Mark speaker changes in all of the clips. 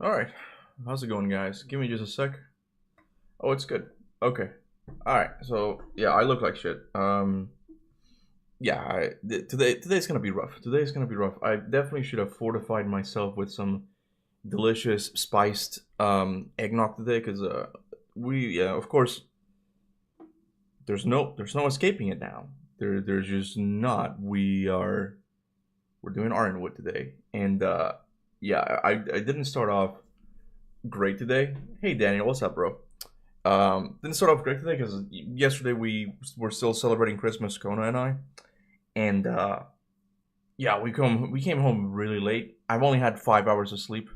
Speaker 1: Alright, how's it going, guys? Give me just a sec. Oh, it's good. Okay. Alright, so, yeah, I look like shit. Yeah, today's gonna be rough. Today's gonna be rough. I definitely should have fortified myself with some delicious spiced eggnog today, because of course, there's no escaping it now. There's just not. We're doing Ironwood today, and yeah, I didn't start off great today. Hey Daniel, what's up, bro? Didn't start off great today because yesterday we were still celebrating Christmas, Kona and I, and yeah, we came home really late. I've only had 5 hours of sleep,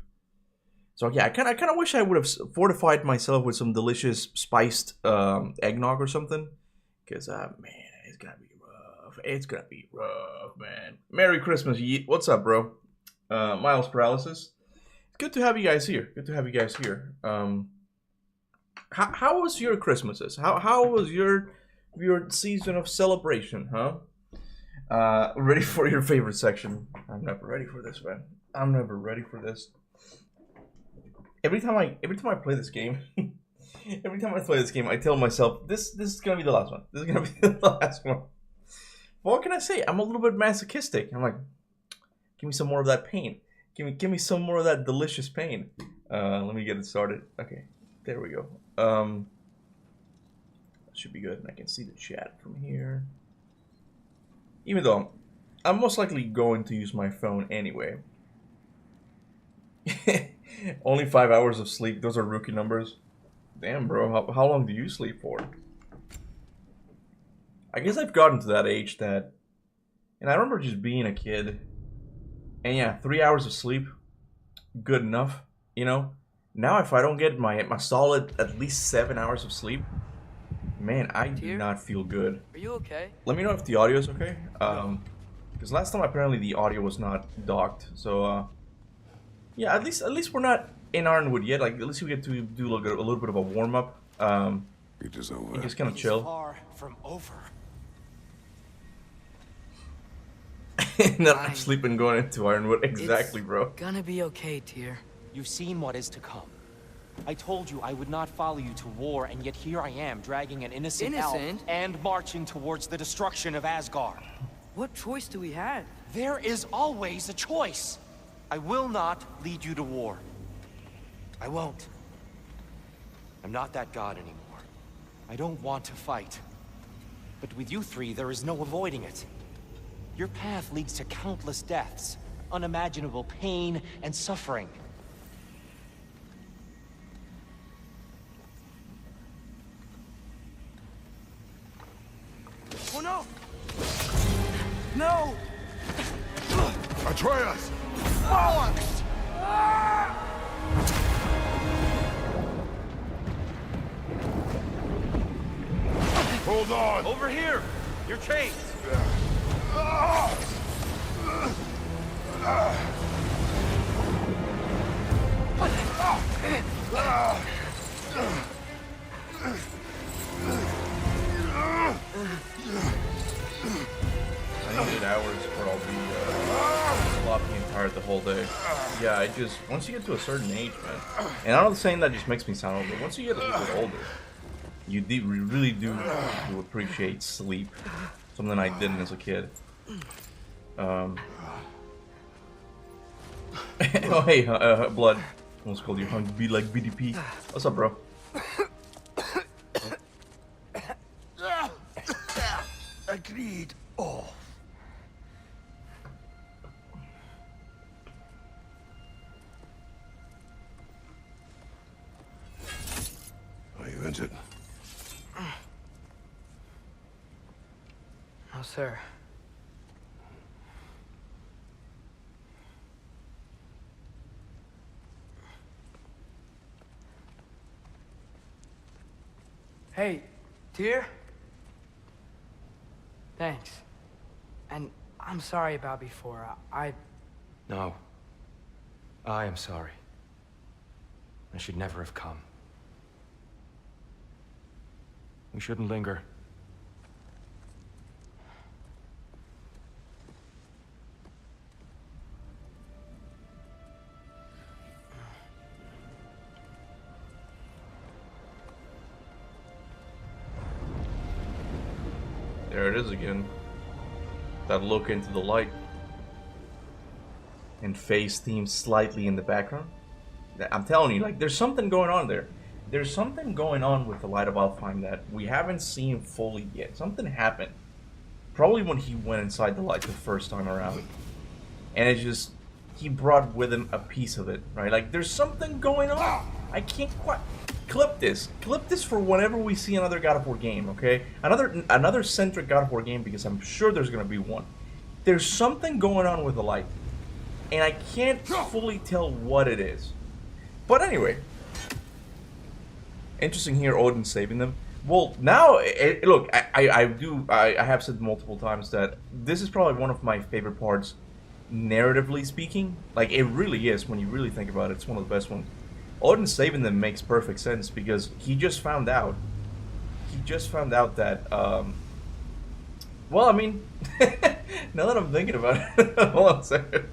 Speaker 1: so yeah, I kind of wish I would have fortified myself with some delicious spiced eggnog or something, because man, it's gonna be rough. It's gonna be rough, man. Merry Christmas, Yeet. What's up, bro? Miles Paralysis. It's good to have you guys here. Good to have you guys here. How was your Christmases? How was your season of celebration, huh? Ready for your favorite section? I'm never ready for this, man. I'm never ready for this. Every time I play this game, I tell myself this is gonna be the last one. This is gonna be the last one. What can I say? I'm a little bit masochistic. I'm like, give me some more of that pain. Give me some more of that delicious pain. Let me get it started. Okay, there we go. Should be good. I can see the chat from here. Even though I'm most likely going to use my phone anyway. Only 5 hours of sleep. Those are rookie numbers. Damn, bro. How long do you sleep for? I guess I've gotten to that age that... And I remember just being a kid. And yeah, 3 hours of sleep. Good enough, you know? Now if I don't get my solid at least 7 hours of sleep, man, I do not feel good.
Speaker 2: Are you okay?
Speaker 1: Let me know if the audio is okay. Because last time apparently the audio was not docked. So yeah, at least we're not in Ironwood yet. Like at least we get to do a little bit of a warm up.
Speaker 3: It is over.
Speaker 1: And just kind of chill.
Speaker 4: Far from over.
Speaker 1: And then I'm sleeping going into Ironwood. Exactly, bro.
Speaker 2: Gonna be okay, Tyr.
Speaker 4: You've seen what is to come. I told you I would not follow you to war, and yet here I am, dragging an innocent elf and marching towards the destruction of Asgard.
Speaker 2: What choice do we have?
Speaker 4: There is always a choice. I will not lead you to war. I won't. I'm not that god anymore. I don't want to fight. But with you three, there is no avoiding it. Your path leads to countless deaths, unimaginable pain and suffering.
Speaker 2: Oh no! No!
Speaker 3: Atreus!
Speaker 2: Bollocks!
Speaker 3: Hold on!
Speaker 4: Over here! Your chains!
Speaker 1: I need 8 hours or I'll be sloppy and tired the whole day. Yeah, once you get to a certain age, man, and I'm not saying that just makes me sound old, but once you get a little bit older, you really do appreciate sleep. Something I didn't as a kid. Oh hey, Blood. Almost called you Hung Be like BDP. What's up, bro?
Speaker 3: Agreed. Oh. Are you injured?
Speaker 2: No, sir. Hey, Tyr? Thanks. And I'm sorry about before.
Speaker 4: No. I am sorry. I should never have come. We shouldn't linger.
Speaker 1: There it is again. That look into the light. And Faye's theme slightly in the background. I'm telling you, like, there's something going on there. There's something going on with the Light of Alfheim that we haven't seen fully yet. Something happened. Probably when he went inside the light the first time around. And it's just, he brought with him a piece of it, right? Like, there's something going on. I can't quite... Clip this for whenever we see another God of War game, okay? Another centric God of War game, because I'm sure there's gonna be one. There's something going on with the light, and I can't fully tell what it is. But anyway, interesting here, Odin saving them. Well, now, look, I have said multiple times that this is probably one of my favorite parts, narratively speaking. Like, it really is, when you really think about it. It's one of the best ones. Odin saving them makes perfect sense because he just found out. That, well, I mean, now that I'm thinking about it, hold on a second.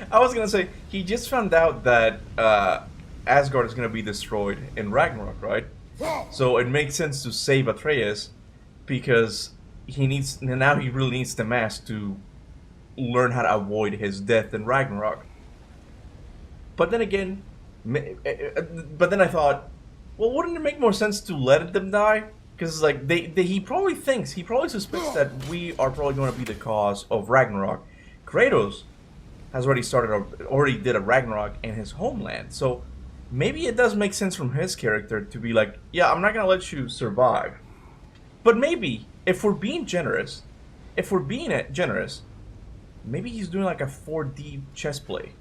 Speaker 1: I was gonna say, he just found out that Asgard is gonna be destroyed in Ragnarok, right? So it makes sense to save Atreus because now he really needs the mask to learn how to avoid his death in Ragnarok. But then again, I thought, well, wouldn't it make more sense to let them die? Because like he probably suspects that we are probably going to be the cause of Ragnarok. Kratos has already did a Ragnarok in his homeland, so maybe it does make sense from his character to be like, yeah, I'm not going to let you survive. But maybe if we're being generous, maybe he's doing like a 4D chess play.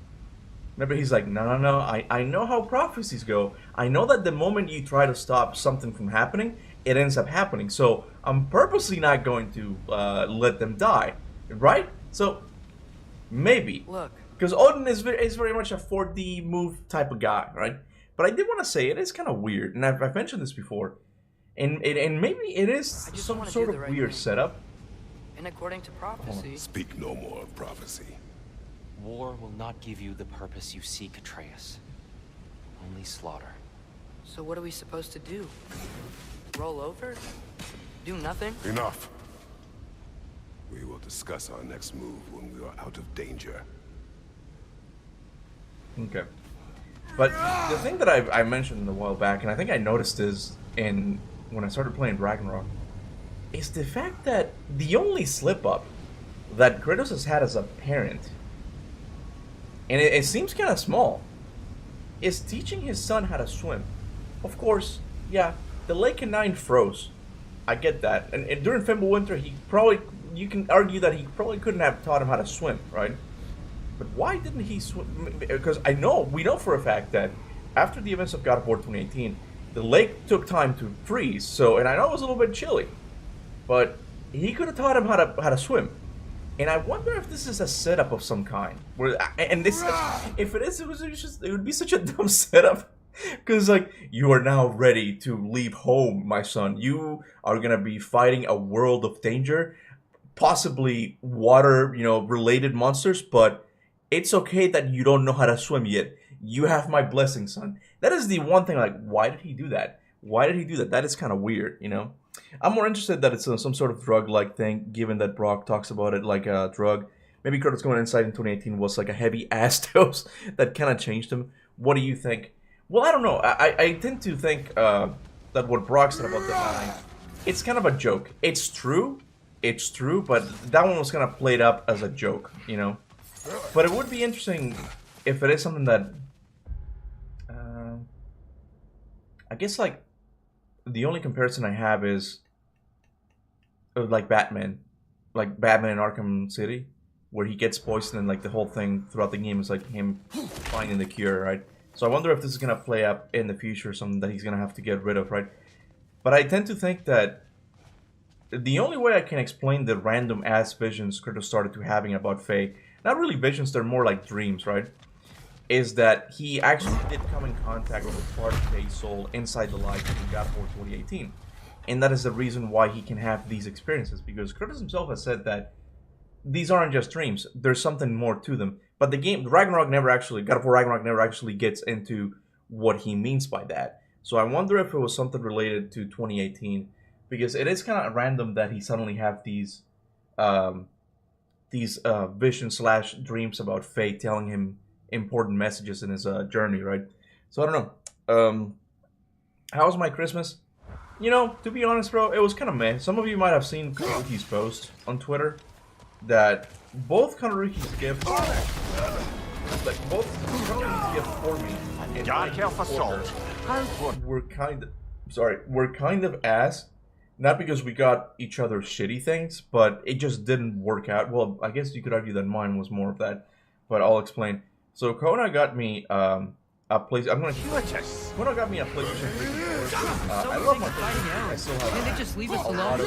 Speaker 1: Maybe he's like, no, I know how prophecies go. I know that the moment you try to stop something from happening, it ends up happening. So I'm purposely not going to let them die, right? So maybe.
Speaker 2: Look.
Speaker 1: Because Odin is very much a 4D move type of guy, right? But I did want to say, it is kind of weird, and I've mentioned this before, and maybe it is some sort of weird setup.
Speaker 2: And according to prophecy...
Speaker 3: Speak no more of prophecy.
Speaker 4: War will not give you the purpose you seek, Atreus. Only slaughter.
Speaker 2: So what are we supposed to do? Roll over? Do nothing?
Speaker 3: Enough. We will discuss our next move when we are out of danger.
Speaker 1: Okay. But the thing that I mentioned a while back, and I think I noticed this when I started playing Ragnarok, is the fact that the only slip-up that Kratos has had as a parent, and it seems kind of small, is teaching his son how to swim. Of course, yeah, the Lake of Nine froze. I get that. And during Fimbulwinter, you can argue that he probably couldn't have taught him how to swim, right? But why didn't he swim? Because we know for a fact that after the events of God of War 2018, the lake took time to freeze. So, and I know it was a little bit chilly, but he could have taught him how to swim. And I wonder if this is a setup of some kind. If it is, it would be such a dumb setup. Because, like, you are now ready to leave home, my son. You are gonna be fighting a world of danger, possibly water, related monsters. But it's okay that you don't know how to swim yet. You have my blessing, son. That is the one thing. Like, why did he do that? That is kind of weird, I'm more interested that it's some sort of drug-like thing, given that Brock talks about it like a drug. Maybe Kratos going inside in 2018 was like a heavy ass dose that kind of changed him. What do you think? Well, I don't know. I tend to think that what Brock said about the line, it's kind of a joke. It's true, but that one was kind of played up as a joke, But it would be interesting if it is something that, I guess, like, the only comparison I have is like Batman in Arkham City, where he gets poisoned and like the whole thing throughout the game is like him finding the cure, right? So I wonder if this is gonna play up in the future, something that he's gonna have to get rid of, right? But I tend to think that the only way I can explain the random ass visions Kratos started to having about Faye, not really visions, they're more like dreams, right? Is that he actually did come in contact with part of Faye's soul inside the light in God of War 2018. And that is the reason why he can have these experiences, because Kratos himself has said that these aren't just dreams, there's something more to them. But God of War Ragnarok never actually gets into what he means by that. So I wonder if it was something related to 2018, because it is kind of random that he suddenly have um, these visions slash dreams about fate telling him important messages in his journey, right? So I don't know. How was my Christmas? You know, to be honest, bro, it was kind of meh. Some of you might have seen Karuki's post on Twitter that both Karuki's gifts, like both Karuki's gifts for me and my gift for her were kind of ass. Not because we got each other shitty things, but it just didn't work out. Well, I guess you could argue that mine was more of that, but I'll explain. So Kona got me a place. Kona got me a PlayStation 3 controller. I love my PlayStation. I still have.
Speaker 2: Can they just leave us alone?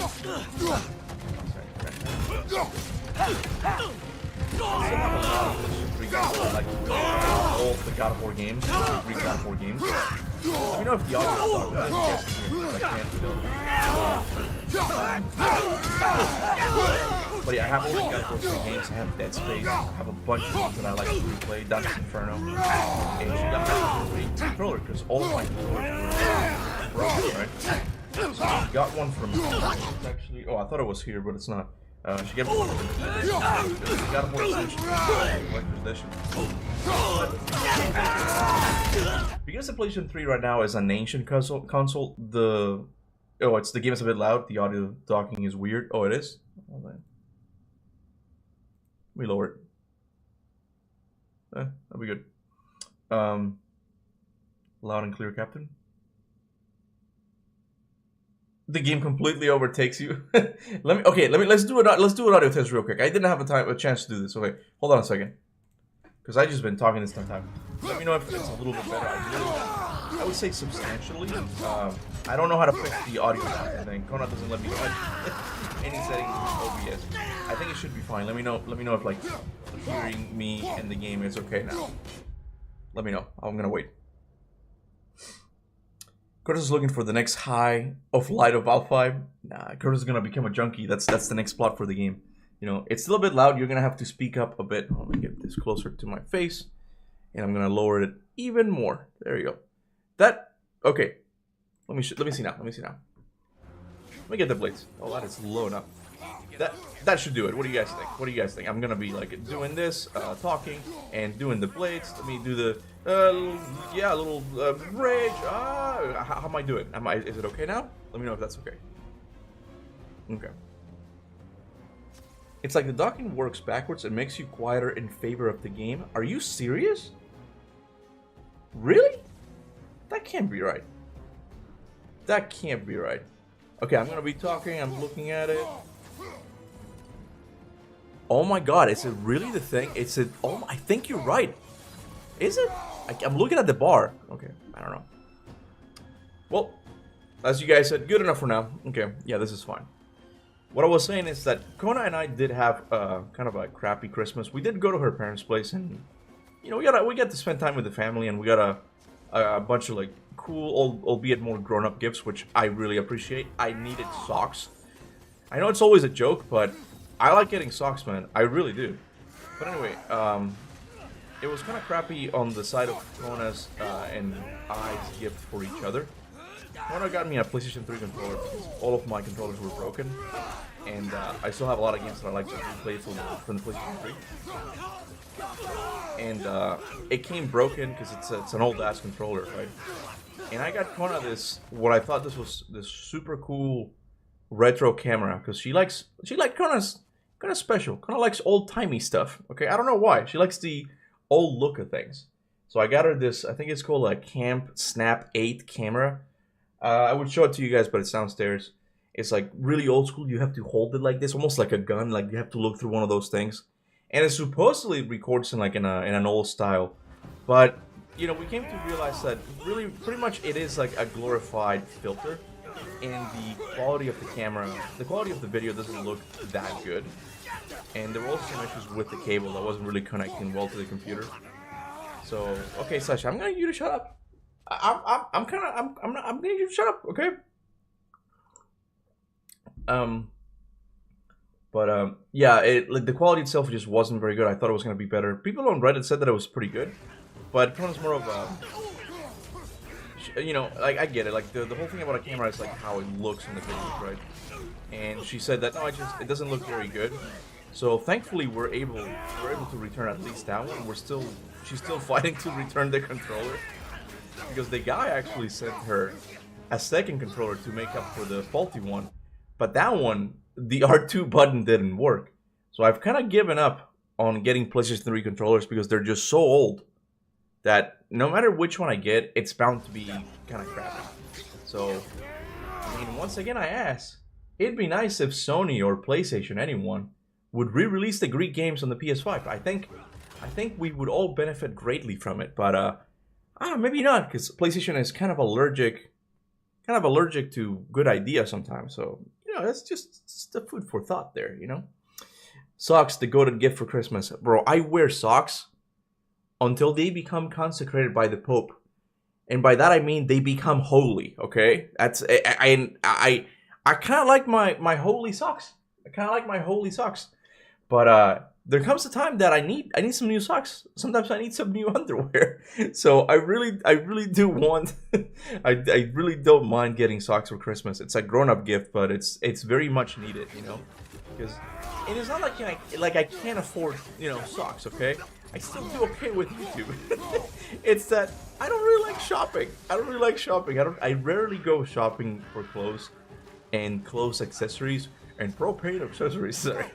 Speaker 1: Like all the God of War games, 3 God of War games. Let me know if the audio is But yeah, I have all the God of War 3 games. I have Dead Space. I have a bunch of games that I like to replay. Dante's Inferno. And she got my controller because all of my controllers were broken, right? So she got one from actually. Oh, I thought it was here, but it's not. She got one from God of War edition. Because the PlayStation 3 right now is an ancient console, it's the game is a bit loud. The audio talking is weird. Oh, it is? Oh, man. We lower it. That'll be good. Loud and clear, Captain. The game completely overtakes you. Let's do an audio test real quick. I didn't have a chance to do this. Okay, hold on a second, because I just been talking this time. Let me know if it's a little bit better. I would say substantially. I don't know how to fix the audio thing. Kona doesn't let me know any settings with OBS. I think it should be fine. Let me know if like hearing me and the game is okay now. Let me know. I'm gonna wait. Curtis is looking for the next high of light of Val5. Nah, Curtis is gonna become a junkie. That's the next plot for the game. You know, it's still a bit loud. You're gonna have to speak up a bit. Let me get this closer to my face, and I'm gonna lower it even more. There you go. Okay. Let me see now. Let me get the blades. Oh, that is low enough. That should do it. What do you guys think? I'm gonna be like doing this, talking, and doing the blades. Let me do the little rage. How am I doing? Is it okay now? Let me know if that's okay. Okay. It's like the docking works backwards and makes you quieter in favor of the game. Are you serious? Really? That can't be right. That can't be right. Okay, I'm gonna be talking. I'm looking at it. Oh my god, is it really the thing? I think you're right. Is it? I'm looking at the bar. Okay, I don't know. Well, as you guys said, good enough for now. Okay, yeah, this is fine. What I was saying is that Kona and I did have kind of a crappy Christmas. We did go to her parents' place, and you know, we got to spend time with the family, and we got a bunch of like cool, albeit more grown-up gifts, which I really appreciate. I needed socks. I know it's always a joke, but I like getting socks, man. I really do. But anyway, it was kind of crappy on the side of Kona's and I's gift for each other. Kona got me a PlayStation 3 controller because all of my controllers were broken. And I still have a lot of games that I like to play from the PlayStation 3. And it came broken because it's an old-ass controller, right? And I got Kona what I thought this was this super cool retro camera because she likes Kona's kind of special. Kona likes old-timey stuff, okay? I don't know why. She likes the old look of things. So I got her this, I think it's called a Camp Snap 8 camera. I would show it to you guys, but it's downstairs. It's like really old school. You have to hold it like this, almost like a gun. Like you have to look through one of those things. And it supposedly records in like in an old style. But, you know, we came to realize that really pretty much it is like a glorified filter. And the quality of the camera, the quality of the video doesn't look that good. And there were also some issues with the cable that wasn't really connecting well to the computer. So, okay, Sasha, I'm gonna need you to shut up. I'm gonna need you to shut up, okay? Yeah, like the quality itself just wasn't very good. I thought it was gonna be better. People on Reddit said that it was pretty good, but Kona's more of a. you know, like I get it. Like the whole thing about a camera is like how it looks on the videos, right? And she said that no, it doesn't look very good. So thankfully we're able to return at least that one. She's still fighting to return the controller because the guy actually sent her a second controller to make up for the faulty one, but that one, the R2 button didn't work. So I've kind of given up on getting PlayStation 3 controllers because they're just so old that no matter which one I get, it's bound to be kind of crappy. So, I mean, once again, I ask, it'd be nice if Sony or PlayStation, anyone, would re-release the Greek games on the PS5. I think we would all benefit greatly from it, but maybe not, because PlayStation is kind of allergic to good ideas sometimes. So, you know, that's just the food for thought there, you know? Socks, the goated gift for Christmas. Bro, I wear socks until they become consecrated by the Pope. And by that I mean they become holy, okay? That's I kind of like my holy socks. I kind of like my holy socks. But there comes a time that I need some new socks. Sometimes I need some new underwear. So I really do want I really don't mind getting socks for Christmas. It's a grown-up gift, but it's very much needed, you know? Because it is not like I can't afford, you know, socks, okay? I still do okay with YouTube. It's that I don't really like shopping. I rarely go shopping for clothes and clothes accessories and propane accessories, sorry.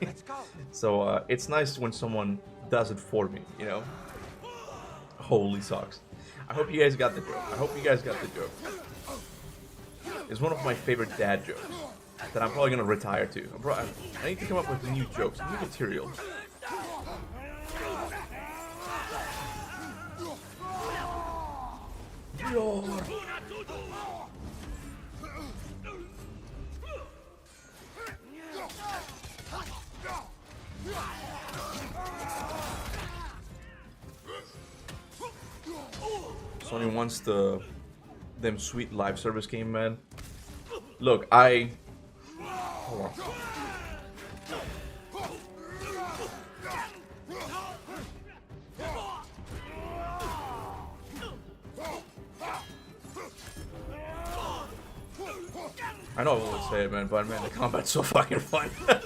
Speaker 1: So it's nice when someone does it for me, you know? Holy socks. I hope you guys got the joke. It's one of my favorite dad jokes that I'm probably gonna retire to. I need to come up with new jokes, new material. Sony wants them sweet live service game, man. Look, hold on. I know I won't say it, man, but man, the combat's so fucking fun. Like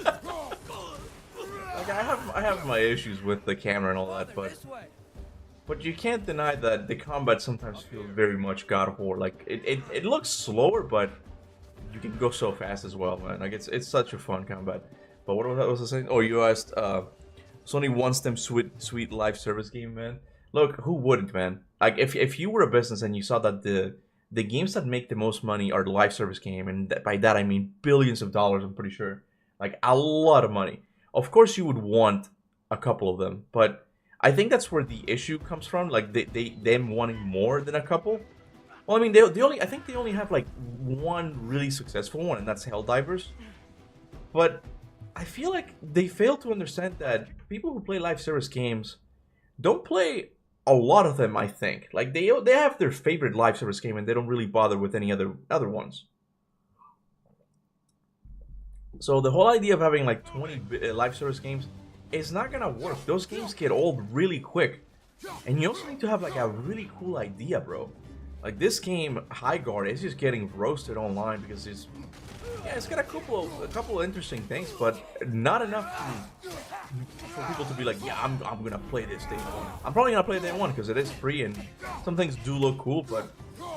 Speaker 1: I have my issues with the camera and all that, but you can't deny that the combat sometimes feels very much God of War. Like it looks slower, but you can go so fast as well, man. Like it's such a fun combat. But what was I saying? Oh, you asked Sony wants them sweet live service game, man. Look, who wouldn't, man? Like if you were a business and you saw that the games that make the most money are the live service game, and by that I mean billions of dollars, I'm pretty sure. Like a lot of money. Of course you would want a couple of them, but I think that's where the issue comes from, like them wanting more than a couple. Well, I mean, I think they only have like one really successful one, and that's Helldivers. But I feel like they fail to understand that people who play live service games don't play a lot of them, I think. Like they have their favorite live service game and they don't really bother with any other ones. So the whole idea of having like 20 live service games is not gonna work. Those games get old really quick. And you also need to have like a really cool idea, bro. Like this game, High Guard, is just getting roasted online because it's got a couple of interesting things, but not enough for people to be like, yeah, I'm gonna play this day one. I'm probably gonna play day one because it is free and some things do look cool, but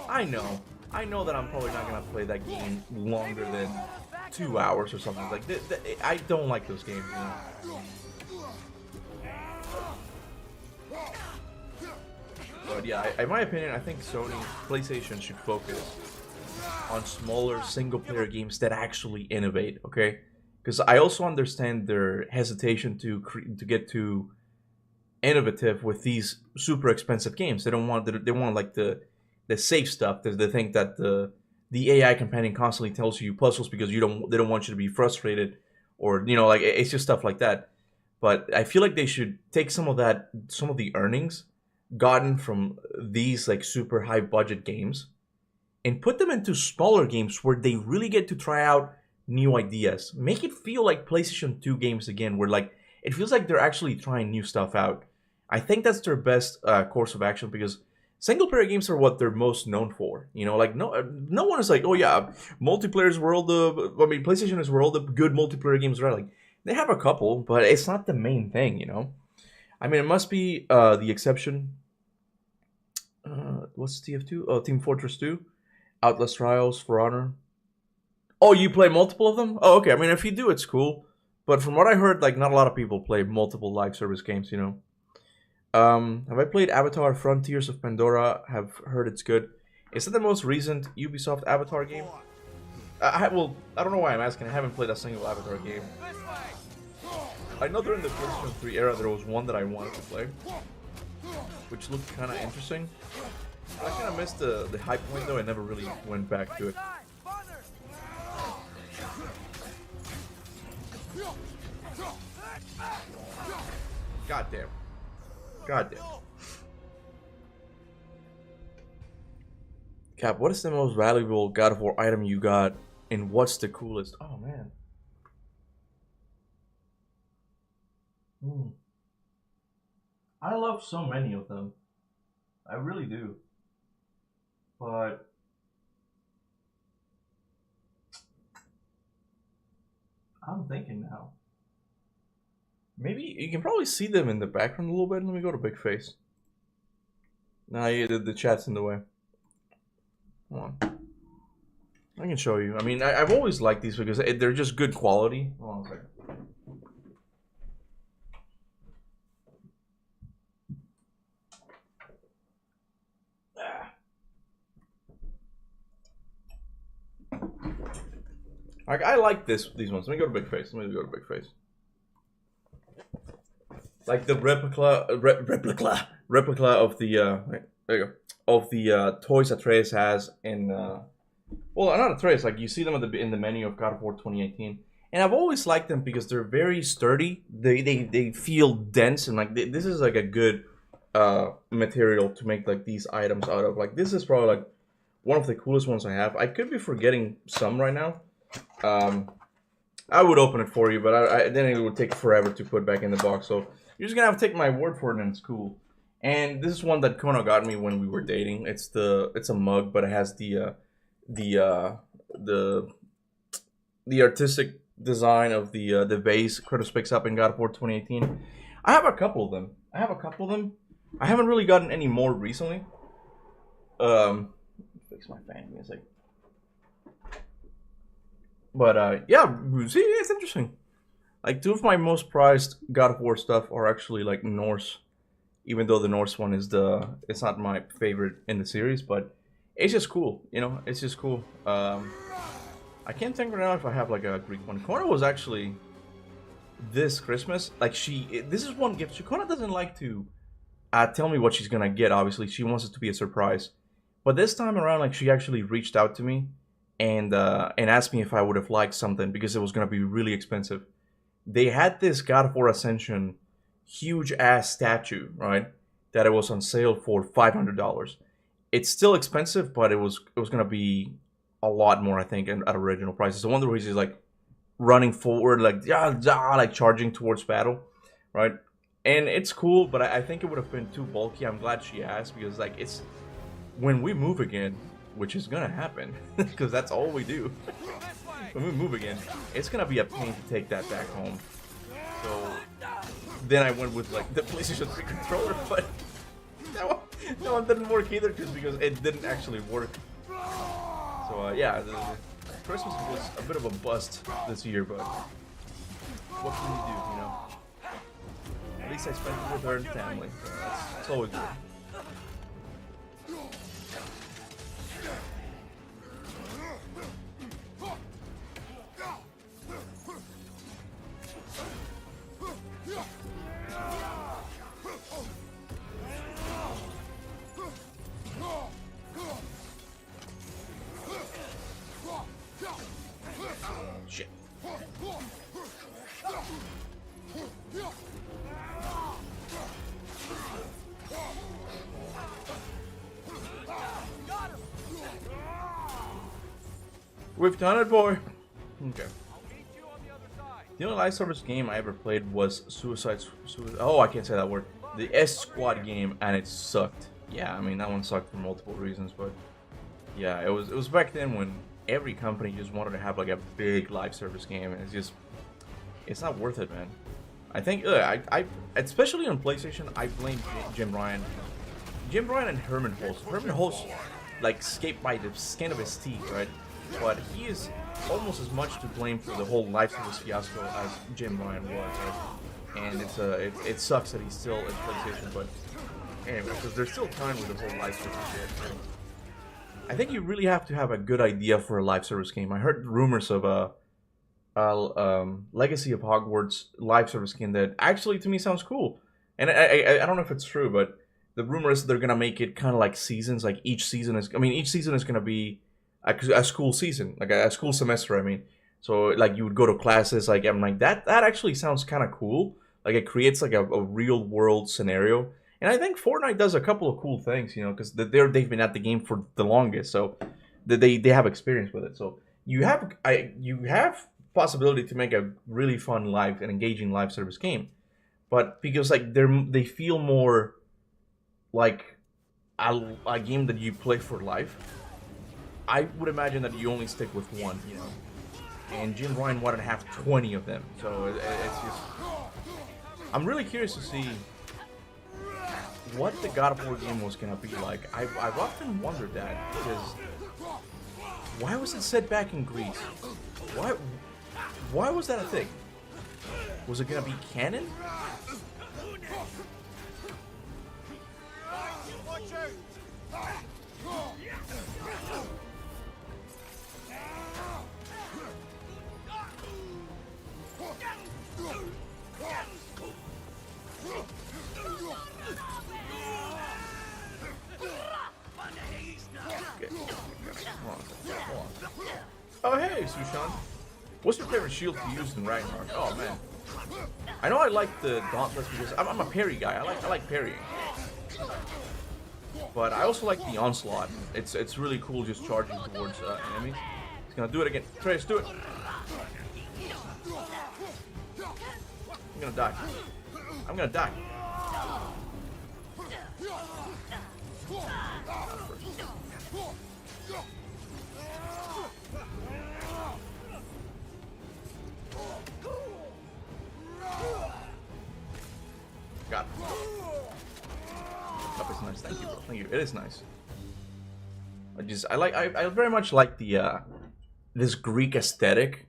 Speaker 1: I know that I'm probably not gonna play that game longer than 2 hours or something. Like I don't like those games, you know? But yeah, in my opinion, I think PlayStation should focus on smaller single-player games that actually innovate, okay? Because I also understand their hesitation to get too innovative with these super expensive games. They want like the safe stuff. They think that the AI companion constantly tells you puzzles because they don't want you to be frustrated, or you know, like it's just stuff like that. But I feel like they should take some of the earnings gotten from these like super high budget games and put them into smaller games where they really get to try out new ideas. Make it feel like PlayStation 2 games again, where like it feels like they're actually trying new stuff out. I think that's their best course of action, because single player games are what they're most known for. You know, like no one is like, oh yeah, multiplayer is where all the, I mean, PlayStation is where all the good multiplayer games are. Like they have a couple, but it's not the main thing. You know, I mean, it must be the exception. What's TF2? Oh, Team Fortress 2, Outlast Trials, For Honor. Oh, you play multiple of them? Oh, okay. I mean, if you do, it's cool. But from what I heard, like, not a lot of people play multiple live service games, you know. Have I played Avatar Frontiers of Pandora? Have heard it's good. Is it the most recent Ubisoft Avatar game? Well, I don't know why I'm asking. I haven't played a single Avatar game. I know during the PlayStation 3 era, there was one that I wanted to play, which looked kind of interesting. I kind of missed the hype point, though. I never really went back to it. God damn. God damn. Cap, what is the most valuable God of War item you got, and what's the coolest? Oh, man. I love so many of them. I really do. But I'm thinking now. Maybe you can probably see them in the background a little bit. Let me go to big face. Nah, yeah, the chat's in the way. Come on. I can show you. I mean, I've always liked these because they're just good quality. Hold on a second. I like these ones. Let me go to big face. Like the replica of the there you go, of the toys Atreus has in well, not Atreus, like you see them in the menu of God of War 2018, and I've always liked them because they're very sturdy. They feel dense, and like this is like a good material to make like these items out of. Like this is probably like one of the coolest ones I have. I could be forgetting some right now. I would open it for you, but then it would take forever to put back in the box. So you're just gonna have to take my word for it, and it's cool. And this is one that Kona got me when we were dating. It's a mug, but it has the artistic design of the vase Kratos picks up in God of War 2018. I have a couple of them. I haven't really gotten any more recently. Fix my fan. Give me a second. But yeah, see, it's interesting. Like two of my most prized God of War stuff are actually like Norse, even though the Norse one is it's not my favorite in the series, but it's just cool, you know. It's just cool. I can't think right now if I have like a Greek one. Kona was actually this Christmas. Like this is one gift. Kona doesn't like to tell me what she's gonna get. Obviously, she wants it to be a surprise. But this time around, like she actually reached out to me and asked me if I would have liked something because it was gonna be really expensive. They had this God of War Ascension huge ass statue, right? That it was on sale for $500. It's still expensive, but it was gonna be a lot more, I think, at original prices. The one where he's like running forward, like like charging towards battle, right? And it's cool, but I think it would have been too bulky. I'm glad she asked because like it's when we move again, which is gonna happen, because that's all we do. When we move again, it's gonna be a pain to take that back home. So then I went with like the PlayStation 3 controller, but that one didn't work either because it didn't actually work. So yeah, the Christmas was a bit of a bust this year, but what can you do, you know? At least I spent it with her and family. So that's always good. Shit. We've done it, boy. Okay. The only live service game I ever played was Suicide. Oh, I can't say that word. The S Squad game, and it sucked. Yeah, I mean that one sucked for multiple reasons, but yeah, it was back then when every company just wanted to have like a big live service game, and it's not worth it, man. I think I especially on PlayStation, I blame Jim Ryan. Jim Ryan and Herman Hulst. Herman Hulst like escaped by the skin of his teeth, right? But he is almost as much to blame for the whole live service fiasco as Jim Ryan was, right? And it sucks that he's still at PlayStation, but anyway, because there's still time with the whole live service shit. Right? I think you really have to have a good idea for a live service game. I heard rumors of a Legacy of Hogwarts live service game that actually to me sounds cool. And I don't know if it's true, but the rumor is they're gonna make it kind of like seasons. Like each season is gonna be a school season, like a school semester. I mean, so like you would go to classes. Like I'm like that actually sounds kind of cool. Like it creates like a real world scenario. And I think Fortnite does a couple of cool things, you know, because they've been at the game for the longest, so they have experience with it. So you have possibility to make a really fun live and engaging live service game, but because like they feel more like a game that you play for life, I would imagine that you only stick with one, you know. And Jim Ryan wanted to have 20 of them, so it's just I'm really curious to see what the God of War game was gonna be like. I've often wondered that, because why was it set back in Greece? Why was that a thing? Was it gonna be canon? Oh hey, Sushan. What's your favorite shield to use in Ragnarok? Oh man. I know I like the Dauntless because I'm a parry guy. I like parrying. But I also like the Onslaught. It's really cool just charging towards enemies. He's gonna do it again. Trace, do it. I'm gonna die. I'm gonna die. Got it. That was nice. Thank you, bro. Thank you. It is nice. I very much like the this Greek aesthetic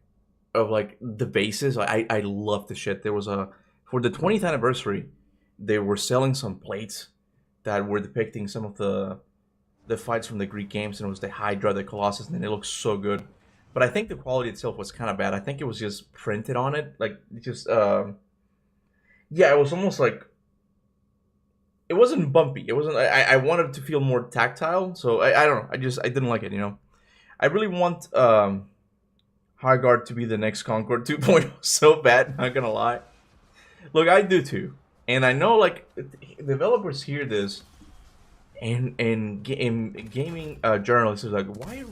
Speaker 1: of like the bases. I love the shit. There was for the 20th anniversary, they were selling some plates that were depicting some of the fights from the Greek games, and it was the Hydra, the Colossus, and it looked so good. But I think the quality itself was kind of bad. I think it was just printed on it, like just yeah, it was almost like it wasn't bumpy. It wasn't. I wanted it to feel more tactile, so I don't know. I didn't like it. You know, I really want Highguard to be the next Concord 2.0 so bad. Not gonna lie. Look, I do too, and I know like developers hear this, and gaming journalists are like,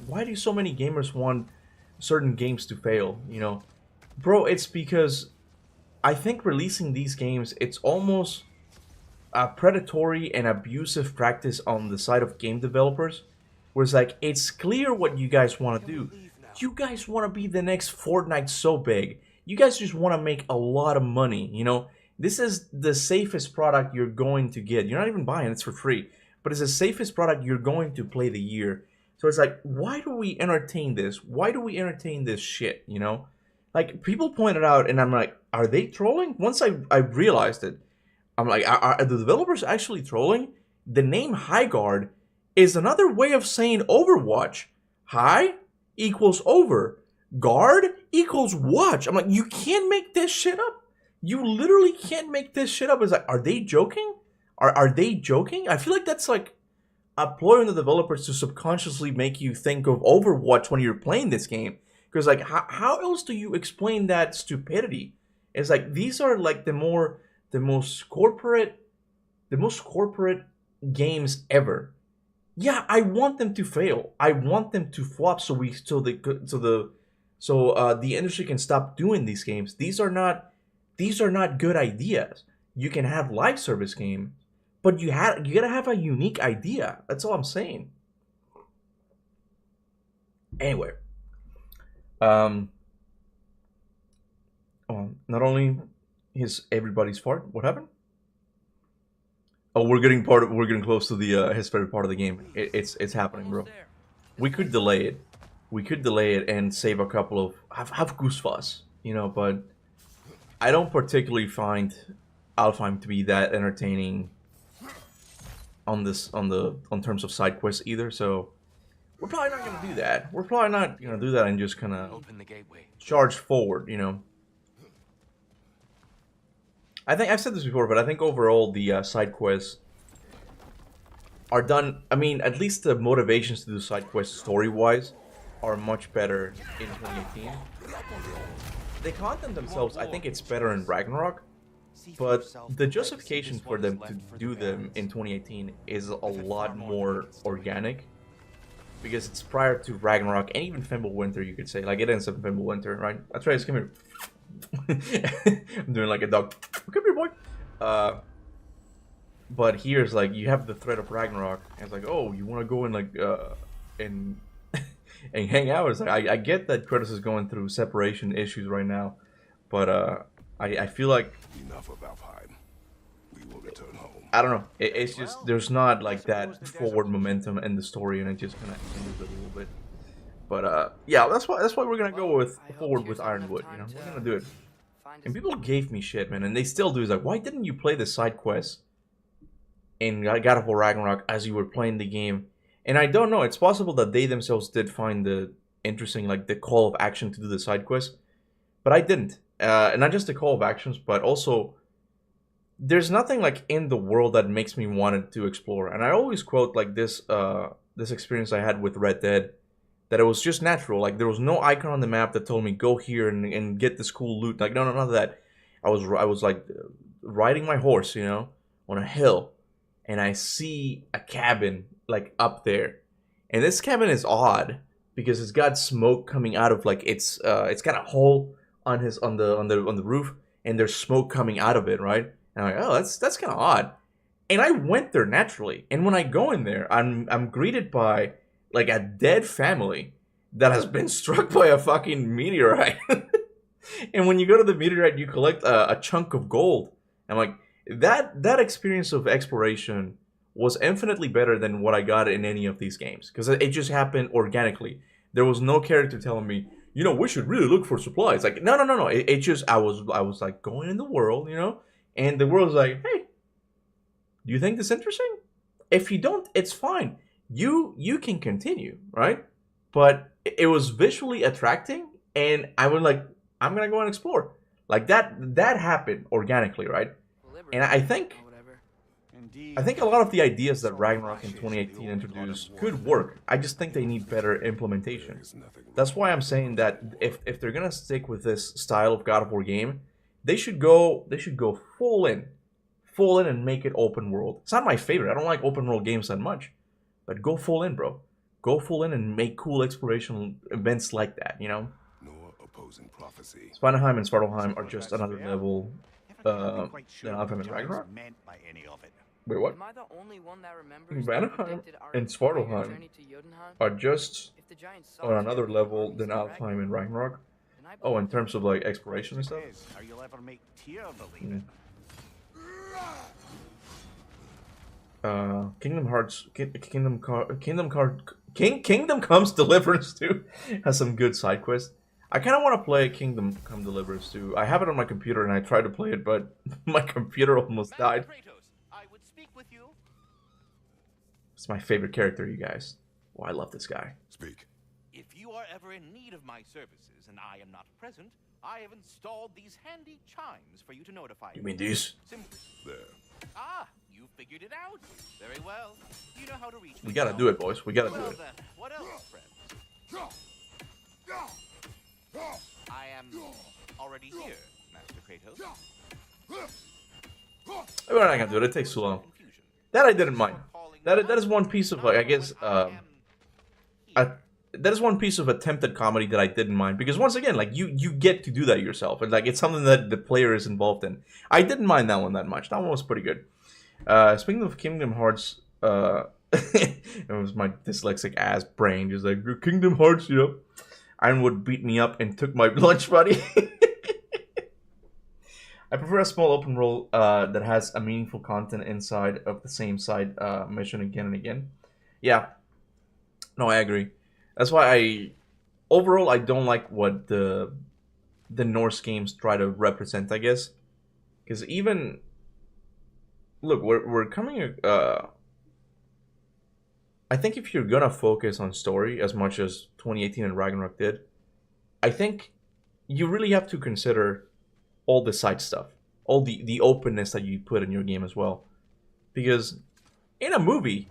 Speaker 1: why do so many gamers want certain games to fail? You know, bro, it's because I think releasing these games, it's almost a predatory and abusive practice on the side of game developers, where it's like, it's clear what you guys want to do. You guys want to be the next Fortnite so big. You guys just want to make a lot of money, you know? This is the safest product you're going to get. You're not even buying, it's for free. But it's the safest product you're going to play the year. So it's like, why do we entertain this? Why do we entertain this shit, you know? Like, people pointed out, and I'm like, are they trolling? Once I realized it, I'm like, are the developers actually trolling? The name Highguard is another way of saying Overwatch. High equals over. Guard equals watch. I'm like, you can't make this shit up. You literally can't make this shit up. It's like, are they joking? Are they joking? I feel like that's like a ploy on the developers to subconsciously make you think of Overwatch when you're playing this game. Because like, how else do you explain that stupidity? It's like, these are like the most corporate games ever. Yeah, I want them to fail. I want them to flop so the industry can stop doing these games. These are not good ideas. You can have live service games, But you gotta have a unique idea. That's all I'm saying. Anyway, not only is everybody's fault. What happened? Oh, we're getting close to the his favorite part of the game. It's happening, bro. We could delay it. We could delay it and save a couple of have goosebumps, you know. But I don't particularly find Alfheim to be that entertaining on terms of side quests either. So we're probably not gonna do that. We're probably not gonna do that and just kind of
Speaker 4: Open the gateway.
Speaker 1: charge forward, you know. I think I've said this before, but I think overall the side quests are done. I mean, at least the motivations to do side quests story-wise are much better in 2018. The content themselves, I think it's better in Ragnarok, but the justification for them to do them in 2018 is a lot more organic, because it's prior to Ragnarok and even Fimbulwinter, you could say. Like, it ends up in Fimbulwinter, right? That's right, come here. I'm doing like a dog. Come here, boy. But here's like, you have the threat of Ragnarok, and it's like, oh, you want to go and like and and hang out. It's like, I get that Kratos is going through separation issues right now, but I feel like
Speaker 3: Enough of Alfheim. We will return home.
Speaker 1: I don't know. It's just there's not like that forward momentum in the story, and it just kind of ends a little bit. But yeah, that's why we're gonna go with forward with Ironwood. You know, we're gonna do it. And people gave me shit, man, and they still do. It's like, why didn't you play the side quests in God of War Ragnarok as you were playing the game? And I don't know. It's possible that they themselves did find the interesting, like the call of action to do the side quests, but I didn't. And not just the call of actions, but also there's nothing like in the world that makes me want to explore. And I always quote like this this experience I had with Red Dead, that it was just natural. Like, there was no icon on the map that told me go here and get this cool loot. Like, no, none of that. I was like riding my horse, you know, on a hill, and I see a cabin like up there, and this cabin is odd because it's got smoke coming out of like it's got a hole on the roof, and there's smoke coming out of it, right? And I'm like, oh, that's kind of odd. And I went there naturally, and when I go in there, I'm greeted by like a dead family that has been struck by a fucking meteorite. And when you go to the meteorite, you collect a chunk of gold. And like that experience of exploration was infinitely better than what I got in any of these games, because it just happened organically. There was no character telling me, you know, we should really look for supplies. Like, no. It just I was like going in the world, you know, and the world's like, hey, do you think this is interesting? If you don't, it's fine. You can continue, right? But it was visually attracting, and I was like, I'm gonna go and explore. Like that happened organically, right? And I think a lot of the ideas that Ragnarok in 2018 introduced could work. I just think they need better implementation. That's why I'm saying that if they're gonna stick with this style of God of War game, they should go full in and make it open world. It's not my favorite. I don't like open world games that much. But go full in, bro. Go full in and make cool exploration events like that, you know?
Speaker 3: Nor opposing prophecy.
Speaker 1: Svartalheim and Svartalheim are just another level than Alfheim and Ragnarok. Wait, what?
Speaker 2: Am I the only one that remembers
Speaker 1: Vanaheim and Svartalheim are just on another level than Alfheim and Ragnarok. Oh, in terms of like exploration and stuff? Kingdom Hearts, Kingdom Come's Deliverance 2 has some good side quests. I kind of want to play Kingdom Come Deliverance 2. I have it on my computer and I tried to play it, but my computer almost died. It's my favorite character, you guys. Oh, I love this guy.
Speaker 3: Speak.
Speaker 5: If you are ever in need of my services and I am not present, I have installed these handy chimes for you to notify
Speaker 1: You mean these?
Speaker 5: Simply.
Speaker 3: There.
Speaker 5: Ah, you figured it out. Very well. You know how to reach me.
Speaker 1: We gotta do it, boys. We gotta do
Speaker 5: Well
Speaker 1: it.
Speaker 5: then, what else, friend? I am already here, Master Kratos.
Speaker 1: We're not gonna do it. It takes too long. That I didn't mind. That is one piece of, like, I guess, that is one piece of attempted comedy that I didn't mind, because once again, like, you get to do that yourself, and like, it's something that the player is involved in. I didn't mind that one that much. That one was pretty good. Speaking of Kingdom Hearts, it was my dyslexic ass brain just like Kingdom Hearts, you know. Ironwood beat me up and took my lunch buddy. I prefer a small open world that has a meaningful content inside of the same side mission again and again. Yeah, no, I agree. That's why overall I don't like what the Norse games try to represent, I guess, because even look, we're coming. I think if you're gonna focus on story as much as 2018 and Ragnarok did, I think you really have to consider all the side stuff, all the openness that you put in your game as well, because in a movie,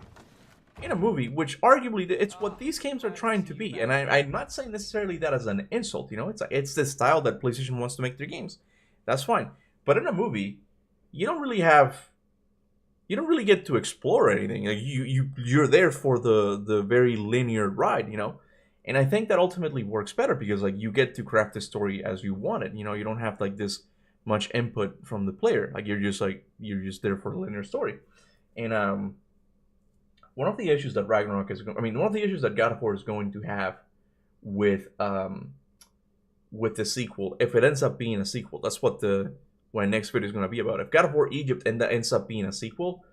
Speaker 1: which arguably it's what these games are trying to be, and I'm not saying necessarily that as an insult, you know, it's the style that PlayStation wants to make their games. That's fine, but in a movie, you don't really get to explore anything. Like you're there for the very linear ride, you know. And I think that ultimately works better because like you get to craft the story as you want it. You know, you don't have like this much input from the player. Like you're just there for the linear story. And one of the issues that Ragnarok is, I mean, one of the issues that God of War is going to have with the sequel, if it ends up being a sequel, that's what my next video is going to be about. If God of War Egypt ends up being a sequel,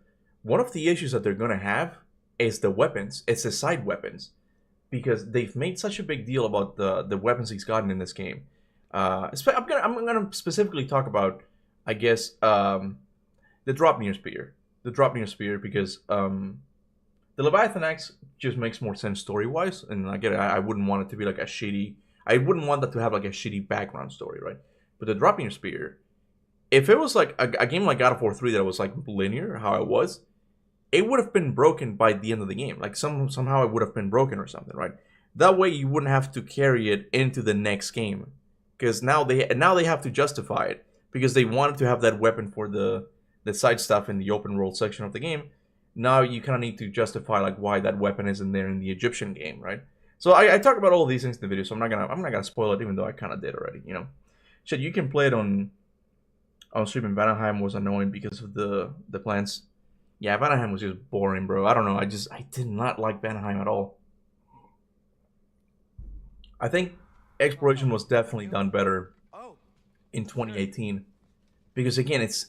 Speaker 1: one of the issues that they're going to have is the weapons. It's the side weapons, because they've made such a big deal about the weapons he's gotten in this game. I'm gonna specifically talk about, I guess, the Dropnir Spear. The Dropnir Spear, because the Leviathan Axe just makes more sense story-wise, and I get it. I wouldn't want it to be like a shitty. I wouldn't want that to have like a shitty background story, right? But the Dropnir Spear, if it was like a game like God of War 3 that was like linear, how it was, it would have been broken by the end of the game. Like somehow it would have been broken or something, right? That way you wouldn't have to carry it into the next game, because now they have to justify it because they wanted to have that weapon for the side stuff in the open world section of the game. Now you kind of need to justify like why that weapon isn't there in the Egyptian game, right? So I talk about all of these things in the video, so I'm not gonna spoil it, even though I kind of did already, you know. Shit, you can play it on stream. In Vanaheim was annoying because of the plants. Yeah, Vanaheim was just boring, bro. I don't know. I did not like Vanaheim at all. I think exploration was definitely done better in 2018 because again, it's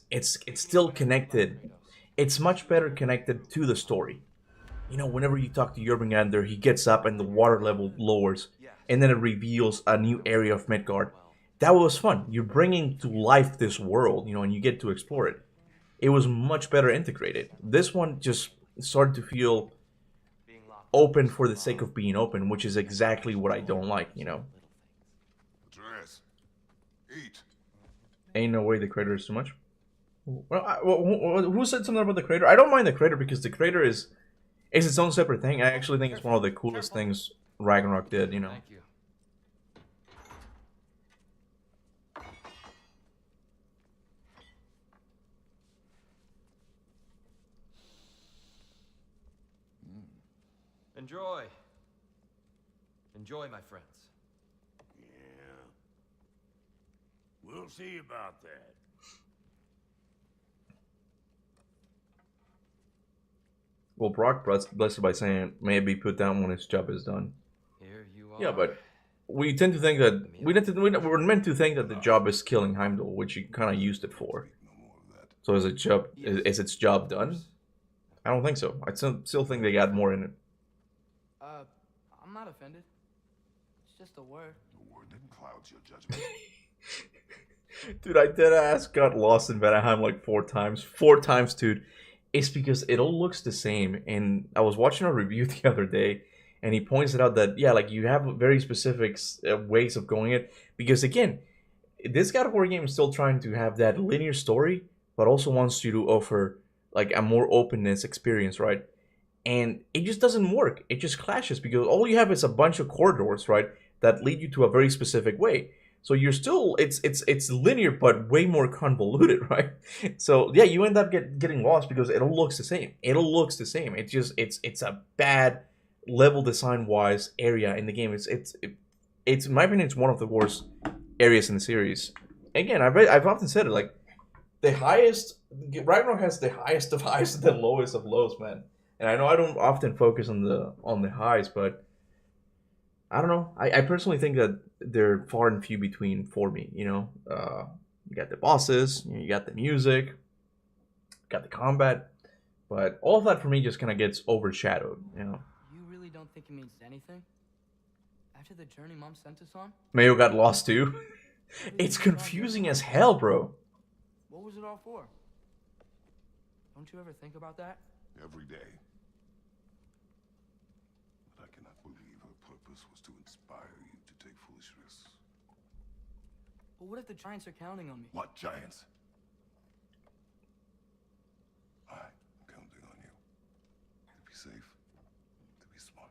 Speaker 1: still connected. It's much better connected to the story. You know, whenever you talk to Jormungandr, he gets up and the water level lowers, and then it reveals a new area of Midgard. That was fun. You're bringing to life this world, you know, and you get to explore it. It was much better integrated. This one just started to feel open for the sake of being open, which is exactly what I don't like, you know.
Speaker 3: Eat.
Speaker 1: Ain't no way the crater is too much. Well, who said something about the crater? I don't mind the crater because the crater is its own separate thing. I actually think it's one of the coolest things Ragnarok did, you know.
Speaker 4: Thank you. Enjoy. Enjoy, my friends.
Speaker 3: Yeah. We'll see about that.
Speaker 1: Well, Brock blessed by saying, may it be put down when its job is done.
Speaker 4: Here you are.
Speaker 1: Yeah, but we tend to think that we're meant to think that the job is killing Heimdall, which you kind of used it for. So is its job done? I don't think so. I still think they got more in it.
Speaker 2: I'm not offended. It's just a word.
Speaker 3: The word that clouds your judgment.
Speaker 1: Dude, I deadass got lost in Vanaheim like 4 times. 4 times, dude. It's because it all looks the same. And I was watching a review the other day, and he points it out that, yeah, like you have very specific ways of going it. Because again, this God of War game is still trying to have that linear story, but also wants you to offer like a more openness experience, right? And it just doesn't work. It just clashes because all you have is a bunch of corridors, right, that lead you to a very specific way. So you're still, it's linear, but way more convoluted, right? So yeah, you end up getting lost because it all looks the same. It all looks the same. It's just, it's a bad level design wise area in the game. It's in my opinion, it's one of the worst areas in the series. Again, I've often said it, like, the highest. Ragnarok has the highest of highs and the lowest of lows, man. And I know I don't often focus on the highs, but I don't know. I personally think that they're far and few between for me. You know, you got the bosses, you got the music, you got the combat, but all of that for me just kind of gets overshadowed. You know.
Speaker 2: You really don't think it means anything? After the journey Mom sent us on?
Speaker 1: Mayo got lost too. It's confusing as hell, bro.
Speaker 2: What was it all for? Don't you ever think about that?
Speaker 3: Every day. But I cannot believe her purpose was to inspire you to take foolish risks.
Speaker 2: But what if the Giants are counting on me?
Speaker 3: What giants? I'm counting on you. To be safe, to be smart.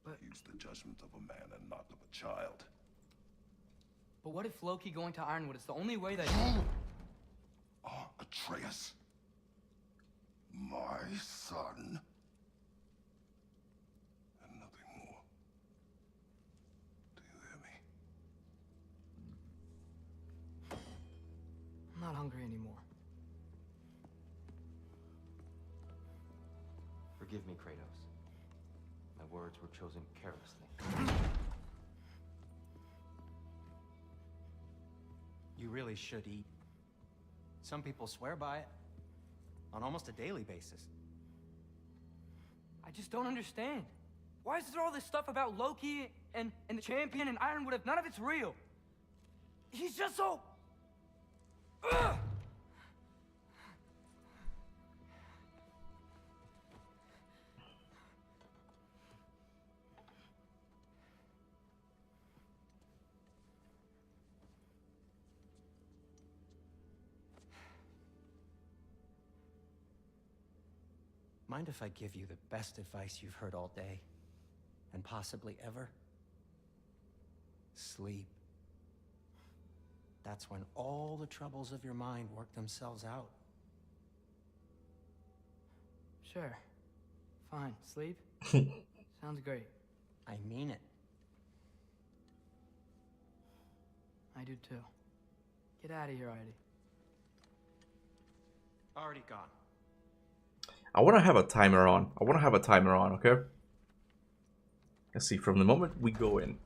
Speaker 2: But-
Speaker 3: Use the judgment of a man and not of a child.
Speaker 2: But what if Loki going to Ironwood is the only way that...
Speaker 3: Atreus? My son? And nothing more. Do you hear me?
Speaker 2: I'm not hungry anymore.
Speaker 4: Forgive me, Kratos. My words were chosen carelessly.
Speaker 6: You really should eat. Some people swear by it on almost a daily basis.
Speaker 2: I just don't understand. Why is there all this stuff about Loki and the champion and Ironwood if none of it's real? He's just so... Ugh!
Speaker 6: Mind if I give you the best advice you've heard all day, and possibly ever? Sleep. That's when all the troubles of your mind work themselves out.
Speaker 2: Sure. Fine. Sleep? Sounds great.
Speaker 6: I mean it.
Speaker 2: I do too. Get out of here, Heidi.
Speaker 6: Already gone.
Speaker 1: I want to have a timer on. Okay? Let's see. From the moment we go in,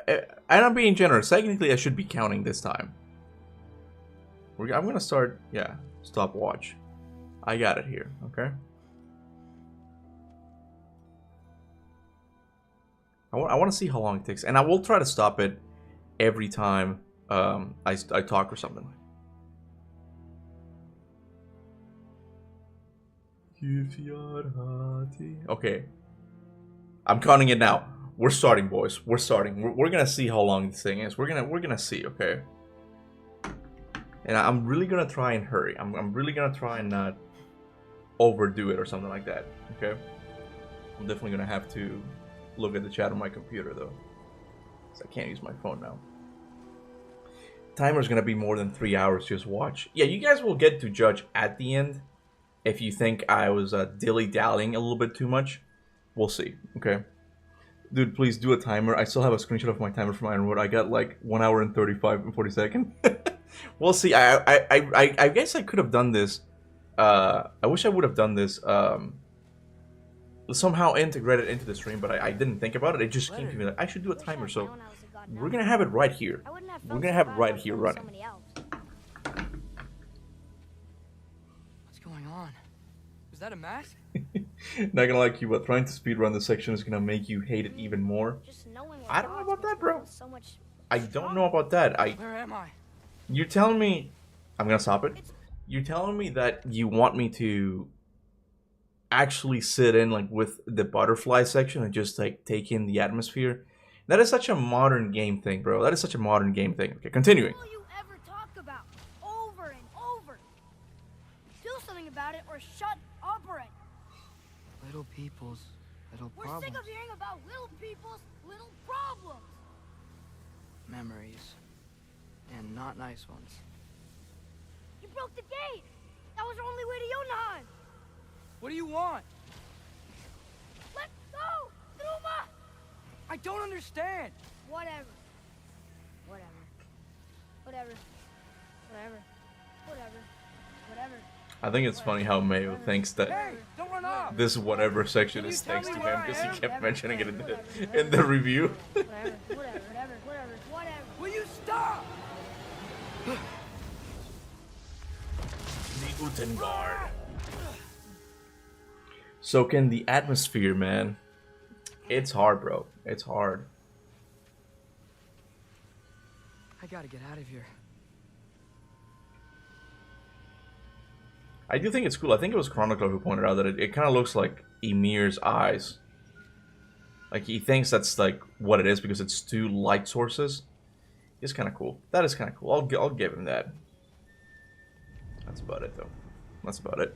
Speaker 1: and I'm being generous. Technically, I should be counting this time. I'm gonna start. Yeah, stopwatch. I got it here. Okay. I want to see how long it takes, and I will try to stop it every time I talk or something. Okay. I'm counting it now. We're starting, boys. We're starting. We're gonna see how long this thing is. We're gonna see, okay? And I'm really gonna try and hurry. I'm really gonna try and not overdo it or something like that. Okay? I'm definitely gonna have to look at the chat on my computer though. So I can't use my phone now. Timer's gonna be more than 3 hours, just watch. Yeah, you guys will get to judge at the end. If you think I was dilly-dallying a little bit too much, we'll see, okay? Dude, please do a timer. I still have a screenshot of my timer from Ironwood. I got like 1 hour and 35 and 40 seconds. We'll see. I guess I could have done this. I wish I would have done this. Somehow integrated into the stream, but I didn't think about it. It just came to me like I should do a timer. So we're gonna have it right here. We're gonna have it right here running.
Speaker 2: What's going on? Is that a mask?
Speaker 1: Not gonna like you, but trying to speedrun this section is gonna make you hate it even more. I don't know about that, bro. I don't know about that.
Speaker 2: Where am I?
Speaker 1: You're telling me... I'm gonna stop it. You're telling me that you want me to actually sit in like with the butterfly section and just like take in the atmosphere? That is such a modern game thing, bro. That is such a modern game thing. Okay, continuing.
Speaker 7: What will you ever talk about? Over and over. Do something about it or shut up already.
Speaker 2: Little people's little
Speaker 7: We're
Speaker 2: problems.
Speaker 7: sick of hearing about little people's little problems.
Speaker 2: Memories. And not nice ones.
Speaker 7: You broke the gate. That was our only way to Jotunheim.
Speaker 2: What do you want?
Speaker 7: Let's go, Numa.
Speaker 2: I don't understand.
Speaker 7: Whatever. Whatever. Whatever. Whatever. Whatever. Whatever.
Speaker 1: I think it's funny how Mayo thinks that
Speaker 2: Hey, don't run off!
Speaker 1: this whatever section
Speaker 2: Can you
Speaker 1: is
Speaker 2: tell
Speaker 1: thanks
Speaker 2: me
Speaker 1: to
Speaker 2: where
Speaker 1: him
Speaker 2: I
Speaker 1: because he
Speaker 2: am?
Speaker 1: kept mentioning it in
Speaker 7: Whatever.
Speaker 1: the review.
Speaker 7: Whatever. Whatever.
Speaker 2: Will you stop?
Speaker 1: The Utengard. So can the atmosphere, man. It's hard, bro. It's hard.
Speaker 2: I gotta get out of here.
Speaker 1: I do think it's cool. I think it was Chronicler who pointed out that it kind of looks like Emir's eyes. Like he thinks that's like what it is because it's two light sources. It's kind of cool. That is kind of cool. I'll give him that. That's about it, though. That's about it.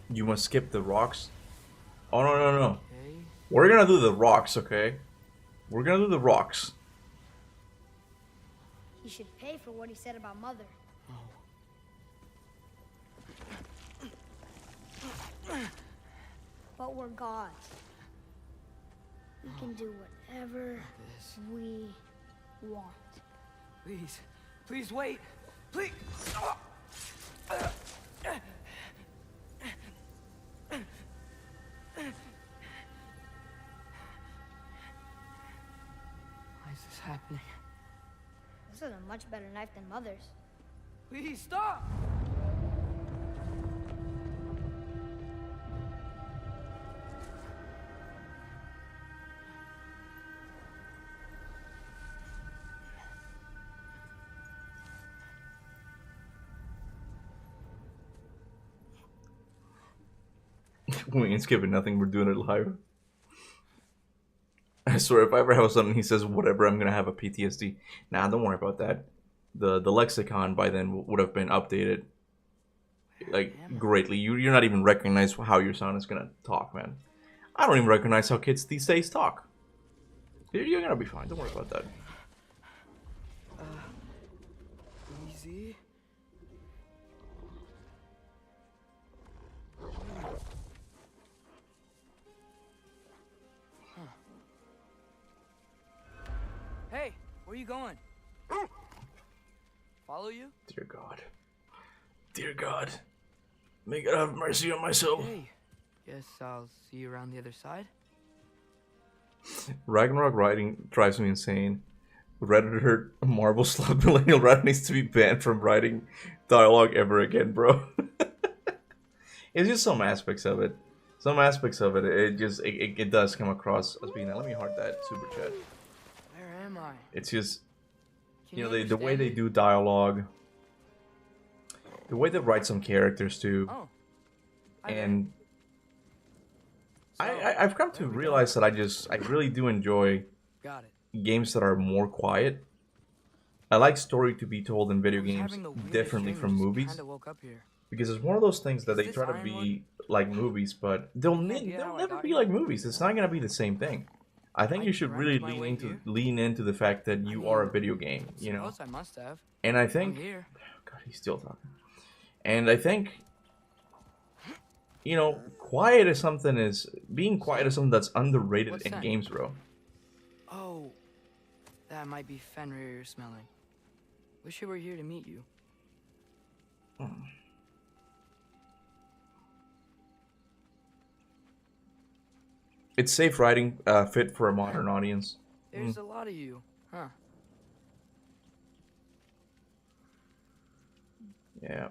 Speaker 1: You must skip the rocks. Oh no.
Speaker 2: Okay.
Speaker 1: We're gonna do the rocks, okay? We're gonna do the rocks.
Speaker 7: He should pay for what he said about Mother. But we're gods. We can do whatever we want.
Speaker 2: Please. Please wait. Please. Why is this happening?
Speaker 7: This is a much better knife than Mother's.
Speaker 2: Please stop!
Speaker 1: We ain't skipping nothing. We're doing it live. I swear, if I ever have something he says whatever, I'm gonna have a PTSD. Nah, don't worry about that. The lexicon by then would have been updated like greatly. You're not even recognize how your son is gonna talk, man. I don't even recognize how kids these days talk. You're gonna be fine. Don't worry about that.
Speaker 2: Easy. Hey, where you going? Follow you?
Speaker 1: Dear God. Dear God. May God have mercy on my soul.
Speaker 2: Hey, guess I'll see you around the other side.
Speaker 1: Ragnarok writing drives me insane. Redditor Marble Slug Millennial Rat needs to be banned from writing dialogue ever again, bro. It's just some aspects of it. Some aspects of it, it does come across as being that. Let me heart that super chat.
Speaker 2: Where am I?
Speaker 1: It's just,
Speaker 2: Can
Speaker 1: you know, the way
Speaker 2: understand
Speaker 1: they
Speaker 2: me?
Speaker 1: do dialogue, the way they write some characters too,
Speaker 2: Oh. Hi there.
Speaker 1: and
Speaker 2: So,
Speaker 1: I've come to
Speaker 2: where are we
Speaker 1: realize that I really do enjoy
Speaker 2: Got it.
Speaker 1: games that are more quiet. I like story to be told in video
Speaker 2: I was
Speaker 1: games
Speaker 2: having the weirdest
Speaker 1: differently
Speaker 2: dream,
Speaker 1: from
Speaker 2: just
Speaker 1: movies,
Speaker 2: Kinda woke up here.
Speaker 1: because it's one of those things that
Speaker 2: Is
Speaker 1: they
Speaker 2: this
Speaker 1: try to
Speaker 2: Ironwood?
Speaker 1: be like movies, but they'll
Speaker 2: Any idea
Speaker 1: they'll
Speaker 2: how I
Speaker 1: never
Speaker 2: got
Speaker 1: be
Speaker 2: here?
Speaker 1: like movies. It's not gonna be the same thing. I think
Speaker 2: I
Speaker 1: you should
Speaker 2: dragged
Speaker 1: really
Speaker 2: my way here?
Speaker 1: lean into the fact that you are a video game, you know.
Speaker 2: Suppose I must have.
Speaker 1: And I
Speaker 2: I'm
Speaker 1: think,
Speaker 2: here.
Speaker 1: God, he's still talking. And I think, you know, quiet is being quiet is something that's underrated
Speaker 2: What's
Speaker 1: in
Speaker 2: that?
Speaker 1: games, bro.
Speaker 2: Oh, that might be Fenrir you're smelling. Wish he were here to meet you.
Speaker 1: It's safe writing, fit for a modern audience.
Speaker 2: There's a lot of you, huh?
Speaker 1: Yeah.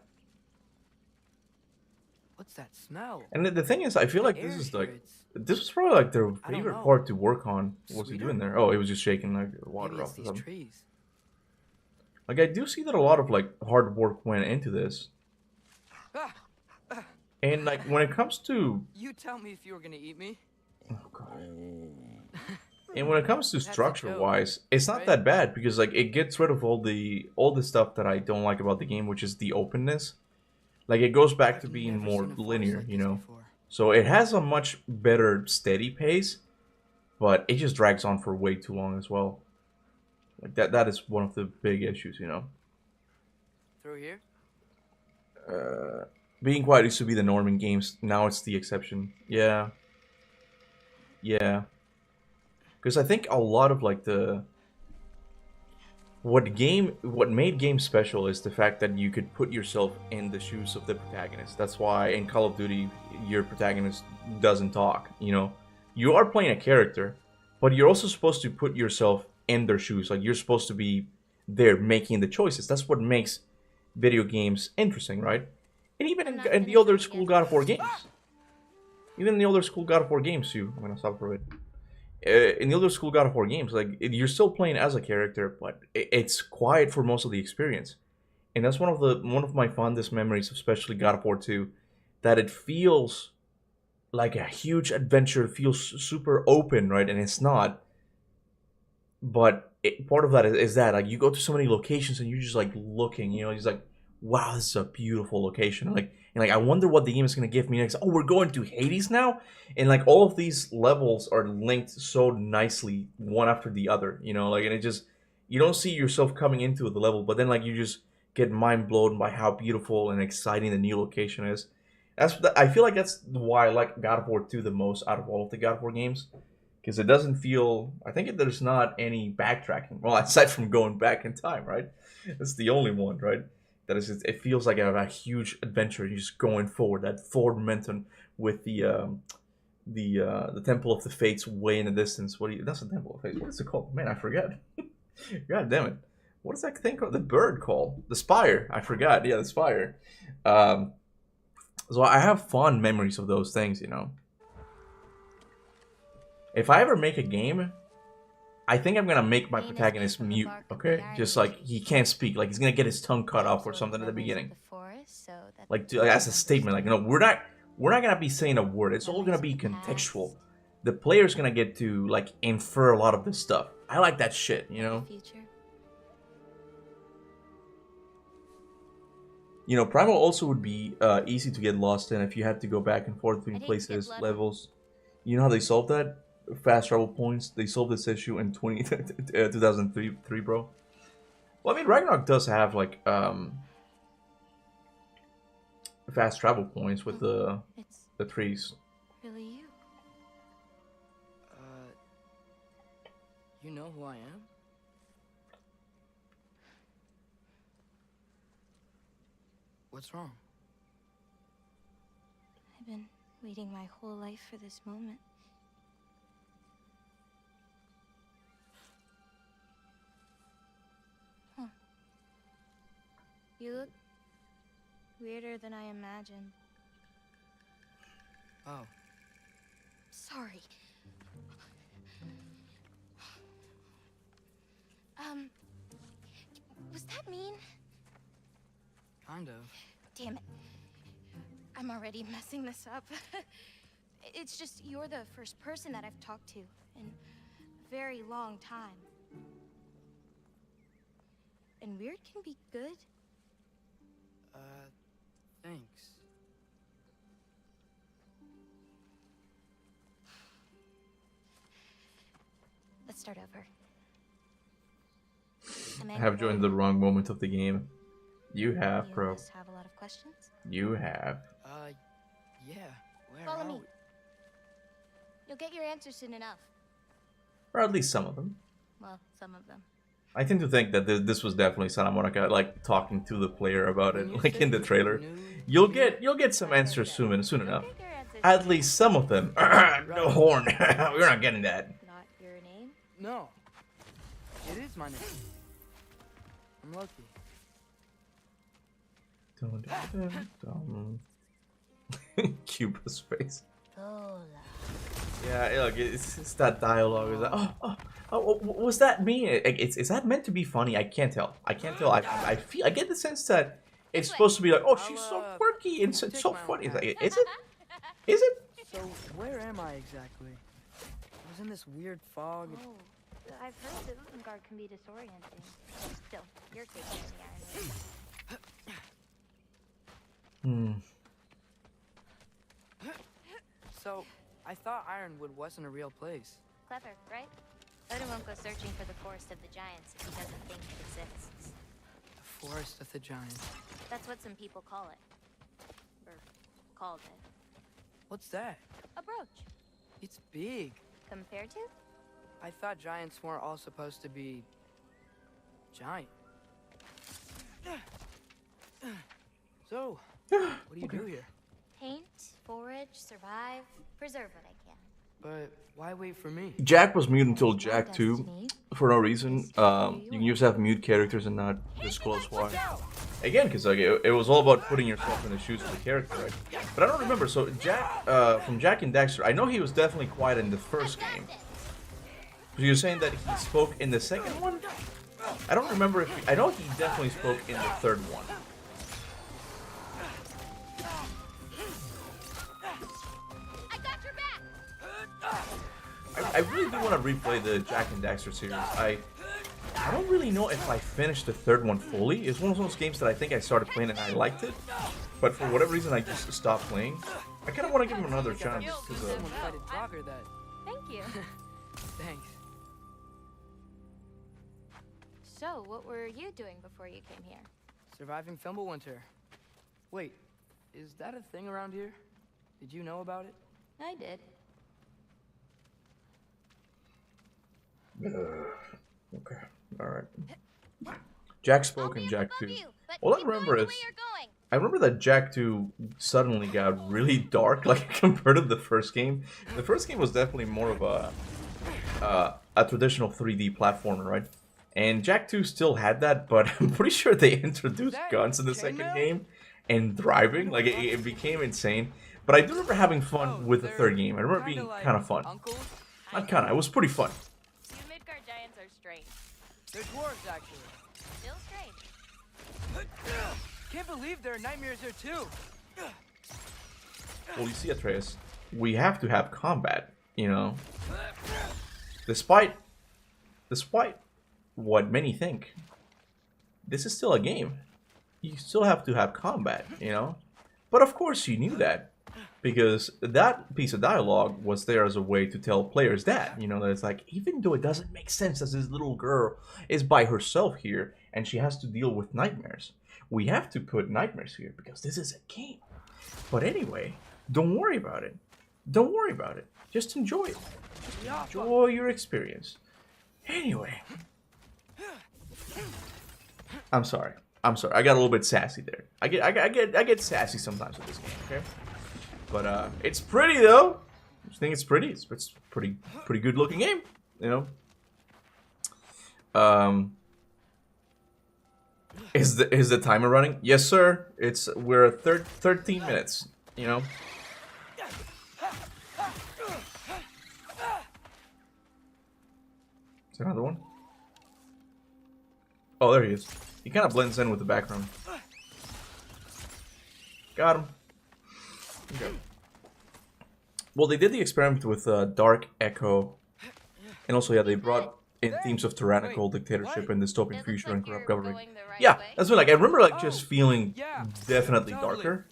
Speaker 2: What's that smell?
Speaker 1: And the thing is, I feel like
Speaker 2: The
Speaker 1: this
Speaker 2: air
Speaker 1: is
Speaker 2: here,
Speaker 1: like,
Speaker 2: it's-
Speaker 1: this was probably like their
Speaker 2: I don't
Speaker 1: favorite
Speaker 2: know.
Speaker 1: part to work on. What's he
Speaker 2: Sweeter?
Speaker 1: doing there? Oh, he was just shaking like water
Speaker 2: Maybe it's
Speaker 1: off or
Speaker 2: these
Speaker 1: something.
Speaker 2: trees.
Speaker 1: Like, I do see that a lot of like hard work went into this.
Speaker 2: Ah,
Speaker 1: And like when it comes to
Speaker 2: you tell me if you were gonna eat me.
Speaker 1: oh god. And when it comes to
Speaker 2: a
Speaker 1: structure
Speaker 2: joke,
Speaker 1: wise, it's not
Speaker 2: right?
Speaker 1: that bad because like it gets rid of all the stuff that I don't like about the game, which is the openness. Like it goes back to
Speaker 2: I've
Speaker 1: being
Speaker 2: never
Speaker 1: more
Speaker 2: seen a forest
Speaker 1: linear,
Speaker 2: like
Speaker 1: you
Speaker 2: this
Speaker 1: know.
Speaker 2: before.
Speaker 1: So it has a much better steady pace, but it just drags on for way too long as well. Like that is one of the big issues, you know.
Speaker 2: Through here?
Speaker 1: Being quiet used to be the norm in games. Now it's the exception. Yeah. Yeah. Because I think a lot of like the what made games special is the fact that you could put yourself in the shoes of the protagonist. That's why in Call of Duty your protagonist doesn't talk, you know. You are playing a character, but you're also supposed to put yourself in their shoes. Like you're supposed to be there making the choices. That's what makes video games interesting, right? And even in the older school God of War games. Even in the older school God of War games too. I'm gonna stop for it. In the older school God of War games, like you're still playing as a character, but it's quiet for most of the experience, and that's one of my fondest memories, especially God of War 2, that it feels like a huge adventure, it feels super open, right? And it's not, but part of that is that like you go to so many locations and you're just like looking, you know, just like, wow, this is a beautiful location, like. And like I wonder what the game is gonna give me next. Oh, we're going to Hades now, and like all of these levels are linked so nicely one after the other. You know, like and it just you don't see yourself coming into the level, but then like you just get mind blown by how beautiful and exciting the new location is. I feel like that's why I like God of War 2 the most out of all of the God of War games, because it doesn't feel. I think there's not any backtracking. Well, aside from going back in time, right? That's the only one, right? That is, it feels like a huge adventure. You're just going forward. That forward momentum with the Temple of the Fates way in the distance. That's the Temple of Fates. What is it called? Man, I forgot. God damn it! What is that thing called? The bird called the Spire. I forgot. Yeah, the Spire. So I have fond memories of those things. You know, if I ever make a game, I think I'm gonna make my protagonist mute, okay? Just like he can't speak, like he's gonna get his tongue cut off or something at the beginning. Like as a statement, like no, we're not gonna be saying a word. It's all gonna be contextual. The player's gonna get to like infer a lot of this stuff. I like that shit, you know. You know, Primal also would be easy to get lost in if you had to go back and forth between places, levels. You know how they solved that? Fast travel points. They solved this issue in 2003, bro. Well, I mean, Ragnarok does have like fast travel points with the trees.
Speaker 8: Really you?
Speaker 2: You know who I am? What's wrong?
Speaker 8: I've been waiting my whole life for this moment. Huh. You look weirder than I imagined.
Speaker 2: Oh.
Speaker 8: Sorry. Was that mean?
Speaker 2: Kind of.
Speaker 8: Damn it. I'm already messing this up. It's just you're the first person that I've talked to in a very long time. And weird can be good.
Speaker 2: Thanks.
Speaker 8: Let's start over.
Speaker 1: I have joined the wrong moment of the game. You have,
Speaker 8: You
Speaker 1: bro.
Speaker 8: must have a lot of questions.
Speaker 1: You have.
Speaker 2: Yeah. Where
Speaker 8: Follow
Speaker 2: are
Speaker 8: me.
Speaker 2: we?
Speaker 8: You'll get your answers soon enough.
Speaker 1: Or at least some of them.
Speaker 8: Well, some of them.
Speaker 1: I tend to think that this was definitely Santa Monica, like talking to the player about it, like in the trailer. You'll get some answers soon enough.
Speaker 8: Get your answers.
Speaker 1: At least some of them. No horn. We're not getting that.
Speaker 8: Not your name?
Speaker 2: No. It is my name. I'm Loki.
Speaker 1: Dun, dun, dun, dun. Cuba's face.
Speaker 8: Lola.
Speaker 1: Yeah, look, it's that dialogue. It's like, what was that mean? Is that meant to be funny? I can't tell. I get the sense that it's supposed to be like, oh, she's so quirky and so funny. It's like, is it? Is it?
Speaker 2: So, where am I exactly? I was in this weird fog.
Speaker 8: Oh, I've heard that Utgard can be disorienting. Still, you're taking the Iron Man.
Speaker 2: So, I thought Ironwood wasn't a real place.
Speaker 8: Clever, right? Odin won't go searching for the Forest of the Giants if he doesn't think it exists.
Speaker 2: The Forest of the Giants.
Speaker 8: That's what some people call it. Or called it.
Speaker 2: What's that?
Speaker 8: A brooch.
Speaker 2: It's big.
Speaker 8: Compared to?
Speaker 2: I thought giants weren't all supposed to be giant. So, what do you do here?
Speaker 8: Paint, forage, survive, preserve what I can.
Speaker 2: But why wait for me?
Speaker 1: Jack was mute until Jack
Speaker 8: My
Speaker 1: 2
Speaker 8: destiny.
Speaker 1: for no reason. You can just have mute characters and not disclose why. Again, because like it was all about putting yourself in the shoes of the character, right? But I don't remember. So Jack, from Jack and Daxter, I know he was definitely quiet in the first game. So you're saying that he spoke in the second one? I don't remember if I know he definitely spoke in the third one.
Speaker 8: I got your back.
Speaker 1: I really do want to replay the Jack and Daxter series. I don't really know if I finished the third one fully. It's one of those games that I think I started playing and I liked it, but for whatever reason I just stopped playing. I kind of want to give him another chance.
Speaker 2: Someone cited Talker that.
Speaker 8: Thank you.
Speaker 2: Thanks.
Speaker 8: So, what were you doing before you came here?
Speaker 2: Surviving Fimbulwinter. Wait, is that a thing around here? Did you know about it?
Speaker 8: I did.
Speaker 1: Okay, alright. Jack spoke in Jack 2. All I remember is, I remember that Jack 2 suddenly got really dark, like compared to the first game. The first game was definitely more of a traditional 3D platformer, right? And Jack 2 still had that, but I'm pretty sure they introduced guns in the second game and driving. Like, it became insane. But I do remember having fun with the third game. I remember being kind of fun. Not kind of, it was pretty fun.
Speaker 8: You Midgard giants are strange.
Speaker 2: They're dwarves, actually.
Speaker 8: Still strange.
Speaker 2: Can't believe there are nightmares here, too.
Speaker 1: Well, you see, Atreus, we have to have combat, you know? Despite what many think, this is still a game. You still have to have combat, you know? But of course you knew that, because that piece of dialogue was there as a way to tell players that, you know, that it's like, even though it doesn't make sense as this little girl is by herself here and she has to deal with nightmares, we have to put nightmares here because this is a game. But anyway, don't worry about it. Don't worry about it. Just enjoy it. Just enjoy your experience. Anyway. I'm sorry. I got a little bit sassy there. I get sassy sometimes with this game, okay? But it's pretty though. I think it's pretty. It's pretty good looking game, you know. Is the timer running? Yes, sir. We're at 13 minutes, you know. Is there another one? Oh, there he is. He kind of blends in with the background. Got him. Okay. Well, they did the experiment with Dark Echo. And also, yeah, they brought in themes of tyrannical dictatorship and dystopian future and corrupt government. Yeah, that's what, like, I remember, like, just feeling definitely darker.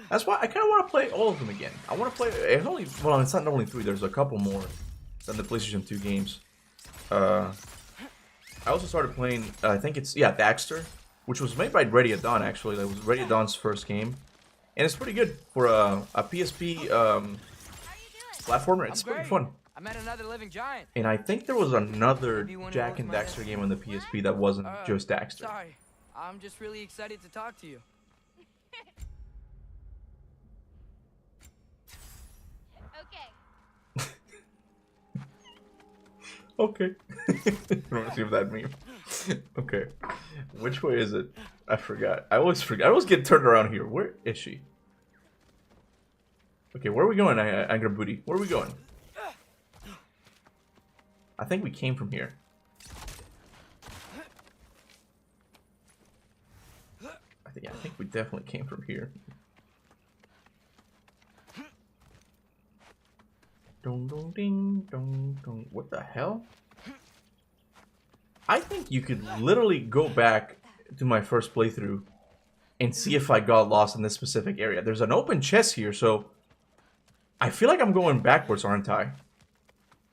Speaker 1: That's why I kind of want to play all of them again. I want to play, it's only, well, it's not only 3, there's a couple more than the PlayStation 2 games. I also started playing, I think it's, yeah, Daxter, which was made by Ready at Dawn, actually. That was Ready at Dawn's first game. And it's pretty good for a PSP platformer. It's pretty fun.
Speaker 2: I met another living giant.
Speaker 1: And I think there was another Jack and Daxter game on the PSP that wasn't just Daxter.
Speaker 2: Sorry, I'm just really excited to talk to you.
Speaker 1: Okay. I want to see if that meme. Okay. Which way is it? I forgot. I always forget. I always get turned around here. Where is she? Okay, where are we going, Angry Booty? Where are we going? I think we came from here. I think we definitely came from here. Dong dong ding dong dong. What the hell? I think you could literally go back to my first playthrough and see if I got lost in this specific area. There's an open chest here, so I feel like I'm going backwards, aren't I?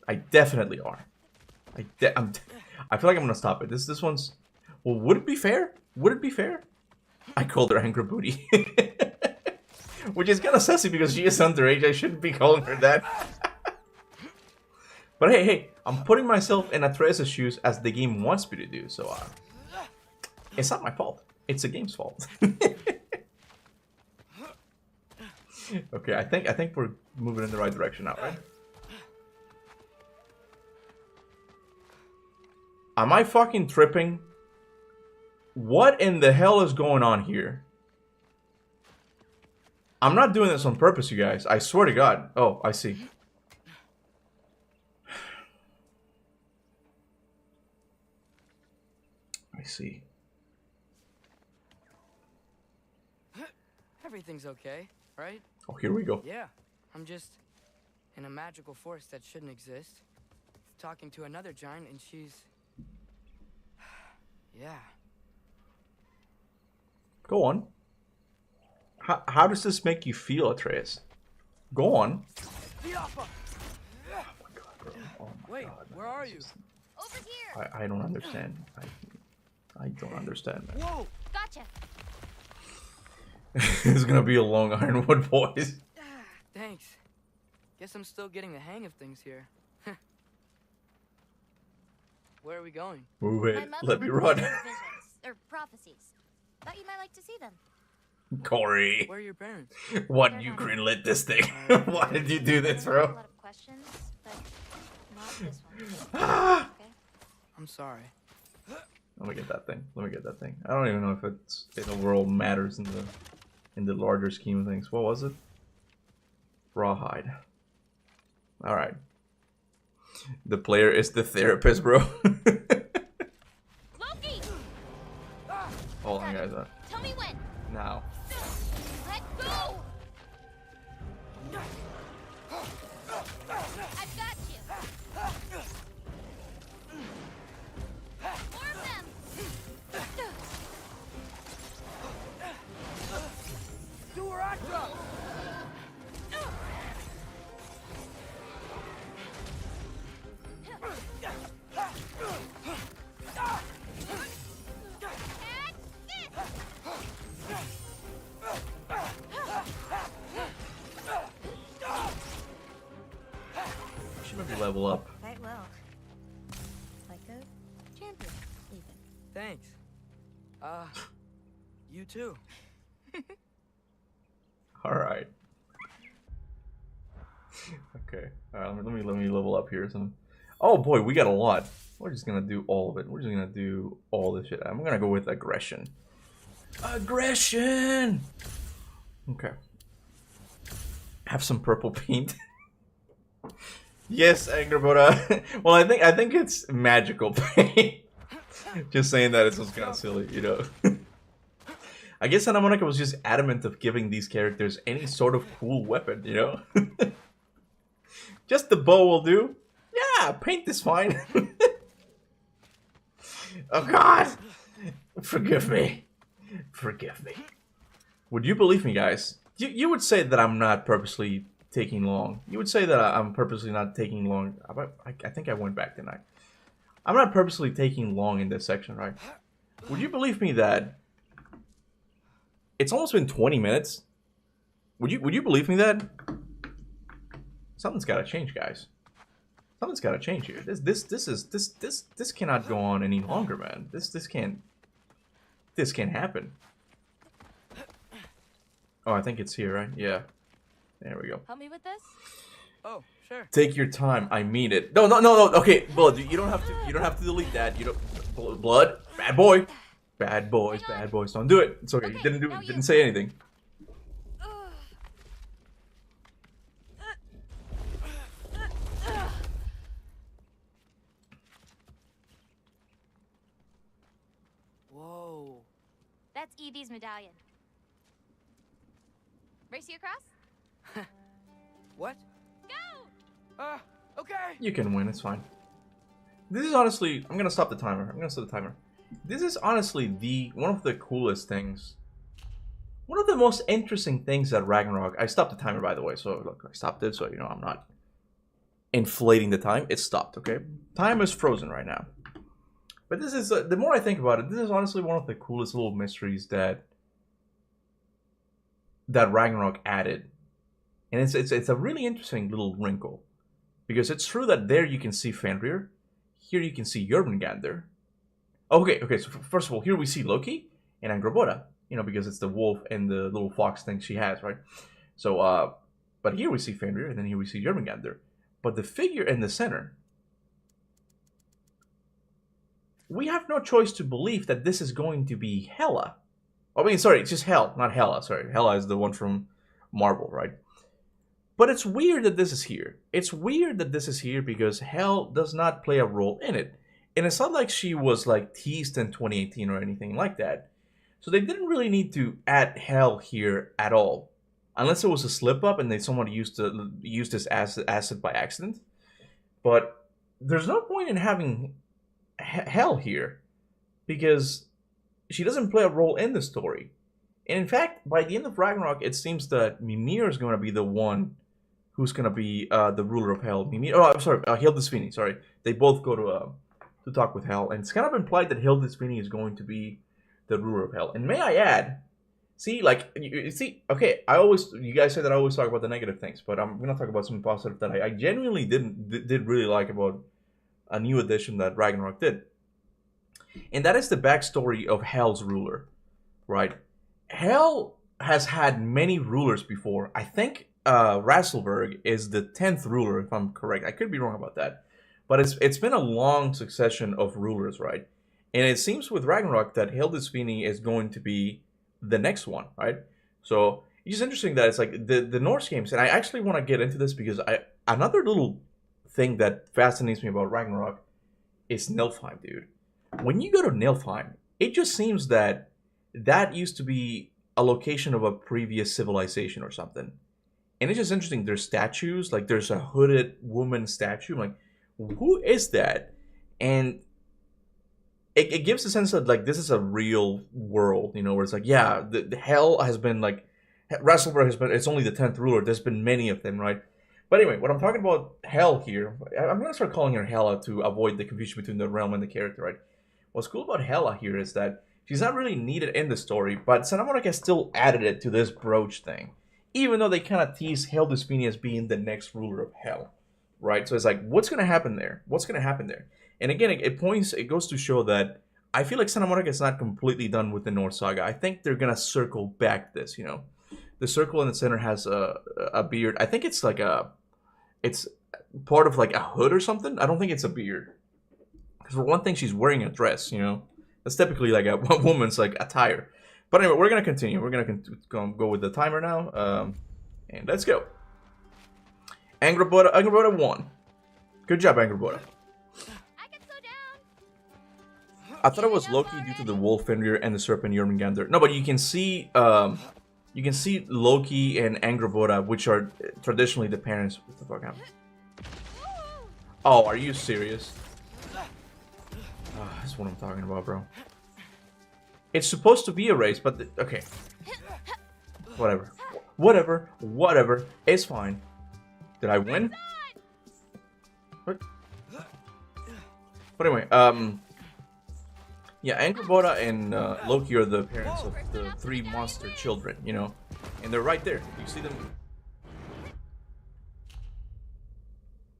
Speaker 1: I definitely are. I feel like I'm gonna stop it. This one's. Well, would it be fair? Would it be fair? I called her Angry Booty, which is kind of sassy because she is underage. I shouldn't be calling her that. But hey, I'm putting myself in Atreus' shoes as the game wants me to do. So It's not my fault. It's the game's fault. Okay, I think we're moving in the right direction now, right? Am I fucking tripping? What in the hell is going on here? I'm not doing this on purpose, you guys. I swear to God. Oh, I see. I see.
Speaker 2: Everything's okay, right?
Speaker 1: Oh, here we go.
Speaker 2: Yeah, I'm just in a magical forest that shouldn't exist. Talking to another giant and she's... yeah.
Speaker 1: Go on. How does this make you feel, Atreus? Go on.
Speaker 2: The Alpha!
Speaker 1: Oh my God, bro. Oh my
Speaker 2: Wait,
Speaker 1: God,
Speaker 2: where are you?
Speaker 8: Over here.
Speaker 1: I don't understand. I don't understand, man.
Speaker 2: Whoa!
Speaker 8: Gotcha.
Speaker 1: It's gonna be a long Ironwood voice.
Speaker 2: Thanks. Guess I'm still getting the hang of things here. Where are we going?
Speaker 1: Move
Speaker 8: My
Speaker 1: it.
Speaker 8: mother
Speaker 1: Let me
Speaker 8: reported
Speaker 1: run.
Speaker 8: visions, or prophecies. Thought you might like to see them.
Speaker 1: Corey.
Speaker 2: Where are your parents?
Speaker 1: What, you greenlit this thing? Why did you do this,
Speaker 8: I have
Speaker 1: bro?
Speaker 8: a lot of questions, but not this one. Okay?
Speaker 2: I'm sorry.
Speaker 1: Let me get that thing. Let me get that thing. I don't even know if it overall matters in the larger scheme of things. What was it? Rawhide. All right. The player is the therapist, bro.
Speaker 8: Loki!
Speaker 1: Hold on, guys.
Speaker 8: Tell me when.
Speaker 1: Now.
Speaker 8: Let go! I've got you. More of them.
Speaker 2: Do her actor!
Speaker 1: Should maybe level up.
Speaker 8: Quite well. Like a champion, even.
Speaker 2: Thanks. You too.
Speaker 1: All right. Okay. Let me level up here. Oh boy, we got a lot. We're just gonna do all of it. We're just gonna do all this shit. I'm gonna go with aggression. Aggression. Okay. Have some purple paint. Yes, Angerboda. Well, I think it's magical paint. Just saying that, it sounds kind of silly, you know. I guess Santa Monica was just adamant of giving these characters any sort of cool weapon, you know. Just the bow will do. Yeah, paint is fine. Oh God, forgive me. Forgive me. Would you believe me, guys? You would say that I'm not purposely taking long. You would say that I'm purposely not taking long. I think I went back tonight. I'm not purposely taking long in this section, right? Would you believe me that it's almost been 20 minutes? Would you believe me that? Something's got to change, guys. Something's got to change here. This cannot go on any longer, man. This can't happen. Oh, I think it's here, right? Yeah. There we go.
Speaker 8: Help me with this?
Speaker 2: Oh, sure.
Speaker 1: Take your time. I mean it. No. Okay, Blood, you don't have to delete that. You don't. Blood, bad boy. Bad boys. Don't do it. It's okay. You didn't do. Didn't say anything.
Speaker 2: Whoa.
Speaker 8: That's Evie's medallion. Race you across?
Speaker 2: What?
Speaker 8: Go!
Speaker 2: Okay.
Speaker 1: You can win. It's fine. This is honestly. I'm gonna stop the timer. This is honestly one of the coolest things. One of the most interesting things that Ragnarok. I stopped the timer, by the way. So look, I stopped it. So you know I'm not inflating the time. It stopped. Okay, time is frozen right now. But this is the more I think about it, this is honestly one of the coolest little mysteries that Ragnarok added, and it's a really interesting little wrinkle, because it's true that there you can see Fenrir, here you can see Jormungandr, Okay, okay. So first of all, here we see Loki and Angrboda. You know, because it's the wolf and the little fox thing she has, right? So, but here we see Fenrir, and then here we see Jormungandr. But the figure in the center, we have no choice to believe that this is going to be Hela. I mean, sorry, it's just Hel, not Hela. Sorry, Hela is the one from Marvel, right? But it's weird that this is here. It's weird that this is here because Hel does not play a role in it. And it's not like she was like teased in 2018 or anything like that. So they didn't really need to add Hel here at all. Unless it was a slip up and they someone used this asset by accident. But there's no point in having Hel here because she doesn't play a role in the story. And in fact, by the end of Ragnarok, it seems that Mimir is going to be the one who's going to be the ruler of Hel. Mimir, oh, I'm sorry, Hildisvini, sorry. They both go to talk with Hel. And it's kind of implied that Hildisvini is going to be the ruler of Hel. And may I add, see, like, you see, okay, you guys say that I always talk about the negative things, but I'm going to talk about some positive that I genuinely did really like about a new edition that Ragnarok did. And that is the backstory of Hel's ruler, right? Hel has had many rulers before. I think Rasselberg is the 10th ruler, if I'm correct. I could be wrong about that. But it's been a long succession of rulers, right? And it seems with Ragnarok that Hildisvini is going to be the next one, right? So it's just interesting that it's like the Norse games, and I actually want to get into this because another little thing that fascinates me about Ragnarok is Nilfheim, dude. When you go to Nilfheim, it just seems that used to be a location of a previous civilization or something. And it's just interesting. There's statues, like there's a hooded woman statue. I'm like, who is that? And it gives a sense that like this is a real world, you know, where it's like, yeah, the Hel has been like, Rasselberg has been, it's only the 10th ruler. There's been many of them, right? But anyway, what I'm talking about Hel here, I'm going to start calling her Hela to avoid the confusion between the realm and the character, right? What's cool about Hela here is that she's not really needed in the story, but Santa Monica still added it to this brooch thing. Even though they kind of tease Hildisvini as being the next ruler of Hel, right? So it's like, what's going to happen there? What's going to happen there? And again, it goes to show that I feel like Santa Monica is not completely done with the Norse saga. I think they're going to circle back this, you know. The circle in the center has a beard. I think it's like it's part of like a hood or something. I don't think it's a beard. Because for one thing, she's wearing a dress, you know. That's typically like a woman's like attire. But anyway, we're going to continue. We're going to go with the timer now. And let's go. Angrboda won. Good job, Angrboda. I thought it was Loki due to the wolf Fenrir and the serpent Jormungandr. No, but you can see Loki and Angrboda, which are traditionally the parents. What the fuck happened? Oh, are you serious? That's what I'm talking about, bro. It's supposed to be a race, but okay. Whatever. It's fine. Did I win? What? But anyway, yeah, Angrboda and Loki are the parents of the 3 monster children, you know, and they're right there. You see them?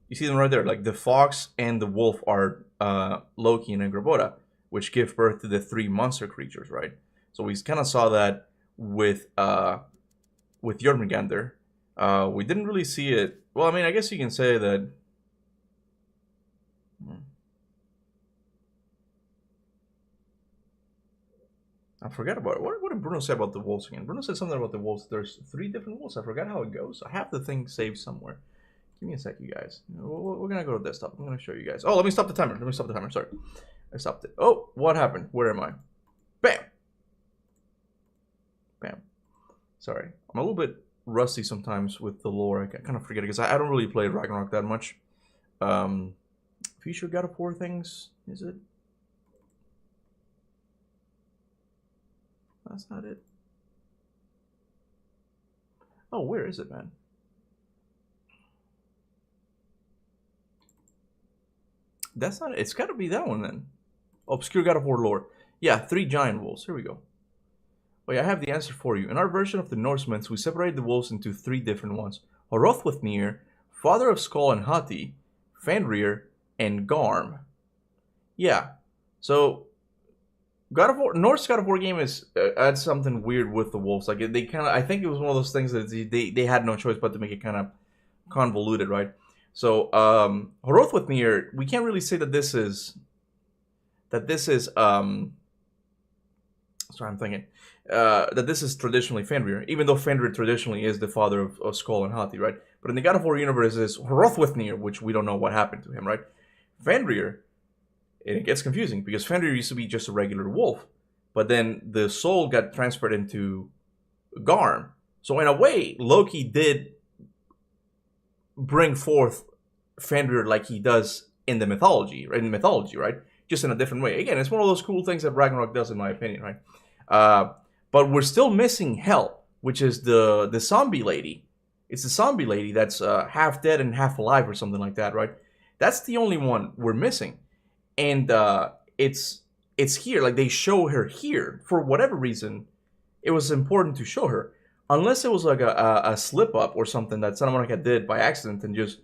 Speaker 1: You see them right there. Like the fox and the wolf are Loki and Angrboda, which give birth to the 3 monster creatures, right? So we kind of saw that with Jormungandr. We didn't really see it. Well, I mean, I guess you can say that. I forgot about it. What did Bruno say about the wolves again? Bruno said something about the wolves. There's 3 different wolves. I forgot how it goes. I have the thing saved somewhere. Give me a sec, you guys. We're going to go to desktop. I'm going to show you guys. Oh, let me stop the timer. Sorry. I stopped it. Oh, what happened? Where am I? Bam! Bam. Sorry. I'm a little bit rusty sometimes with the lore. I kind of forget it because I don't really play Ragnarok that much. Future God of War things, is it? That's not it. Oh, where is it, man? That's not it. It's got to be that one then. Obscure God of War lore. Yeah, 3 giant wolves. Here we go. Wait, I have the answer for you. In our version of the Norsemen, we separated the wolves into 3 different ones. Hrothwitnir, father of Skoll and Hati, Fenrir, and Garm. Yeah. So God of War, Norse God of War game is had something weird with the wolves. Like they kind of, I think it was one of those things that they had no choice but to make it kind of convoluted, right? So Hrothwitnir, we can't really say that this is sorry, I'm thinking that this is traditionally Fenrir, even though Fenrir traditionally is the father of Skoll and Hati, right? But in the God of War universe is Hrothwitnir, which we don't know what happened to him, right? Fenrir, and it gets confusing because Fenrir used to be just a regular wolf, but then the soul got transferred into Garm. So in a way, Loki did bring forth Fenrir like he does in the mythology, right? Right? Just in a different way. Again, it's one of those cool things that Ragnarok does, in my opinion, right? But we're still missing Hel, which is the zombie lady. It's the zombie lady that's half dead and half alive or something like that, right? That's the only one we're missing. And it's here, like they show her here. For whatever reason, it was important to show her. Unless it was like a slip up or something that Santa Monica did by accident and just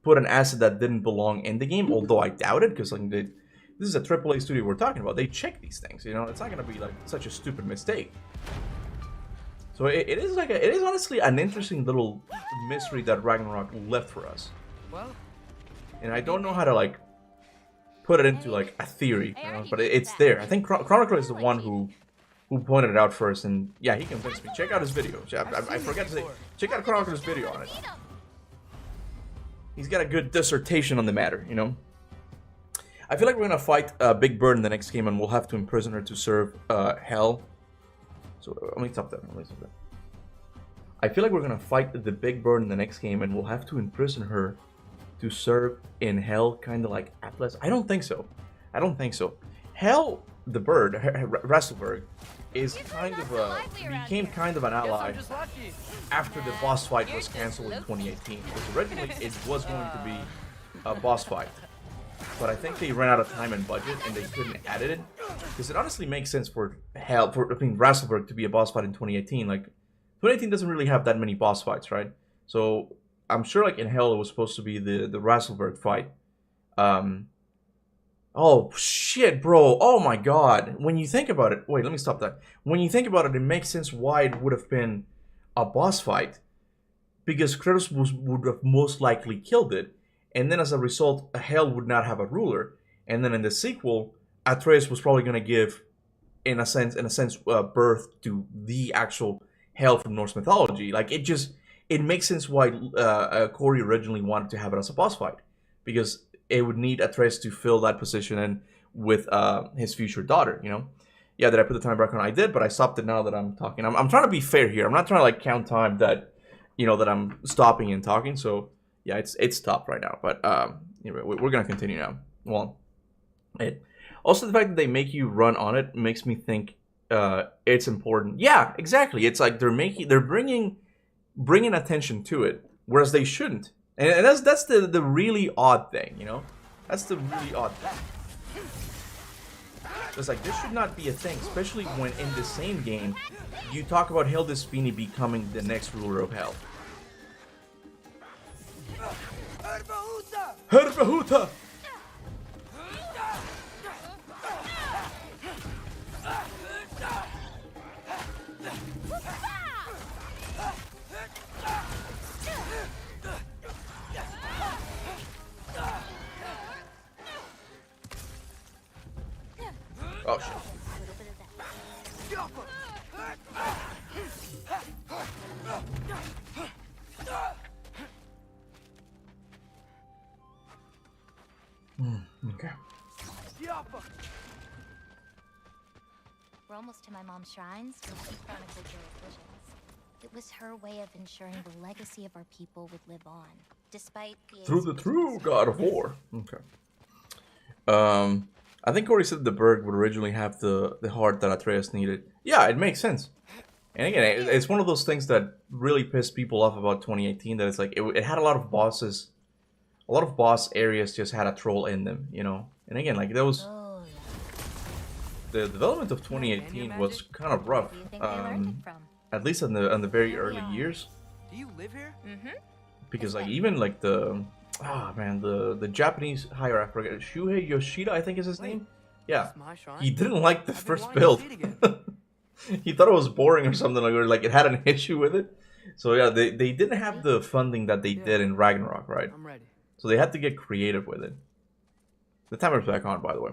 Speaker 1: put an asset that didn't belong in the game, although I doubt it, because like this is a AAA studio we're talking about. They check these things, you know. It's not gonna be like such a stupid mistake. So it is honestly an interesting little mystery that Ragnarok left for us.
Speaker 2: Well,
Speaker 1: And I don't know how to like put it into like a theory, you know, but it's there. I think Chronicle is the one who pointed it out first, and yeah, he convinced me. Check out his video. I forgot to say, check out Chronicle's video on it. He's got a good dissertation on the matter, you know. I feel like we're gonna fight Big Bird in the next game, and we'll have to imprison her to serve Hel. So let me stop that. I feel like we're gonna fight the Big Bird in the next game, and we'll have to imprison her to serve in Hel, kind of like Atlas. I don't think so. Hel, the bird, Rasselberg, is kind of became kind of an ally after the boss fight was cancelled in 2018. Because originally it was going to be a boss fight, but I think they ran out of time and budget and they couldn't edit it. Because it honestly makes sense for Rasselberg to be a boss fight in 2018. Like 2018 doesn't really have that many boss fights, right? So I'm sure like in Hel it was supposed to be the Rasselberg fight. Oh shit, bro. Oh my god. When you think about it, wait, let me stop that. When you think about it, it makes sense why it would have been a boss fight. Because Kratos would have most likely killed it. And then as a result, Hel would not have a ruler. And then in the sequel, Atreus was probably going to give, in a sense, birth to the actual Hel from Norse mythology. Like, it makes sense why Corey originally wanted to have it as a boss fight. Because it would need Atreus to fill that position and with his future daughter, you know? Yeah, did I put the time back on? I did, but I stopped it now that I'm talking. I'm trying to be fair here. I'm not trying to, like, count time that, you know, that I'm stopping and talking. So, yeah, it's stopped right now. But, anyway, we're going to continue now. Well, also the fact that they make you run on it makes me think it's important. Yeah, exactly. It's like they're bringing attention to it, whereas they shouldn't. And that's the really odd thing, you know? That's the really odd thing. It's like, this should not be a thing, especially when in the same game, you talk about Hildisvini becoming the next ruler of Hel. Herbahuta! Oh shit. Okay.
Speaker 8: We're almost to my mom's shrines, where she chronicled Joe's visions. It was her way of ensuring the legacy of our people would live on, despite the
Speaker 1: Through the true God of War. Okay. I think Corey said the bird would originally have the heart that Atreus needed. Yeah, it makes sense. And again, it's one of those things that really pissed people off about 2018. That it's like it had a lot of bosses, a lot of boss areas just had a troll in them, you know. And again, like that was the development of 2018 was kind of rough. At least in the very early years.
Speaker 2: Do you live here?
Speaker 8: Mm-hmm.
Speaker 1: Because like even like the Japanese hierarchy, Shuhei Yoshida, I think is his name. Yeah,
Speaker 2: This is my shrine.
Speaker 1: he didn't like the
Speaker 2: I've been
Speaker 1: first
Speaker 2: wanting to
Speaker 1: build.
Speaker 2: see it again.
Speaker 1: He thought it was boring or something like, or like it had an issue with it. So yeah, they didn't have the funding that they did in Ragnarok, right?
Speaker 2: I'm ready.
Speaker 1: So they had to get creative with it. The timer's back on, by the way.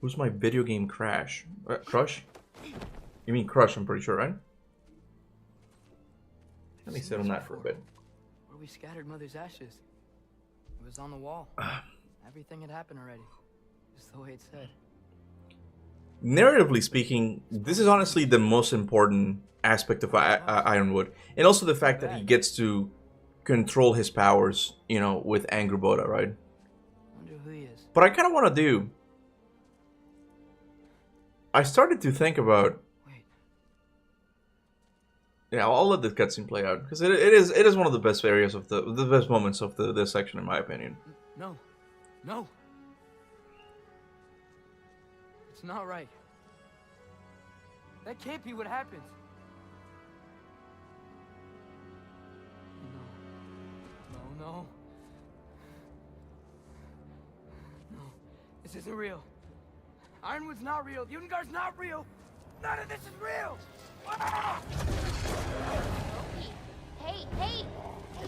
Speaker 1: Who's my video game crash? Crush? You mean Crush, I'm pretty sure, right? Let me sit on that for a bit.
Speaker 2: Where we scattered Mother's ashes. It was on the wall. Everything had happened already. Just the way it said.
Speaker 1: Narratively speaking, this is honestly the most important aspect of Ironwood. And also the fact that he gets to control his powers, you know, with Angerboda, right?
Speaker 2: Wonder who he is.
Speaker 1: But I kind of want to do... I started to think about...
Speaker 2: Wait.
Speaker 1: Yeah, I'll let the cutscene play out. Because it is one of the best areas of the best moments of this section, in my opinion.
Speaker 2: No. No. It's not right. That can't be what happens. No. No. No. This isn't real. Ironwood's not real. Ungar's not real. None of this is real. Ah!
Speaker 8: Hey, hey, hey.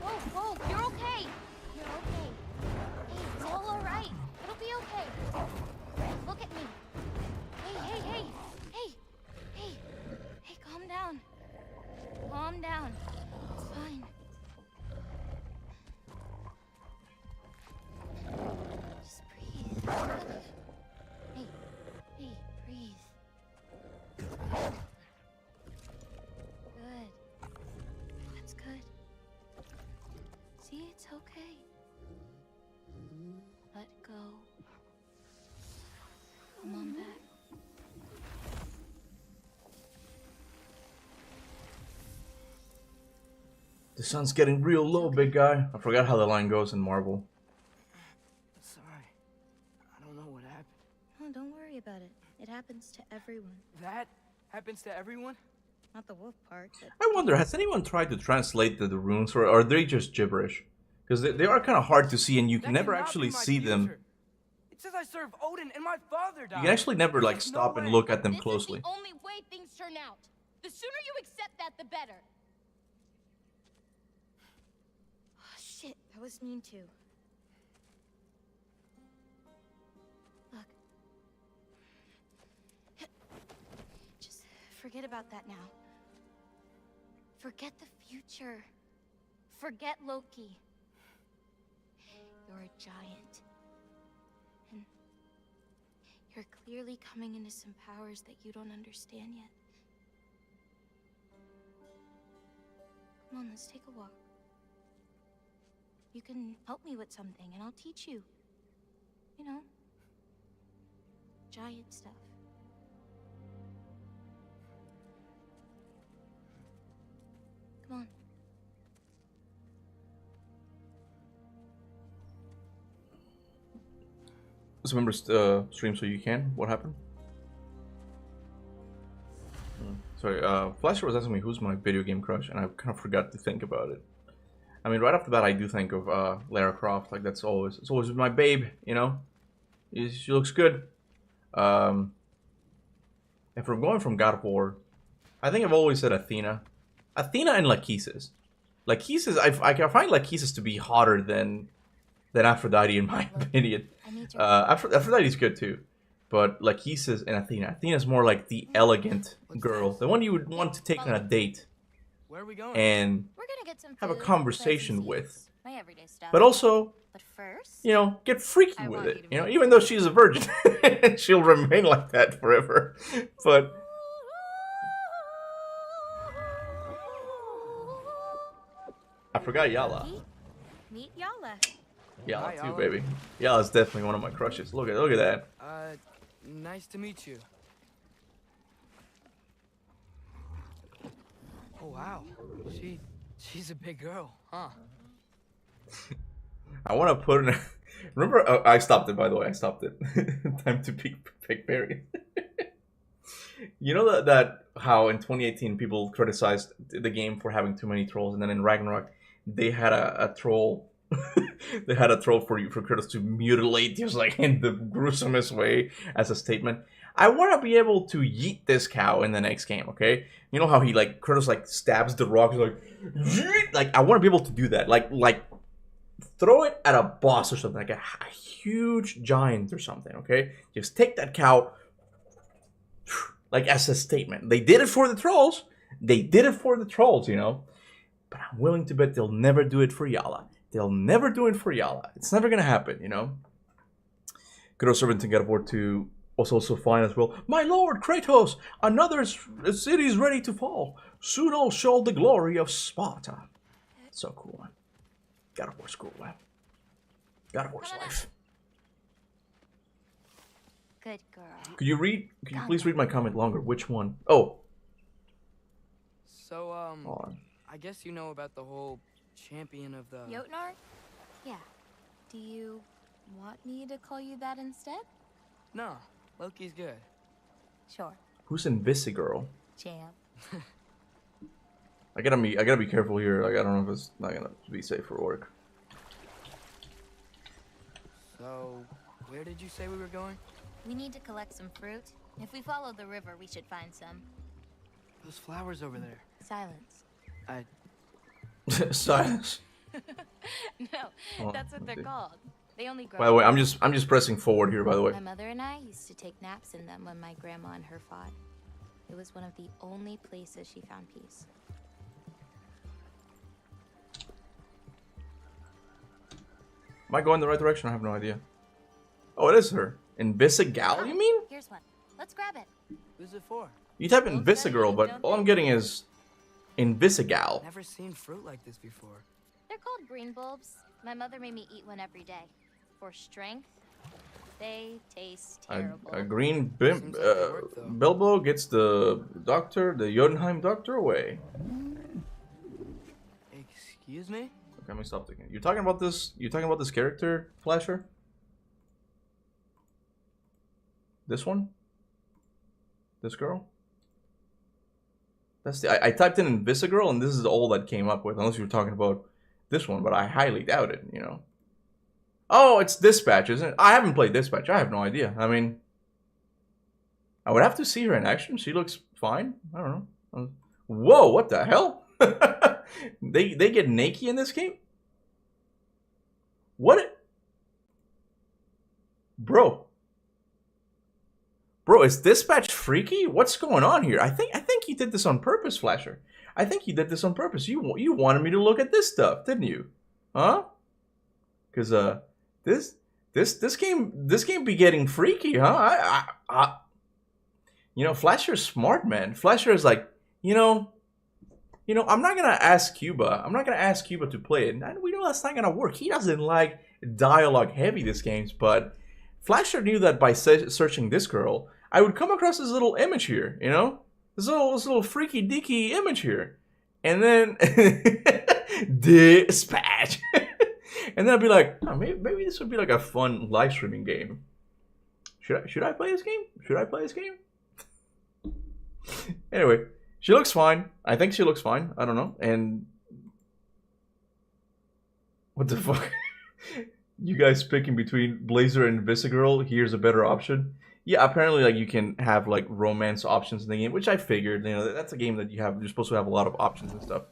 Speaker 8: Whoa, you're okay. You're okay. Hey, it's all right. It'll be okay. Look at me. Hey, calm down. Calm down. It's fine. Just breathe. Hey, breathe. Good. That's good. See, it's okay. Let go. Come on back.
Speaker 1: The sun's getting real low, big guy. I forgot how the line goes in Marvel.
Speaker 2: Sorry. I don't know what happened.
Speaker 8: Oh, don't worry about it. It happens to everyone.
Speaker 2: That happens to everyone?
Speaker 8: Not the wolf part, but...
Speaker 1: I wonder, has anyone tried to translate the runes, or are they just gibberish? Because they are kind of hard to see, and you can
Speaker 2: That
Speaker 1: never
Speaker 2: cannot
Speaker 1: actually
Speaker 2: be my
Speaker 1: see them.
Speaker 2: future. It says I serve Odin and my father died.
Speaker 1: You can actually never like
Speaker 2: There's no
Speaker 1: stop and
Speaker 2: way.
Speaker 1: look at them
Speaker 8: This
Speaker 1: closely.
Speaker 8: is the only way things turn out. The sooner you accept that, the better. Oh, shit, that was mean too. Look. Just forget about that now. Forget the future. Forget Loki. You're a giant. And you're clearly coming into some powers that you don't understand yet. Come on, let's take a walk. You can help me with something, and I'll teach you. You know, giant stuff. Come on.
Speaker 1: So remember stream so you can? What happened? Sorry, Flasher was asking me who's my video game crush, and I kind of forgot to think about it. I mean, right off the bat, I do think of Lara Croft. Like it's always my babe, you know. She looks good. And from going from God of War, I think I've always said Athena and Lachesis. Lachesis, I find Lachesis to be hotter than Aphrodite in my opinion. Aphrodite's good too, but Lachesis and Athena. Athena's more like the elegant girl, the one you would want to take on a date
Speaker 2: Where are we going?
Speaker 1: and
Speaker 8: We're gonna get some
Speaker 1: have a
Speaker 8: food,
Speaker 1: conversation
Speaker 8: play some
Speaker 1: with.
Speaker 8: games, my everyday stuff.
Speaker 1: But also,
Speaker 8: But first,
Speaker 1: you know, get freaky
Speaker 8: I
Speaker 1: with
Speaker 8: want
Speaker 1: it.
Speaker 8: you to
Speaker 1: You know,
Speaker 8: make
Speaker 1: even though she's a virgin, she'll remain like that forever. But I forgot Yala.
Speaker 8: meet Yala.
Speaker 1: Yala
Speaker 2: Hi,
Speaker 1: too,
Speaker 2: Yala.
Speaker 1: baby. Yala's definitely one of my crushes. Look at that.
Speaker 2: Nice to meet you. Oh wow, she's a big girl, huh?
Speaker 1: I want to put in. Remember, I stopped it. By the way, I stopped it. Time to pick berries. You know that how in 2018 people criticized the game for having too many trolls, and then in Ragnarok they had a troll They had a troll for Kratos to mutilate just like in the gruesomest way as a statement. I want to be able to yeet this cow in the next game, okay? You know how he like Kratos like stabs the rock, he's like yeet! Like I want to be able to do that. Like throw it at a boss or something, like a huge giant or something, okay? Just take that cow like as a statement. They did it for the trolls. They did it for the trolls, you know? But I'm willing to bet they'll never do it for Yala. They'll never do it for Yala. It's never gonna happen, you know? Kratos servant in God of War 2 was also fine as well. My lord, Kratos! Another city is ready to fall. Soon I'll show the glory of Sparta. So cool, man. God of War's cool, man. God of War's life.
Speaker 8: Good girl.
Speaker 1: Could you please read my comment longer? Which one? Oh.
Speaker 2: So,
Speaker 1: Hold on.
Speaker 2: I guess you know about the whole champion of the...
Speaker 8: Jotnar? Yeah. Do you want me to call you that instead?
Speaker 2: No, Loki's good.
Speaker 8: Sure.
Speaker 1: Who's Invisigirl?
Speaker 8: Champ.
Speaker 1: I gotta be careful here. Like I don't know if it's not gonna be safe for work.
Speaker 2: So, where did you say we were going?
Speaker 8: We need to collect some fruit. If we follow the river, we should find some.
Speaker 2: Those flowers over there.
Speaker 8: Silence.
Speaker 1: Silence.
Speaker 8: No, that's what they're called. They only grow.
Speaker 1: By the way, I'm just pressing forward here. By the way.
Speaker 8: My mother and I used to take naps in them when my grandma and her fought. It was one of the only places she found peace.
Speaker 1: Am I going in the right direction? I have no idea. Oh, it is her. Invisigal, you mean?
Speaker 8: Here's one. Let's grab it.
Speaker 2: Who's it for?
Speaker 1: You type Invisigirl, but all I'm getting is Invisigal.
Speaker 2: Never seen fruit like this before.
Speaker 8: They're called green bulbs. My mother made me eat one every day. For strength, they taste terrible.
Speaker 1: A green Bilbo gets the Jotunheim doctor away.
Speaker 2: Excuse me?
Speaker 1: Okay, let me stop thinking. You're talking about this character, Flasher? This one? This girl? That's the I typed in Invisigirl and this is all that came up with, unless you were talking about this one, but I highly doubt it, you know. Oh, it's Dispatch, isn't it? I haven't played Dispatch. I have no idea. I mean, I would have to see her in action. She looks fine. I don't know. Whoa, what the hell? They get naked in this game? What? Bro, is Dispatch freaky? What's going on here? I think you did this on purpose, Flasher. I think you did this on purpose. You wanted me to look at this stuff, didn't you? Huh? Cause this game be getting freaky, huh? You know, Flasher's smart, man. Flasher is like, you know, I'm not gonna ask Kuba. I'm not gonna ask Kuba to play it. And we know that's not gonna work. He doesn't like dialogue heavy these games, but Flasher knew that by searching this girl, I would come across this little image here, you know? This little freaky deaky image here. And then Dispatch. And then I'd be like, oh, maybe this would be like a fun live streaming game. Should I play this game? Should I play this game? Anyway, she looks fine. I think she looks fine. I don't know. And what the fuck? You guys picking between Blazer and Invisigirl? Here's a better option. Yeah, apparently, like you can have like romance options in the game, which I figured. You know, that's a game that you're supposed to have a lot of options and stuff.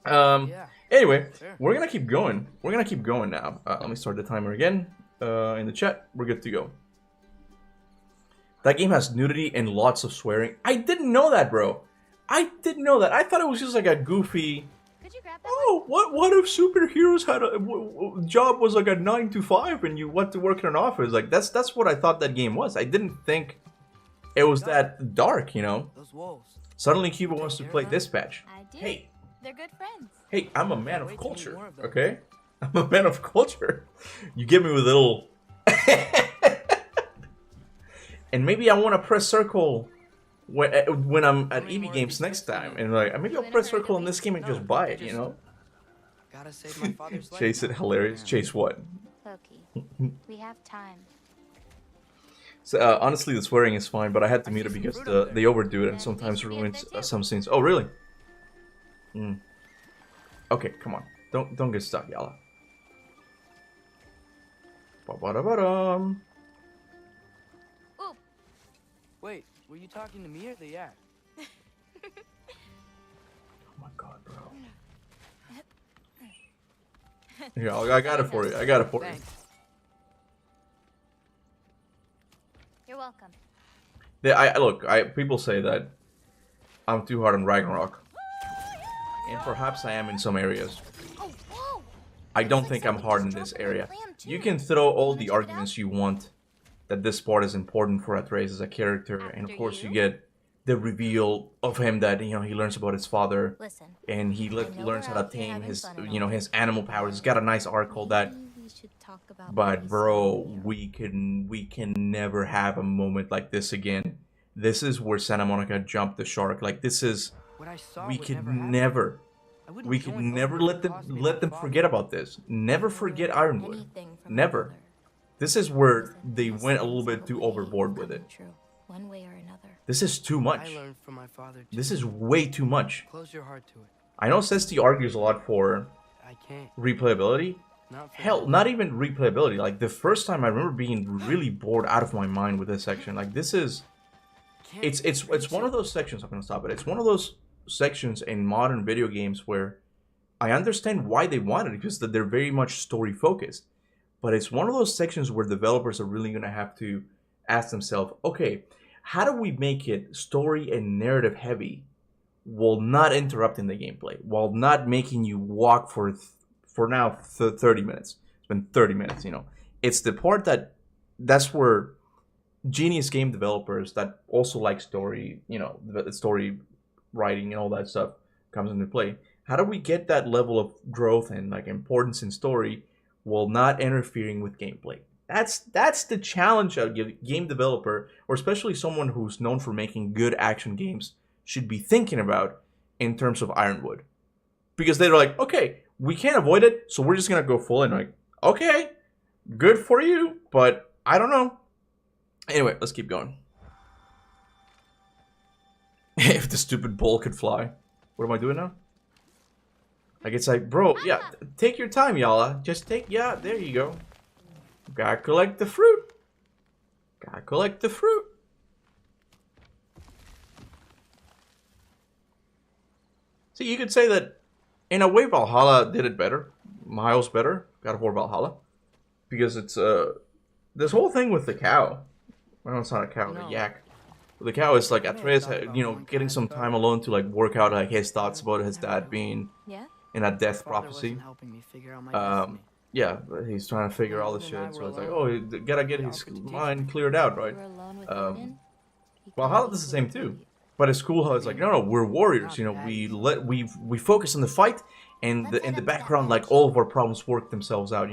Speaker 2: Yeah.
Speaker 1: Anyway,
Speaker 2: Sure.
Speaker 1: we're gonna keep going. We're gonna keep going now. Let me start the timer again. In the chat, we're good to go. That game has nudity and lots of swearing. I didn't know that, bro. I didn't know that. I thought it was just like a goofy.
Speaker 8: Could you grab that?
Speaker 1: Oh, what if superheroes had a job was like a 9 to 5 and you went to work in an office? Like that's what I thought that game was. I didn't think it was that dark, you know.
Speaker 2: Those wolves.
Speaker 1: Suddenly, Cuba wants to play Dispatch.
Speaker 8: I do.
Speaker 1: Hey,
Speaker 8: They're good friends.
Speaker 1: hey, I'm a man
Speaker 2: Wait
Speaker 1: of
Speaker 2: till you
Speaker 1: culture,
Speaker 2: more of them.
Speaker 1: okay? I'm a man of culture. You get me with a little. And maybe I want to press circle when I'm at EV Games next time, and like maybe I'll press circle in this game and just buy it, you know?
Speaker 2: Gotta save my father's life.
Speaker 1: Chase it, hilarious. Chase what?
Speaker 8: Loki, we have time.
Speaker 1: So, honestly, the swearing is fine, but I had to mute it because they overdo it and sometimes ruins some scenes. Oh, really? Okay, come on. Don't get stuck, Yala. Ba-ba-da-ba-dum.
Speaker 8: Ooh,
Speaker 2: Wait, were you talking to me or the yak?
Speaker 1: Oh my god, bro. Yeah, I got it for you. I got it for you.
Speaker 2: Thanks.
Speaker 8: you're welcome.
Speaker 1: Look. People say that I'm too hard on Ragnarok, and perhaps I am in some areas.
Speaker 8: Oh, whoa!
Speaker 1: I don't think I'm hard in this area. You can throw all the arguments you want that this part is important for Atreus as a character, and of course you get the reveal of him that he learns about his father,
Speaker 8: Listen,
Speaker 1: and he
Speaker 8: I know
Speaker 1: learns
Speaker 8: we're
Speaker 1: how to
Speaker 8: out here
Speaker 1: tame
Speaker 8: having
Speaker 1: his
Speaker 8: fun and all,
Speaker 1: his animal powers. He's got a nice arc called that.
Speaker 8: maybe we should talk about
Speaker 1: But
Speaker 8: what
Speaker 1: bro,
Speaker 8: we saw
Speaker 1: we can never have a moment like this again. This is where Santa Monica jumped the shark. Like this is
Speaker 2: What I saw
Speaker 1: we
Speaker 2: would
Speaker 1: could
Speaker 2: never happen. I wouldn't
Speaker 1: we could
Speaker 2: join
Speaker 1: never
Speaker 2: over
Speaker 1: let
Speaker 2: if it
Speaker 1: them
Speaker 2: cost me
Speaker 1: let
Speaker 2: my
Speaker 1: them
Speaker 2: father.
Speaker 1: forget about this. Never forget
Speaker 8: here.
Speaker 1: Ironwood.
Speaker 8: Anything from
Speaker 1: Never.
Speaker 8: my mother.
Speaker 1: This is where
Speaker 8: Listen,
Speaker 1: they
Speaker 8: these
Speaker 1: went a
Speaker 8: things
Speaker 1: little
Speaker 8: have
Speaker 1: bit
Speaker 8: a
Speaker 1: too
Speaker 8: way of
Speaker 1: overboard with
Speaker 8: coming
Speaker 1: it.
Speaker 8: true, one way or another.
Speaker 1: This is too
Speaker 2: I
Speaker 1: much.
Speaker 2: learned from my father too.
Speaker 1: This is way too much.
Speaker 2: Close your heart to it.
Speaker 1: I know Sesti argues a lot for
Speaker 2: I can't.
Speaker 1: replayability.
Speaker 2: Not for
Speaker 1: Hell,
Speaker 2: him.
Speaker 1: not even replayability. Like the first time I remember being really bored out of my mind with this section. Like this is
Speaker 2: Can't
Speaker 1: it's
Speaker 2: face
Speaker 1: one
Speaker 2: it.
Speaker 1: of those sections. I'm gonna stop it. It's one of those sections in modern video games where I understand why they wanted it because they're very much story focused. But it's one of those sections where developers are really gonna have to ask themselves, okay, how do we make it story and narrative heavy while not interrupting the gameplay, while not making you walk for 30 minutes. It's been 30 minutes. It's the part that's where genius game developers that also like story, the story writing and all that stuff comes into play. How do we get that level of growth and like importance in story while not interfering with gameplay? That's the challenge a game developer, or especially someone who's known for making good action games, should be thinking about in terms of Ironwood. Because they're like, okay, we can't avoid it, so we're just gonna go full in. Like, okay, good for you, but I don't know. Anyway, let's keep going. If the stupid bull could fly. What am I doing now? Like, it's like, bro, yeah, take your time, Yala. Just yeah, there you go. Gotta collect the fruit. Gotta collect the fruit. See, you could say that, in a way, Valhalla did it better. Miles better. God of War Valhalla. Because it's, this whole thing with the cow. Well, it's not a cow, a yak. The cow is like Atreus, getting some time alone to like work out like his thoughts about his dad being in a death prophecy. Yeah, but he's trying to figure all this shit. So it's like, oh, you gotta get his mind cleared out, right? Valhalla does the same too. But it's cool how it's like, no, we're warriors. We focus on the fight, and in the background, like all of our problems work themselves out.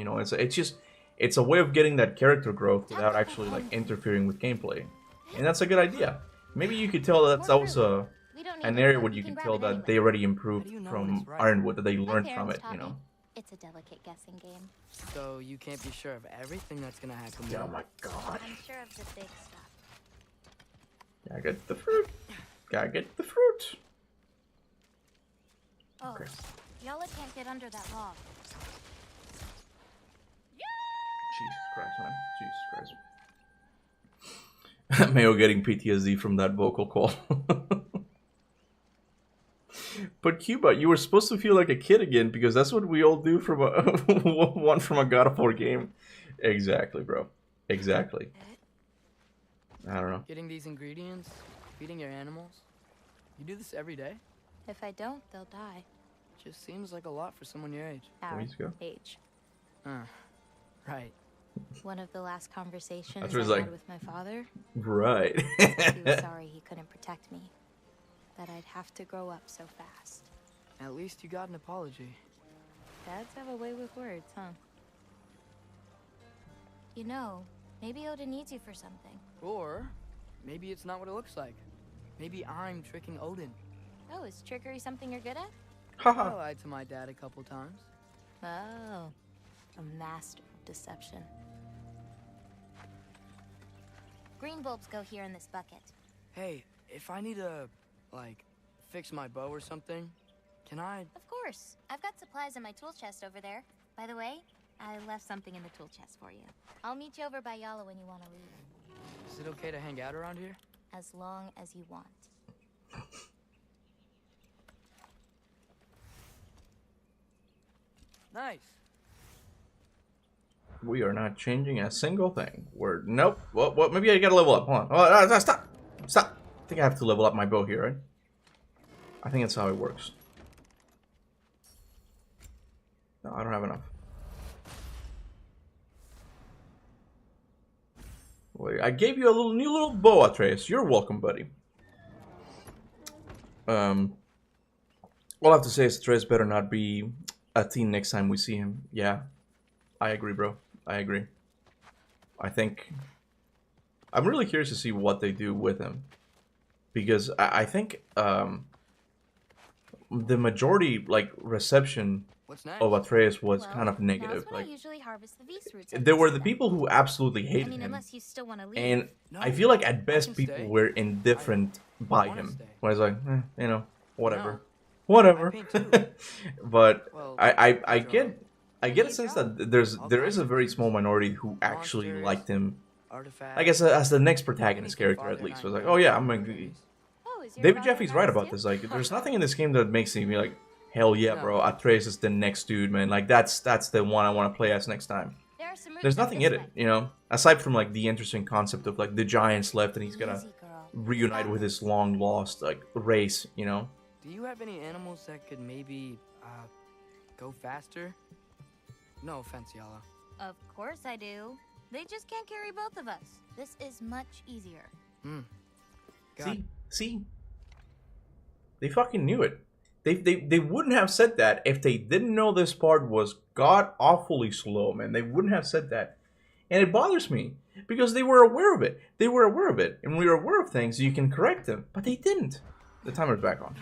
Speaker 1: It's a way of getting that character growth without actually like interfering with gameplay. And that's a good idea. Maybe you could tell that was an area where you could tell that they already improved from Ironwood, that they learned from it,
Speaker 8: It's a delicate guessing game.
Speaker 2: So you can't be sure of everything that's gonna happen.
Speaker 1: Oh my god.
Speaker 8: I'm sure of the big stuff.
Speaker 1: Gotta get the fruit. Gotta get the fruit.
Speaker 8: Oh,
Speaker 1: Okay.
Speaker 8: Yala can't get under that log.
Speaker 1: Jesus Christ, man. Jesus Christ. Mayo getting PTSD from that vocal call. But Kuba, you were supposed to feel like a kid again because that's what we all do from one from a God of War game. Exactly, bro. Exactly. I don't know.
Speaker 2: Getting these ingredients, feeding your animals. You do this every day?
Speaker 8: If I don't, they'll die.
Speaker 2: Just seems like a lot for someone your age.
Speaker 8: Our
Speaker 1: Please go.
Speaker 8: age.
Speaker 2: Right.
Speaker 8: One of the last conversations
Speaker 1: That's
Speaker 8: I
Speaker 1: what it's like.
Speaker 8: had with my father,
Speaker 1: Right.
Speaker 8: he was sorry he couldn't protect me. That I'd have to grow up so fast.
Speaker 2: At least you got an apology.
Speaker 8: Dads have a way with words, huh? You know, maybe Odin needs you for something.
Speaker 2: Or maybe it's not what it looks like. Maybe I'm tricking Odin.
Speaker 8: Oh, is trickery something you're good at?
Speaker 2: I
Speaker 1: Haha.
Speaker 2: lied to my dad a couple times.
Speaker 8: Oh, a master of deception. Green bulbs go here in this bucket.
Speaker 2: Hey, if I need to, like, fix my bow or something, can I?
Speaker 8: Of course. I've got supplies in my tool chest over there. By the way, I left something in the tool chest for you. I'll meet you over by Yala when you want to leave.
Speaker 2: Is it okay to hang out around here?
Speaker 8: As long as you want.
Speaker 2: Nice.
Speaker 1: We are not changing a single thing. We're nope. What? Maybe I gotta level up. Hold on. Oh, stop. Stop. I think I have to level up my bow here, right? I think that's how it works. No, I don't have enough. Wait, I gave you a new little bow, Atreus. You're welcome, buddy. All I have to say is Atreus better not be a teen next time we see him. Yeah, I agree, bro. I agree. I think I'm really curious to see what they do with him, because I think the majority reception of Atreus was kind of negative.
Speaker 8: Like, I usually harvest the Beast roots
Speaker 1: there were the people who absolutely hated him,
Speaker 8: unless you still want to leave.
Speaker 1: and I feel like at best people were indifferent by him. Where it's like, you know, whatever, whatever. But
Speaker 2: Well,
Speaker 1: I get a sense that there is a very small minority who actually liked him. I guess as the next protagonist character, at least, was like, oh yeah, I'm gonna. David Jeffy's right about this. Like, there's nothing in this game that makes me be like, hell yeah, bro, Atreus is the next dude, man. Like, that's the one I want to play as next time. There's nothing in it, you know, aside from like the interesting concept of like the giants left and he's gonna reunite with his long lost like race, you know.
Speaker 2: Do you have any animals that could maybe go faster? No offense, Yala.
Speaker 8: Of course I do. They just can't carry both of us. This is much easier.
Speaker 1: See? They fucking knew it. They wouldn't have said that if they didn't know this part was god awfully slow, man. They wouldn't have said that. And it bothers me because they were aware of it. They were aware of it. And when you're aware of things, you can correct them. But they didn't. The timer's back on.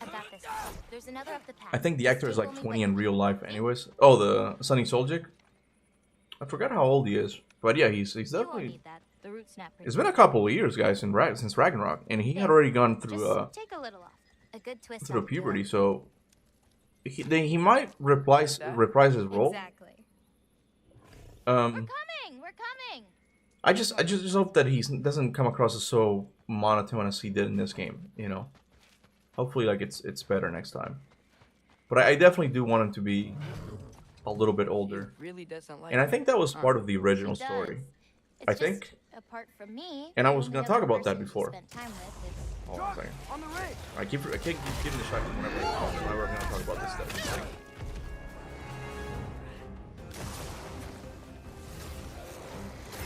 Speaker 8: I got this. There's another up the path.
Speaker 1: I think the actor is like 20 in real life anyways. Oh, the Sonny Soljic? I forgot how old he is. But yeah, he's definitely... It's been a couple of years, guys, since Ragnarok. And he had already gone through
Speaker 8: take a little off. A good twist
Speaker 1: through puberty, so... He might reprise his role.
Speaker 8: Exactly. We're coming!
Speaker 1: I just hope that he doesn't come across as so monotone as he did in this game, you know. Hopefully, like, it's better next time. But I definitely do want him to be a little bit older.
Speaker 2: Really doesn't like
Speaker 1: and I think that was part of the original story. I think.
Speaker 8: Apart from me.
Speaker 1: And I was gonna talk about that before.
Speaker 2: Hold on a second. On the ridge.
Speaker 1: I keep giving the shot whenever we're gonna talk about this stuff.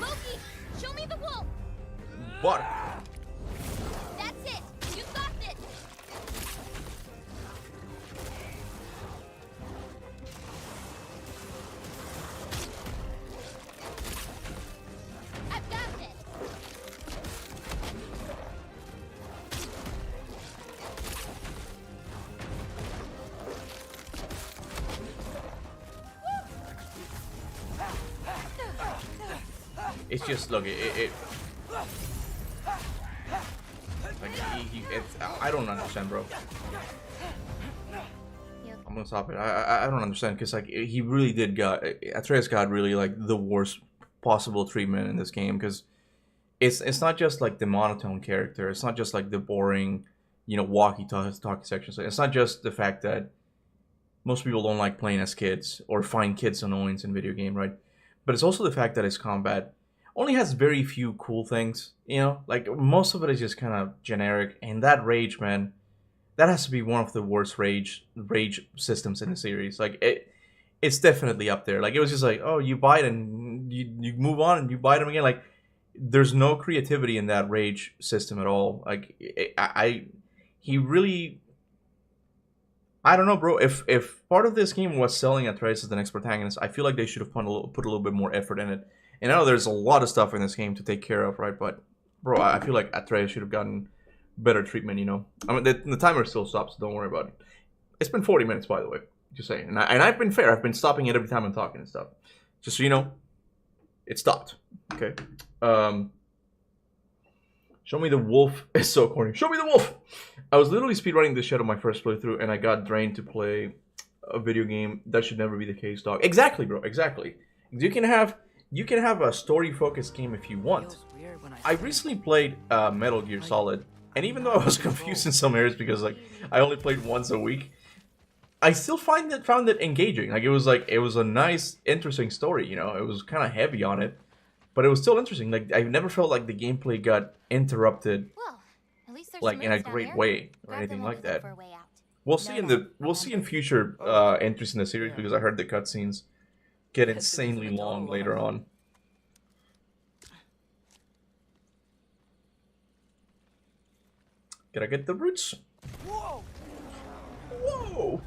Speaker 8: Loki, show me the wolf.
Speaker 1: What?
Speaker 8: That's it. You got this. I found it.
Speaker 1: It's just look it like I don't understand, bro. I'm gonna stop it. I don't understand because like he really did Atreus got really like the worst possible treatment in this game because it's not just like the monotone character. It's not just like the boring, you know, walkie-talkie sections. It's not just the fact that most people don't like playing as kids or find kids annoying in video game, right? But it's also the fact that his combat only has very few cool things, you know? Like, most of it is just kind of generic. And that rage, man, that has to be one of the worst rage systems in the series. Like, it's definitely up there. Like, it was just like, oh, you bite and you move on and you bite them again. Like, there's no creativity in that rage system at all. Like, he really... I don't know, bro. If part of this game was selling Atreus as the next protagonist, I feel like they should have put a little bit more effort in it. And I know there's a lot of stuff in this game to take care of, right? But, bro, I feel like Atreus should have gotten better treatment, you know? I mean, the timer still stops, so don't worry about it. It's been 40 minutes, by the way. Just saying. And I've been fair. I've been stopping it every time I'm talking and stuff. Just so you know, it stopped. Okay? Show me the wolf. It's so corny. Show me the wolf! I was literally speedrunning this shit on my first playthrough, and I got drained to play a video game, that should never be the case, dog. Exactly, bro. Exactly. You can have a story-focused game if you want. I recently played Metal Gear Solid, and even though I was confused in some areas because like I only played once a week, I still found it engaging. Like it was a nice, interesting story. You know, it was kind of heavy on it, but it was still interesting. Like I never felt like the gameplay got interrupted,
Speaker 8: Well, at least there's
Speaker 1: like in a
Speaker 8: some
Speaker 1: great
Speaker 8: down
Speaker 1: way or
Speaker 8: Grab
Speaker 1: anything
Speaker 8: them while
Speaker 1: like
Speaker 8: we look
Speaker 1: that.
Speaker 8: for a way out.
Speaker 1: We'll see in future entries in the series because I heard the cutscenes get insanely long later on. Gotta get the roots.
Speaker 2: Whoa!
Speaker 1: Whoa!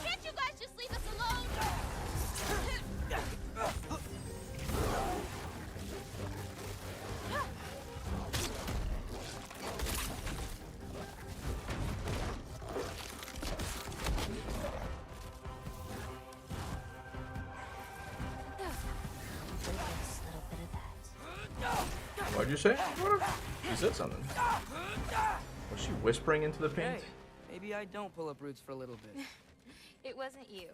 Speaker 8: Can't you guys just leave us alone?
Speaker 1: What'd you say? She said something. Was she whispering into the paint?
Speaker 2: Hey, maybe I don't pull up roots for a little bit.
Speaker 8: It wasn't you.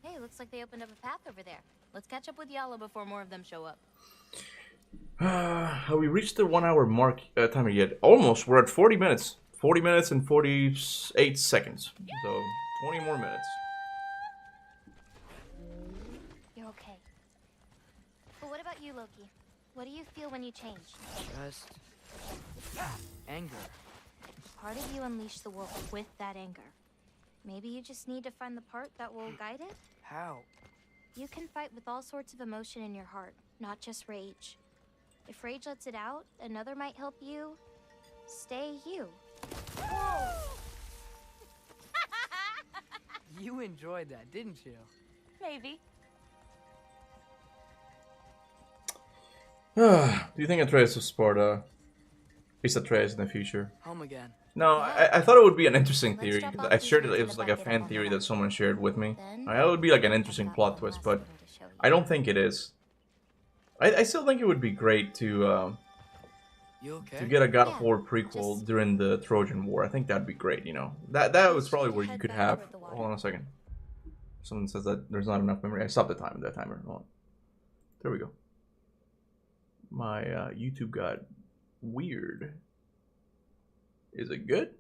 Speaker 8: Hey, looks like they opened up a path over there. Let's catch up with Yala before more of them show up.
Speaker 1: Have we reached the 1 hour mark timer yet? Almost. We're at 40 minutes. 40 minutes and 48 seconds. So 20 more minutes.
Speaker 8: You're okay. But what about you, Loki? What do you feel when you change?
Speaker 2: Just anger.
Speaker 8: Part of you unleashed the wolf with that anger. Maybe you just need to find the part that will guide it?
Speaker 2: How?
Speaker 8: You can fight with all sorts of emotion in your heart, not just rage. If rage lets it out, another might help you stay you.
Speaker 2: You enjoyed that, didn't you?
Speaker 8: Maybe.
Speaker 1: Do you think Atreus will support is Atreus in the future?
Speaker 2: Home again.
Speaker 1: No, I thought it would be an interesting theory. I shared it was like a fan theory that someone shared with me. It would be like an interesting plot twist, but I don't think it is. I still think it would be great to
Speaker 2: You okay?
Speaker 1: to get a God of War prequel during the Trojan War. I think that'd be great. You know, that was probably where you could have. Hold on a second. Someone says that there's not enough memory. I stopped the timer. Hold on. There we go. My YouTube got weird. Is it good?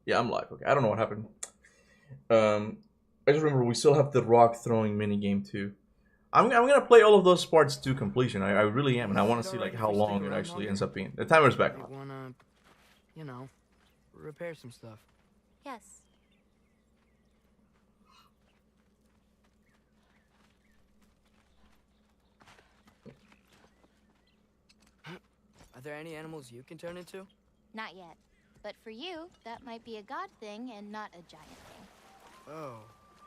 Speaker 1: Yeah, I'm live. Okay, I don't know what happened. I just remember we still have the rock throwing minigame too. I'm gonna play all of those parts to completion. I really am, and I want to see like how long it actually ends up being. The timer's back.
Speaker 2: I wanna, you know, repair some stuff.
Speaker 8: Yes.
Speaker 2: Are there any animals you can turn into?
Speaker 8: Not yet. But for you, that might be a god thing and not a giant thing.
Speaker 2: Oh,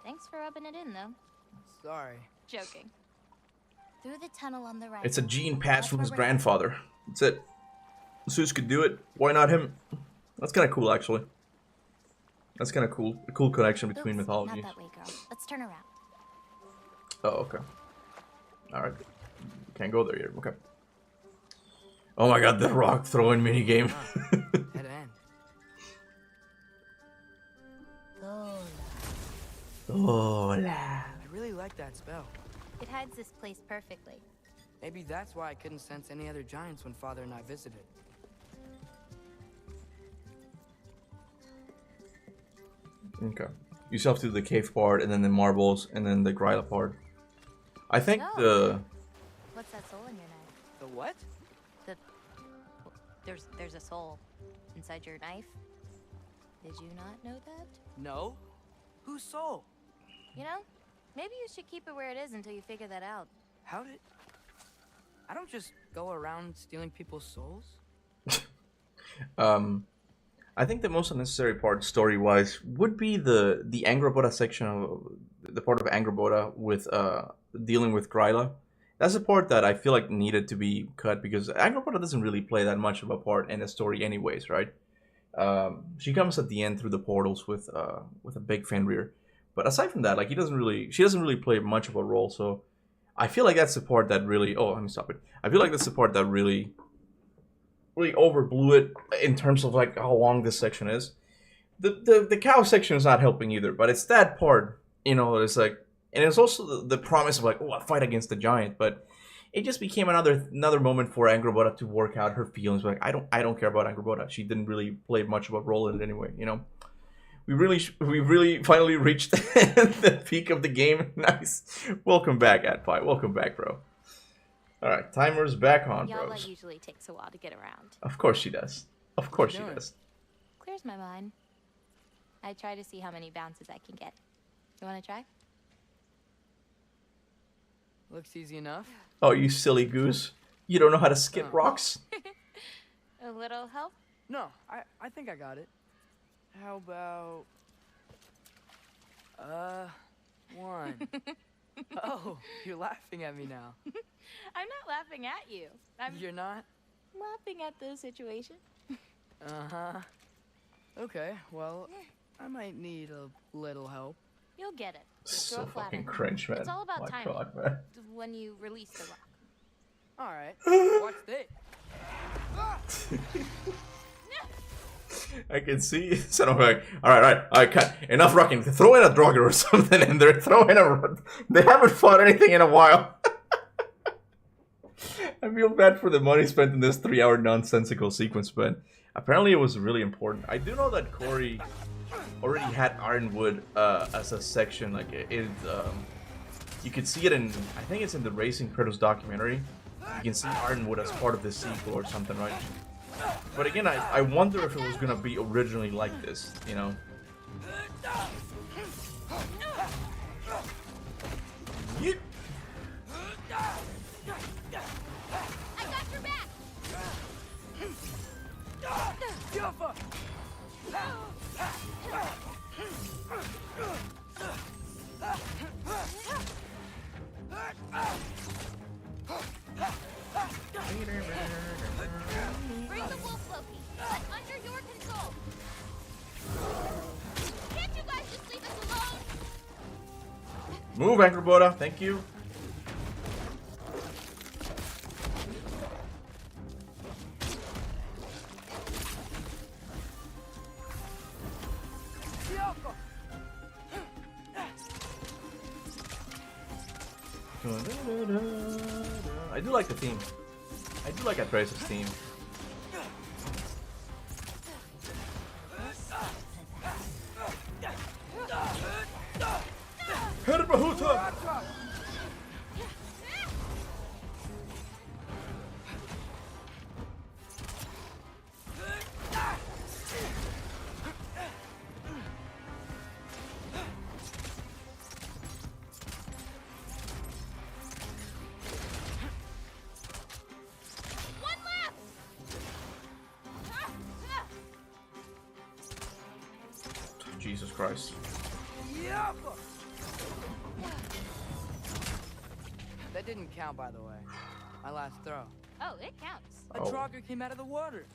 Speaker 8: Thanks for rubbing it in, though.
Speaker 2: sorry.
Speaker 8: Joking. Through the tunnel on the right.
Speaker 1: It's a gene passed from his grandfather. That's it. Zeus could do it. Why not him? That's kind of cool, actually. That's kind of cool. A cool connection between mythologies.
Speaker 8: Not that way, girl. Let's turn around.
Speaker 1: Oh, okay. Alright. Can't go there yet. Okay. Oh my god, the rock throwing minigame.
Speaker 2: Head end.
Speaker 1: Hola.
Speaker 2: I really like that spell.
Speaker 8: It hides this place perfectly.
Speaker 2: Maybe that's why I couldn't sense any other giants when Father and I visited.
Speaker 1: Okay. You still have to do the cave part, and then the marbles, and then the Gryla part. I think the...
Speaker 8: What's that soul in your knife?
Speaker 2: The what?
Speaker 8: There's a soul inside your knife. Did you not know that?
Speaker 2: No? Whose soul?
Speaker 8: You know, maybe you should keep it where it is until you figure that out.
Speaker 2: How did... I don't just go around stealing people's souls.
Speaker 1: I think the most unnecessary part, story-wise, would be the Angrboda section of the part of Angrboda with dealing with Gryla. That's a part that I feel like needed to be cut because Angrboda doesn't really play that much of a part in the story, anyways, right? She comes at the end through the portals with a big Fenrir, But aside from that, like she doesn't really play much of a role. So I feel like that's the part that really. Oh, let me stop it. I feel like that's the part that really overblew it in terms of like how long this section is. The cow section is not helping either, but it's that part, you know, it's like, and it's also the promise of like, oh, a fight against the giant, but it just became another moment for Angrboda to work out her feelings. Like, I don't care about Angrboda. She didn't really play much of a role in it anyway, you know. We really finally reached the peak of the game. Nice. Welcome back, AdPie. Welcome back, bro. All right, timer's back on, bros.
Speaker 8: Yala usually takes a while to get around.
Speaker 1: Of course she does. Of course she does.
Speaker 8: Clears my mind. I try to see how many bounces I can get. You want to try?
Speaker 2: Looks easy enough.
Speaker 1: Oh, you silly goose. You don't know how to skip rocks?
Speaker 8: A little help?
Speaker 2: No, I think I got it. How about... 1. Oh, you're laughing at me now.
Speaker 8: I'm not laughing at you.
Speaker 2: You're not?
Speaker 8: Laughing at the situation.
Speaker 2: Uh-huh. Okay, well, I might need a little help.
Speaker 8: You'll get it.
Speaker 1: So
Speaker 8: Throw it flat
Speaker 1: fucking
Speaker 8: in.
Speaker 1: cringe, man.
Speaker 8: It's all about
Speaker 1: My
Speaker 8: timing.
Speaker 1: God, man.
Speaker 8: When you release the rock.
Speaker 2: All right, watch this.
Speaker 1: I can see. So I'm like, all right, cut. Enough rocking. Throw in a Draugr or something, and they're throwing a. They haven't fought anything in a while. I feel bad for the money spent in this 3-hour nonsensical sequence, but apparently it was really important. I do know that Corey already had Ironwood as a section. Like you could see it in. I think it's in the Racing Kratos documentary. You can see Ironwood as part of the sequel or something, right? But again, I wonder if it was gonna be originally like this, you know? Yeet.
Speaker 8: I got your back. Bring the wolf, Loki, but under your control. Can't you guys just leave us alone?
Speaker 1: Move, Angrboda. Thank you. I do like the theme. I do like Atreus' theme. Herbahuta! Jesus Christ.
Speaker 2: That didn't count, by the way. My last throw.
Speaker 8: Oh, it counts.
Speaker 2: A Draugr came out of the water.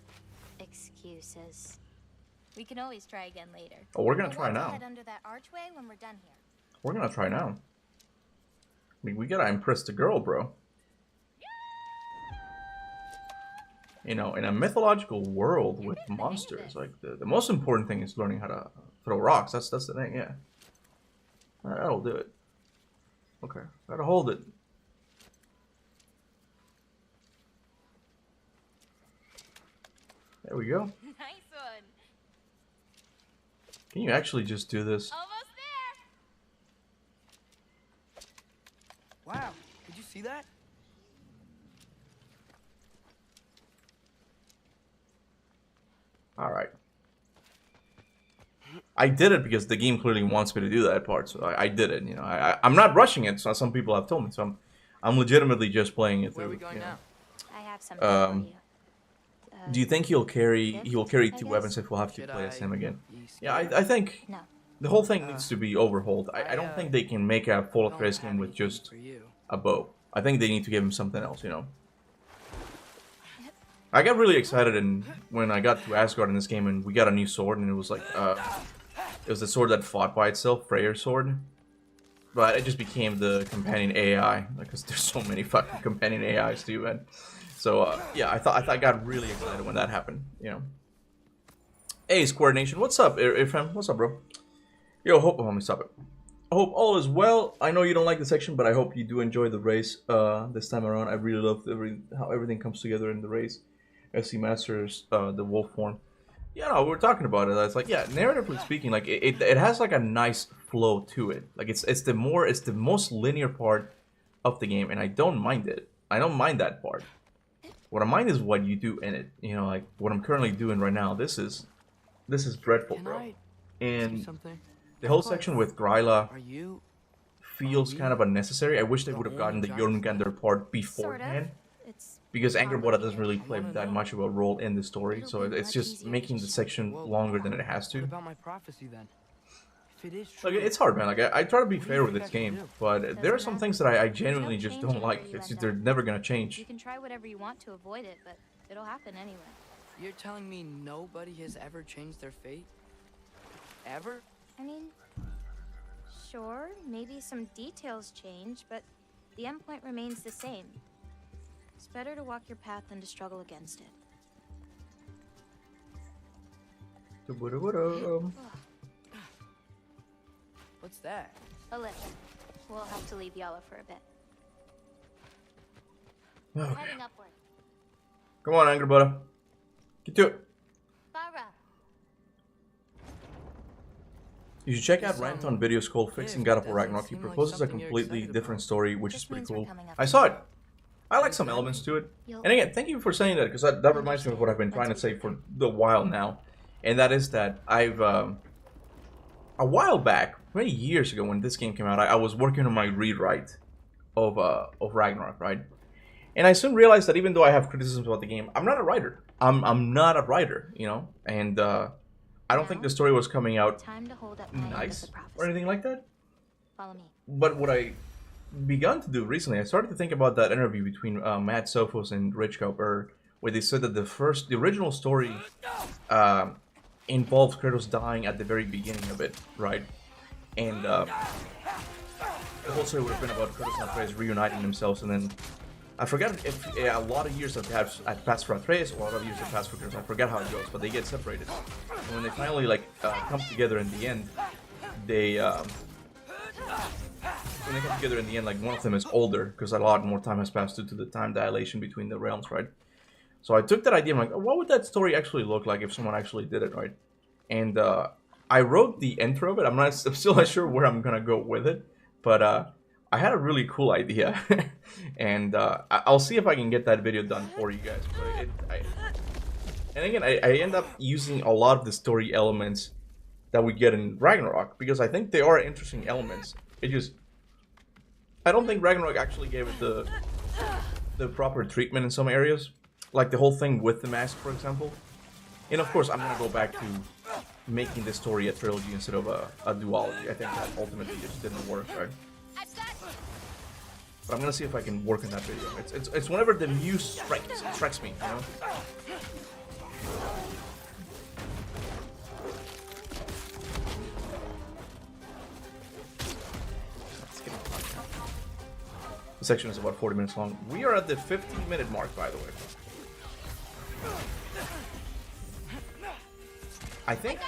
Speaker 8: Excuses. We can always try again later.
Speaker 1: Oh, we're gonna
Speaker 8: We'll
Speaker 1: try
Speaker 8: walk
Speaker 1: now.
Speaker 8: ahead under that archway when we're done here.
Speaker 1: We're gonna try now. I mean, we gotta impress the girl, bro. You know, in a mythological world with monsters, like the most important thing is learning how to throw rocks. That's the thing, yeah. That'll do it. Okay, gotta hold it. There we go.
Speaker 8: Nice one.
Speaker 1: Can you actually just do this?
Speaker 8: Almost there.
Speaker 2: Wow, did you see that?
Speaker 1: Alright. I did it because the game clearly wants me to do that part, so I did it. You know, I'm not rushing it. So some people have told me, so I'm legitimately just playing it through.
Speaker 2: Where are we going now?
Speaker 8: I have something for you.
Speaker 1: Do you think he will carry
Speaker 8: I
Speaker 1: two
Speaker 8: guess.
Speaker 1: weapons if we'll have to
Speaker 2: Should
Speaker 1: play as
Speaker 2: I
Speaker 1: him again?
Speaker 2: be
Speaker 1: Yeah,
Speaker 2: scared?
Speaker 1: I think
Speaker 8: No.
Speaker 1: the whole thing needs to be overhauled. I don't think they can make a full
Speaker 2: Don't
Speaker 1: Atreus
Speaker 2: have
Speaker 1: game with
Speaker 2: anything
Speaker 1: just
Speaker 2: for you.
Speaker 1: a bow. I think they need to give him something else, you know. I got really excited when I got to Asgard in this game and we got a new sword and it was like, It was the sword that fought by itself, Freyr's sword. But it just became the companion AI, because there's so many fucking companion AIs too, man. So yeah, I got really excited when that happened, you know. Hey, Square Nation, what's up, Irfan? What's up, bro? Yo, let me stop it. I hope all is well. I know you don't like the section, but I hope you do enjoy the race this time around. I really love how everything comes together in the race. SC Masters, the wolf form. Yeah, no, we were talking about it. It's like, yeah, narratively speaking, like it has like a nice flow to it. Like it's the most linear part of the game, and I don't mind it. I don't mind that part. What I mind is what you do in it. You know, like what I'm currently doing right now. This is dreadful, bro. And the whole section with Gryla feels kind of unnecessary. I wish they would have gotten the Jormungandr part beforehand. Because Angerboda doesn't really play that much of a role in the story, so it's just making the section longer than it has to.
Speaker 2: About my prophecy, then. If it is
Speaker 1: Like,
Speaker 2: true,
Speaker 1: it's hard, man. Like, I try to be fair with this game, but there are some things that I genuinely just don't like. It's just, they're never gonna change.
Speaker 8: You can try whatever you want to avoid it, but it'll happen anyway.
Speaker 2: you're telling me nobody has ever changed their fate? Ever?
Speaker 8: I mean, sure, maybe some details change, but the endpoint remains the same. It's better to walk your path than to struggle against it.
Speaker 2: What's that?
Speaker 8: A lift. We'll have to leave Yala for a bit.
Speaker 1: Okay.
Speaker 8: Heading upward.
Speaker 1: Come on, Angerboda. Get to it.
Speaker 8: Farah.
Speaker 1: You should check out Ranton videos called Fixing God of War Ragnarok. He proposes a completely different story, which is pretty cool. I saw it. I like some elements to it. And again, thank you for saying that, because that reminds me of what I've been trying to say for a while now. And that is that I've, a while back, many years ago when this game came out, I was working on my rewrite of Ragnarok, right? And I soon realized that even though I have criticisms about the game, I'm not a writer. I'm not a writer, you know? And I don't think the story was coming out nice or anything like that.
Speaker 8: Follow me.
Speaker 1: But what I begun to do recently, I started to think about that interview between Matt Sophos and Rich Cooper, where they said that the original story involves Kratos dying at the very beginning of it, right? And the whole story would have been about Kratos and Atreus reuniting themselves, and then I forget if a lot of years have passed for Atreus, a lot of years have passed for Kratos. I forget how it goes, but they get separated. And when they finally come together in the end, when they come together in the end, like, one of them is older because a lot more time has passed due to the time dilation between the realms, right? So I took that idea, I'm like, what would that story actually look like if someone actually did it, right? And I wrote the intro of it. I'm still not sure where I'm gonna go with it, but I had a really cool idea, and I'll see if I can get that video done for you guys. But and again, I end up using a lot of the story elements that we get in Ragnarok because I think they are interesting elements. I don't think Ragnarok actually gave it the proper treatment in some areas, like the whole thing with the mask, for example. And of course, I'm gonna go back to making this story a trilogy instead of a duology. I think that ultimately just didn't work, right? But I'm gonna see if I can work on that video. It's whenever the muse strikes me, you know. The section is about 40 minutes long. We are at the 15-minute mark, by the way. I think.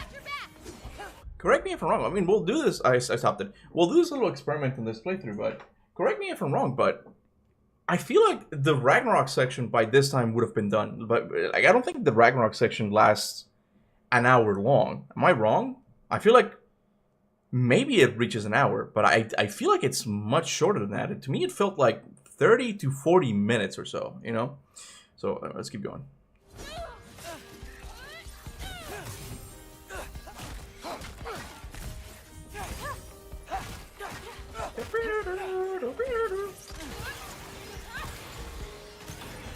Speaker 1: Correct me if I'm wrong. I mean, we'll do this. I stopped it. We'll do this little experiment in this playthrough, but correct me if I'm wrong. But I feel like the Ragnarok section by this time would have been done. But like, I don't think the Ragnarok section lasts an hour long. Am I wrong? I feel like maybe it reaches an hour, but I feel like it's much shorter than that. To me, it felt like 30 to 40 minutes or so. You know. So let's keep going.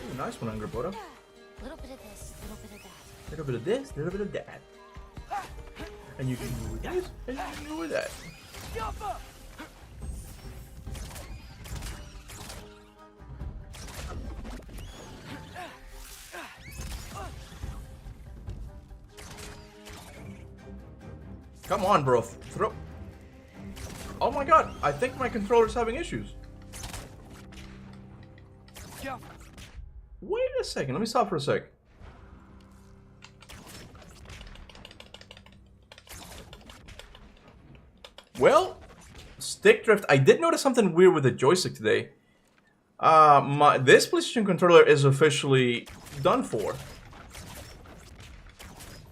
Speaker 1: Ooh, nice one, Angerboda.
Speaker 8: Little bit of this, little bit of that.
Speaker 1: Little bit of this, little bit of that. And you can do with this, and you can do with that. Come on, bro. Throw. Oh my god, I think my controller's having issues. Wait a second, let me stop for a sec. Well, stick drift. I did notice something weird with the joystick today. This PlayStation controller is officially done for.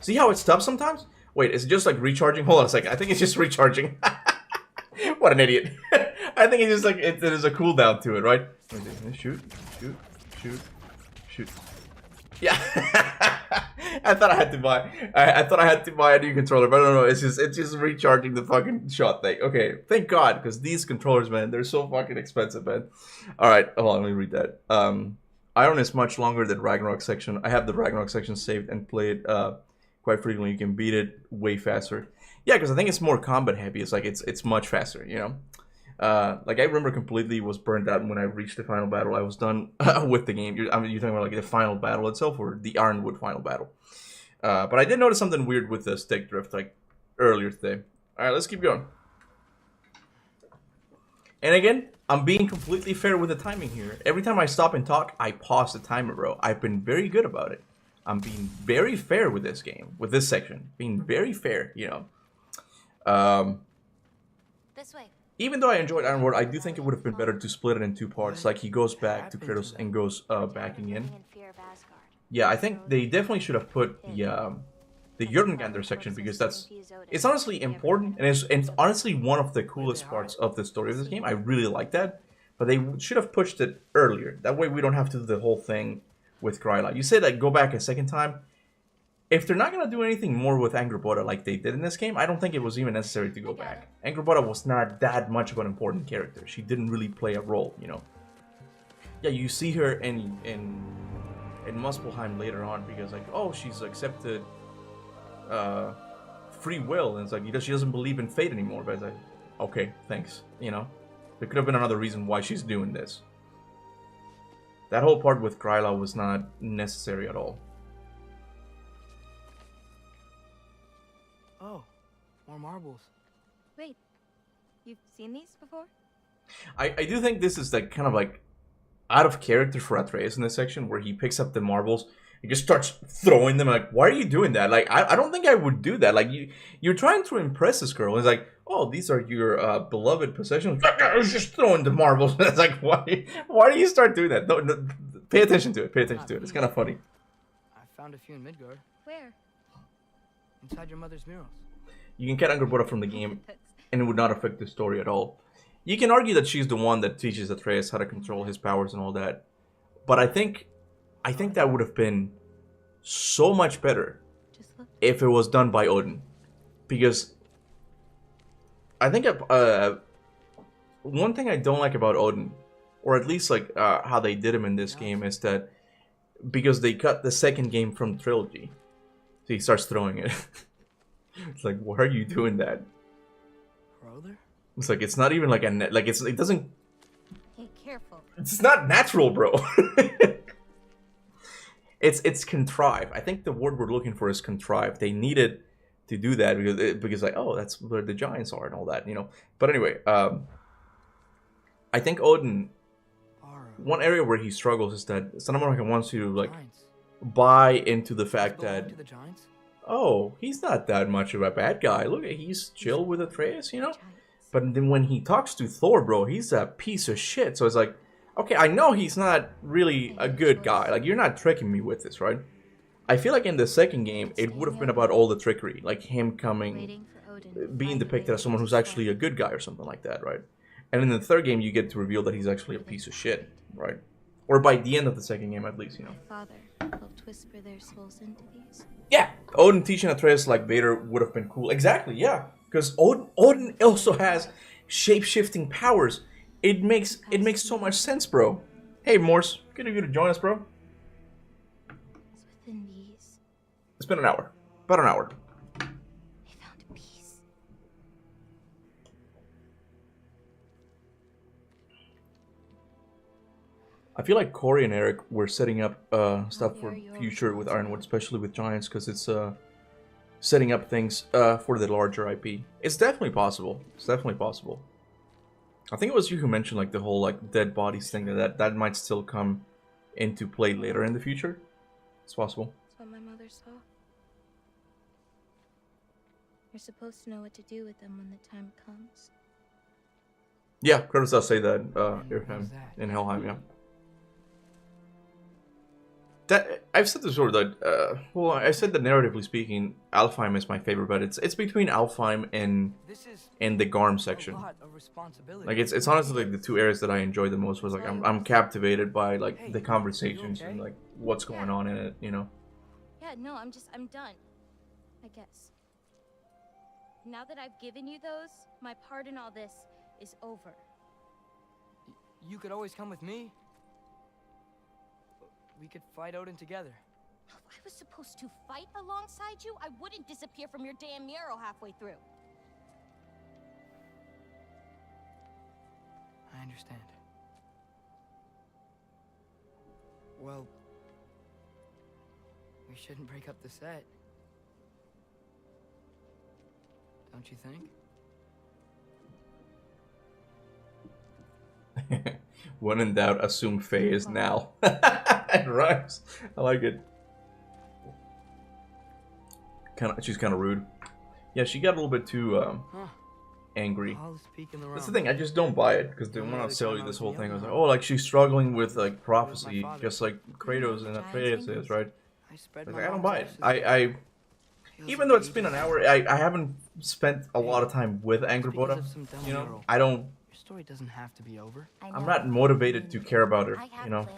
Speaker 1: See how it stops sometimes? Wait, is it just like recharging? Hold on a second. I think it's just recharging. What an idiot. I think it's just like there's a cooldown to it, right? Shoot, shoot, shoot, shoot. Yeah. I thought I had to buy. I thought I had to buy a new controller, but I don't know. It's just recharging the fucking shot thing. Okay, thank God, because these controllers, man, they're so fucking expensive, man. All right, hold on, let me read that. Iron is much longer than Ragnarok section. I have the Ragnarok section saved and played quite frequently. You can beat it way faster. Yeah, because I think it's more combat heavy. It's like it's much faster, you know. Like I remember completely was burned out when I reached the final battle. I was done with the game. You're talking about like the final battle itself or the Ironwood final battle. But I did notice something weird with the stick drift like earlier today. All right, let's keep going. And again, I'm being completely fair with the timing here. Every time I stop and talk, I pause the timer, bro. I've been very good about it. I'm being very fair with this game, with this section. Being very fair, you know.
Speaker 8: This way.
Speaker 1: Even though I enjoyed Ironwood, I do think it would have been better to split it in two parts. Like he goes back to Kratos and goes backing in. Yeah, I think they definitely should have put the Jormungandr section because it's honestly important and it's honestly one of the coolest parts of the story of this game. I really like that, but they should have pushed it earlier. That way we don't have to do the whole thing with Gryla. You say that go back a second time. If they're not going to do anything more with Angrboda like they did in this game, I don't think it was even necessary to go back. Angrboda was not that much of an important character. She didn't really play a role, you know. Yeah, you see her in Muspelheim later on because like, oh, she's accepted free will, and it's like she doesn't believe in fate anymore. But it's like, okay, thanks, you know. There could have been another reason why she's doing this. That whole part with Gryla was not necessary at all.
Speaker 2: Oh, more marbles.
Speaker 8: Wait, you've seen these before?
Speaker 1: I do think this is like kind of like out of character for Atreus in this section where he picks up the marbles and just starts throwing them. Like, why are you doing that? Like, I don't think I would do that. Like, you're trying to impress this girl. And it's like, oh, these are your beloved possessions. Just throwing the marbles. It's like, why do you start doing that? No, pay attention to it. Pay attention to it. It's kind of funny.
Speaker 2: I found a few in Midgard.
Speaker 8: Where?
Speaker 2: Inside your mother's murals.
Speaker 1: You can get Angrboda from the game, and it would not affect the story at all. You can argue that she's the one that teaches Atreus how to control his powers and all that, but I think that would have been so much better if it was done by Odin, because I think one thing I don't like about Odin, or at least like how they did him in this game, is that because they cut the second game from the trilogy. So he starts throwing it. It's like, why are you doing that?
Speaker 2: Brother?
Speaker 1: It's like it's not even like it doesn't.
Speaker 8: Hey, careful.
Speaker 1: It's not natural, bro. It's contrived. I think the word we're looking for is contrived. They needed to do that because like, oh, that's where the giants are and all that, you know. But anyway, I think Odin. One area where he struggles is that Snanamarka wants to like. Buy into the fact that oh, he's not that much of a bad guy. Look, he's chill with Atreus, you know. But then when he talks to Thor, bro, he's a piece of shit. So it's like, okay, I know he's not really a good guy. Like, you're not tricking me with this, right? I feel like in the second game, it would have been about all the trickery, like him coming, being depicted as someone who's actually a good guy or something like that, right? And in the third game, you get to reveal that he's actually a piece of shit, right? Or by the end of the second game, at least, you know.
Speaker 8: Father helped whisper their souls into these.
Speaker 1: Yeah, Odin teaching Atreus like Vader would have been cool. Exactly, yeah. Because Odin also has shape-shifting powers. It makes so much sense, bro. Hey, Morse, good of you to join us, bro.
Speaker 8: It's within these.
Speaker 1: It's been an hour. About an hour.
Speaker 8: I found a piece.
Speaker 1: I feel like Corey and Eric were setting up stuff for future with Ironwood, especially with Giants, because it's setting up things for the larger IP. It's definitely possible. It's definitely possible. I think it was you who mentioned like the whole like dead bodies thing, that might still come into play later in the future. It's possible.
Speaker 8: That's what my mother saw. You're supposed to know what to do with them when the time comes.
Speaker 1: Yeah, Kratos does say that
Speaker 2: What's that?
Speaker 1: in Helheim, yeah. That I've said this before that well, I said that narratively speaking, Alfheim is my favorite, but it's between Alfheim and the Garm section.
Speaker 2: A lot of responsibility.
Speaker 1: Like it's honestly like the two areas that I enjoy the most. Was like I'm captivated by like the conversations and like what's going on in it, you know.
Speaker 8: Yeah, no, I'm done. I guess. Now that I've given you those, my part in all this is over.
Speaker 2: You could always come with me. We could fight Odin together.
Speaker 8: If I was supposed to fight alongside you, I wouldn't disappear from your damn mural halfway through.
Speaker 2: I understand. Well, we shouldn't break up the set. Don't you think?
Speaker 1: When in doubt, assume Faye is now. It rhymes. I like it. She's kind of rude. Yeah, she got a little bit too angry. That's the thing. I just don't buy it because they want to sell you this whole thing. I was like, oh, like she's struggling with like prophecy, just like Kratos and Atreus is, right? Like, I don't buy it. I even though it's been an hour, I haven't spent a lot of time with Angrboda. You know, I don't.
Speaker 2: Story doesn't have to be over.
Speaker 1: I'm not motivated to care about her, you know,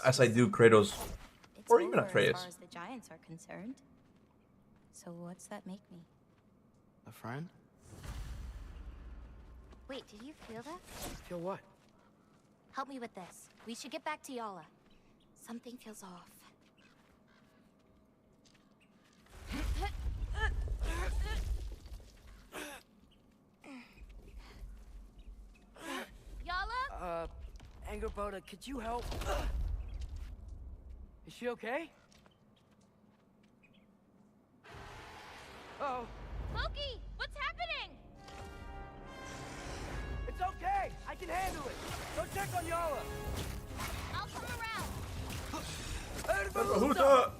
Speaker 1: as I do Kratos or even Atreus.
Speaker 8: As far as the giants are concerned. So what's that make me?
Speaker 2: A friend?
Speaker 8: Wait, did you feel that?
Speaker 2: Feel what?
Speaker 8: Help me with this. We should get back to Yala. Something feels off. Yala?
Speaker 2: Angrboda, could you help? Is she okay? Uh-oh.
Speaker 8: Loki, what's happening?
Speaker 2: It's okay! I can handle it! Go check on Yala!
Speaker 8: I'll come around.
Speaker 1: Huta!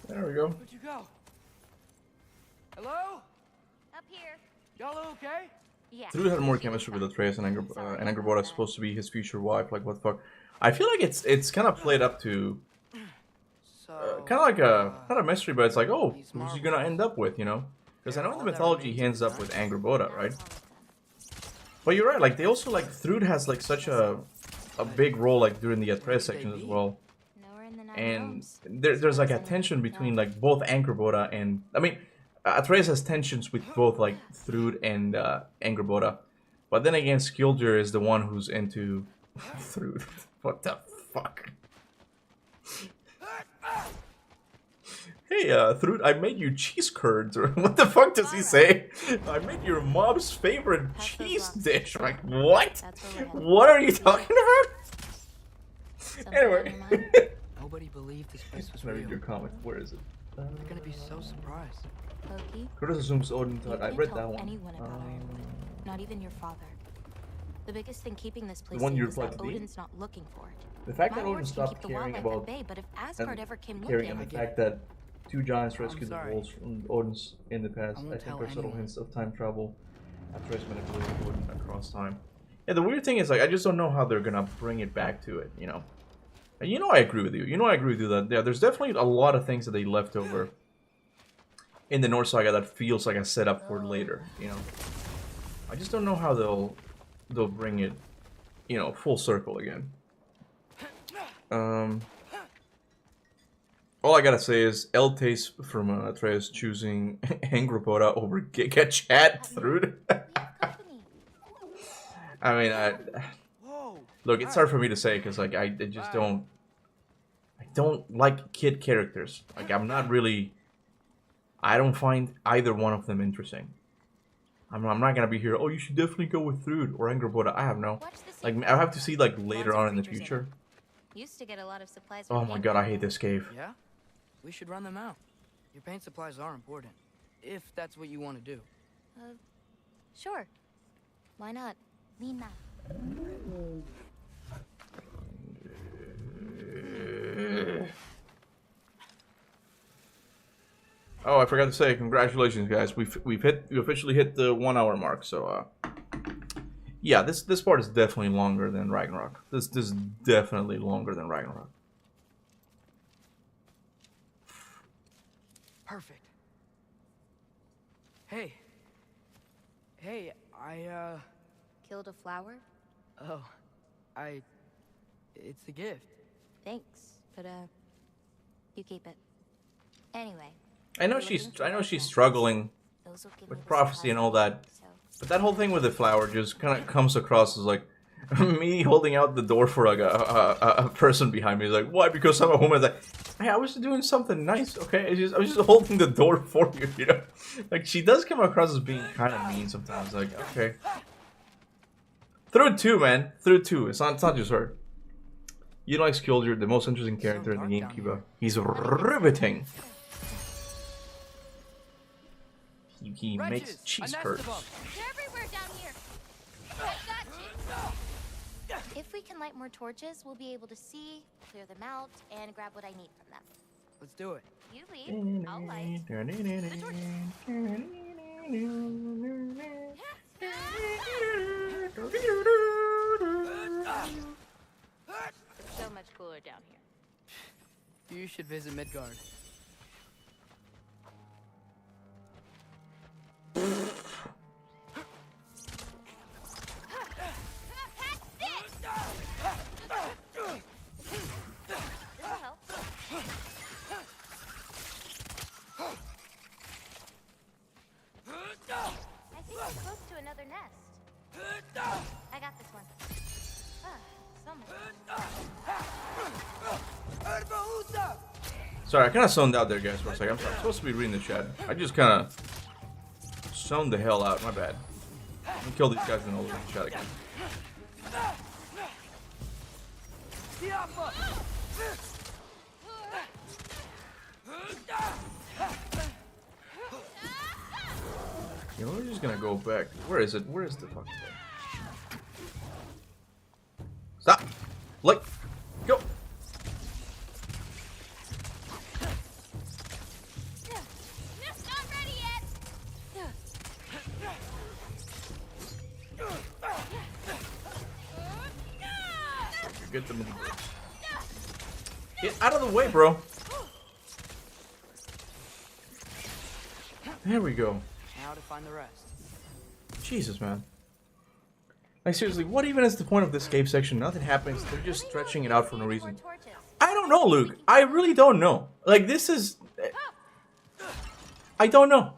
Speaker 1: There we go.
Speaker 2: Where'd you go? Hello?
Speaker 8: Up here.
Speaker 2: Y'all okay?
Speaker 8: Yeah.
Speaker 1: Through had more chemistry with Atreus and Angrboda is supposed to be his future wife. Like, what the fuck? I feel like it's kind of played up to kind of like a not a mystery, but it's like, oh, who's he gonna end up with, you know? Because I know in the mythology he ends up with Angrboda, right? But you're right. Like they also like Thrud has like such a big role like during the Atreus section as well. And there's like a tension between like both Angrboda and I mean Atreus has tensions with both like Thrud and Angrboda, but then again Skildir is the one who's into Thrud. What the fuck? Hey Thrud, I made you cheese curds, or what the fuck does he say? I made your mom's favorite cheese dish. Like what? What are you talking about? Anyway.
Speaker 2: Nobody believed this place was
Speaker 1: Let me
Speaker 2: real.
Speaker 1: read your comic. Where is it?
Speaker 2: They're gonna be so surprised.
Speaker 8: Loki,
Speaker 1: Kratos assumes Odin thought. I
Speaker 8: you
Speaker 1: read
Speaker 8: can't
Speaker 1: that
Speaker 8: tell
Speaker 1: one.
Speaker 8: anyone about Ironwood, not even your father. The biggest thing keeping this place
Speaker 1: one
Speaker 8: safe
Speaker 1: you
Speaker 8: is that
Speaker 1: replied to Dean?
Speaker 8: Odin's not looking for it.
Speaker 1: The fact
Speaker 8: My
Speaker 1: that Odin
Speaker 8: words can
Speaker 1: stopped
Speaker 8: keep the
Speaker 1: caring
Speaker 8: wildlife
Speaker 1: about
Speaker 8: at bay, but if Asgard ever came
Speaker 1: caring, and
Speaker 8: looking,
Speaker 1: the fact that two giants rescued the
Speaker 2: sorry.
Speaker 1: wolves from Odin's in the past,
Speaker 2: I
Speaker 1: I
Speaker 2: won't
Speaker 1: think
Speaker 2: tell
Speaker 1: are subtle
Speaker 2: anyone.
Speaker 1: hints of time travel. Atreus manipulating Odin across time. Yeah, the weird thing is like I just don't know how they're gonna bring it back to it, you know. And you know I agree with you. You know I agree with you that yeah, there's definitely a lot of things that they left over in the North Saga that feels like a setup for later. You know, I just don't know how they'll bring it, you know, full circle again. All I gotta say is El Taste from Atreus choosing Angropoda over Giga Chat through. I mean, look, it's hard for me to say because like I just don't like kid characters. Like I'm not really. I don't find either one of them interesting. I'm not gonna be here. Oh, you should definitely go with Thrud or Angropoda. I have no. Like I have to see like later on in the future.
Speaker 8: Used to get a lot of supplies.
Speaker 1: Oh my god, I hate this cave.
Speaker 2: Yeah? We should run them out. Your paint supplies are important. If that's what you want to do.
Speaker 8: Sure. Why not? Lina.
Speaker 1: Oh, I forgot to say, congratulations, guys. We officially hit the 1 hour mark. So, yeah, this part is definitely longer than Ragnarok. This is definitely longer than Ragnarok.
Speaker 2: Perfect. Hey, I
Speaker 8: Killed a flower?
Speaker 2: oh, it's a gift.
Speaker 8: Thanks, but you keep it. Anyway.
Speaker 1: I know she's struggling with prophecy and all that, but that whole thing with the flower just kind of comes across as like me holding out the door for like a person behind me. It's like, why? Because I'm a woman. It's like, hey, I was just doing something nice, okay? I was just holding the door for you, you know? Like, she does come across as being kind of mean sometimes. Like, okay. Through it too, man. Through it too. It's not just her. You don't like Skjoldr, the most interesting character in the game, Kuba. He's riveting. He makes cheese curds.
Speaker 8: They're everywhere down here. I got you. If we can light more torches, we'll be able to see, clear them out, and grab what I need from them.
Speaker 2: Let's do it.
Speaker 8: You lead, I'll light. The torches. It's so much cooler down here.
Speaker 2: You should visit Midgard.
Speaker 8: I got this one.
Speaker 1: Sorry, I kind of zoned out there, guys, for a second. I'm supposed to be reading the chat. I just kind of zoned the hell out. My bad. Let me kill these guys and I'll look at the chat again. You know, we're just gonna go back. Where is it? Where is the fuck? Stop! Like, go!
Speaker 8: Not ready yet.
Speaker 1: Get them. Get out of the way, bro. There we go.
Speaker 2: Now to find the rest.
Speaker 1: Jesus, man. Like, seriously, what even is the point of this cave section? Nothing happens. They're just stretching it out for no reason. I don't know, Luke. I really don't know. Like, this is... I don't know.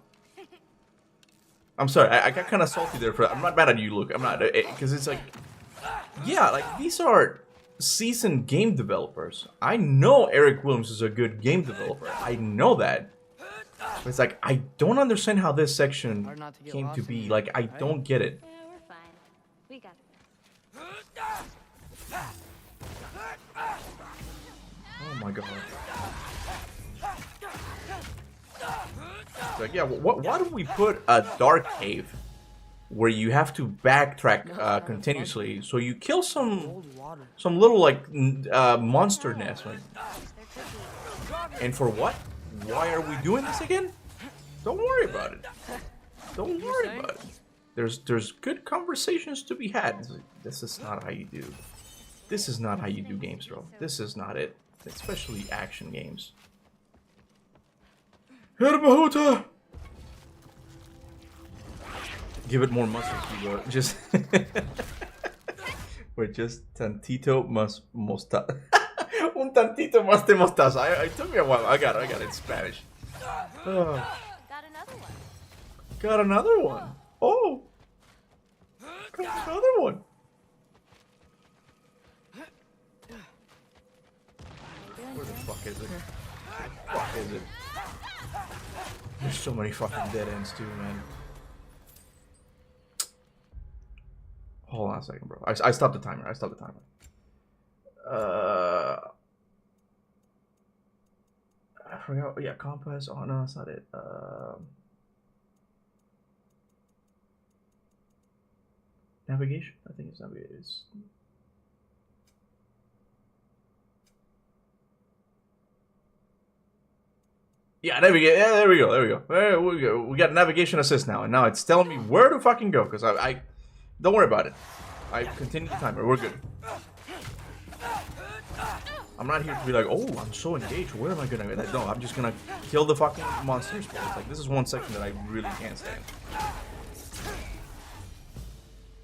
Speaker 1: I'm sorry. I got kind of salty there. I'm not mad at you, Luke. I'm not. Because it's like... Yeah, like, these are seasoned game developers. I know Eric Williams is a good game developer. I know that. But it's like, I don't understand how this section came to be. Like, I don't get it.
Speaker 8: Yeah, we're fine. We got it.
Speaker 1: Oh my god. Like, yeah, why do we put a dark cave where you have to backtrack continuously? So you kill some little, like, monster nest. Like, and for what? Why are we doing this again? Don't worry about it. Don't worry about it. There's good conversations to be had. This is not how you do. This is not how you do games, bro. This is not it. Especially action games. Herbahuta! Give it more muscle, Cuba. Just wait, just tantito más mostaza. Un tantito más de mostaza. It took me a while. I got it in Spanish.
Speaker 8: Got another one.
Speaker 1: Got another one. Oh, got another one. Where the fuck is it? Fuck is it? There's so many fucking dead ends too, man. Hold on a second, bro. I stopped the timer. I stopped the timer. I forgot. Yeah, compass. Oh no, that's not it. Navigation. I think it's navigation. It's... Yeah, there we go. Yeah, there we go. There we go. There we go. We got navigation assist now, and now it's telling me where to fucking go. Cause I don't worry about it. I continue the timer. We're good. I'm not here to be like, oh, I'm so engaged. Where am I gonna? Like, no, I'm just gonna kill the fucking monsters. Like, this is one section that I really can't stand.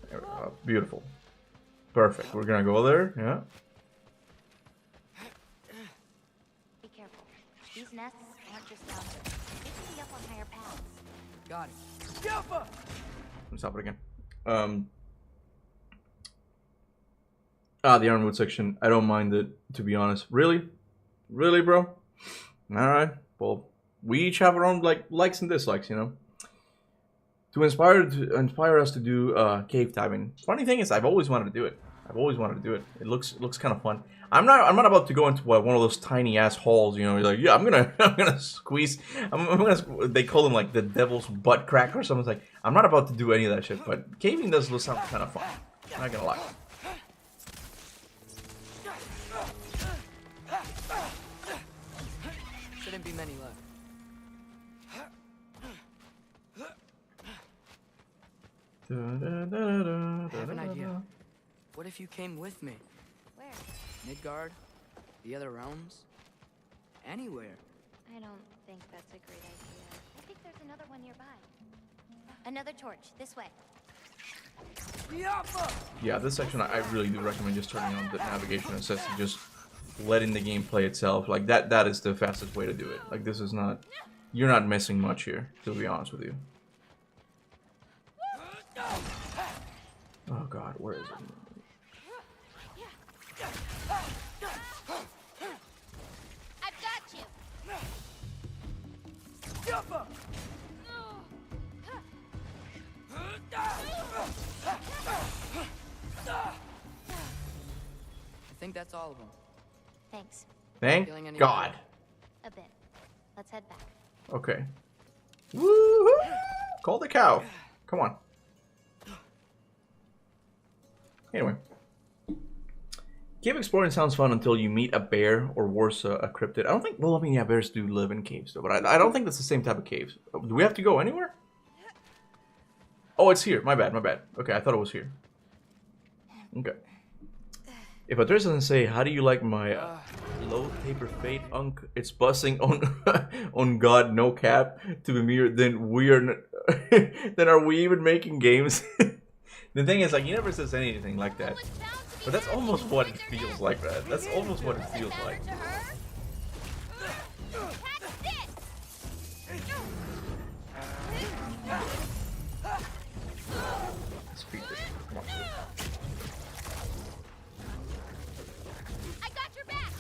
Speaker 1: There we go. Beautiful. Perfect. We're gonna go there. Yeah.
Speaker 8: Be careful. These nests aren't just down there. They can be up on higher paths.
Speaker 2: Got it. Alpha!
Speaker 1: Let's stop it again. The Ironwood section. I don't mind it, to be honest. Really? Really, bro? Alright. Well, we each have our own likes and dislikes, you know? To inspire us to do cave diving. Funny thing is, I've always wanted to do it. It looks kind of fun. I'm not about to go into one of those tiny ass halls, you know. You're like, yeah, I'm gonna squeeze. They call them like the devil's butt crack or something. It's like, I'm not about to do any of that shit. But caving does look sound kind of fun. I'm not gonna lie.
Speaker 2: Shouldn't be many left. I have an idea. What if you came with me?
Speaker 8: Where?
Speaker 2: Midgard? The other realms? Anywhere.
Speaker 8: I don't think that's a great idea. I think there's another one nearby. Another torch, this way.
Speaker 1: Yeah, this section I really do recommend just turning on the navigation assist and just letting the game play itself. Like that is the fastest way to do it. Like this is not, you're not missing much here, to be honest with you. Oh god, where is it?
Speaker 8: I've got you.
Speaker 2: I think that's all of them.
Speaker 8: Thanks.
Speaker 1: Thank
Speaker 2: Feeling any
Speaker 1: God.
Speaker 8: A bit. Let's head back.
Speaker 1: Okay. Woohoo! Call the cow. Come on. Anyway. Cave exploring sounds fun until you meet a bear or worse, a cryptid. I don't think, well, I mean, yeah, bears do live in caves though, but I don't think that's the same type of caves. Do we have to go anywhere? Oh, it's here. My bad, my bad. Okay, I thought it was here. Okay. If Atreus doesn't say, how do you like my low taper fate, unk? It's busting on on God, no cap to be mere. Then we are. Then are we even making games? The thing is, like, he never says anything like that. But that's almost what it feels like, man. That's almost what it feels like. Let's beat this. Come on.
Speaker 8: I got your back.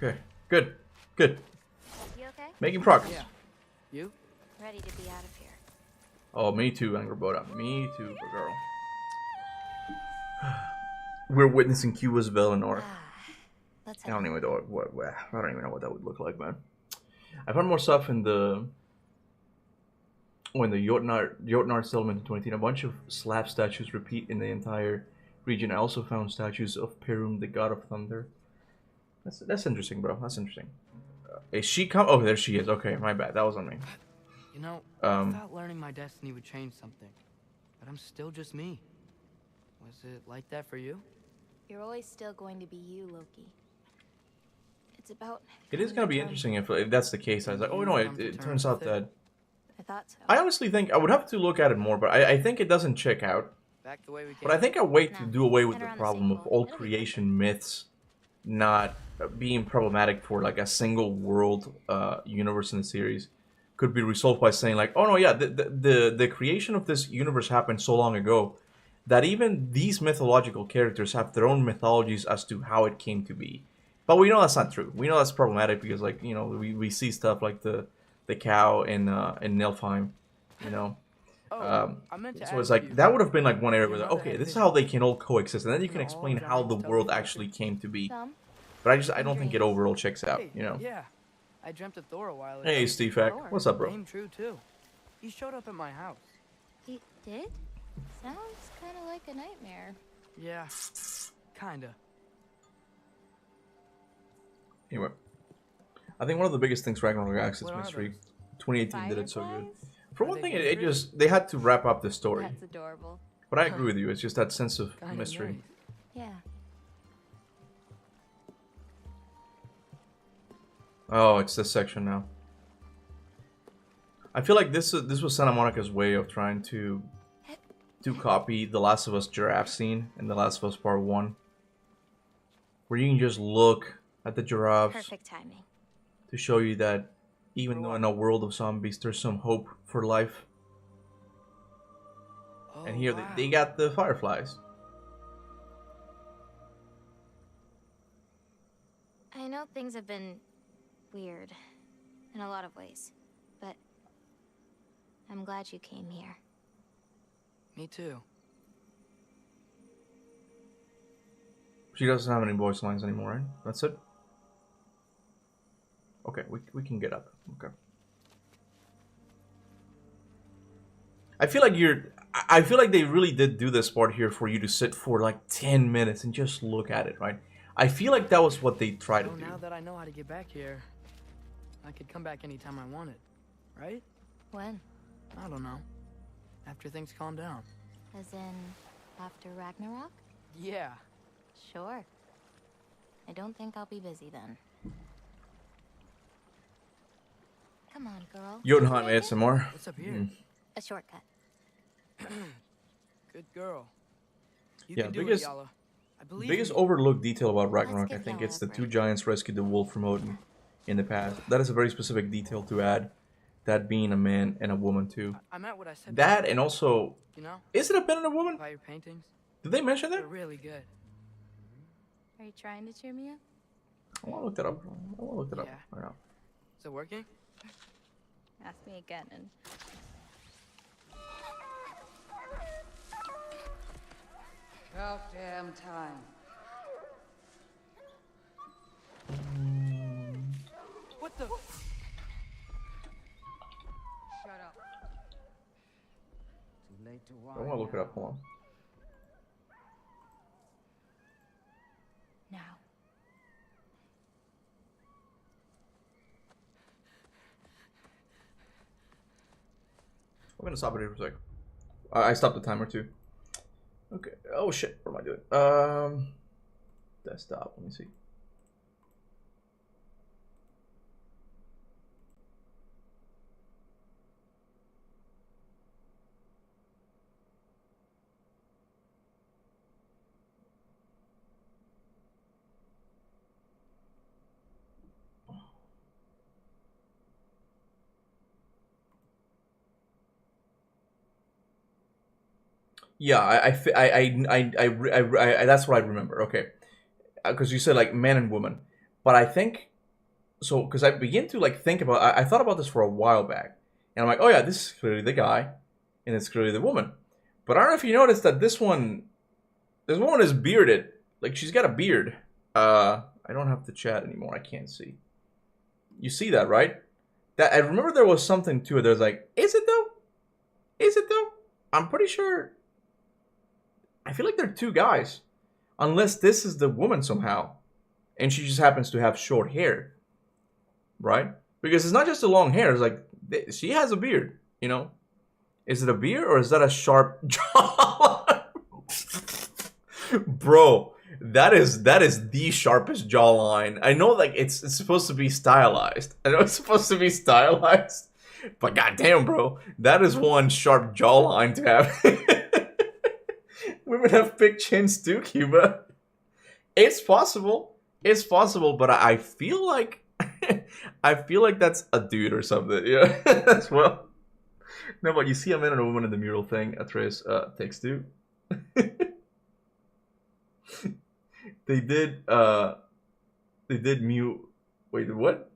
Speaker 1: Okay, good, good.
Speaker 8: You okay?
Speaker 1: Making progress.
Speaker 2: Yeah. You?
Speaker 8: Ready to be out of here.
Speaker 1: Oh, me too, Angerboda. Me too, girl. We're witnessing Cuba's Valinor.
Speaker 8: Let's
Speaker 1: I don't even know what I don't even know what that would look like, man. I found more stuff in the Jotnar settlement in 2018. A bunch of slab statues repeat in the entire region. I also found statues of Perun, the god of thunder. That's interesting, bro. That's interesting. Is she come? Oh, there she is. Okay, my bad. That was on me.
Speaker 2: You know, I thought learning my destiny would change something, but I'm still just me. Was it like that for you?
Speaker 8: You're always still going to be you, Loki. It's about...
Speaker 1: It is gonna be interesting if that's the case. I was like, oh no, it turns out that...
Speaker 8: I thought so.
Speaker 1: I honestly think I would have to look at it more, but I think it doesn't check out.
Speaker 2: Back the way we came.
Speaker 1: But I think a way to do away with
Speaker 8: And
Speaker 1: the
Speaker 8: around the
Speaker 1: problem
Speaker 8: same
Speaker 1: of
Speaker 8: world.
Speaker 1: all
Speaker 8: It'll be
Speaker 1: creation myths not being problematic for like a single world universe in the series could be resolved by saying like, oh no, yeah, the creation of this universe happened so long ago that even these mythological characters have their own mythologies as to how it came to be. But we know that's not true. We know that's problematic because like, you know, we see stuff like the cow in Nilfheim, you know.
Speaker 2: I meant to
Speaker 1: So it's
Speaker 2: ask
Speaker 1: like
Speaker 2: you,
Speaker 1: that would have been like one area where
Speaker 2: your
Speaker 1: like,
Speaker 2: mother
Speaker 1: okay,
Speaker 2: had
Speaker 1: this is
Speaker 2: vision.
Speaker 1: how they can all coexist, and then you
Speaker 2: You
Speaker 1: can
Speaker 2: know,
Speaker 1: explain
Speaker 2: all
Speaker 1: how the
Speaker 2: giants
Speaker 1: world
Speaker 2: don't
Speaker 1: actually came to be.
Speaker 8: Some?
Speaker 1: But I don't think it overall checks out,
Speaker 2: Hey,
Speaker 1: you know.
Speaker 2: Yeah, I dreamt of Thor a while ago.
Speaker 1: Hey, Steve Hack, what's up, bro?
Speaker 2: Came true too. He showed up at my house.
Speaker 8: He did? Sounds kind of like a nightmare.
Speaker 2: Yeah, kinda.
Speaker 1: Anyway, I think one of the biggest things Ragnarok acts is
Speaker 2: What are
Speaker 1: mystery.
Speaker 2: those?
Speaker 1: 2018 did it so good.
Speaker 8: Fireflies?
Speaker 1: For
Speaker 2: Are
Speaker 1: one
Speaker 2: they
Speaker 1: thing,
Speaker 2: dangerous?
Speaker 1: it just they had to wrap up the story.
Speaker 8: That's adorable.
Speaker 1: But I agree with you. It's just that sense of
Speaker 2: Kinda
Speaker 1: mystery.
Speaker 2: nice.
Speaker 8: Yeah.
Speaker 1: Oh, it's this section now. I feel like this was Santa Monica's way of trying to copy the Last of Us giraffe scene in The Last of Us Part 1. Where you can just look at the giraffes
Speaker 8: Perfect timing.
Speaker 1: to show you that even though in a world of zombies there's some hope for life.
Speaker 2: Oh,
Speaker 1: And here
Speaker 2: wow.
Speaker 1: they got the fireflies.
Speaker 8: I know things have been weird in a lot of ways, but I'm glad you came here.
Speaker 2: Me too.
Speaker 1: She doesn't have any voice lines anymore, right? That's it? Okay, we can get up. Okay. I feel like they really did do this part here for you to sit for like 10 minutes and just look at it, right? I feel like that was what they tried to
Speaker 2: So
Speaker 1: do.
Speaker 2: now that I know how to get back here, I could come back anytime I wanted, right?
Speaker 8: When?
Speaker 2: I don't know. After things calm down.
Speaker 8: As in, after Ragnarok?
Speaker 2: Yeah.
Speaker 8: Sure. I don't think I'll be busy then. Come on, girl.
Speaker 1: Jotunheim
Speaker 8: Make it?
Speaker 1: ASMR.
Speaker 2: What's up here?
Speaker 8: A shortcut.
Speaker 2: Good girl. You
Speaker 1: Yeah,
Speaker 2: can do
Speaker 1: biggest-
Speaker 2: it, Yala. I believe
Speaker 1: Biggest
Speaker 2: in you.
Speaker 1: overlooked detail about Ragnarok, I
Speaker 8: give
Speaker 1: think
Speaker 8: Yala
Speaker 1: it's
Speaker 8: a
Speaker 1: the two
Speaker 8: break.
Speaker 1: giants rescued the wolf from Odin in the past. That is a very specific detail to add. That being a man and a woman too.
Speaker 2: I meant what I said.
Speaker 1: That
Speaker 2: before,
Speaker 1: and also,
Speaker 2: you know,
Speaker 1: is it a man and a woman?
Speaker 2: about your paintings.
Speaker 1: Did they mention that?
Speaker 2: They're really good.
Speaker 8: Are you trying to cheer me up?
Speaker 1: I want to look that up. I want to look that up
Speaker 2: Yeah.
Speaker 1: right now.
Speaker 2: Is it working?
Speaker 8: Ask me again and...
Speaker 9: About damn time.
Speaker 2: What the?
Speaker 9: Shut up. Too late to whine.
Speaker 1: I want to look it
Speaker 9: now.
Speaker 1: up. Hold on.
Speaker 8: Now.
Speaker 1: I'm gonna stop it here for a sec. I stopped the timer too. Okay. Oh shit. What am I doing? Desktop. Let me see. Yeah, I that's what I remember. Okay, because you said like man and woman, but I think so because I begin to like think about. I thought about this for a while back, and I'm like, oh yeah, this is clearly the guy, and it's clearly the woman. But I don't know if you noticed that this one is bearded. Like she's got a beard. I don't have the chat anymore. I can't see. You see that, right? That I remember there was something to it. There's like, is it though? Is it though? I'm pretty sure. I feel like they're two guys, unless this is the woman somehow, and she just happens to have short hair, right? Because it's not just the long hair. It's like she has a beard. You know, is it a beard or is that a sharp jawline? Bro, that is the sharpest jawline. I know, like it's supposed to be stylized. I know it's supposed to be stylized, but goddamn, bro, that is one sharp jawline to have. Women have big chins too, Cuba. It's possible. It's possible, but I feel like I feel like that's a dude or something. Yeah, as well. No, but you see a man and a woman in the mural thing. Atreus takes two. They did mute. Wait, what?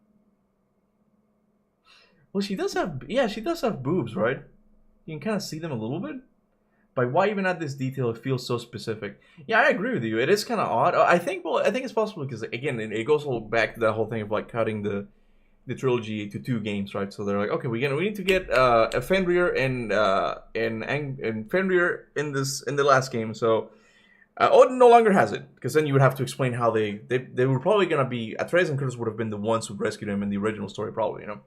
Speaker 1: Well, she does have, yeah, she does have boobs, right? You can kind of see them a little bit. But why even add this detail? It feels so specific. Yeah, I agree with you. It is kind of odd. I think it's possible because again, it goes all back to that whole thing of like cutting the trilogy to 2 games, right? So they're like, okay, we need to get Fenrir and Fenrir in the last game. So Odin no longer has it, because then you would have to explain how they were probably gonna be, Atreus and Kratos would have been the ones who rescued him in the original story, probably, you know.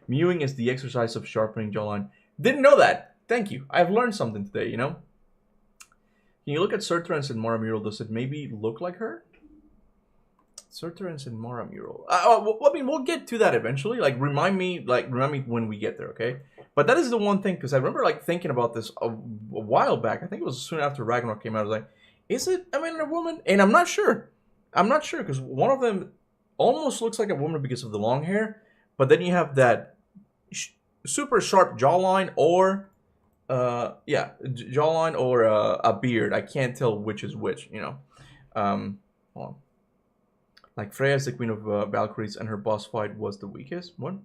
Speaker 1: Mewing is the exercise of sharpening jawline. Didn't know that. Thank you. I've learned something today, you know. Can you look at Surturans and Mara mural? Does it maybe look like her? Surturans and Mara mural. I mean, we'll get to that eventually. Like, remind me when we get there, okay? But that is the one thing, because I remember like thinking about this a while back. I think it was soon after Ragnarok came out. I was like, is it a man and a woman? And I'm not sure. I'm not sure, because one of them almost looks like a woman because of the long hair, but then you have that super sharp jawline, or jawline, or a beard. I can't tell which is which, you know. Hold on. Like Freya is the queen of Valkyries, and her boss fight was the weakest. What?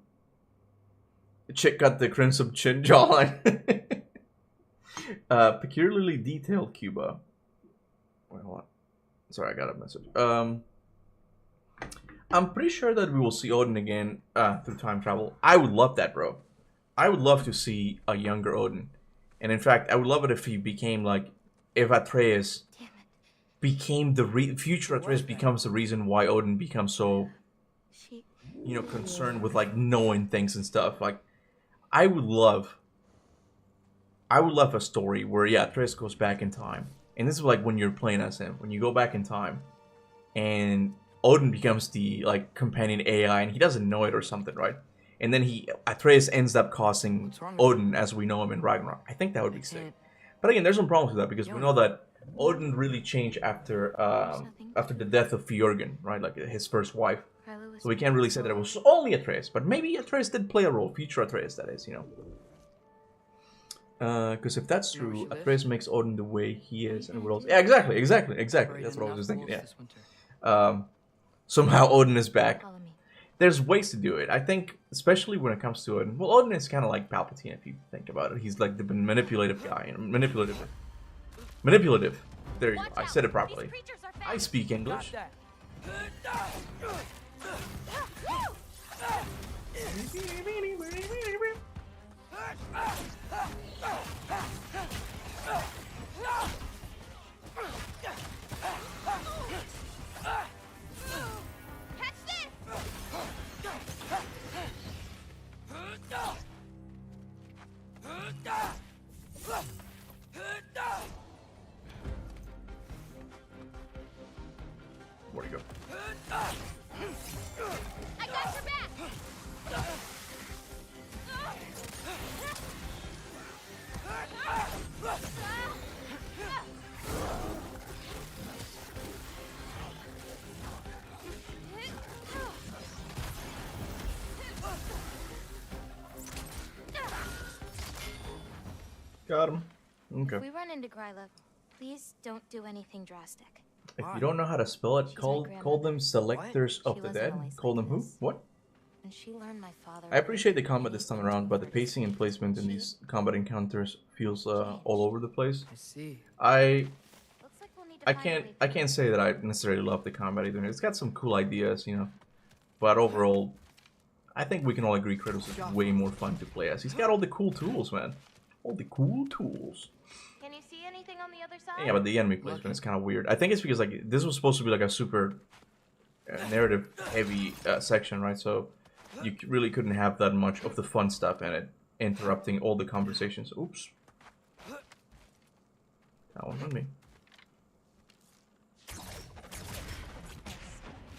Speaker 1: The chick got the crimson chin jawline. Peculiarly detailed Cuba. Wait, hold on. Sorry, I got a message. I'm pretty sure that we will see Odin again through time travel. I would love that, bro. I would love to see a younger Odin. And in fact, I would love it if he became like, if Atreus became the future Atreus becomes the reason why Odin becomes so, you know, concerned with like knowing things and stuff. Like, I would love a story where, yeah, Atreus goes back in time. And this is like when you're playing as him, when you go back in time, and Odin becomes the like companion AI, and he doesn't know it or something, right? And then Atreus ends up causing Odin as we know him in Ragnarok. I think that would be sick. But again, there's some problems with that, because we know that Odin really changed after the death of Fjörgen, right? Like his first wife. So we can't really say that it was only Atreus, but maybe Atreus did play a role, future Atreus, that is, you know. Because if that's true, Atreus makes Odin the way he is, and we're also, yeah, exactly. That's what I was just thinking. Yeah. Somehow Odin is back. There's ways to do it. I think, especially when it comes to Odin. Well, Odin is kind of like Palpatine if you think about it. He's like the manipulative guy. You know, manipulative. There you go. I said it properly. I speak English. Where'd he go?
Speaker 8: I got your back.
Speaker 1: Got him. Okay.
Speaker 8: If we run into Gryla, please don't do anything drastic.
Speaker 1: If you don't know how to spell it, call them Selectors of the Dead. Call them who? What?
Speaker 8: And she learned my father.
Speaker 1: I appreciate the combat this time around, but the pacing and placement in these combat encounters feels all over the place.
Speaker 2: I see.
Speaker 1: I can't say that I necessarily love the combat either. It's got some cool ideas, you know, but overall, I think we can all agree Kratos is way more fun to play as. He's got all the cool tools, man. All the cool tools.
Speaker 8: Can you see anything on the other side?
Speaker 1: Yeah, but the enemy placement is kind of weird. I think it's because like this was supposed to be like a super narrative heavy section, right? So you really couldn't have that much of the fun stuff in it, interrupting all the conversations. Oops. That wasn't me.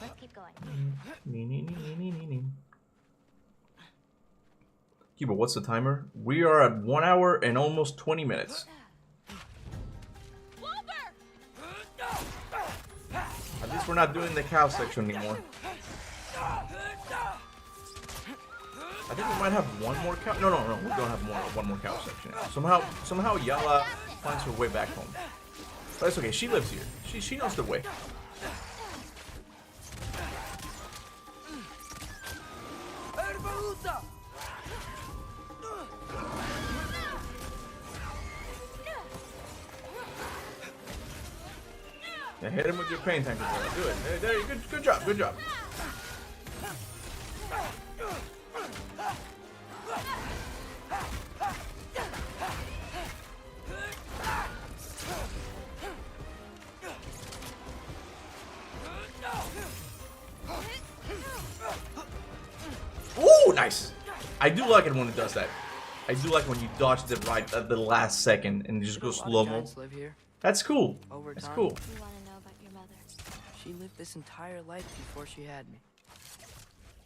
Speaker 8: Let's keep going.
Speaker 1: Kuba, what's the timer? We are at 1 hour and almost 20 minutes. At least we're not doing the cow section anymore. I think we might have one more cow. No, we don't have one more cow section. Somehow Yala finds her way back home. But it's okay. She lives here. She knows the way. Yeah, hit him with your pain tank. Do it. There, good job. Good job. Ooh, nice. I do like it when it does that. I do like when you dodge it right at the last second and it just goes slow-mo. That's cool. That's cool.
Speaker 8: You want to know about your mother?
Speaker 10: She lived this entire life before she had me.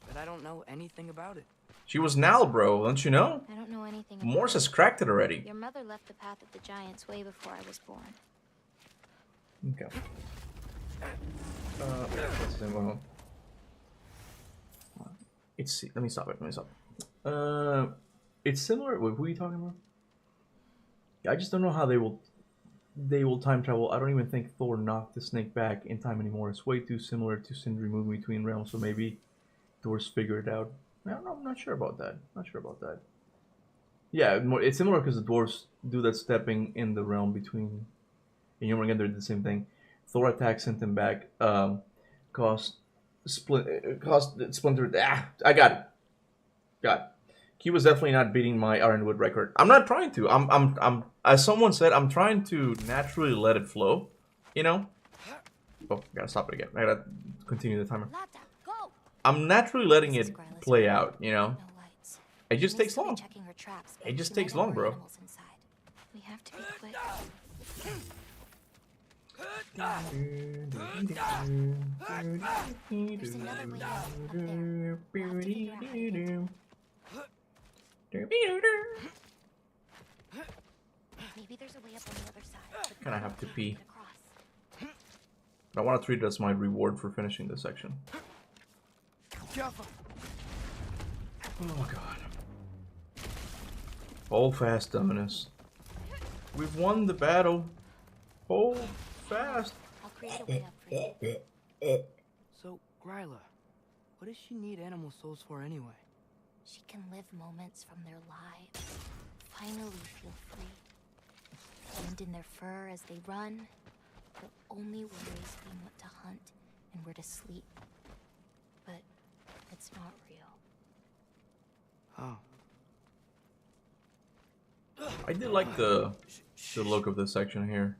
Speaker 10: But I don't know anything about it.
Speaker 1: She was Nal, bro. Don't you know?
Speaker 8: I don't know anything about
Speaker 1: Morse has cracked it already.
Speaker 8: Your mother left the path of the giants way before I was born.
Speaker 1: Okay. Let me stop it. It's similar. Wait, who are you talking about? I just don't know how they will time travel. I don't even think Thor knocked the snake back in time anymore. It's way too similar to Sindri moving between realms, so maybe Thor's figured it out. I'm not sure about that. Yeah, it's similar because the dwarves do that stepping in the realm between. And Jormungandr did the same thing. Thor attack sent him back. Cost splintered. I got it. Kuba's definitely not beating my Ironwood record. I'm not trying to. I'm as someone said, I'm trying to naturally let it flow. You know? Oh, gotta stop it again. I gotta continue the timer. I'm naturally letting it play out, you know? It just takes long. It just takes long, bro.
Speaker 8: We have to be quick. There's another way out up there. We'll have to figure out how to get to it. Maybe there's a way up on the other side.
Speaker 1: Kind of have to pee. I want to treat it as my reward for finishing this section. Oh god. Hold fast, Dominus. We've won the battle. Hold fast.
Speaker 8: I'll create a way up for you.
Speaker 10: So, Gryla, what does she need animal souls for anyway?
Speaker 8: She can live moments from their lives. Finally feel free. Wind in their fur as they run. Their only worries being what to hunt and where to sleep. But it's not real.
Speaker 10: Oh.
Speaker 1: I did like the look of this section here.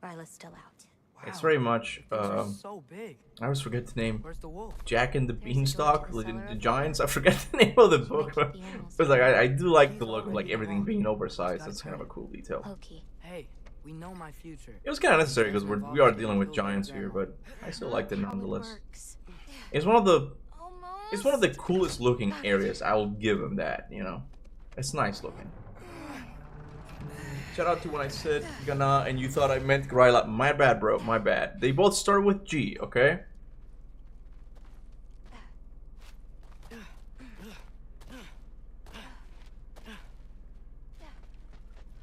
Speaker 8: Ryla's still out.
Speaker 10: Wow.
Speaker 1: It's very much
Speaker 10: so big.
Speaker 1: I always forget the name.
Speaker 10: Where's the wolf?
Speaker 1: Jack and the Beanstalk, the Giants. I forget the name of the book. But like I do like the look of like everything being oversized. That's kind of a cool detail.
Speaker 8: Loki.
Speaker 10: Hey, we know my future.
Speaker 1: It was kind of necessary because we are dealing with giants here, but I still liked it nonetheless. It's one of the coolest looking areas. I will give him that. You know, it's nice looking. Shout out to when I said Gana and you thought I meant Gryla. My bad, bro. My bad. They both start with G, okay?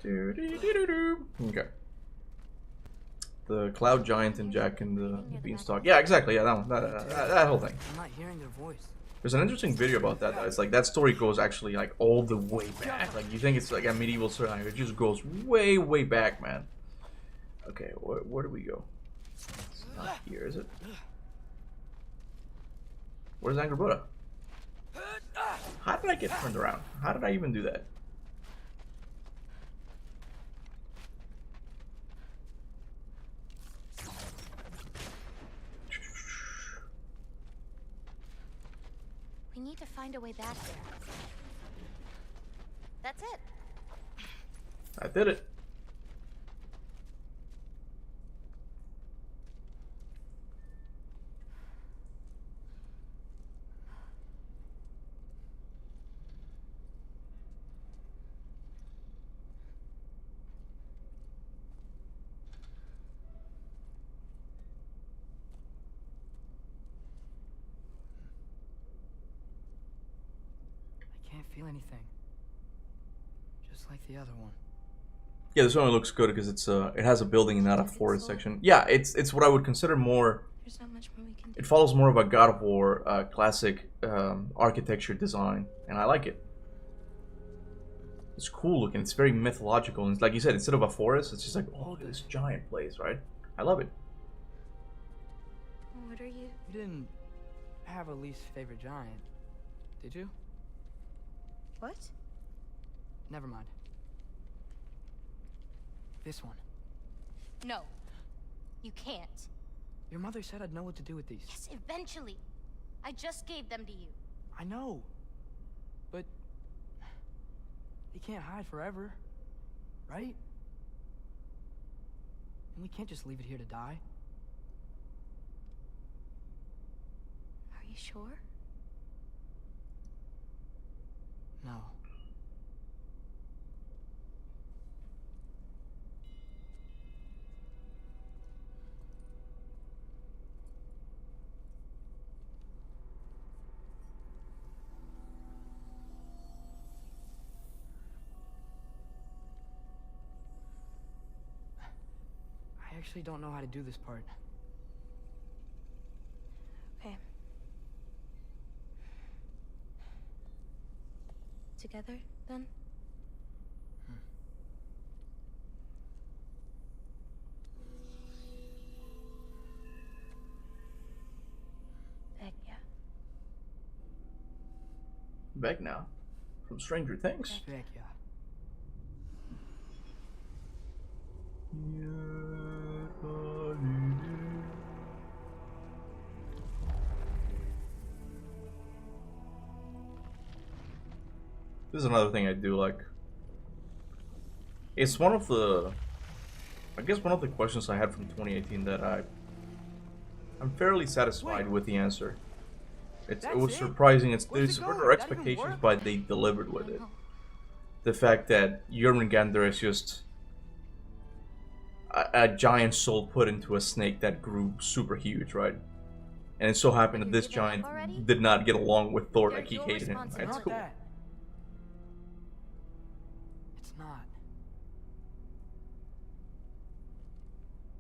Speaker 1: Okay. The Cloud Giant and Jack and the Beanstalk. Yeah, exactly. Yeah, that one. That whole thing.
Speaker 10: I'm not hearing their voice.
Speaker 1: There's an interesting video about that. It's like that story goes actually like all the way back. Like you think it's like a medieval story, it just goes way, way back, man. Okay, where do we go? It's not here, is it? Where's Angrboda? How did I get turned around? How did I even do that?
Speaker 8: We need to find a way back there. That's it.
Speaker 1: I did it.
Speaker 10: I can't feel anything. Just like the other one.
Speaker 1: Yeah, this one looks good because it's it has a building and not a forest section. Yeah, it's what I would consider more.
Speaker 8: There's not much more we can do.
Speaker 1: It follows more of a God of War classic architecture design, and I like it. It's cool looking. It's very mythological, and it's, like you said, instead of a forest, it's just like, oh, this giant place, right? I love it.
Speaker 8: What are you?
Speaker 10: You didn't have a least favorite giant, did you?
Speaker 8: What?
Speaker 10: Never mind. This one.
Speaker 8: No. You can't.
Speaker 10: Your mother said I'd know what to do with these.
Speaker 8: Yes, eventually. I just gave them to you.
Speaker 10: I know. But he can't hide forever, right? And we can't just leave it here to die.
Speaker 8: Are you sure?
Speaker 10: No. I actually don't know how to do this part.
Speaker 8: Okay. Together, then? Vecchia.
Speaker 1: Vecna from Stranger Things.
Speaker 10: Vecchia.
Speaker 1: This is another thing I do like. It's one of the, I guess one of the questions I had from 2018 that I'm fairly satisfied with the answer. It was surprising. It's there's further expectations, but they delivered with it. The fact that Jormungandr is just a giant soul put into a snake that grew super huge, right? And it so happened that this giant did not get along with Thor, like he hated him. It's cool.
Speaker 10: It's not.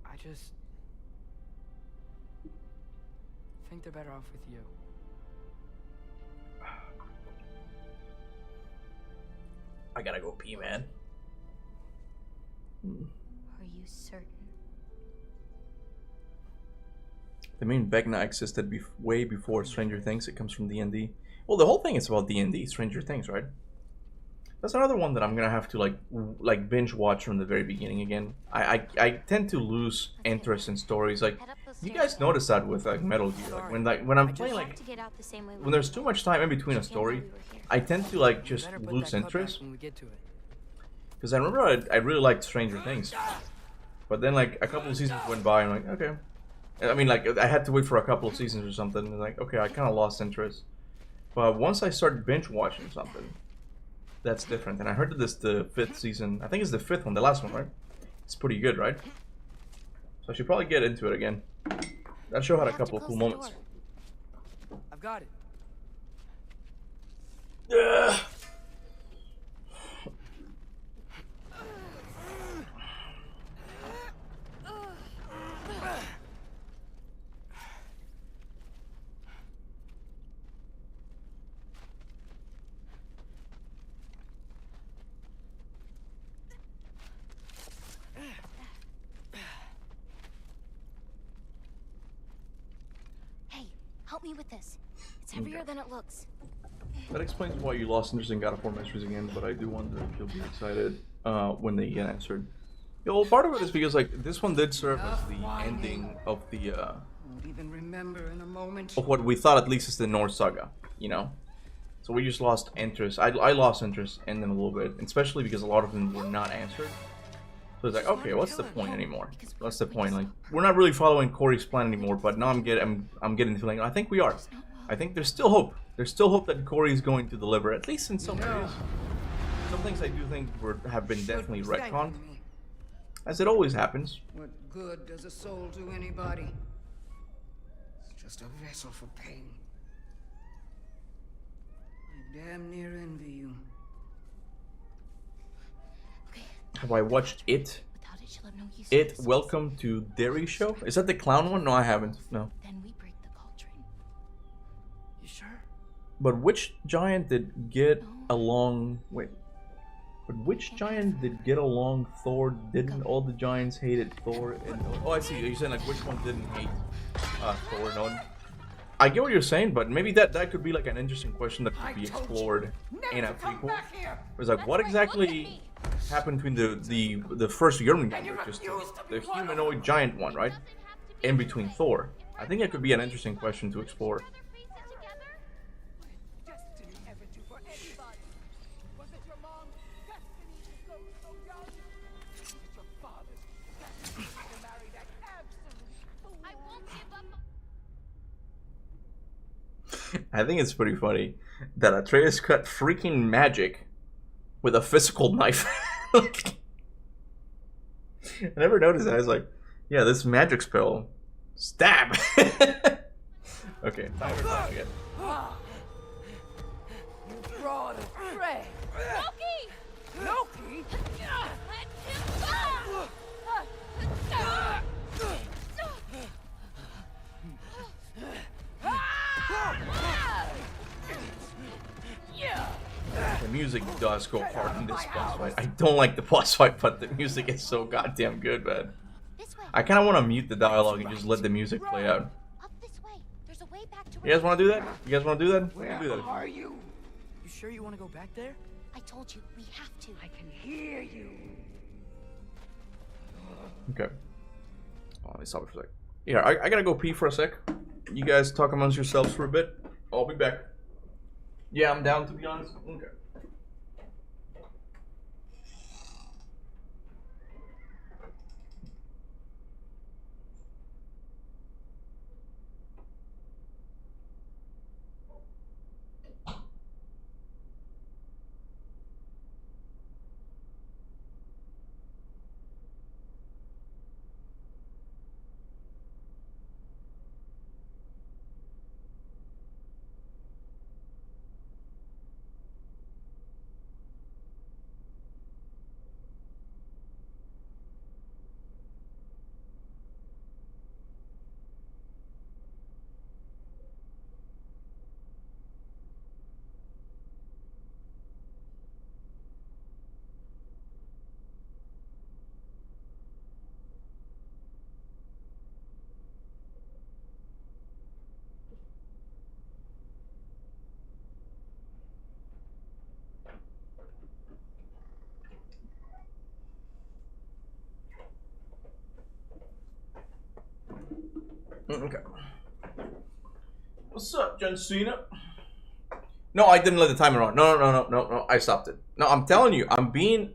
Speaker 10: I just think they're better off with you.
Speaker 1: I gotta go pee, man.
Speaker 8: Are you certain?
Speaker 1: The main Vecna existed way before Stranger Things. It comes from D&D. Well, the whole thing is about D&D, Stranger Things, right? That's another one that I'm gonna have to like binge watch from the very beginning again. I tend to lose interest in stories. Like, you guys notice that with like Metal Gear. Like when I'm playing, like when there's too much time in between a story, I tend to like just lose interest. Because I remember I really liked Stranger Things, but then like a couple of seasons went by and I'm like, okay. I mean, like I had to wait for a couple of seasons or something. And like, okay, I kind of lost interest. But once I started binge watching something, that's different. And I heard that this the 5th season. I think it's the 5th one, the last one, right? It's pretty good, right? So I should probably get into it again. That show had a couple of cool moments.
Speaker 10: I've got it.
Speaker 1: Yeah.
Speaker 8: Help me with this. It's heavier than it looks.
Speaker 1: That explains why you lost interest in God of War Mysteries again, but I do wonder if you'll be excited when they get answered. Yeah, well, part of it is because like this one did serve as the ending of the
Speaker 9: Won't even remember in a moment.
Speaker 1: of what we thought at least is the Norse saga, you know. So we just lost interest. I lost interest in them a little bit, especially because a lot of them were not answered. So it's like, okay, what's the point anymore? What's the point? Like, we're not really following Corey's plan anymore. But now I'm getting the feeling. I think we are. I think there's still hope. There's still hope that Corey is going to deliver, at least in some areas. Some things I do think have been definitely retconned, as it always happens.
Speaker 9: What good does a soul do anybody? It's just a vessel for pain. I damn near envy you.
Speaker 1: Have I watched it? It Welcome to Derry show? Is that the clown one? No, I haven't. No.
Speaker 8: Then we break the cauldron.
Speaker 10: You sure?
Speaker 1: But which giant did get along? Wait. But which giant did get along Thor? Didn't all the giants hated Thor? And oh, I see. You're saying like which one didn't hate Thor? No. I get what you're saying, but maybe that could be like an interesting question that could be explored in a prequel. It's like, what exactly happened between the first Jormungandr, just the humanoid giant one, right? In between Thor. I think it could be an interesting question to explore. I think it's pretty funny that Atreus cut freaking magic with a physical knife. I never noticed that. I was like, yeah, this magic spell. Stab! Okay, time again.
Speaker 2: You brought a prey.
Speaker 8: Loki!
Speaker 2: Loki?
Speaker 8: Let him
Speaker 1: The music does go hard in this boss fight. I don't like the boss fight, but the music is so goddamn good, man. I kind of want to mute the dialogue and just let the music play out.
Speaker 8: Up this way. There's a way back to
Speaker 1: You guys want to do that? You guys want to do that?
Speaker 9: Where
Speaker 1: Do that.
Speaker 9: are you?
Speaker 10: You sure you want to go back there?
Speaker 8: I told you, we have to.
Speaker 9: I can hear you.
Speaker 1: Okay. Oh, let me stop it for a sec. Yeah, I gotta go pee for a sec. You guys talk amongst yourselves for a bit. I'll be back. Yeah, I'm down, to be honest. Okay. Okay. What's up, John Cena? No, I didn't let the timer on. No. I stopped it. No, I'm telling you, I'm being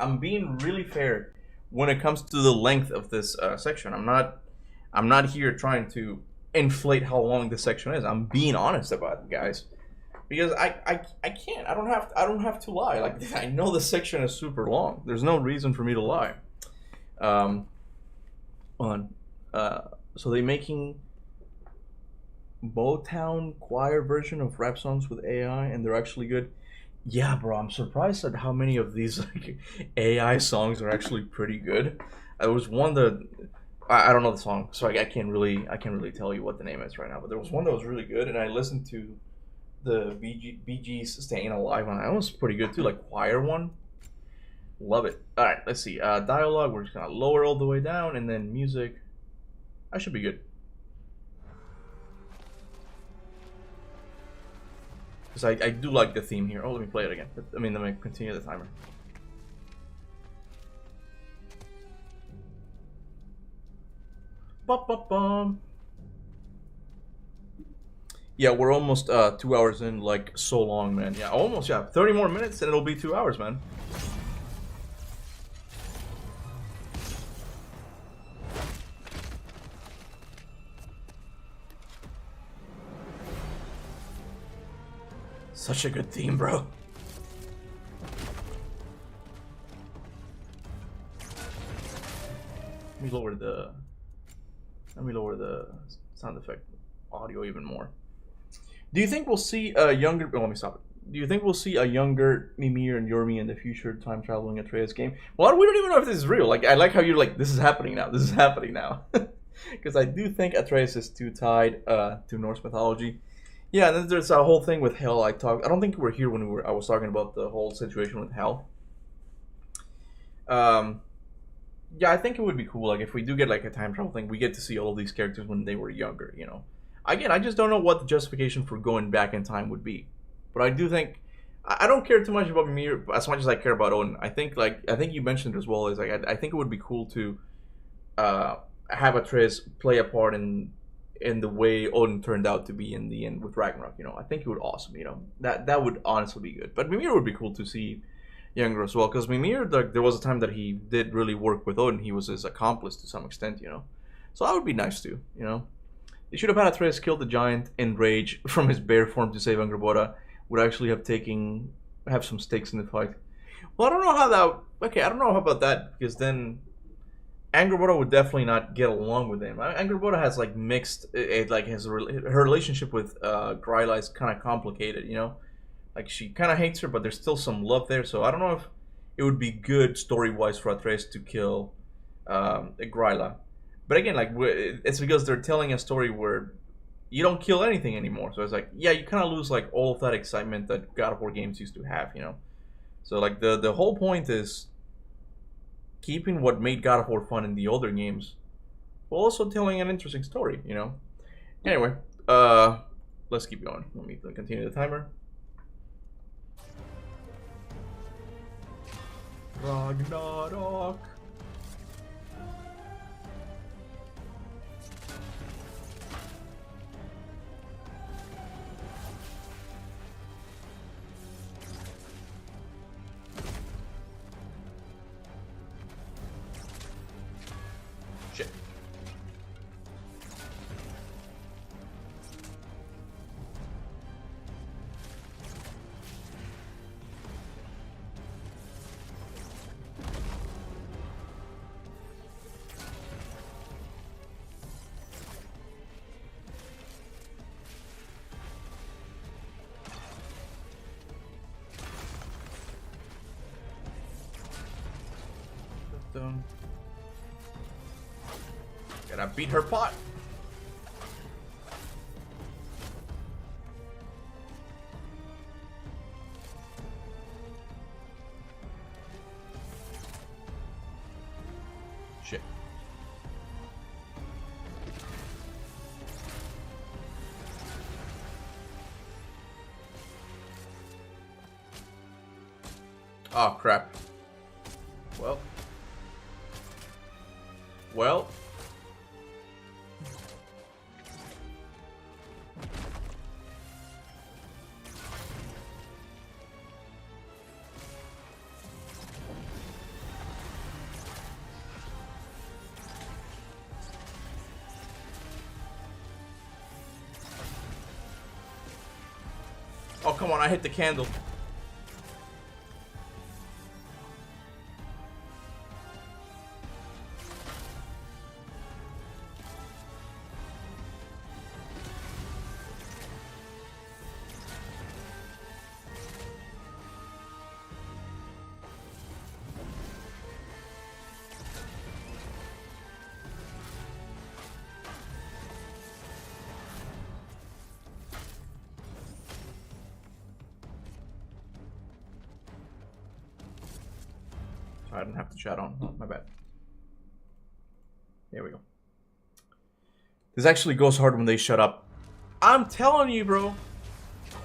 Speaker 1: really fair when it comes to the length of this section. I'm not here trying to inflate how long this section is. I'm being honest about it, guys, because I can't. I don't have to lie. Like, I know this section is super long. There's no reason for me to lie. So they making Motown choir version of rap songs with AI, and they're actually good. Yeah, bro, I'm surprised at how many of these like AI songs are actually pretty good. There was one that I don't know the song, so I can't really tell you what the name is right now. But there was one that was really good, and I listened to the Bee Gees "Staying Alive" on that was pretty good too, like choir one. Love it. All right, let's see. Dialogue. We're just gonna lower all the way down, and then music. I should be good. Because I do like the theme here. Oh, let me play it again. I mean, let me continue the timer. Ba-ba-bum. Yeah, we're almost 2 hours in, like, so long, man. Yeah, almost, yeah. 30 more minutes and it'll be 2 hours, man. Such a good theme, bro. Let me lower the sound effect audio even more. Do you think we'll see a younger... Oh, let me stop it. Do you think we'll see a younger Mimir and Yormi in the future time-traveling Atreus game? Well, we don't even know if this is real. Like, I like how you're like, this is happening now. This is happening now. Because I do think Atreus is too tied to Norse mythology. Yeah, and then there's a whole thing with Hel. I don't think we were here when I was talking about the whole situation with Hel. Yeah, I think it would be cool. Like, if we do get like a time travel thing, we get to see all of these characters when they were younger, you know. Again, I just don't know what the justification for going back in time would be. But I do think I don't care too much about Mimir as much as I care about Odin. I think you mentioned it as well. Is like I think it would be cool to have Atreus play a part in the way Odin turned out to be in the end with Ragnarok. You know, I think it would awesome. You know, that would honestly be good. But Mimir would be cool to see younger as well, because Mimir, there was a time that he did really work with Odin. He was his accomplice to some extent. You know, so that would be nice too. You know. They should have had Atreus kill the giant in rage from his bear form to save Angrboda. Would actually have some stakes in the fight. Well, I don't know how that... Okay, I don't know about that, because then Angrboda would definitely not get along with him. Angrboda has, like, mixed... her relationship with Gryla is kind of complicated, you know? Like, she kind of hates her, but there's still some love there, so I don't know if it would be good story-wise for Atreus to kill Gryla. But again, like, it's because they're telling a story where you don't kill anything anymore. So it's like, yeah, you kind of lose, like, all of that excitement that God of War games used to have, you know? So, like, the whole point is keeping what made God of War fun in the older games, while also telling an interesting story, you know? Anyway, let's keep going. Let me continue the timer. Ragnarok. Shit. Gotta beat her pot. Shit. Oh crap. Well. Oh, come on, I hit the candle. I didn't have to chat on. Oh, my bad. There we go. This actually goes hard when they shut up. I'm telling you, bro.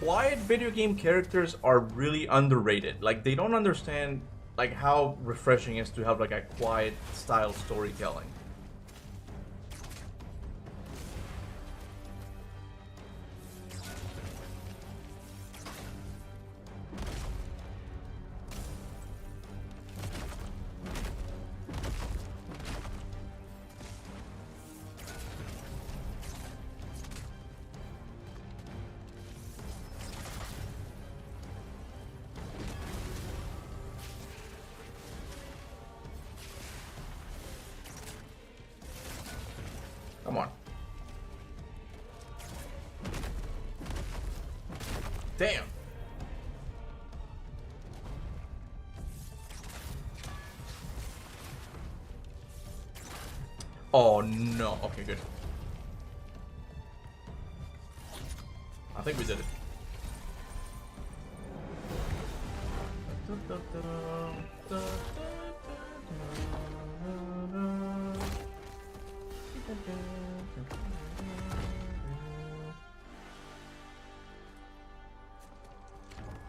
Speaker 1: quiet video game characters are really underrated. Like, they don't understand like how refreshing it is to have like a quiet style storytelling. Come on. Damn. Oh no. Okay, good. I think we did it.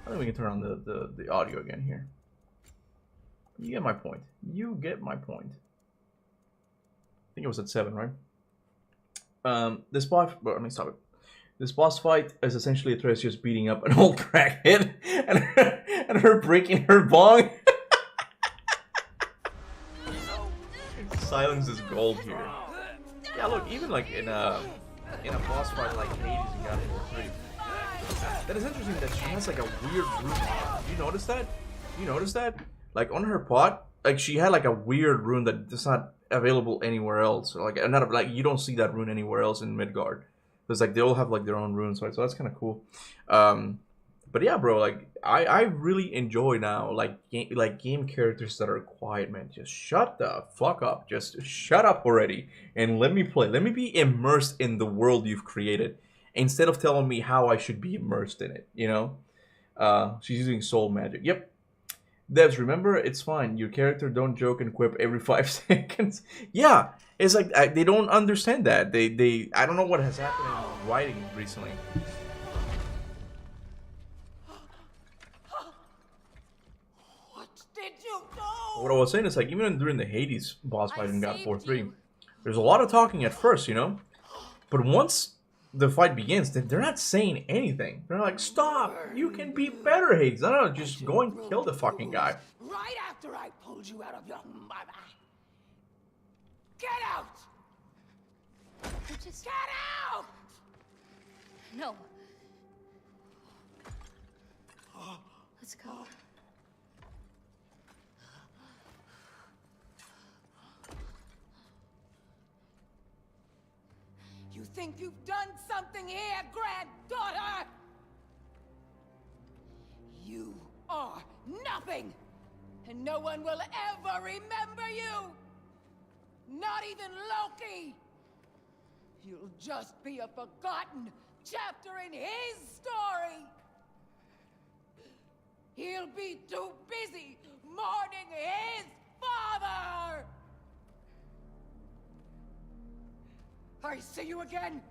Speaker 1: I think we can turn on the audio again here. You get my point. You get my point. I think it was at 7, right? This boss. Well, let me stop it. This boss fight is essentially Atreus just beating up an old crackhead and her breaking her bong. Silence is gold here. Yeah, look, even like in a boss fight like Hades and God of War 3. That is interesting that she has like a weird rune. You notice that? You notice that? Like on her pot, like she had like a weird rune that's not available anywhere else. Like not like you don't see that rune anywhere else in Midgard. There's like they all have like their own runes, right? So that's kind of cool. But yeah, bro, like I really enjoy now like game characters that are quiet, man. Just shut the fuck up. Just shut up already and let me play. Let me be immersed in the world you've created instead of telling me how I should be immersed in it, you know? She's using soul magic. Yep. Devs, remember, it's fine. Your character don't joke and quip every 5 seconds. Yeah, it's like they don't understand that. They I don't know what has happened in writing recently.
Speaker 9: What did you do?
Speaker 1: What I was saying is like even during the Hades boss fight in God of War 3, there's a lot of talking at first, you know, but once the fight begins, they're not saying anything. They're like, "Stop! You can be better, Hades. No, just go and kill the fucking guy."
Speaker 9: Right after I pulled you out of your mother. Get out!
Speaker 8: Just
Speaker 9: Get out!
Speaker 8: no. Let's go.
Speaker 9: You think you've done something here, granddaughter? You are nothing, and no one will ever remember you. Not even Loki. You'll just be a forgotten chapter in his story. He'll be too busy mourning his father. I see you again.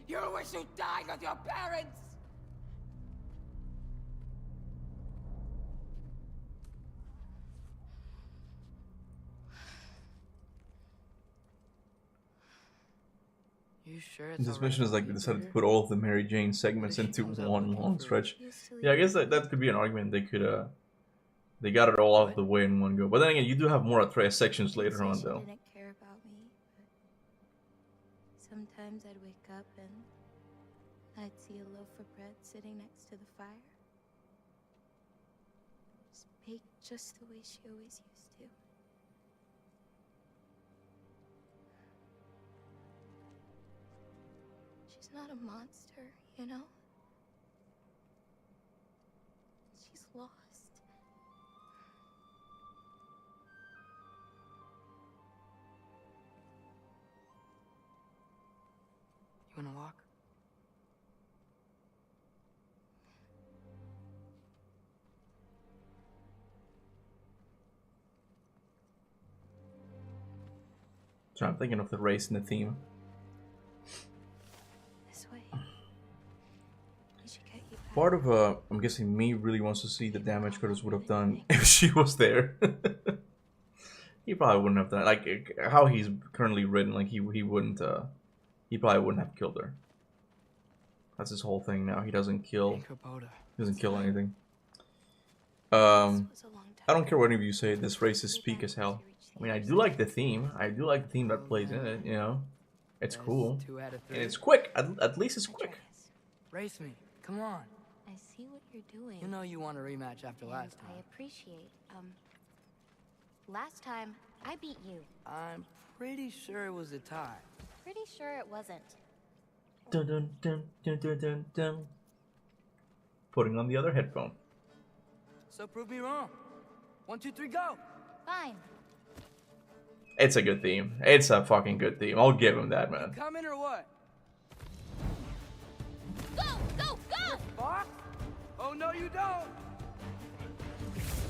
Speaker 9: You'll wish you died with your parents.
Speaker 10: You sure it's
Speaker 1: This mission is like they decided to put all of the Mary Jane segments into one long stretch. Yeah, I guess that could be an argument. They could they got it all out of the way in one go. But then again, you do have more Atreus sections later on, though.
Speaker 8: Didn't care about me, but sometimes I'd wake up and I'd see a loaf of bread sitting next to the fire, just baked just the way she always used to. She's not a monster, you know? She's lost.
Speaker 10: You wanna walk?
Speaker 1: So I'm thinking of the race and the theme.
Speaker 8: This way.
Speaker 1: part of I'm guessing me really wants to see the damage Curtis would have done if she was there. He probably wouldn't have done like how he's currently written. Like he wouldn't. He probably wouldn't have killed her. That's his whole thing now. He doesn't kill. He doesn't kill anything. I don't care what any of you say. This race is peak as hell. I mean, I do like the theme. I do like the theme that plays in it. You know, it's cool and it's quick. At least it's quick.
Speaker 2: Race me. Come on.
Speaker 8: I see what you're doing.
Speaker 2: You know you want a rematch after last time.
Speaker 8: I appreciate. Last time I beat you.
Speaker 2: I'm pretty sure it was a tie.
Speaker 8: Pretty sure it wasn't.
Speaker 1: Dun dun dun dun dun dun dun. Putting on the other headphone.
Speaker 2: So prove me wrong. 1, 2, 3, go.
Speaker 8: Fine.
Speaker 1: It's a good theme. It's a fucking good theme. I'll give him that, man.
Speaker 2: Coming or what?
Speaker 8: Go, go, go!
Speaker 2: Fuck? Oh no, you don't.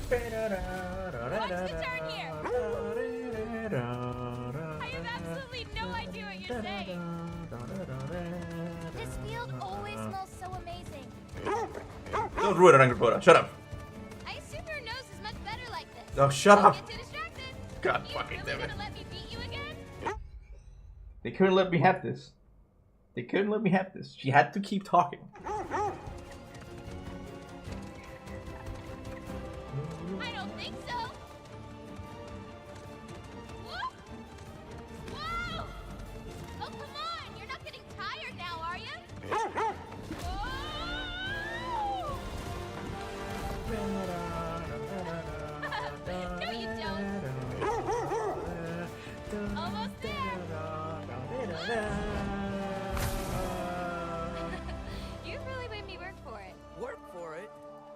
Speaker 8: Watch the turn here. I have absolutely no idea what you're saying. This field always smells so amazing.
Speaker 1: Don't ruin it, Angry Buddha. Shut up.
Speaker 8: I assume your nose is much better like this.
Speaker 1: Oh, shut up.
Speaker 8: Don't get too distracted.
Speaker 1: God
Speaker 8: You
Speaker 1: fucking
Speaker 8: really
Speaker 1: damn it.
Speaker 8: gonna let me beat you again?
Speaker 1: They couldn't let me have this. They couldn't let me have this. She had to keep talking.
Speaker 8: I don't think so. Whoop. Whoa! Oh, come on! You're not getting tired now, are you? No, you don't. Almost there. You really made me work for it.
Speaker 2: Work for it?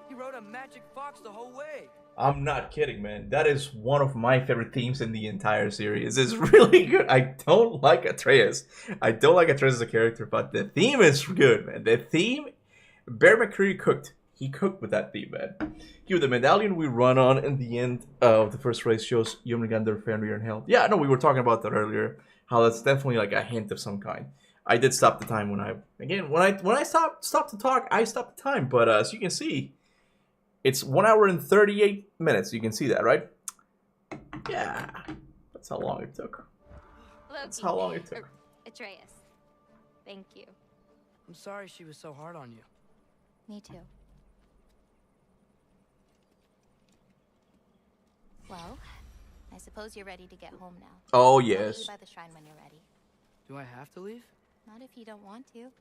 Speaker 2: He rode a magic fox the whole way.
Speaker 1: I'm not kidding, man. That is one of my favorite themes in the entire series. It's really good. I don't like Atreus. I don't like Atreus as a character, but the theme is good, man. The theme, Bear McCreary cooked. He cooked with that theme, man. Give the medallion we run on in the end of the first race shows Jomnagander, Fenrir, and Hell. Yeah, no, we were talking about that earlier. How that's definitely like a hint of some kind. I did stop the time when I stopped to talk. I stopped the time, but as you can see, it's 1 hour and 38 minutes. You can see that, right? Yeah, that's how long it took. That's how long it took.
Speaker 8: Atreus, thank you.
Speaker 2: I'm sorry she was so hard on you.
Speaker 8: Me too. Well, I suppose you're ready to get home now.
Speaker 1: Oh,
Speaker 8: I'll meet
Speaker 1: yes.
Speaker 8: you by the shrine when you're ready.
Speaker 2: Do I have to leave?
Speaker 8: Not if you don't want to.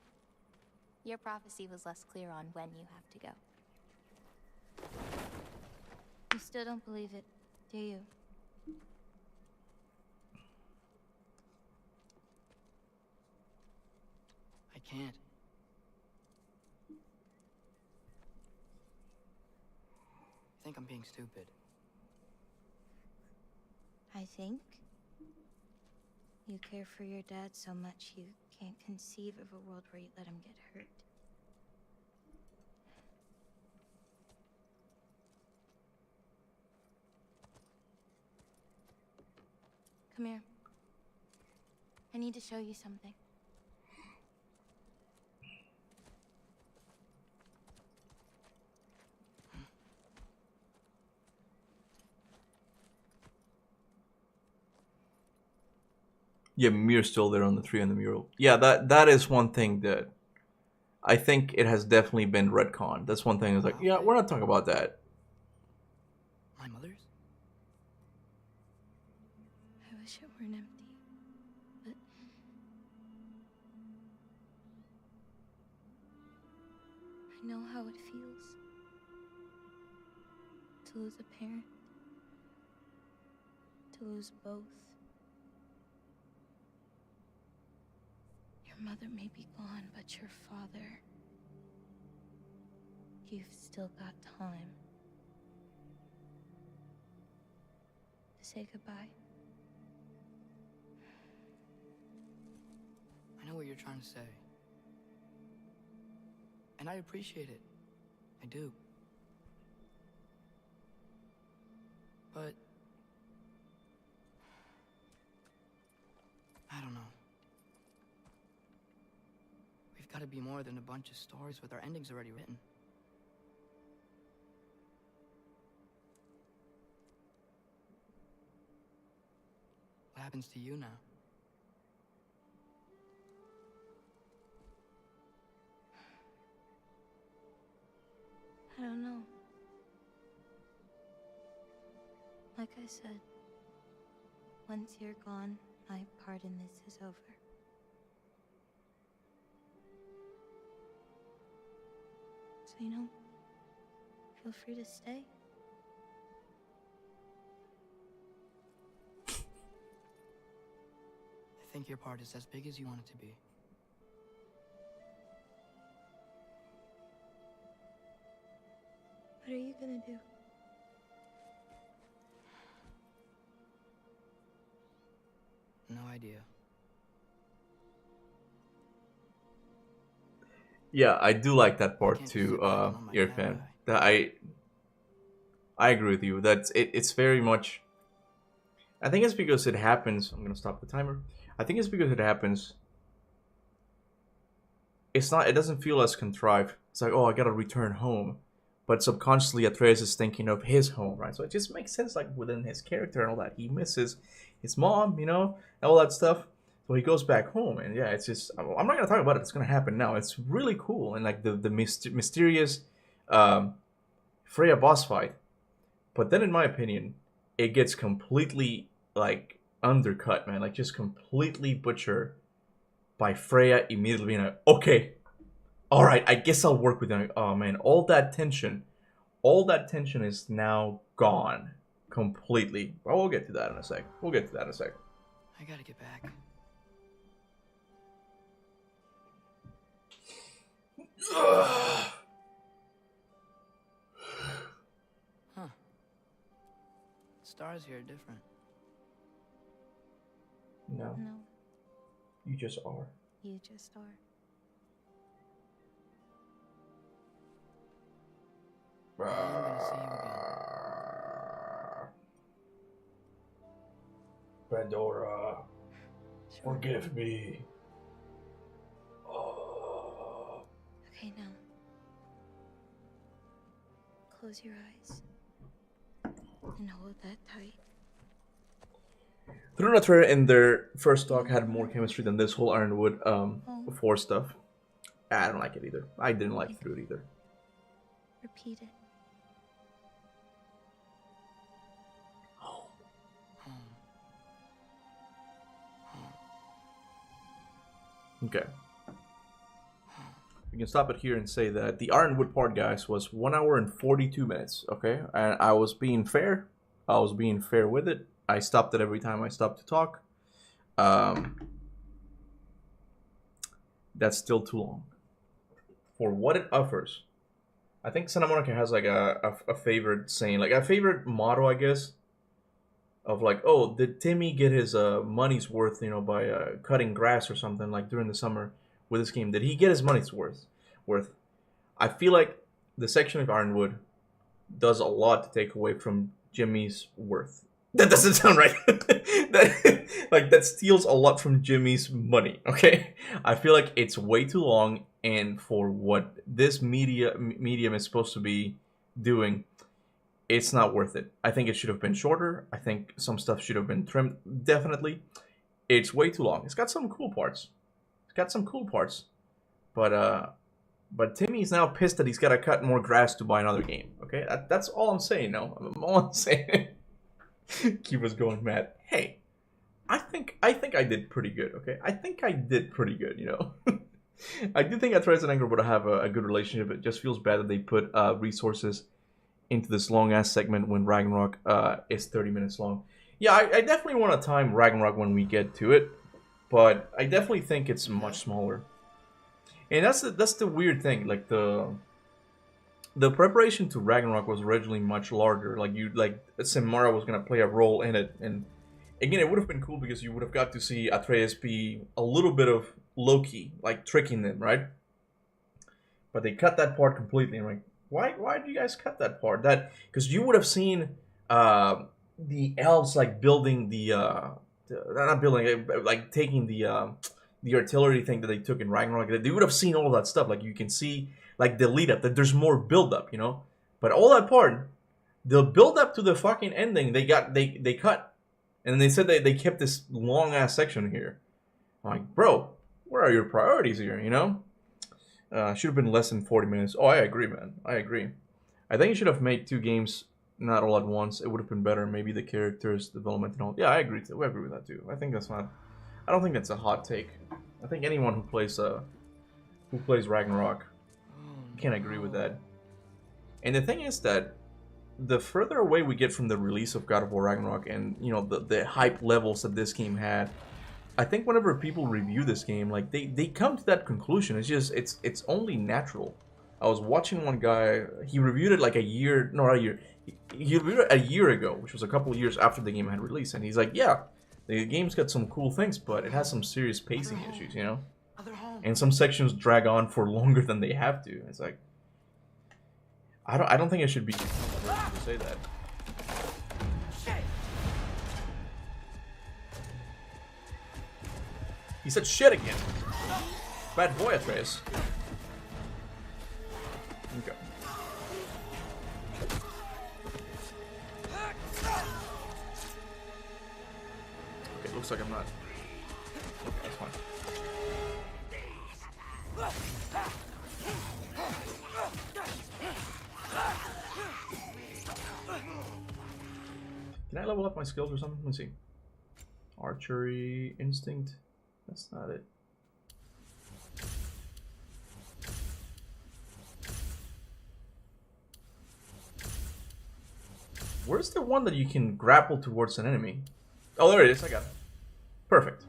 Speaker 8: Your prophecy was less clear on when you have to go. You still don't believe it, do you?
Speaker 2: I can't. I think I'm being stupid.
Speaker 8: I think you care for your dad so much you can't conceive of a world where you let him get hurt. Come here. I need to show you something.
Speaker 1: Yeah, Mir's still there on the tree on the mural. Yeah, that is one thing that I think it has definitely been retconned. That's one thing. It's like, yeah, we're not talking about that.
Speaker 2: My mother's?
Speaker 8: I wish it weren't empty, but I know how it feels to lose a parent, to lose both. Your mother may be gone, but your father, you've still got time to say goodbye.
Speaker 2: I know what you're trying to say. And I appreciate it. I do. But I don't know. We've got to be more than a bunch of stories with our endings already written.
Speaker 10: happens to you now?
Speaker 8: I don't know. Like I said, once you're gone, my part in this is over. So, feel free to stay.
Speaker 10: I think your part is as big as you want it to be.
Speaker 8: What are you gonna do?
Speaker 10: No idea.
Speaker 1: Yeah, I do like that part too, Irfan. That I agree with you. That's it's very much. I think it's because it happens. I'm gonna stop the timer. I think it's because it happens. It's not. It doesn't feel as contrived. It's like, oh, I gotta return home, but subconsciously Atreus is thinking of his home, right? So it just makes sense, like within his character and all that. He misses his mom, all that stuff. So he goes back home, and yeah, it's just. I'm not gonna talk about it. It's gonna happen now. It's really cool, and like the mysterious Freya boss fight. But then, in my opinion, it gets completely like undercut, man. Like just completely butchered by Freya immediately being like, okay, all right, I guess I'll work with them. Oh man, all that tension is now gone completely. But we'll get to that in a sec.
Speaker 10: I gotta get back. Huh. Stars here are different.
Speaker 1: No. You just are.
Speaker 8: You just are.
Speaker 1: Pandora, forgive me.
Speaker 8: Okay, now. Close your eyes. And hold that tight.
Speaker 1: Through and Trey in their first talk had more chemistry than this whole Ironwood 4 stuff. I don't like it either. I didn't like through it either.
Speaker 8: Repeat it.
Speaker 1: Okay. We can stop it here and say that the Ironwood part, guys, was 1 hour and 42 minutes, okay? And I was being fair. I was being fair with it. I stopped it every time I stopped to talk. That's still too long. For what it offers. I think Santa Monica has like a favorite saying, like a favorite motto, I guess. Of like, oh, did Timmy get his money's worth, by cutting grass or something like during the summer with this game? Did he get his money's worth? I feel like the section of Ironwood does a lot to take away from Jimmy's worth. That doesn't sound right. that steals a lot from Jimmy's money. Okay, I feel like it's way too long, and for what this medium is supposed to be doing, it's not worth it. I think it should have been shorter. I think some stuff should have been trimmed. Definitely, it's way too long. It's got some cool parts. But Timmy's now pissed that he's got to cut more grass to buy another game. Okay, that's all I'm saying. No, all I'm saying. Kuba's going mad. Hey, I think I did pretty good. Okay, I think I did pretty good. I do think Atreus and Anger would have a good relationship. It just feels bad that they put resources into this long ass segment when Ragnarok is 30 minutes long. Yeah, I definitely want to time Ragnarok when we get to it, but I definitely think it's much smaller. And that's the weird thing. Like the preparation to Ragnarok was originally much larger. Like Samara was gonna play a role in it, and again, it would have been cool because you would have got to see Atreus be a little bit of Loki, like tricking them, right? But they cut that part completely. I'm like, why did you guys cut that part? Because you would have seen the elves like building not building, like taking the artillery thing that they took in Ragnarok. They would have seen all that stuff. Like you can see like the lead up, that there's more build up, But all that part, the build up to the fucking ending, they cut. And they said they kept this long ass section here. I'm like, bro, where are your priorities here? You know, should have been less than 40 minutes. Oh, I agree, man. I agree. I think you should have made 2 games not all at once. It would have been better. Maybe the characters development and all. Yeah, I agree. We agree with that too. I think that's not. I don't think that's a hot take. I think anyone who plays Ragnarok can agree with that. And the thing is that the further away we get from the release of God of War Ragnarok and, you know, the hype levels that this game had, I think whenever people review this game, like they come to that conclusion. It's just it's only natural. I was watching one guy, he reviewed it like he reviewed it a year ago, which was a couple of years after the game had released, and he's like, yeah, the game's got some cool things, but it has some serious pacing issues, you know? And some sections drag on for longer than they have to. It's like, I don't think I should be to say that. He said shit again. Bad boy, Atreus. Okay. Okay, looks like I'm not. Okay, that's fine. Can I level up my skills or something? Let's see. Archery, instinct. That's not it. Where's the one that you can grapple towards an enemy? Oh, there it is. I got it. Perfect.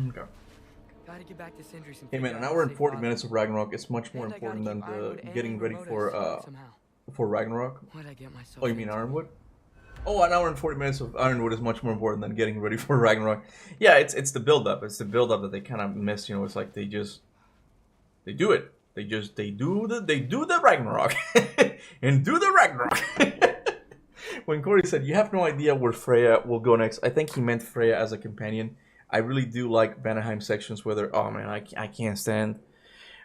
Speaker 1: Okay.
Speaker 10: Gotta get back to Sindri and
Speaker 1: Hey man, an hour and 40 minutes of Ragnarok is much more important than getting ready for Ragnarok. Oh, you mean Ironwood? Oh, an hour and 40 minutes of Ironwood is much more important than getting ready for Ragnarok. Yeah, it's the build up. It's the build up that they kind of miss. You know, it's like they do it. They do the Ragnarok and do the Ragnarok. When Corey said you have no idea where Freya will go next, I think he meant Freya as a companion. I really do like Vanaheim sections where oh man, I can't stand.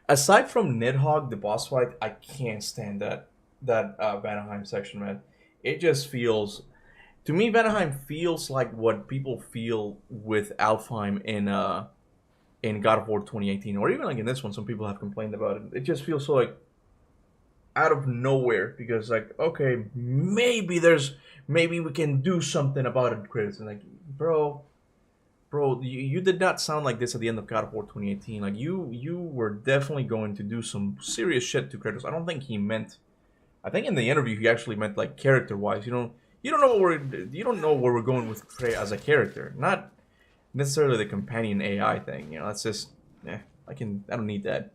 Speaker 1: Aside from Nidhogg, the boss fight, I can't stand that Vanaheim section, man. It just feels, to me, Vanaheim feels like what people feel with Alfheim in God of War 2018, or even like in this one. Some people have complained about it. It just feels so like out of nowhere because like, okay, maybe we can do something about it, Chris. And like, bro, you did not sound like this at the end of God of War 2018. Like you were definitely going to do some serious shit to Kratos. I don't think he meant. I think in the interview he actually meant like character-wise. You don't know where we're going with Freya as a character. Not necessarily the companion AI thing. You know, that's just I don't need that.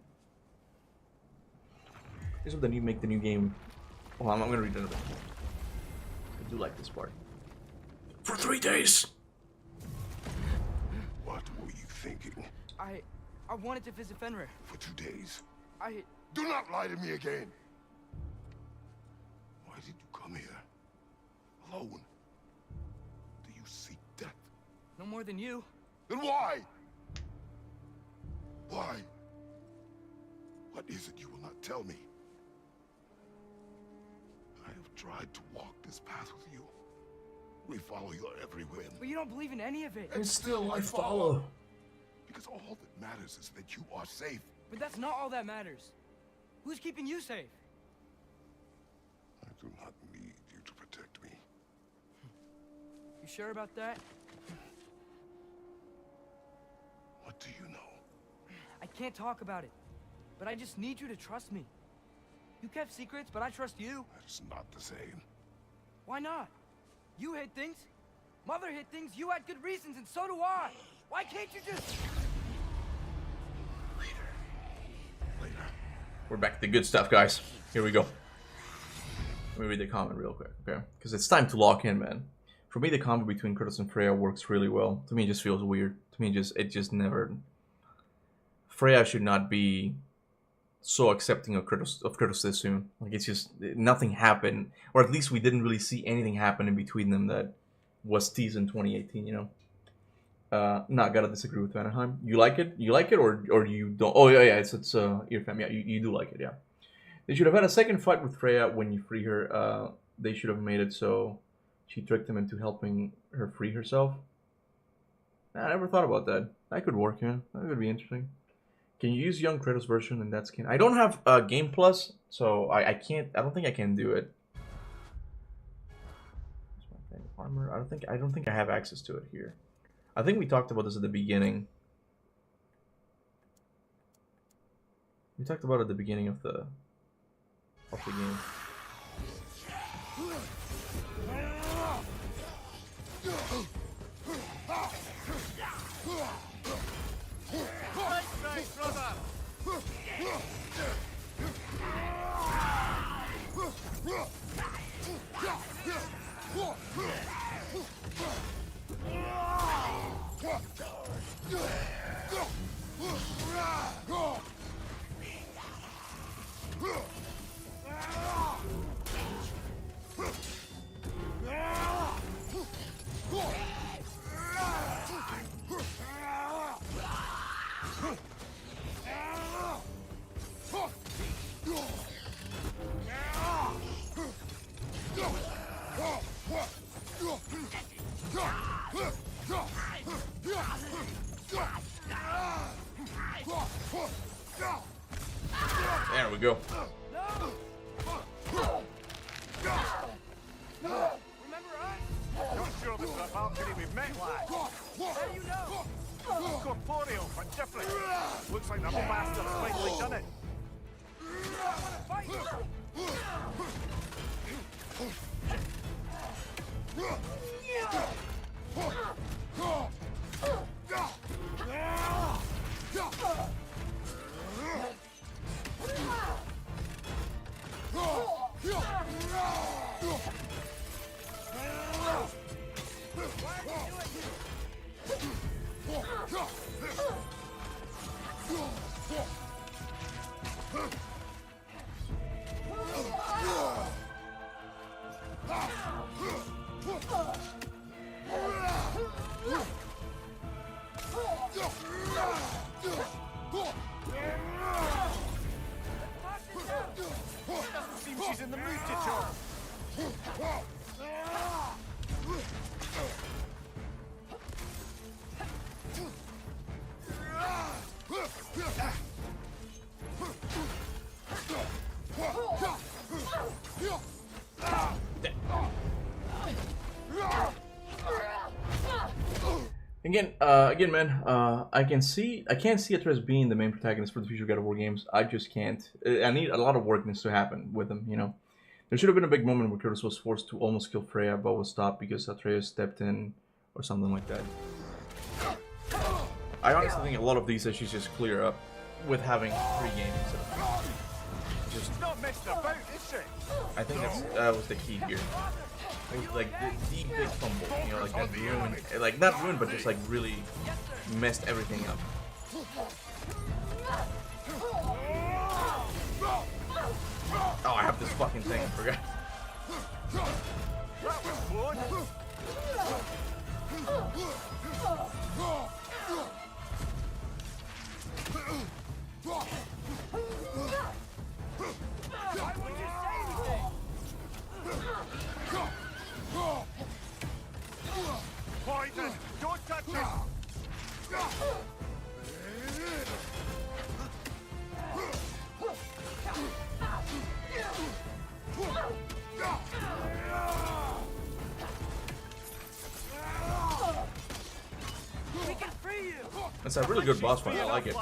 Speaker 1: Here's what make the new game. Well, I'm gonna read another. I do like this part. For 3 days.
Speaker 3: What were you thinking?
Speaker 2: I wanted to visit Fenrir.
Speaker 3: For 2 days?
Speaker 2: I...
Speaker 3: Do not lie to me again! Why did you come here? Alone? Do you seek death?
Speaker 2: No more than you.
Speaker 3: Then why? Why? What is it you will not tell me? I have tried to walk this path with you. We follow your every whim.
Speaker 2: But you don't believe in any of it.
Speaker 3: And still I follow. Because all that matters is that you are safe.
Speaker 2: But that's not all that matters. Who's keeping you safe?
Speaker 3: I do not need you to protect me.
Speaker 2: You sure about that?
Speaker 3: What do you know?
Speaker 2: I can't talk about it. But I just need you to trust me. You kept secrets, but I trust you.
Speaker 3: That's not the same.
Speaker 2: Why not? You hid things. Mother hid things. You had good reasons, and so do I. Why can't you just...
Speaker 3: Later.
Speaker 1: We're back to the good stuff, guys. Here we go. me read the comment real quick, okay? Because it's time to lock in, man. For me, the combo between Kratos and Freya works really well. To me, it just feels weird. To me, it just never. Freya should not be so accepting of Kratos this soon. Like, it's just nothing happened, or at least we didn't really see anything happen in between them that was teased in 2018. You know. Not gotta disagree with Vanaheim. You like it? You like it, or you don't? Oh yeah, it's Earfam. Yeah, you do like it. Yeah. They should have had a second fight with Freya when you free her. They should have made it so she tricked him into helping her free herself. I never thought about that. That could work, yeah. That could be interesting. Can you use young Kratos version in that skin? I don't have Game Plus, so I can't. I don't think I can do it. Armor. I don't think I have access to it here. I think we talked about this at the beginning. We talked about it at the beginning of the game. There we go.
Speaker 5: Remember us? Not sure this is a Valkyrie we've met, lad.
Speaker 2: How do you know?
Speaker 5: Corporeal, but different. Looks like the bastard has finally done it. Doesn't seem she's in the mood to talk.
Speaker 1: Again, man. I can't see Atreus being the main protagonist for the future God of War games. I just can't. I need a lot of work needs to happen with him. You know, there should have been a big moment where Kratos was forced to almost kill Freya, but was stopped because Atreus stepped in or something like that. I honestly think a lot of these issues just clear up with having 3 games.
Speaker 5: Just not messed about, is she?
Speaker 1: I think that was the key here. Like the big fumble, you know, like that ruined, like not ruined, but just like really messed everything up. Oh, I have this fucking thing, I forgot.
Speaker 5: Poison! Don't touch it!
Speaker 2: We can free you.
Speaker 1: That's a really good boss fight. I like it.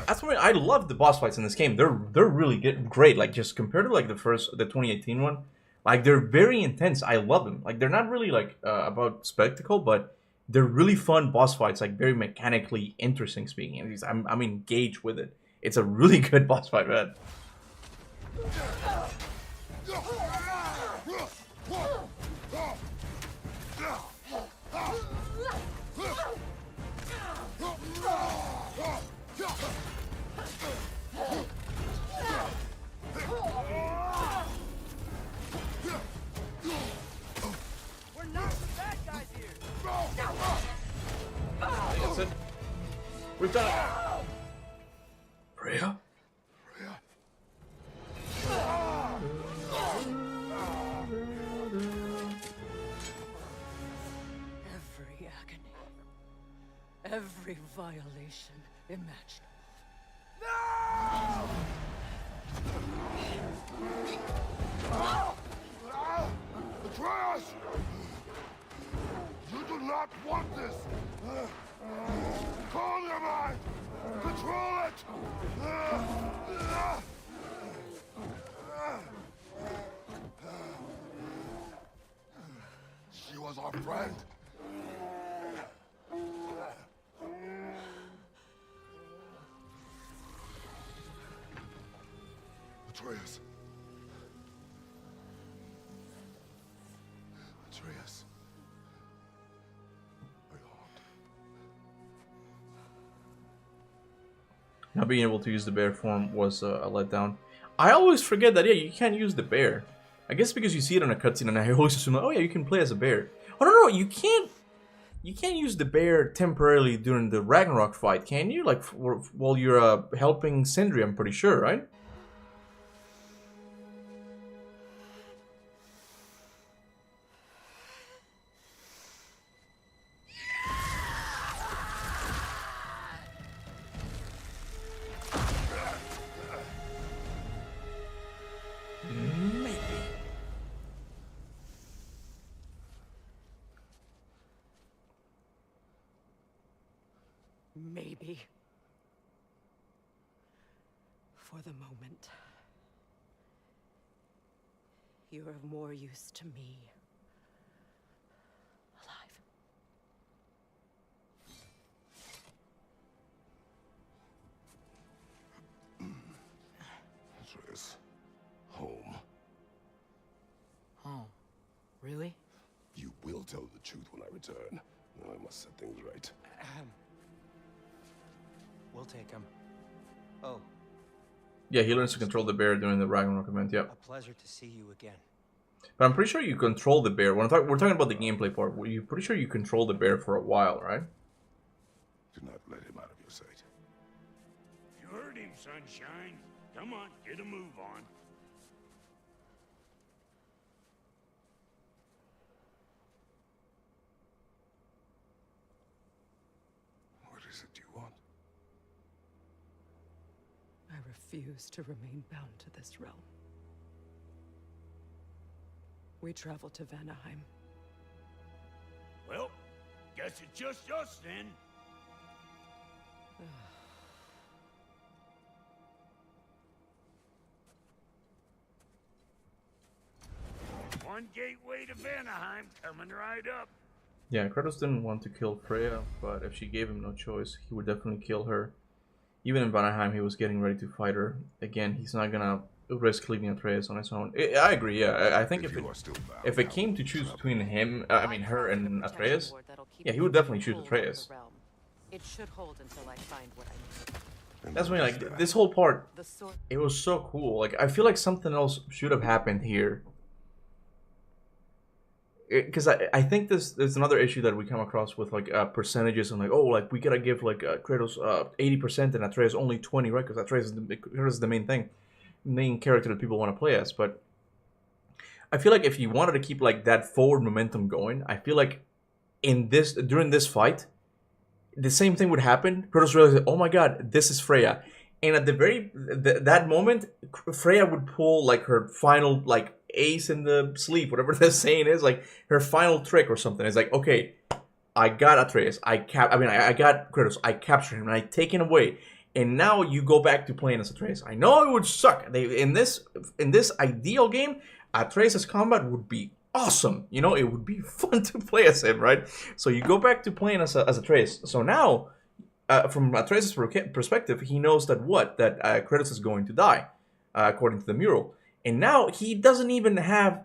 Speaker 1: That's why I love the boss fights in this game. They're really great. Like just compared to like the 2018 one, like they're very intense. I love them. Like they're not really like about spectacle, but they're really fun boss fights. Like very mechanically interesting. Speaking, and I'm engaged with it. It's a really good boss fight, man.
Speaker 2: We're not the bad guys here.
Speaker 1: I think that's it. We've done it. Freya?
Speaker 9: Every agony, every violation imaginable.
Speaker 3: Atreus! You do not want this! Calm your mind! Control it! She was our friend. Atreus. Atreus.
Speaker 1: Not being able to use the bear form was a letdown. I always forget that, yeah, you can't use the bear. I guess because you see it in a cutscene, and I always assume, oh yeah, you can play as a bear. Oh no, you can't. You can't use the bear temporarily during the Ragnarok fight, can you? Like while you're helping Sindri, I'm pretty sure, right?
Speaker 9: Maybe. For the moment. You're of more use to me. Alive.
Speaker 3: Atreus. Home.
Speaker 10: Oh, really?
Speaker 3: You will tell the truth when I return. I must set things right.
Speaker 6: We'll take him. Oh.
Speaker 1: Yeah, he learns to control the bear during the Ragnarok event, yeah.
Speaker 6: A pleasure to see you again.
Speaker 1: But I'm pretty sure you control the bear. We're talking about the gameplay part. You're pretty sure you control the bear for a while, right?
Speaker 3: Do not let him out of your sight.
Speaker 11: You heard him, Sunshine. Come on, get a move on.
Speaker 3: What is it you want?
Speaker 9: I refuse to remain bound to this realm. We travel to Vanaheim.
Speaker 11: Well, guess it's just us then. One gateway to Vanaheim coming right up.
Speaker 1: Yeah, Kratos didn't want to kill Freya, but if she gave him no choice, he would definitely kill her. Even in Vanaheim, he was getting ready to fight her. Again, he's not gonna risk leaving Atreus on his own. I agree, yeah. I think if it came to choose between him, her and Atreus, yeah, he would definitely choose Atreus.
Speaker 9: It should hold until I find what I need.
Speaker 1: That's when, like, this whole part, it was so cool. Like, I feel like something else should have happened here. Because I think there's another issue that we come across with, like, percentages and, like, oh, like, we gotta give, like, Kratos 80% and Atreus only 20, right? Because Atreus is the main character that people want to play as. But I feel like if you wanted to keep, like, that forward momentum going, I feel like during this fight, the same thing would happen. Kratos realizes, oh my god, this is Freya. And at that moment, Freya would pull, like, her final, like, ace in the sleeve, whatever the saying is, like, her final trick or something. It's like, okay, I got Atreus, I got Kratos, I captured him, and I take him away. And now you go back to playing as Atreus. I know it would suck. In this ideal game, Atreus' combat would be awesome. You know, it would be fun to play as him, right? So you go back to playing as Atreus. So now, from Atreus' perspective, he knows that Kratos is going to die, according to the mural. And now he doesn't even have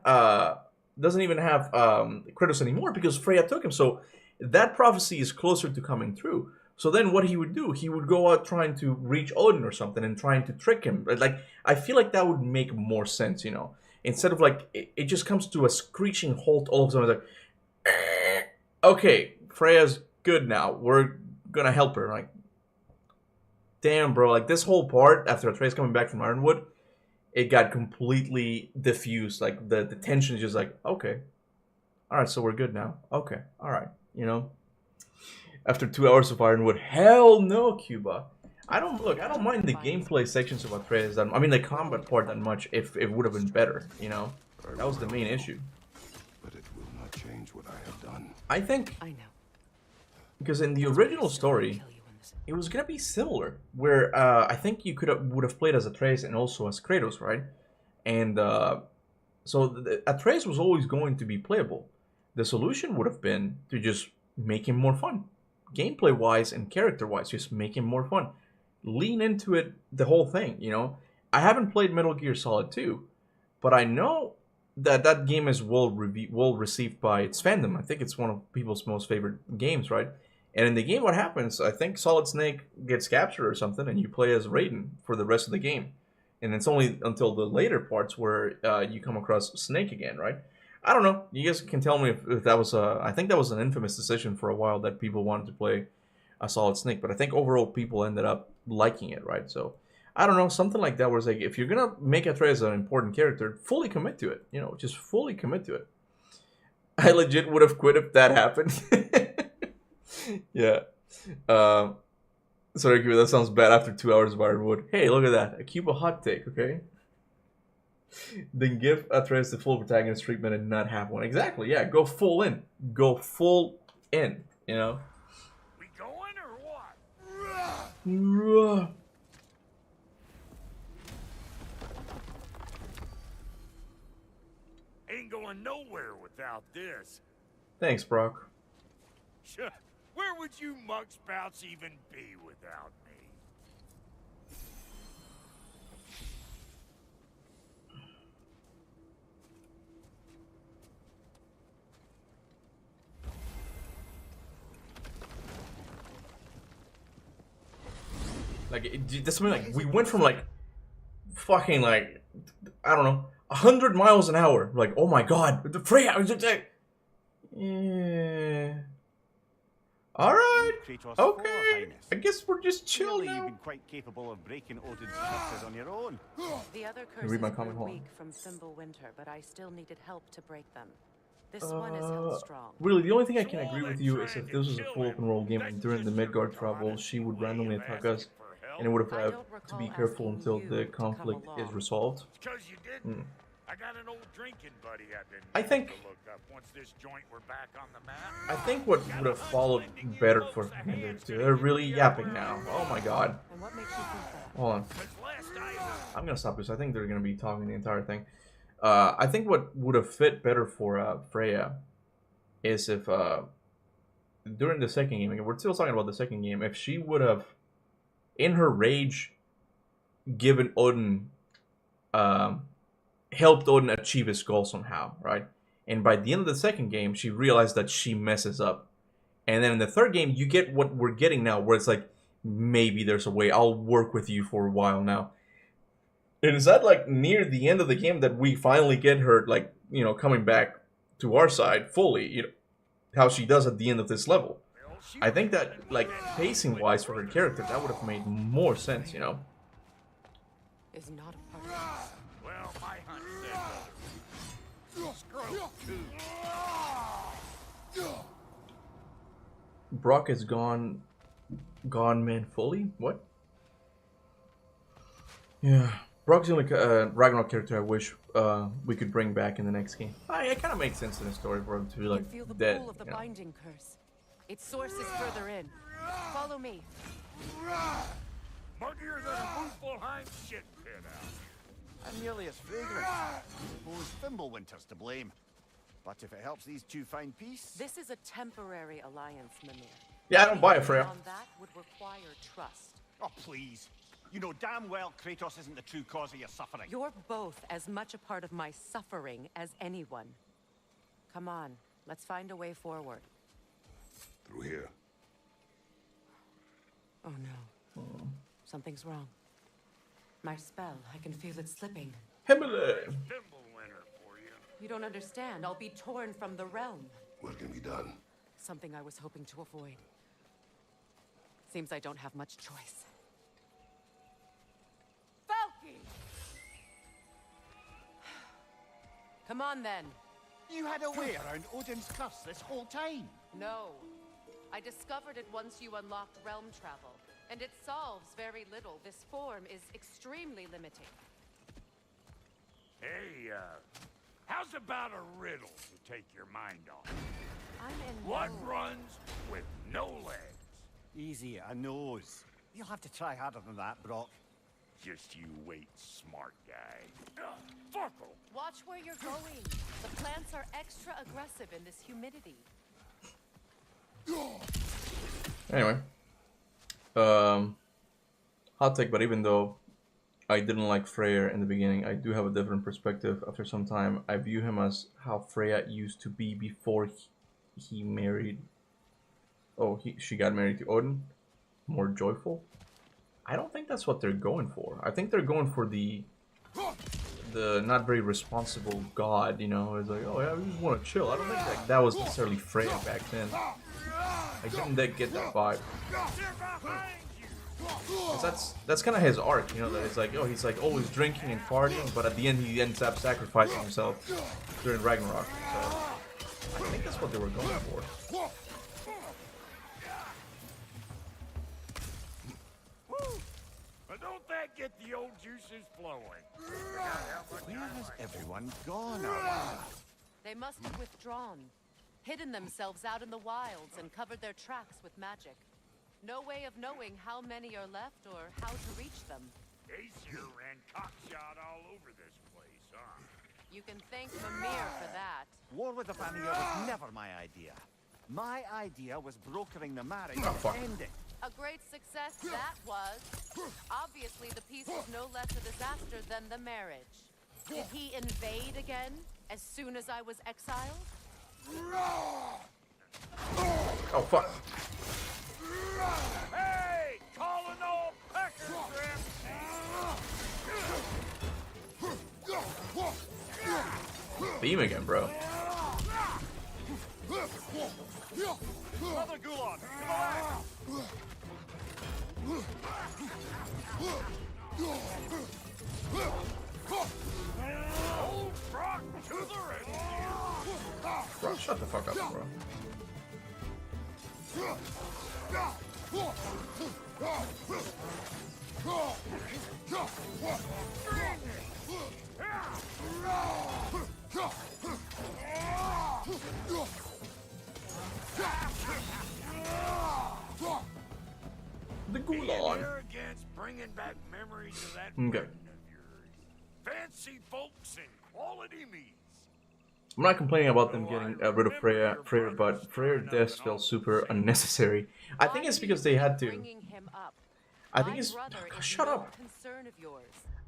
Speaker 1: doesn't even have Kratos anymore because Freya took him. So that prophecy is closer to coming true. So then what he would do, he would go out trying to reach Odin or something and trying to trick him. Like, I feel like that would make more sense, you know? Instead of like, it just comes to a screeching halt all of a sudden. It's like, okay, Freya's good now. We're gonna help her. Like, damn, bro. Like, this whole part, after Atreus coming back from Ironwood, it got completely diffused. Like, the tension is just like, okay. Alright, so we're good now. Okay, alright, you know? After 2 hours of Ironwood, hell no, Cuba. I don't mind the gameplay sections of Atreus. I mean, the combat part that much if it would have been better, you know? That was the main issue.
Speaker 3: But it will not change what I have done.
Speaker 1: I think...
Speaker 10: I know.
Speaker 1: Because in the original story, it was gonna be similar. Where, I think you would have played as Atreus and also as Kratos, right? And, so Atreus was always going to be playable. The solution would have been to just make him more fun. Gameplay-wise and character-wise, just make him more fun. Lean into it, the whole thing, you know? I haven't played Metal Gear Solid 2, but I know that that game is well received by its fandom. I think it's one of people's most favorite games, right? And in the game, what happens, I think Solid Snake gets captured or something, and you play as Raiden for the rest of the game. And it's only until the later parts where you come across Snake again, right? I don't know. You guys can tell me if that was I think that was an infamous decision for a while that people wanted to play a Solid Snake, but I think overall people ended up liking it, right? So I don't know, something like that. Where it's like, if you're gonna make Atreus an important character, fully commit to it. You know, just fully commit to it. I legit would have quit if that happened. Yeah. Sorry, Cuba, that sounds bad after 2 hours of Ironwood. Hey, look at that, a Cuba hot take, okay? Then give Atreus the full protagonist treatment and not have one. Exactly, yeah. Go full in. Go full in, you know?
Speaker 11: We going or what? Ain't going nowhere without this.
Speaker 1: Thanks, Brock.
Speaker 11: Where would you muckspouts even be without me?
Speaker 1: Like, that's something like, we went from like, fucking like, I don't know, 100 miles an hour. Like, oh my god, the Freya, yeah. Alright, okay. I guess we're just chill now.
Speaker 12: You've been quite capable of breaking Odin's curses on your own.
Speaker 13: The other
Speaker 1: Can you read my
Speaker 13: curses
Speaker 1: comment?
Speaker 13: were
Speaker 1: Hold on.
Speaker 13: weak from Fimbulwinter, but I still needed help to break them. This one is held strong.
Speaker 1: Really, the only thing I can agree with you is if this was a full open world game and during the Midgard travel, she would randomly attack us, and it would have to be careful until the conflict is resolved.
Speaker 11: I got an old drinking buddy I've been
Speaker 1: I think
Speaker 11: to look up once this joint we're back on the map.
Speaker 1: I think what would have followed better for they're really yapping now. Oh my god.
Speaker 13: And what makes you think that?
Speaker 1: Hold on. I'm gonna stop this. I think they're gonna be talking the entire thing. I think what would have fit better for Freya is if during the second game, we're still talking about the second game, if she would have, in her rage, given Odin, helped Odin achieve his goal somehow, right? And by the end of the second game, she realized that she messes up. And then in the third game, you get what we're getting now, where it's like, maybe there's a way, I'll work with you for a while now. And is that like near the end of the game that we finally get her, like, you know, coming back to our side fully, you know, how she does at the end of this level? I think that, like, pacing wise for her character, that would have made more sense, you know?
Speaker 13: Is not a part of
Speaker 11: Well, my hunch said scroll too.
Speaker 1: Brock is gone man fully? What? Yeah. Brock's the only Ragnarok character I wish we could bring back in the next game. It kind of makes sense in the story for him to be like
Speaker 13: feel the
Speaker 1: dead.
Speaker 13: pull of the
Speaker 1: you know?
Speaker 13: binding curse. Its source is further in. Follow me.
Speaker 11: Muggier than a Muspelheim shit pit out.
Speaker 12: I'm nearly as fragrant. Suppose Fimbulwinter's to blame. But if it helps these two find peace...
Speaker 13: This is a temporary alliance, Mimir.
Speaker 1: Yeah, I don't buy it, Freya.
Speaker 13: On that would require trust.
Speaker 12: Oh, please. You know damn well Kratos isn't the true cause of your suffering.
Speaker 13: You're both as much a part of my suffering as anyone. Come on, let's find a way forward.
Speaker 3: Through here.
Speaker 13: Oh no. Something's wrong. My spell, I can feel it slipping. You don't understand. I'll be torn from the realm.
Speaker 3: What can be done?
Speaker 13: Something I was hoping to avoid. Seems I don't have much choice. Falky! Come on then.
Speaker 12: You had a way around Odin's curse this whole time.
Speaker 13: No. I discovered it once you unlocked realm travel, and it solves very little. This form is extremely limiting.
Speaker 11: Hey, how's about a riddle to take your mind off?
Speaker 13: I'm in
Speaker 11: What
Speaker 13: no...
Speaker 11: runs with no legs?
Speaker 12: Easy, a nose. You'll have to try harder than that, Brock.
Speaker 11: Just you wait, smart guy. Fuckle!
Speaker 13: Watch where you're going. The plants are extra aggressive in this humidity.
Speaker 1: Anyway, hot take, but even though I didn't like Freyr in the beginning, I do have a different perspective after some time. I view him as how Freya used to be before he married. Oh, she got married to Odin. More joyful. I don't think that's what they're going for. I think they're going for the not very responsible god, you know. It's like, oh yeah, we just want to chill. I don't think that was necessarily Freya back then. I didn't get that vibe. That's kind of his arc, you know. That it's like, oh, he's like always drinking and partying, but at the end he ends up sacrificing himself during Ragnarok. So I think that's what they were going for.
Speaker 11: But don't that get the old juices flowing?
Speaker 12: Where has everyone gone?
Speaker 13: They must have withdrawn, hidden themselves out in the wilds and covered their tracks with magic. No way of knowing how many are left or how to reach them.
Speaker 11: Aesir ran cockshot all over this place, huh?
Speaker 13: You can thank Mimir for that.
Speaker 12: War with the Vanir was never my idea. My idea was brokering the marriage
Speaker 1: Oh, fuck.
Speaker 12: and end it.
Speaker 13: A great success that was. Obviously, the peace was no less a disaster than the marriage. Did he invade again as soon as I was exiled?
Speaker 1: Oh fuck.
Speaker 11: Hey! Calling all pecker trips!
Speaker 1: Beam again, bro.
Speaker 11: Brother Gulon, to the left! Old Brock to the rescue!
Speaker 1: Bro, shut the fuck up, bro. The Gulon.
Speaker 11: Against bringing back memories of that
Speaker 1: Okay.
Speaker 11: burden of yours. Fancy folks and quality meats.
Speaker 1: I'm not complaining about them getting rid of Freya, but Freya death feels super unnecessary. I think it's because they had to. I think it's shut up.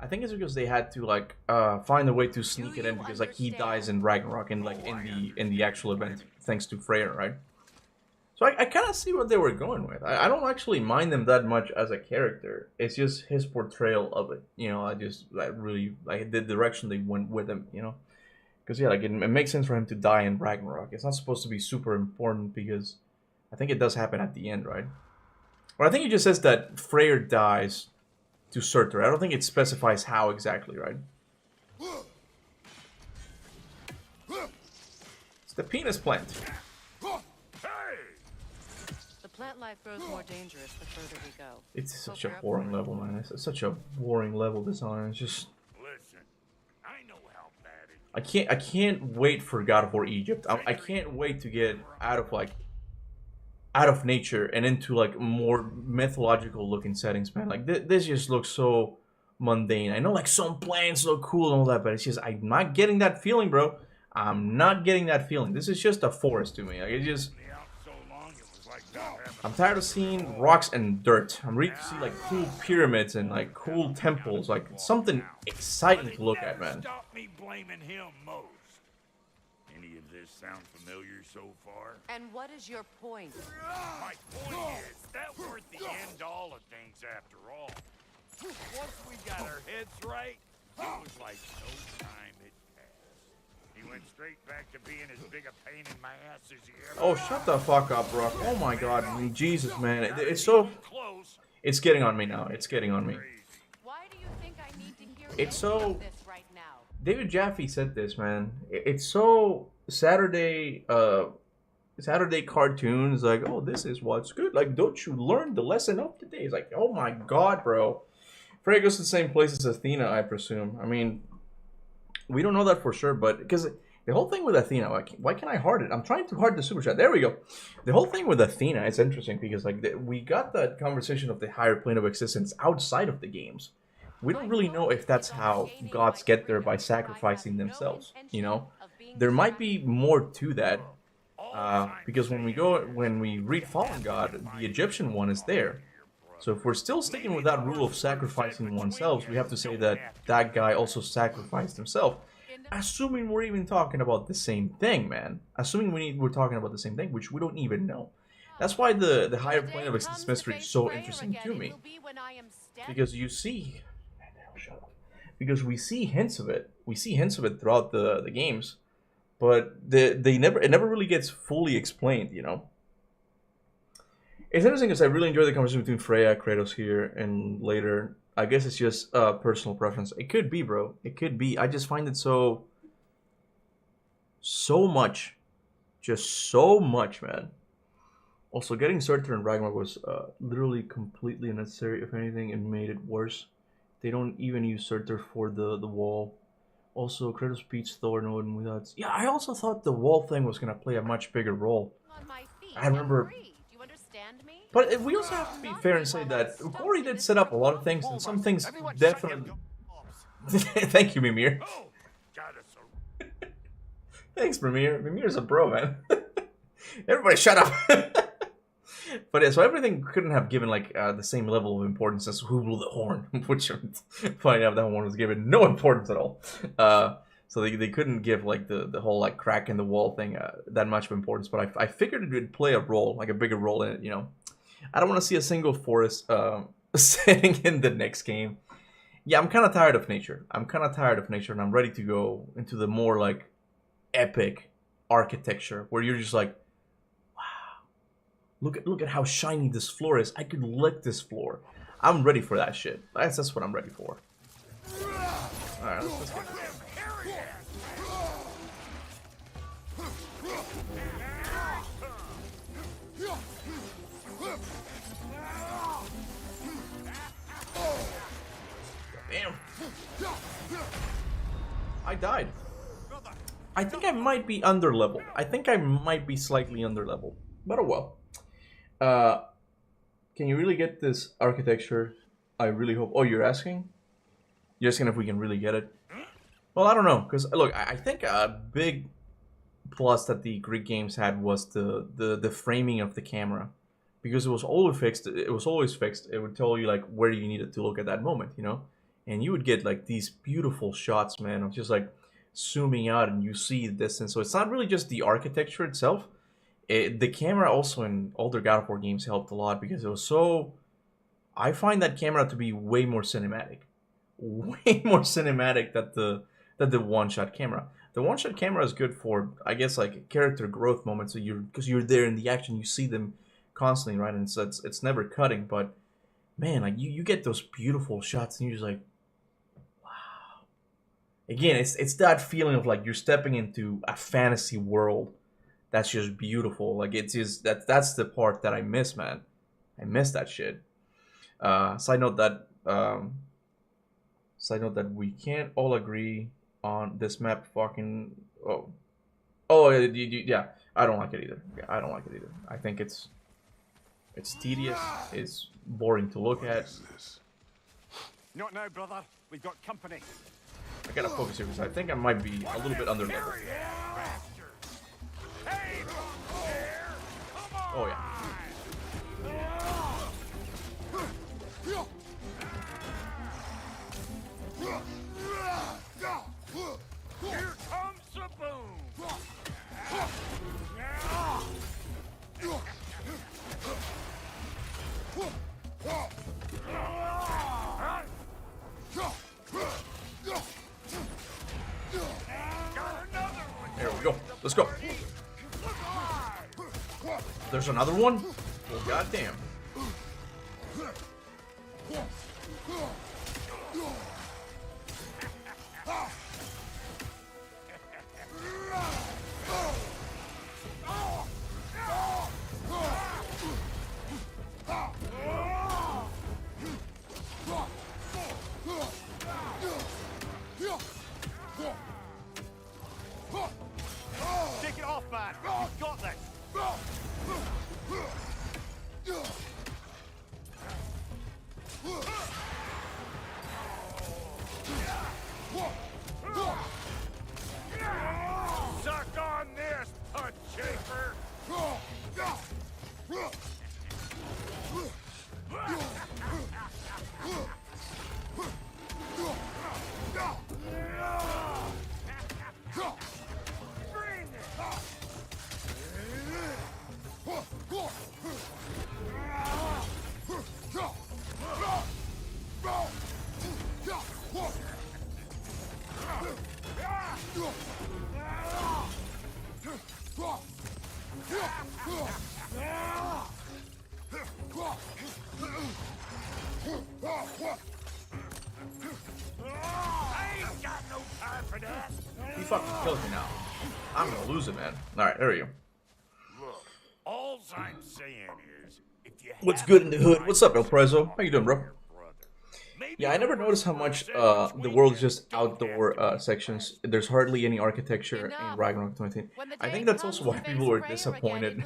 Speaker 1: I think it's because they had to like find a way to sneak it in because like he dies in Ragnarok and like in the actual event thanks to Freya, right? So I kind of see what they were going with. I don't actually mind them that much as a character. It's just his portrayal of it, you know. I really like the direction they went with him, you know. Because yeah, like it makes sense for him to die in Ragnarok. It's not supposed to be super important because I think it does happen at the end, right? But I think it just says that Freyr dies to Surtur. I don't think it specifies how exactly, right? It's the penis plant.
Speaker 13: The plant life grows more dangerous the further we go.
Speaker 1: It's such a boring level, man. It's such a boring level design. It's just.
Speaker 11: Listen, I know how bad it
Speaker 1: I can't wait for God of War Egypt. I can't wait to get out of nature and into like more mythological looking settings, man. Like this just looks so mundane. I know like some plants look cool and all that, but it's just I'm not getting that feeling, bro. I'm not getting that feeling. This is just a forest to me. Like it's just. I'm tired of seeing rocks and dirt. I'm ready to see like cool pyramids and like cool temples, like something exciting to look at, man.
Speaker 11: Stop me blaming him most. Any of this sound familiar so far?
Speaker 13: And what is your point?
Speaker 11: My point is, that weren't the end all of things after all. Once we got our heads right, it was like no time had passed. He went straight back to being as big a pain in my ass as he ever
Speaker 1: Oh, shut the fuck up, bro. Oh my god. I mean, Jesus, man. It's so... It's getting on me now. It's getting on me.
Speaker 13: Why do you think I need to hear
Speaker 1: It's so...
Speaker 13: this right now?
Speaker 1: David Jaffe said this, man. It's so Saturday cartoons, like, oh, this is what's good. Like, don't you learn the lesson of today? It's like, oh my god, bro. Freya goes to the same place as Athena, I presume. I mean, we don't know that for sure, but because the whole thing with Athena, like, why can't I heart it? I'm trying to heart the super chat. There we go. The whole thing with Athena is interesting because, like, we got that conversation of the higher plane of existence outside of the games. We don't really know if that's how gods get there by sacrificing themselves, you know? There might be more to that, because when we read Fallen God, the Egyptian one is there. So if we're still sticking with that rule of sacrificing oneself, we have to say that that guy also sacrificed himself. Assuming we're even talking about the same thing, man. Assuming we're talking about the same thing, which we don't even know. That's why the higher plane of existence mystery is so interesting to me. Because you see... Shut up. Because we see hints of it. We see hints of it throughout the games. But it never really gets fully explained, you know? It's interesting because I really enjoy the conversation between Freya, Kratos here, and later. I guess it's just personal preference. It could be, bro. It could be. I just find it so much. Just so much, man. Also, getting Surtur and Ragnarok was literally completely unnecessary. If anything, it made it worse. They don't even use Surtur for the wall. Also, Kratos beats Thor and Odin without... Yeah, I also thought the wall thing was going to play a much bigger role. I remember... But we also have to be fair and say that Corey did set up a lot of things, and some things definitely... Thank you, Mimir. Thanks, Mimir. Mimir's a bro, man. Everybody shut up! But yeah, so everything couldn't have given like the same level of importance as Who Blew the Horn, which find out that one was given no importance at all. So they couldn't give like the whole like crack in the wall thing that much of importance. But I figured it would play a role, like a bigger role in it. You know, I don't want to see a single forest setting in the next game. Yeah, I'm kind of tired of nature. And I'm ready to go into the more like epic architecture where you're just like, Look at how shiny this floor is. I could lick this floor. I'm ready for that shit. That's what I'm ready for. Alright, let's get it. Damn. I died. I think I might be under level. I think I might be slightly under level. But oh well. Can you really get this architecture? I really hope. Oh, you're asking? You're asking if we can really get it? Well, I don't know, because look, I think a big plus that the Greek games had was the framing of the camera, because it was always fixed. It would tell you like where you needed to look at that moment, you know, and you would get like these beautiful shots, man, of just like zooming out and you see the distance. So it's not really just the architecture itself. The camera also in older God of War games helped a lot because it was so... I find that camera to be way more cinematic. Way more cinematic than the one-shot camera. The one-shot camera is good for, I guess, like character growth moments. So because you're there in the action, you see them constantly, right? And so it's never cutting. But man, like you get those beautiful shots, and you're just like, wow. Again, it's that feeling of like you're stepping into a fantasy world. That's just beautiful. Like it's just that's the part that I miss, man. I miss that shit. Side note that we can't all agree on this map. Fucking yeah. I don't like it either. Yeah, I don't like it either. I think it's tedious. It's boring to look at.
Speaker 12: Not now, brother. We've got company.
Speaker 1: I gotta focus here because I think I might be a little bit under level. Oh yeah.
Speaker 11: Here comes the boom!
Speaker 1: go. Let's go. There's another one? Well, goddamn.
Speaker 11: Take it off, man. You've got this. Suck on this, punch shaper.
Speaker 1: He fucking kills me now. I'm gonna lose it, man. Alright, there we go.
Speaker 11: Look, all I'm saying is, if you
Speaker 1: What's good in the hood? What's up, El Prezo? How you doing, bro? Yeah, I never noticed how much the world is just outdoor sections. There's hardly any architecture in Ragnarok 20. I think that's also why people were disappointed.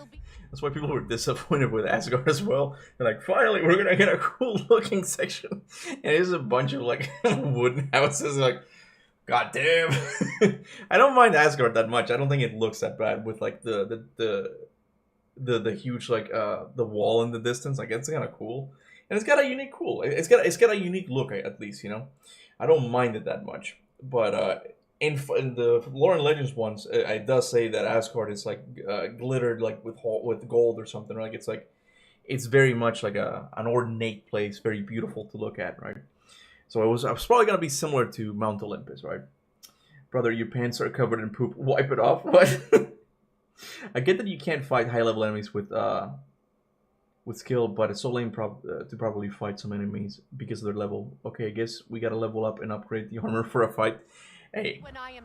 Speaker 1: That's why people were disappointed with Asgard as well. They're like, finally, we're gonna get a cool looking section, and it's a bunch of like wooden houses. Like, god damn. I don't mind Asgard that much. I don't think it looks that bad with like the huge like the wall in the distance. Like, it's kind of cool. And it's got a unique It's got a unique look, at least, you know. I don't mind it that much, but in the Lore and Legends ones, it does say that Asgard is like glittered like with gold or something. Like it's very much like an ornate place, very beautiful to look at, right? So I was probably gonna be similar to Mount Olympus, right? Brother, your pants are covered in poop. Wipe it off. What? I get that you can't fight high level enemies with skill, but it's so lame to probably fight some enemies because of their level. Okay, I guess we gotta level up and upgrade the armor for a fight. Hey,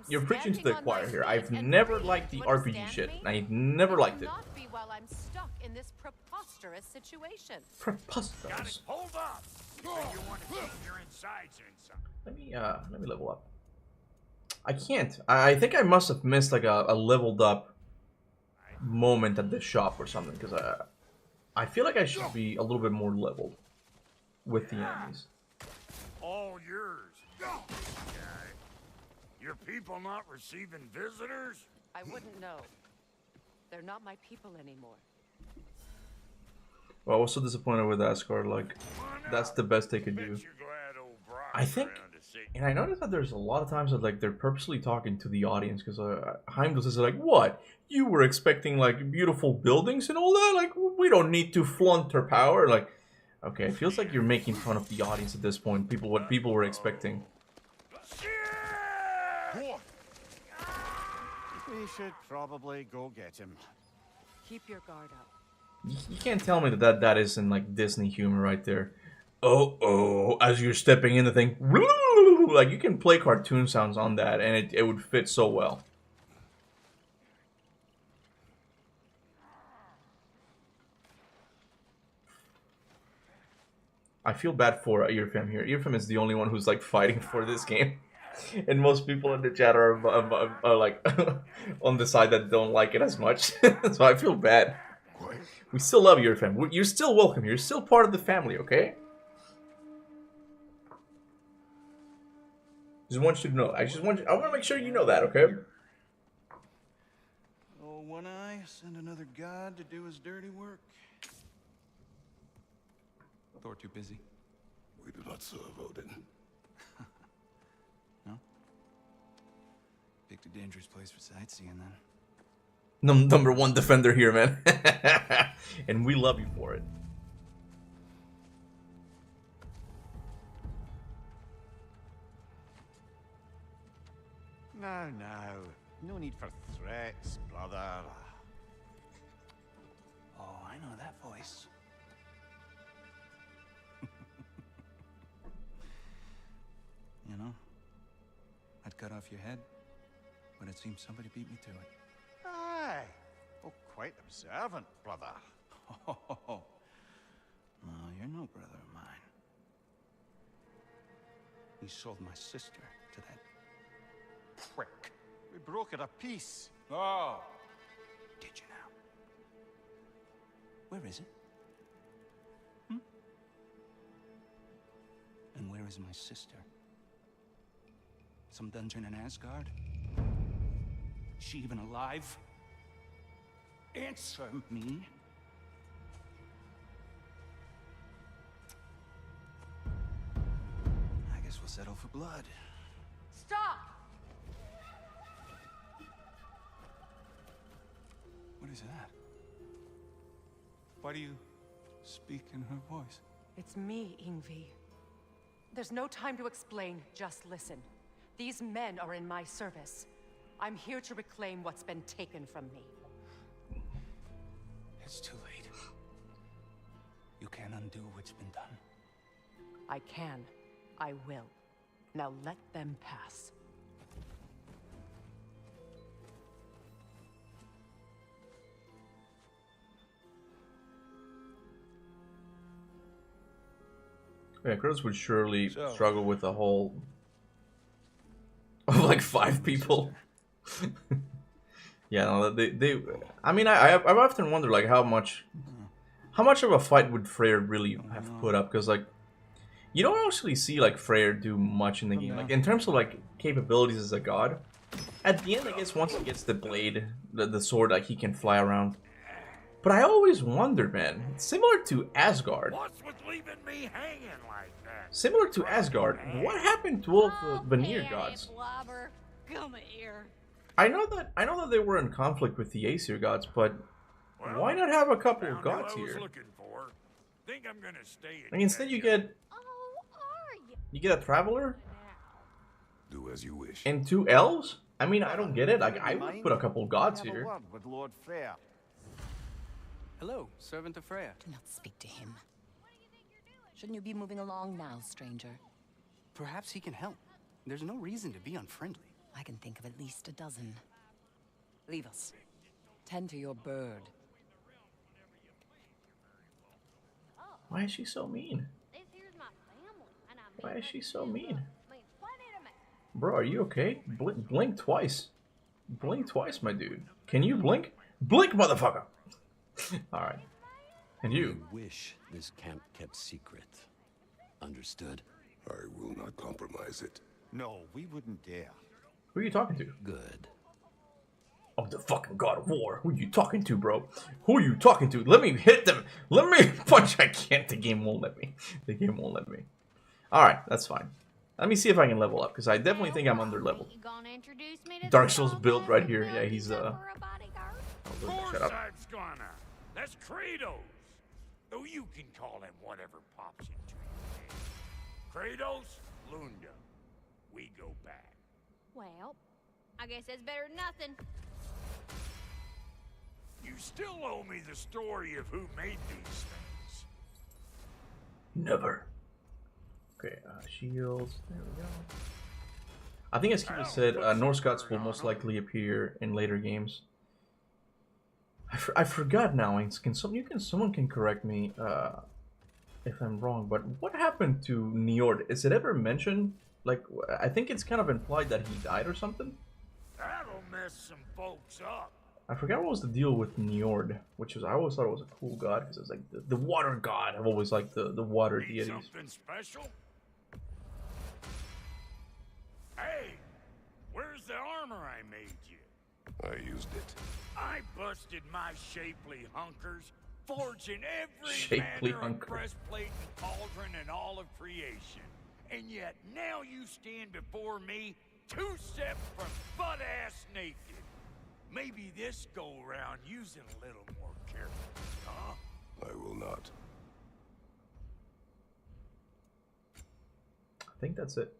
Speaker 1: you're preaching to the choir here. I've never liked the RPG shit. I've never liked it.
Speaker 13: Not be while I'm stuck in this preposterous situation.
Speaker 1: Preposterous.
Speaker 11: Hold up. You want to keep your insides in something.
Speaker 1: Let me level up. I can't. I think I must have missed like a leveled up moment at the shop or something, because I feel like I should be a little bit more leveled with the enemies.
Speaker 11: All yours. Your people not receiving visitors?
Speaker 13: I wouldn't know. They're not my people anymore.
Speaker 1: Well, I was so disappointed with Asgard. Like, that's the best they could do. I think, and I noticed that there's a lot of times that like they're purposely talking to the audience, because Heimdall is like, "What? You were expecting like beautiful buildings and all that? Like, we don't need to flaunt our power." Like, okay, it feels like you're making fun of the audience at this point. What people were expecting.
Speaker 12: We should probably go get him.
Speaker 13: Keep your guard up.
Speaker 1: You can't tell me that isn't like Disney humor right there. Oh, as you're stepping in the thing, like you can play cartoon sounds on that, and it would fit so well. I feel bad for Earfam here. Earfam is the only one who's like fighting for this game, and most people in the chat are like on the side that don't like it as much. So I feel bad. We still love you, Earfam. You're still welcome. You're still part of the family, okay? Just want you to know. I want to make sure you know that, okay?
Speaker 14: Oh, One Eye, send another god to do his dirty work.
Speaker 6: Thor too busy?
Speaker 3: We do not serve Odin.
Speaker 6: No? Picked a dangerous place for sightseeing then.
Speaker 1: Number one defender here, man. And we love you for it.
Speaker 12: Now, No need for threats, brother.
Speaker 14: Oh, I know that voice. You know, I'd cut off your head, but it seems somebody beat me to it.
Speaker 12: Aye. Oh, quite observant, brother.
Speaker 14: Oh, no, you're no brother of mine. You sold my sister to that prick.
Speaker 12: We broke it a piece.
Speaker 14: Oh. Did you now? Where is it? Hmm? And where is my sister? Some dungeon in Asgard? Is she even alive? Answer me. I guess we'll settle for blood.
Speaker 9: Stop!
Speaker 14: What is that? Why do you speak in her voice?
Speaker 13: It's me, Ingvi. There's no time to explain, just listen. These men are in my service. I'm here to reclaim what's been taken from me.
Speaker 14: It's too late. You can't undo what's been done.
Speaker 13: I can. I will. Now let them pass.
Speaker 1: Yeah, Kratos would surely struggle with the whole of like 5 people. Yeah, no, they. I mean, I've often wondered like how much of a fight would Freyr really have put up, because like you don't actually see like Freyr do much in the game, like in terms of like capabilities as a god. At the end, I guess once he gets the blade, the sword, like he can fly around. But I always wondered, man, similar to Asgard.
Speaker 11: What's with leaving me hanging like that?
Speaker 1: Similar to Asgard, what happened to all the Vanir gods?
Speaker 7: Blobber, come here.
Speaker 1: I know that they were in conflict with the Aesir gods, but why not have a couple of gods here?
Speaker 11: Think I'm gonna stay
Speaker 1: Like instead you get a traveler
Speaker 3: Do as you wish.
Speaker 1: and 2 elves. I mean, I don't get it. Like I would put a couple of gods
Speaker 12: Have a
Speaker 1: here.
Speaker 12: word with Lord Freyr.
Speaker 6: Hello, servant of Freya.
Speaker 15: Do not speak to him. Shouldn't you be moving along now, stranger?
Speaker 6: Perhaps he can help. There's no reason to be unfriendly.
Speaker 15: I can think of at least a dozen. Leave us. Tend to your bird.
Speaker 1: Why is she so mean? Why is she so mean? Bro, are you okay? Blink twice. Blink twice, my dude. Can you blink? Blink, motherfucker! Alright. And you?
Speaker 16: We wish this camp kept secret. Understood?
Speaker 3: I will not compromise it.
Speaker 12: No, we wouldn't dare.
Speaker 1: Who are you talking to?
Speaker 16: Good.
Speaker 1: Oh, the fucking God of War. Who are you talking to, bro? Who are you talking to? Let me hit them. Let me punch. I can't. The game won't let me. The game won't let me. Alright, that's fine. Let me see if I can level up, because I definitely think I'm under leveled. Dark Souls build right here. Yeah, he's
Speaker 11: Of course I'm gonna. That's Kratos. Though you can call him whatever pops into your head. Kratos, Lunda. We go back.
Speaker 7: Well, I guess that's better than nothing.
Speaker 11: You still owe me the story of who made these things.
Speaker 1: Never. Okay, shields. There we go. I think as Kiva said, Norse gods will most likely appear in later games. I forgot now. Someone can correct me if I'm wrong. But what happened to Njord? Is it ever mentioned? Like, I think it's kind of implied that he died or something.
Speaker 11: That'll mess some folks up.
Speaker 1: I forgot what was the deal with Njord, which was I always thought it was a cool god because it was like the water god. I've always liked the water deities.
Speaker 11: Something special? Hey, where's the armor I made you?
Speaker 3: I used it.
Speaker 11: I busted my shapely hunkers, forging every
Speaker 1: Shapely
Speaker 11: manner
Speaker 1: hunker.
Speaker 11: of breastplate and cauldron in all of creation. And yet now you stand before me, 2 steps from butt-ass naked. Maybe this go-round using a little more careful, huh?
Speaker 3: I will not.
Speaker 1: I think that's it.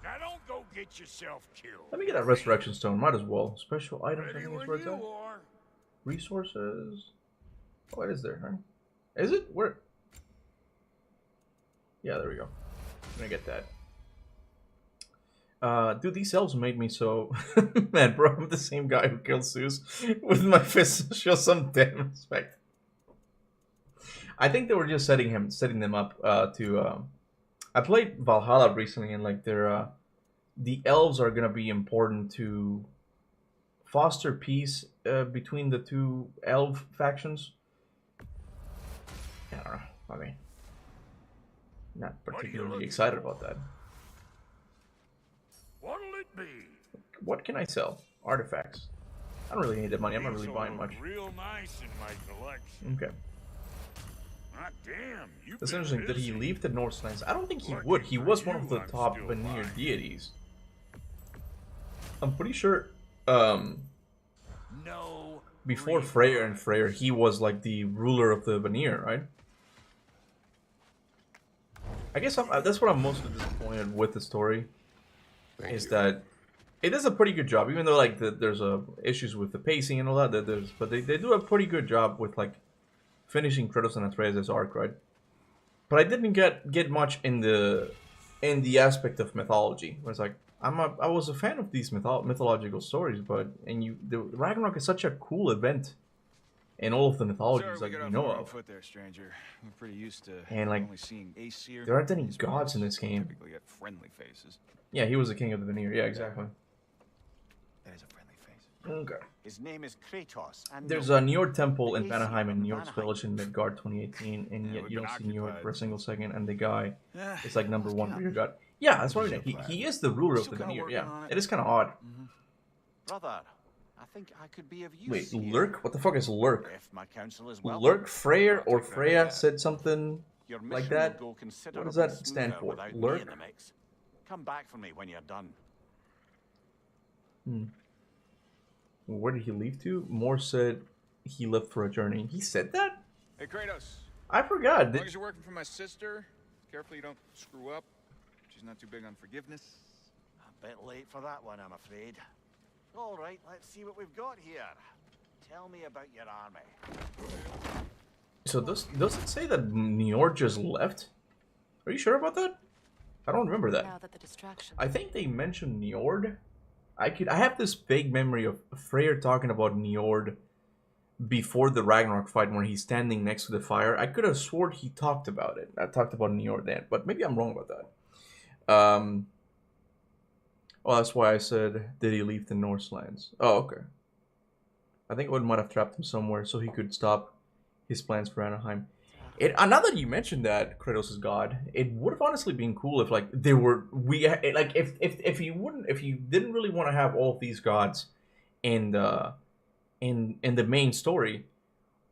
Speaker 11: Now don't go get yourself killed.
Speaker 1: Let me get that resurrection stone. Might as well. Special items. I
Speaker 11: Ready
Speaker 1: think
Speaker 11: when
Speaker 1: it's right
Speaker 11: you
Speaker 1: there.
Speaker 11: are.
Speaker 1: Resources. Oh, it is there, huh? Is it? Where? Yeah, there we go. I'm gonna get that. Dude, these elves made me so mad, bro. I'm the same guy who killed Zeus with my fist. Show some damn respect. I think they were just setting them up to. I played Valhalla recently, and like they're the elves are gonna be important to foster peace between the two elf factions. I don't know. I mean, not particularly excited about that.
Speaker 11: What'll it be?
Speaker 1: What can I sell? Artifacts. I don't really need that money. I'm not really buying much.
Speaker 11: Real nice in my collection.
Speaker 1: Okay.
Speaker 11: Ah, damn, you've
Speaker 1: That's
Speaker 11: been
Speaker 1: interesting. Did he
Speaker 11: busy.
Speaker 1: leave the Northlands? I don't think he
Speaker 11: Lucky
Speaker 1: would. He
Speaker 11: for
Speaker 1: was one of
Speaker 11: you,
Speaker 1: the
Speaker 11: I'm
Speaker 1: top
Speaker 11: still
Speaker 1: Vanir
Speaker 11: alive.
Speaker 1: deities. I'm pretty sure.
Speaker 11: No.
Speaker 1: Before Freyr and Freyr, he was like the ruler of the Vanir, right? I guess that's what I'm mostly disappointed with the story. Is that it does a pretty good job, even though like there's issues with the pacing and all that. But they do a pretty good job with like finishing Kratos and Atreus' arc, right? But I didn't get much in the aspect of mythology. Where it's like I was a fan of these mythological stories, but the Ragnarok is such a cool event in all of the mythologies that you know of.
Speaker 14: Foot there, stranger. We're pretty used to
Speaker 1: And like,
Speaker 14: only seeing Aesir.
Speaker 1: there aren't any gods in this game.
Speaker 14: Typically get friendly faces.
Speaker 1: Yeah, he was the king of the Vanir. Yeah, exactly.
Speaker 14: That is a friendly face.
Speaker 1: Okay.
Speaker 12: His name is Kratos, and
Speaker 1: There's a Njord temple in Vanaheim and Njord's village in Midgard 2018, and yet you don't see Njord for a single second, and the guy is like #1 rear god. Yeah, that's what I mean. He is the ruler of the Vanir. Yeah, it is kind of odd.
Speaker 12: brother, I think I could be of use.
Speaker 1: Wait,
Speaker 12: here.
Speaker 1: Lurk? What the fuck is Lurk?
Speaker 12: If my counsel is welcome,
Speaker 1: Lurk, Freyr,
Speaker 12: I'll
Speaker 1: or
Speaker 12: take that
Speaker 1: Freya
Speaker 12: again.
Speaker 1: said something
Speaker 12: Your mission
Speaker 1: like
Speaker 12: will
Speaker 1: that?
Speaker 12: go
Speaker 1: What
Speaker 12: considerably
Speaker 1: does that stand
Speaker 12: smoother
Speaker 1: for?
Speaker 12: without me
Speaker 1: Lurk?
Speaker 12: in the mix. Come back for me when you're done.
Speaker 1: Where did he leave to? Moore said he left for a journey. He said that?
Speaker 17: Hey, Kratos.
Speaker 1: I forgot.
Speaker 17: As long as you're working for my sister, careful you don't screw up. She's not too big on forgiveness.
Speaker 12: A bit late for that one, I'm afraid. All right, let's see what we've got here. Tell me about your army.
Speaker 1: So does it say that Njord just left? Are you sure about that? I don't remember that.
Speaker 13: Now that the distraction.
Speaker 1: I think they mentioned Njord. I have this vague memory of Freyr talking about Njord before the Ragnarok fight when he's standing next to the fire. I could have sworn he talked about it. I talked about Njord then, but maybe I'm wrong about that. Oh, that's why I said, did he leave the Northlands? Oh, okay. I think Odin might have trapped him somewhere so he could stop his plans for Anaheim. Now that you mentioned that Kratos is God, it would have honestly been cool if like if you didn't really want to have all of these gods in the main story,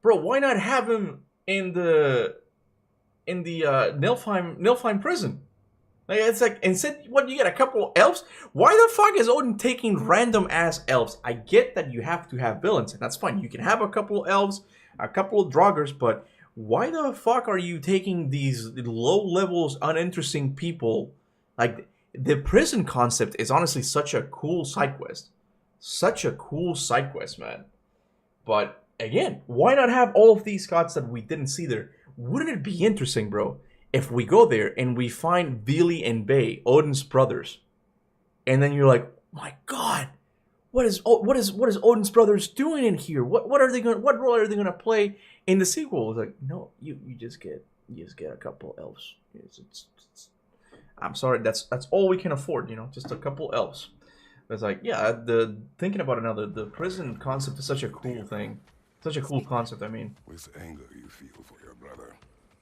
Speaker 1: bro. Why not have him in the Niflheim prison? Like, it's like, instead, what, you get a couple elves? Why the fuck is Odin taking random ass elves? I get that you have to have villains, and that's fine. You can have a couple elves, a couple of Draugrs, but why the fuck are you taking these low levels, uninteresting people? Like, the prison concept is honestly such a cool side quest. Such a cool side quest, man. But, again, why not have all of these gods that we didn't see there? Wouldn't it be interesting, bro, if we go there and we find Vili and Bay, Odin's brothers, and then you're like, my God, what is Odin's brothers doing in here? What role are they gonna play in the sequel? It's like, no, you just get a couple elves. I'm sorry, that's all we can afford, just a couple elves. It's like, yeah, thinking about it now, the prison concept is such a cool thing, such a cool concept. I mean,
Speaker 3: with anger you feel for your brother.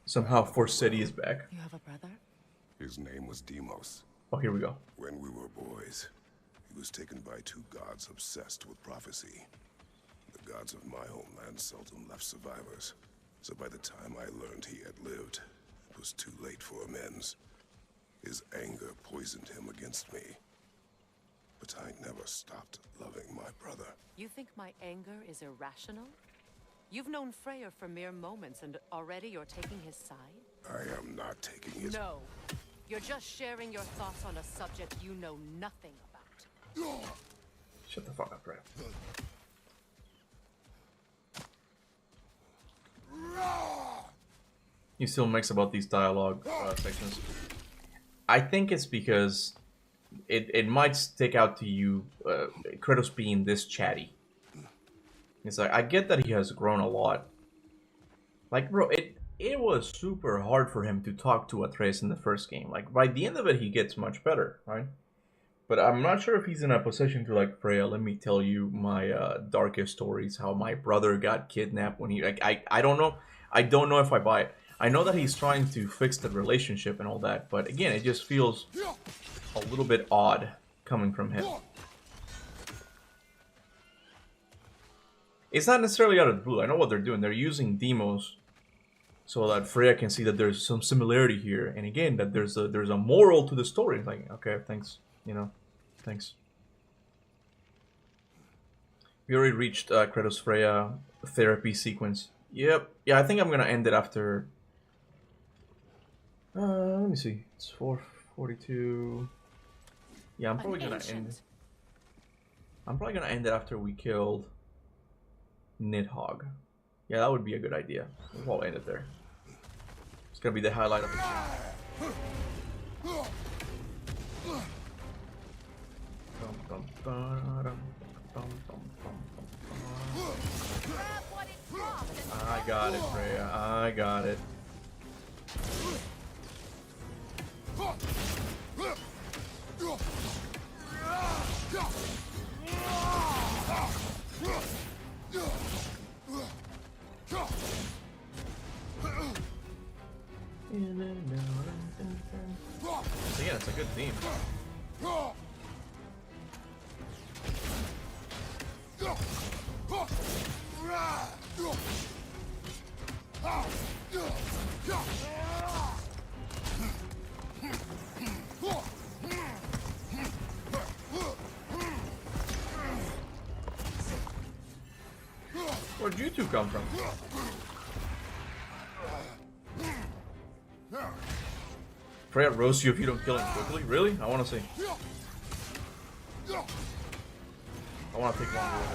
Speaker 1: Somehow Force City is back.
Speaker 13: You have a brother?
Speaker 3: His name was Deimos.
Speaker 1: Oh, here we go.
Speaker 3: When we were boys, he was taken by two gods obsessed with prophecy. The gods of my homeland seldom left survivors, so by the time I learned he had lived, it was too late for amends. His anger poisoned him against me. But I never stopped loving my brother.
Speaker 13: You think my anger is irrational? You've known Freyr for mere moments, and already you're taking his side?
Speaker 3: I am not taking his...
Speaker 13: No. You're just sharing your thoughts on a subject you know nothing about.
Speaker 1: Shut the fuck up, Brad. You still mix about these dialogue sections. I think it's because it might stick out to you, Kratos being this chatty. It's like, I get that he has grown a lot. Like, bro, it was super hard for him to talk to Atreus in the first game. Like, by the end of it, he gets much better, right? But I'm not sure if he's in a position to, like, Freya, let me tell you my darkest stories, how my brother got kidnapped when he... Like, I don't know. I don't know if I buy it. I know that he's trying to fix the relationship and all that, but again, it just feels a little bit odd coming from him. It's not necessarily out of the blue. I know what they're doing. They're using demos so that Freya can see that there's some similarity here, and again, that there's a moral to the story. Like, okay, thanks, you know, thanks. We already reached Kratos Freya therapy sequence. Yep, yeah, I think I'm gonna end it after. Let me see. It's 4:42. Yeah, I'm probably gonna end. I'm probably gonna end it after we killed Nidhogg. Yeah, that would be a good idea. We'll probably end it there. It's gonna be the highlight of the stream. I got it, Freya. I got it. So yeah, it's a good theme. Where'd you two come from? Freya roasts you if you don't kill him quickly? Really? I want to see. I want to take longer with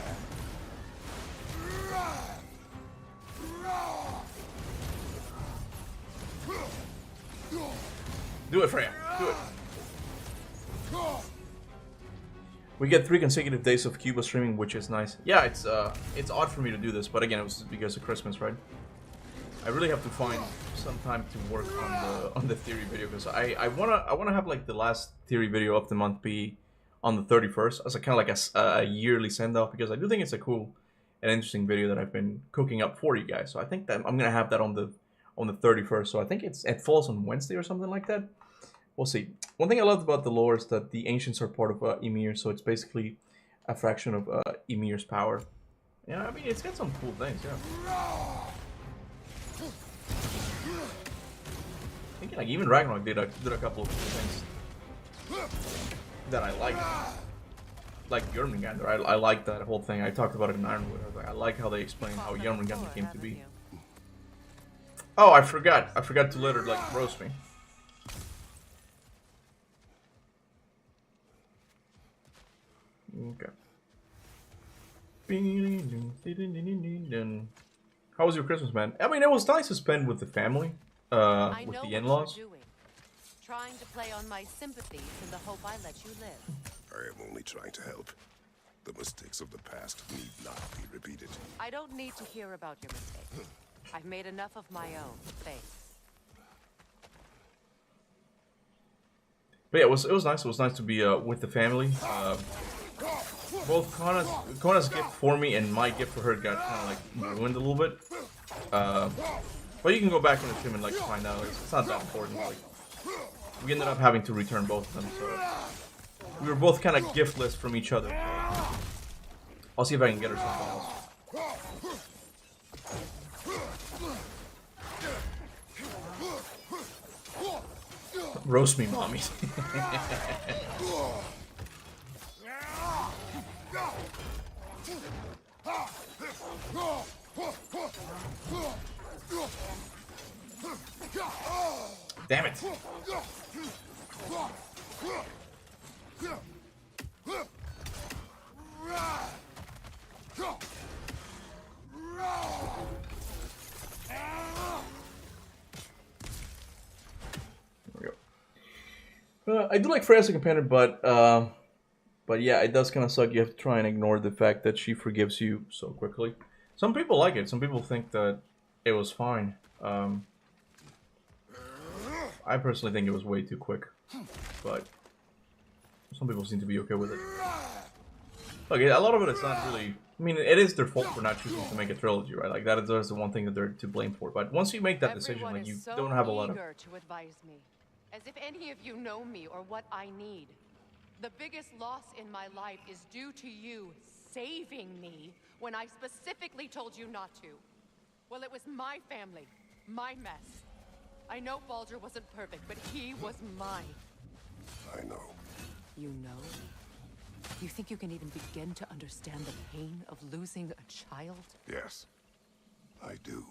Speaker 1: it. Do it, Freya. Do it. We get 3 consecutive days of Kuba streaming, which is nice. Yeah, it's odd for me to do this, but again, it was because of Christmas, right? I really have to find some time to work on the theory video, because I wanna have like the last theory video of the month be on the 31st as a kind of like a yearly send off, because I do think it's a cool and interesting video that I've been cooking up for you guys. So I think that I'm gonna have that on the 31st. So I think it falls on Wednesday or something like that. We'll see. One thing I loved about the lore is that the ancients are part of Ymir, so it's basically a fraction of Ymir's power. Yeah, I mean, it's got some cool things, yeah. I think like even Ragnarok did a couple of cool things that I liked. Like Jormungandr, I like that whole thing. I talked about it in Ironwood. I like how they explain how Jormungandr came to be. Oh, I forgot to let her like roast me. Okay. How was your Christmas, man? I mean, it was nice to spend with the family, with the in-laws.
Speaker 13: Trying to play on my sympathies in the hope I let you live.
Speaker 3: I am only trying to help. The mistakes of the past need not be repeated.
Speaker 13: I don't need to hear about your mistakes. I've made enough of my own, thanks.
Speaker 1: But yeah, it was nice. It was nice to be with the family. Both Kona's gift for me and my gift for her got kind of like ruined a little bit. But you can go back in the stream and like find out. It's not that important. Like, we ended up having to return both of them, so we were both kind of giftless from each other. I'll see if I can get her something else. Roast me, mommy. Damn it! I do like Freya as a companion, but yeah, it does kind of suck. You have to try and ignore the fact that she forgives you so quickly. Some people like it. Some people think that it was fine. I personally think it was way too quick, but some people seem to be okay with it. Okay, a lot of it is not really. I mean, it is their fault for not choosing to make a trilogy, right? Like that is the one thing that they're to blame for. But once you make that decision, like you don't have a lot of.
Speaker 13: To advise me, as if any of you know me or what I need. The biggest loss in my life is due to you saving me when I specifically told you not to. Well, it was my family, my mess. I know Baldur wasn't perfect, but he was mine.
Speaker 3: I know.
Speaker 13: You know? You think you can even begin to understand the pain of losing a child?
Speaker 3: Yes, I do.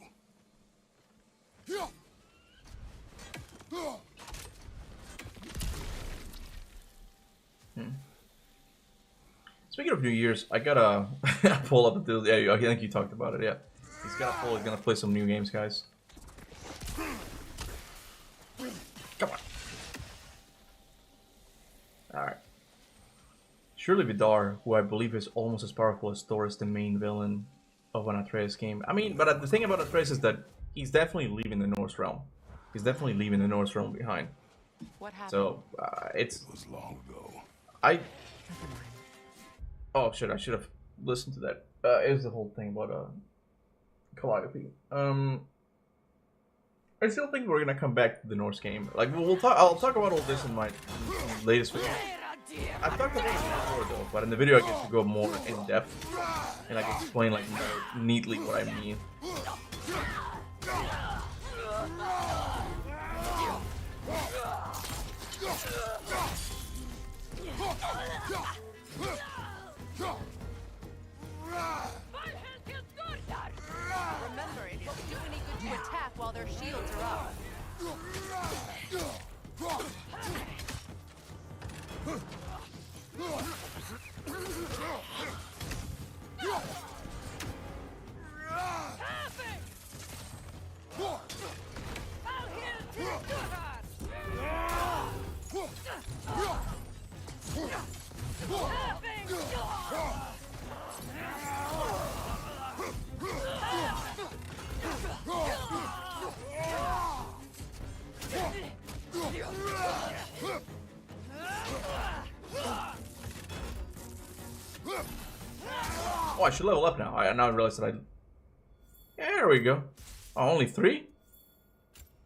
Speaker 1: Speaking of New Year's, I gotta pull up the. Yeah, I think you talked about it. Yeah, he's gonna play some new games, guys. Come on. All right. Surely Vidar, who I believe is almost as powerful as Thor, is the main villain of an Atreus game. I mean, but the thing about Atreus is that he's definitely leaving the Norse realm. He's definitely leaving the Norse realm behind.
Speaker 13: What happened?
Speaker 1: So it
Speaker 3: was long ago.
Speaker 1: Oh shit! I should have listened to that. It was the whole thing about Calliope. I still think we're gonna come back to the Norse game. Like we'll talk. I'll talk about all this in my latest video. I've talked about it before though, but in the video I get to go more in depth and I can explain like more neatly what I mean.
Speaker 13: Remember, it doesn't do any good to attack while their shields are up.
Speaker 1: Oh, I should level up now. I now realize that Yeah, there we go. Oh, only 3?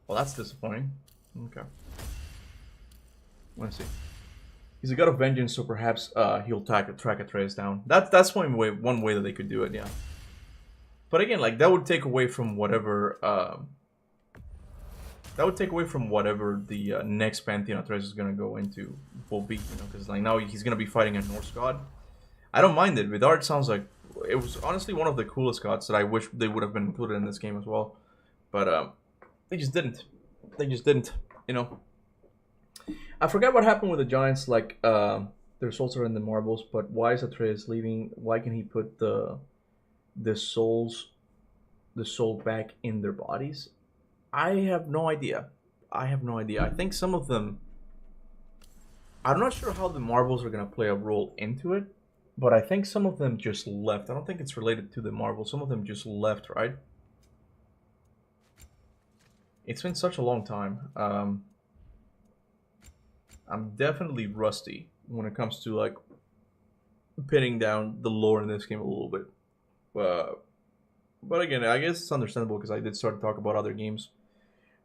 Speaker 1: Well, that's disappointing. Okay. Let's see. He's a god of vengeance, so perhaps he'll track Atreus down. That's one way that they could do it, yeah. But again, like that would take away from whatever the next pantheon Atreus is gonna go into will be, you know, because like now he's gonna be fighting a Norse god. I don't mind it. Vidar sounds like it was honestly one of the coolest gods that I wish they would have been included in this game as well, but they just didn't. They just didn't, you know. I forgot what happened with the giants. Like their souls are in the marbles, but why is Atreus leaving? Why can he put the soul back in their bodies? I have no idea. I think some of them. I'm not sure how the marbles are gonna play a role into it, but I think some of them just left. I don't think it's related to the marbles. Some of them just left, right? It's been such a long time. I'm definitely rusty when it comes to like pinning down the lore in this game a little bit. But again, I guess it's understandable because I did start to talk about other games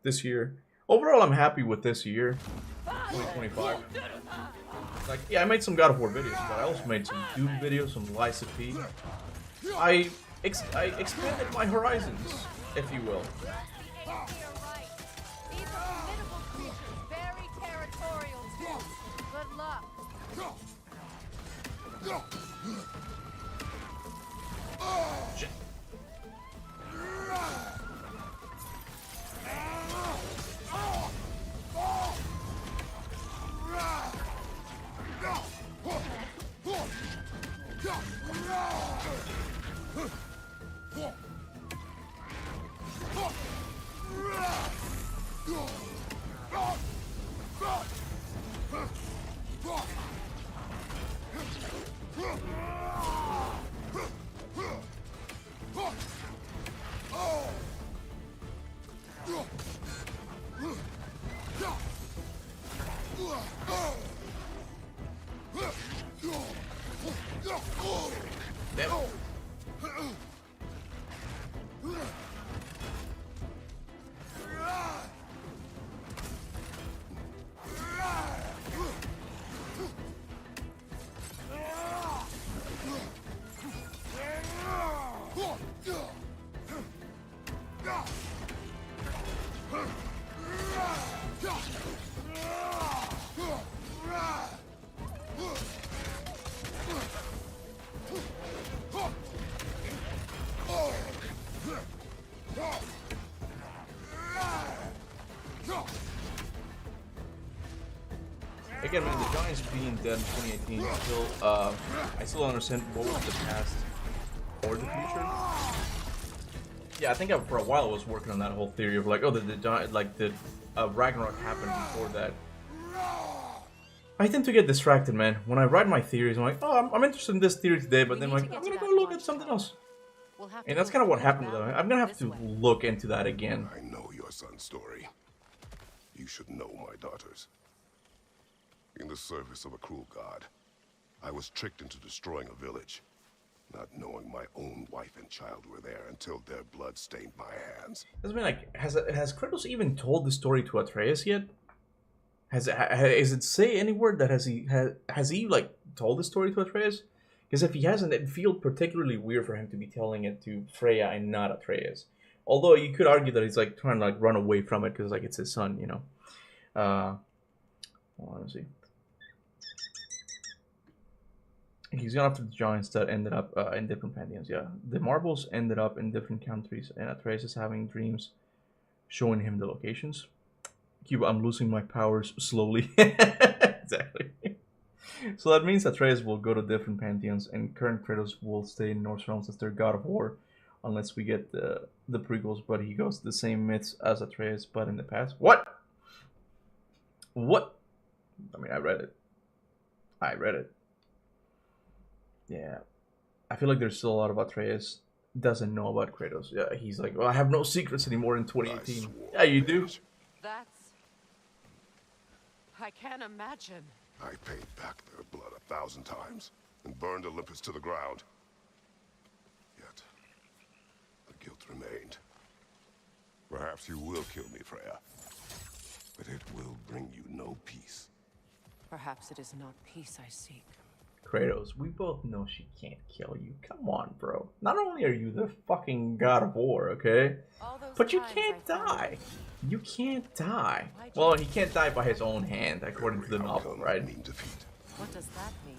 Speaker 1: this year. Overall, I'm happy with this year, 2025. Like, yeah, I made some God of War videos, but I also made some Doom videos, some Lies of P. I expanded my horizons, if you will.
Speaker 13: Good luck.
Speaker 1: Shit. Again, man, the Giants being dead in 2018, I still don't understand what was the past or the future. Yeah, I think for a while I was working on that whole theory of like, oh, the Ragnarok happened before that. I tend to get distracted, man. When I write my theories, I'm like, oh, I'm interested in this theory today, but then like, I'm gonna go look at something else. And that's kind of what happened with that. I'm gonna have to look into that again.
Speaker 3: I know your son's story. You should know my daughter's. In the service of a cruel god, I was tricked into destroying a village, not knowing my own wife and child were there until their blood stained my hands.
Speaker 1: Doesn't mean like has Kratos even told the story to Atreus yet? Is it say anywhere that has he like told the story to Atreus? Because if he hasn't, it feels particularly weird for him to be telling it to Freya and not Atreus. Although you could argue that he's like trying to like run away from it because like it's his son, you know. Hold on, let's see. He's gone after the giants that ended up in different pantheons. Yeah, the marbles ended up in different countries, and Atreus is having dreams showing him the locations. Kuba, I'm losing my powers slowly. Exactly. So that means Atreus will go to different pantheons, and current Kratos will stay in Norse realms as their God of War, unless we get the prequels. But he goes the same myths as Atreus, but in the past. What? What? I mean, I read it. Yeah, I feel like there's still a lot of Atreus doesn't know about Kratos. Yeah, he's like, well, I have no secrets anymore in 2018. Yeah, you do.
Speaker 13: I can't imagine.
Speaker 3: I paid back their blood 1,000 times and burned Olympus to the ground. Yet, the guilt remained. Perhaps you will kill me, Freya, but it will bring you no peace.
Speaker 13: Perhaps it is not peace I seek.
Speaker 1: Kratos, we both know she can't kill you. Come on, bro. Not only are you the fucking God of War, okay? But you can't die. You can't die. Well, he can't die by his own hand, according to the novel, right?
Speaker 13: What does that mean?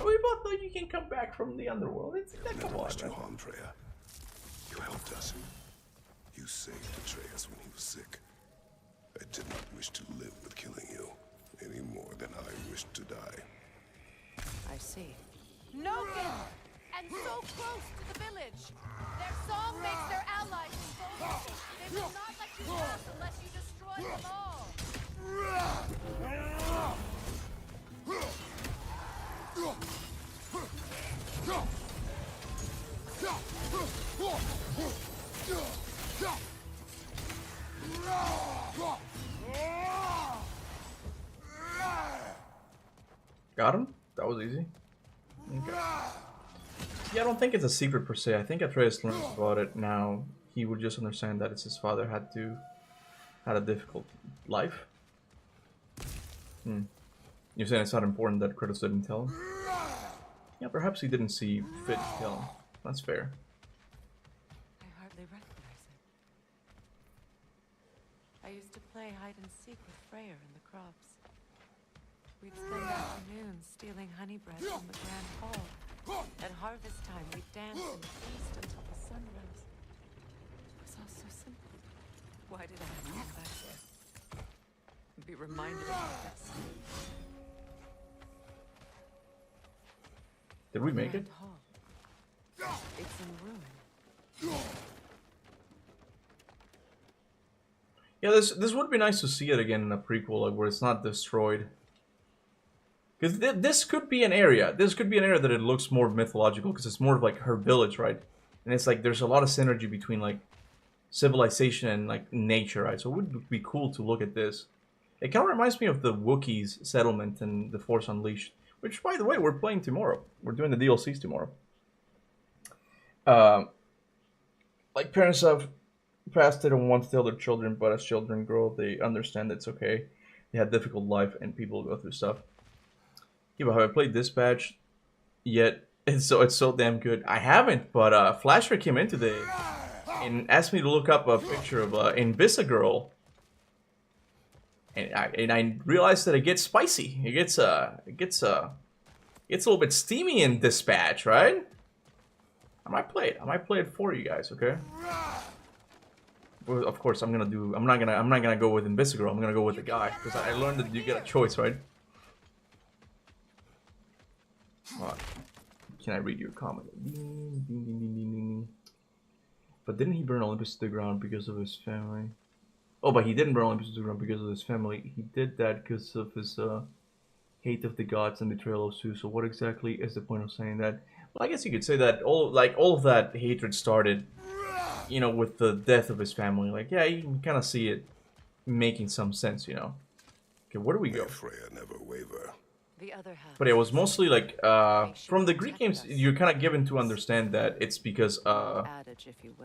Speaker 1: We both know you can come back from the underworld. Come on, man.
Speaker 3: Freya. You helped us. You saved Atreus when he was sick. I did not wish to live with killing you any more than I wished to die.
Speaker 13: I see. Noken! And so close to the village! Their song makes their allies invulnerable. They will not let you pass unless you destroy them all!
Speaker 1: Got him? That was easy. Okay. Yeah, I don't think it's a secret per se. I think Atreus learns about it now. He would just understand that it's his father had a difficult life. You're saying it's not important that Kratos didn't tell him? Yeah, perhaps he didn't see fit to kill him. That's fair.
Speaker 13: I hardly recognize it. I used to play hide and seek with Freyr in the crops. We'd spend afternoons stealing honey bread from the grand hall. At harvest time, we'd dance and feast until the sun rose. It was all so simple. Why did I have to come back here? And be reminded of this?
Speaker 1: Did we make it?
Speaker 10: It's in ruin.
Speaker 1: Yeah, this would be nice to see it again in a prequel, like where it's not destroyed. Because this could be an area. This could be an area that it looks more mythological, because it's more of like her village, right? And it's like there's a lot of synergy between like civilization and like nature, right? So it would be cool to look at this. It kind of reminds me of the Wookiees settlement in The Force Unleashed, which, by the way, we're playing tomorrow. We're doing the DLCs tomorrow. Like parents have passed, they don't want to tell their children, but as children grow, they understand it's okay. They had difficult life, and people go through stuff. Yeah, but have I played Dispatch yet? It's so damn good. I haven't, but Flasher came in today and asked me to look up a picture of Invisagirl, and I realized that it gets spicy. It gets a little bit steamy in Dispatch, right? I might play it. I might play it for you guys, okay? Well, of course, I'm not gonna go with Invisagirl. I'm gonna go with the guy, because I learned that you get a choice, right? Can I read your comment? Ding, ding, ding, ding, ding, ding. But didn't he burn Olympus to the ground because of his family? Oh, but he didn't burn Olympus to the ground because of his family. He did that because of his hate of the gods and betrayal of Zeus. So what exactly is the point of saying that? Well, I guess you could say that all of that hatred started, you know, with the death of his family. Like, yeah, you can kind of see it making some sense, you know. Okay, where do we go?
Speaker 3: Freya never waver.
Speaker 10: The other half.
Speaker 1: But it was mostly like, from the Greek games, you're kind of given to understand that it's because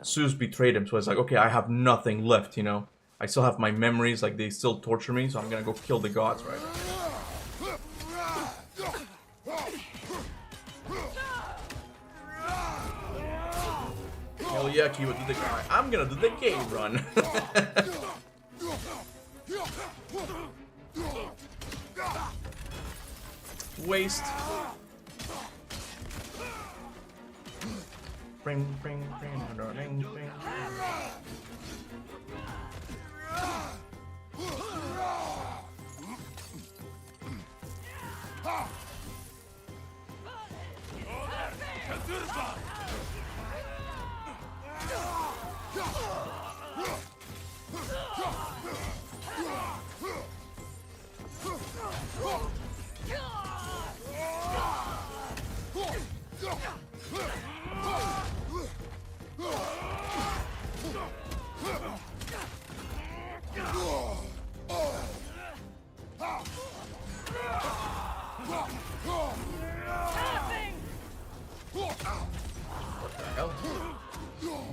Speaker 1: Zeus betrayed him. So it's like, okay, I have nothing left, you know. I still have my memories, like they still torture me, so I'm gonna go kill the gods, right? Hell yeah, Kiba, do the guy. I'm gonna do the gay run. Waste. Bring, darling, bring.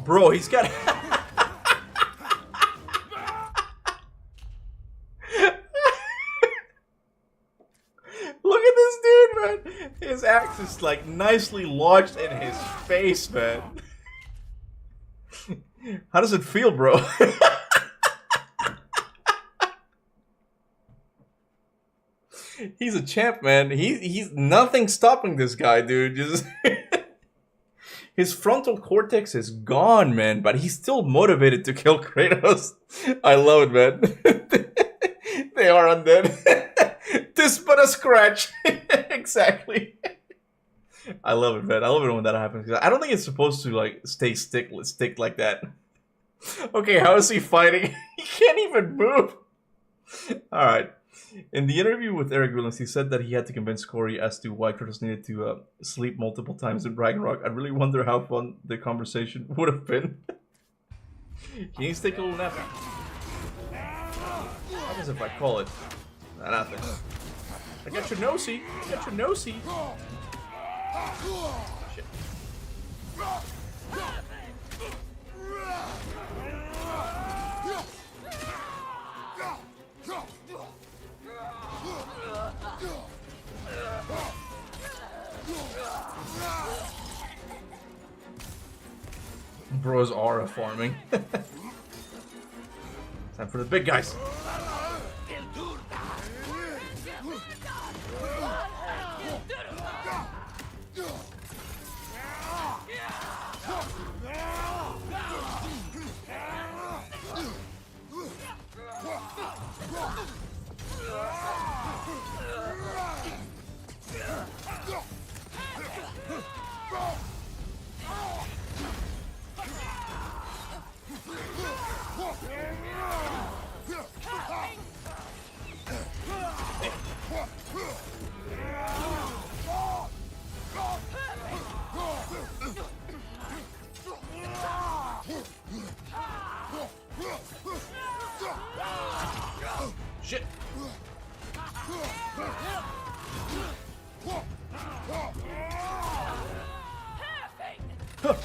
Speaker 1: Bro, he's got... Look at this dude, man. His axe is like nicely lodged in his face, man. How does it feel, bro? He's a champ, man. He's nothing stopping this guy, dude. Just his frontal cortex is gone, man, but he's still motivated to kill Kratos. I love it, man. They are undead. This but a scratch. Exactly. I love it, man. I love it when that happens. I don't think it's supposed to like stick like that. Okay, how is he fighting? He can't even move. All right. In the interview with Eric Williams, he said that he had to convince Corey as to why Kratos needed to sleep multiple times in Ragnarok. I really wonder how fun the conversation would have been. He needs to take a little nap. What happens if I call it? Nothing. I got your nosy. I got your nosy. Shit. Bro's aura farming. Time for the big guys. Come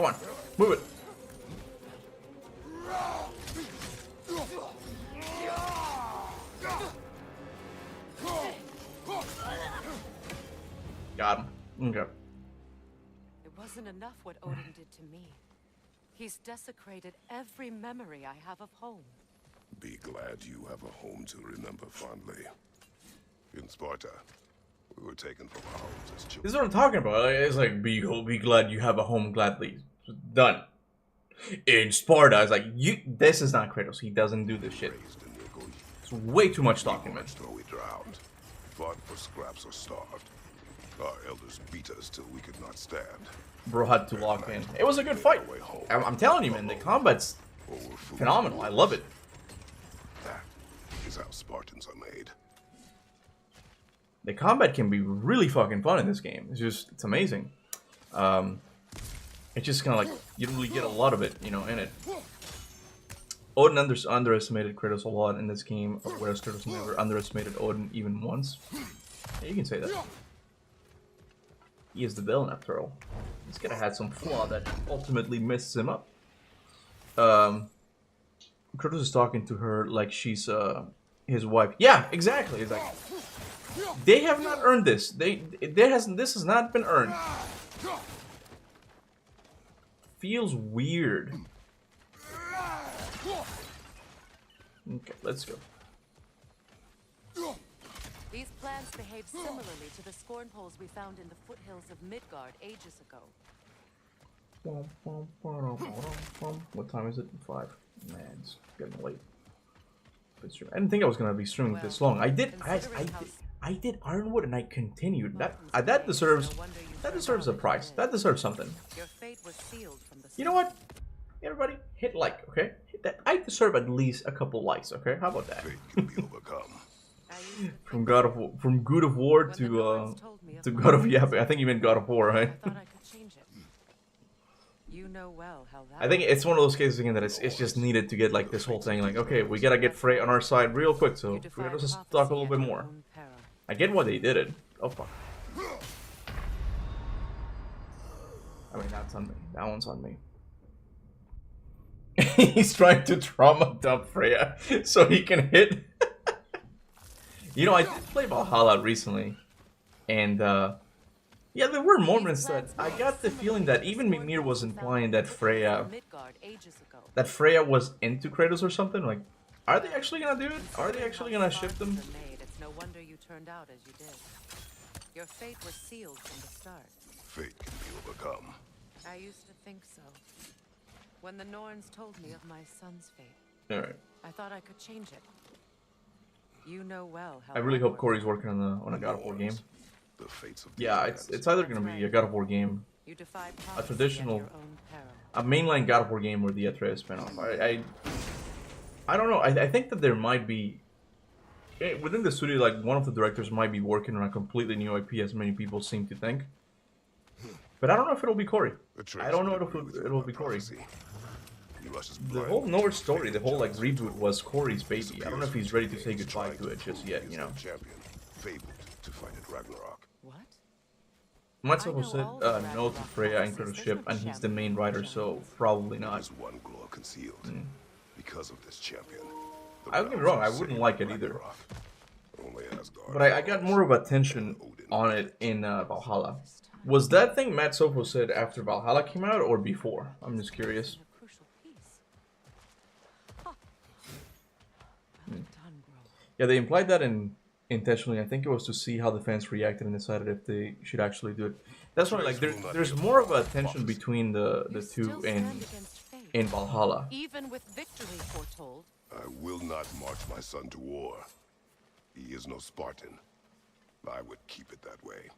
Speaker 1: on, move it. Got him. Okay.
Speaker 13: It wasn't enough what Odin did to me. He's desecrated every memory I have of home.
Speaker 3: Be glad you have a home to remember fondly. In Sparta, we were taken from our homes as children.
Speaker 1: This is what I'm talking about. It's like, be glad you have a home gladly. Done. In Sparta, it's like, this is not Kratos. He doesn't do this shit. It's way too much talking, man.
Speaker 3: We drowned, fought for scraps or starved. Our elders beat us till we could not stand.
Speaker 1: Bro had to lock in. It was a good fight. I'm telling you, man, the combat's phenomenal. I love it.
Speaker 3: That is how Spartans are made.
Speaker 1: The combat can be really fucking fun in this game. It's amazing. It's just kind of like, you don't really get a lot of it, you know, in it. Odin underestimated Kratos a lot in this game, whereas Kratos never underestimated Odin even once. Yeah, you can say that. He is the villain after all. He's gonna have some flaw that ultimately messes him up. Kratos is talking to her like she's his wife. Yeah, exactly. It's like, they have not earned this. This has not been earned. Feels weird. Okay, let's go.
Speaker 13: These plants behave similarly to the scorn poles we found in the foothills of Midgard ages ago.
Speaker 1: What time is it? 5. Man, it's getting late. I didn't think I was gonna be streaming this long. I did Ironwood and I continued. That deserves a prize. That deserves something.
Speaker 13: Your fate was sealed from the
Speaker 1: You know what? Everybody, hit like, okay? Hit that. I deserve at least a couple likes, okay? How about that? From God of War to God of I think you meant God of War, right?
Speaker 13: You know well how that
Speaker 1: I think it's one of those cases again that it's just needed to get like this whole thing like, okay, we gotta get Frey on our side real quick, so we gotta just talk a little bit more. I get why they did it. Oh fuck. I mean, that's on me. That one's on me. He's trying to trauma dump Freya so he can hit. You know, I did play Valhalla recently, and yeah, there were moments that I got the feeling that even Mimir was implying that Freya was into Kratos or something. Like, are they actually gonna do it? Are they actually gonna ship them?
Speaker 13: It's no wonder you turned out as you did. Your fate was sealed from the start.
Speaker 3: Fate can be overcome.
Speaker 13: I used to think so. When the Norns told me of my son's fate,
Speaker 1: Alright.
Speaker 13: I thought I could change it. You know well how
Speaker 1: I really hope Corey's working on a God of War game. Yeah, it's either gonna be a God of War game, a traditional, a mainline God of War game, or the Atreus spinoff. I don't know. I think that there might be within the studio, like one of the directors might be working on a completely new IP, as many people seem to think. But I don't know if it'll be Corey. I don't know if it'll be Corey. The whole Norse story, the whole like reboot was Corey's baby. I don't know if he's ready to say goodbye to it just yet, you know.
Speaker 3: Fabled to fight at Ragnarok.
Speaker 1: Matsuo said no to Freya and Kratos' ship, and he's the main writer, so probably not.
Speaker 3: One glow concealed because of this champion.
Speaker 1: I don't get me wrong, I wouldn't like it either. But I got more of attention on it in Valhalla. Was that thing Matt Sofo said after Valhalla came out or before? I'm just curious. Yeah, they implied that intentionally. I think it was to see how the fans reacted and decided if they should actually do it. That's why, like, there's more of a tension between the two in Valhalla.
Speaker 13: Even with victory foretold,
Speaker 3: I will not march my son to war. He is no Spartan. I would keep it that way.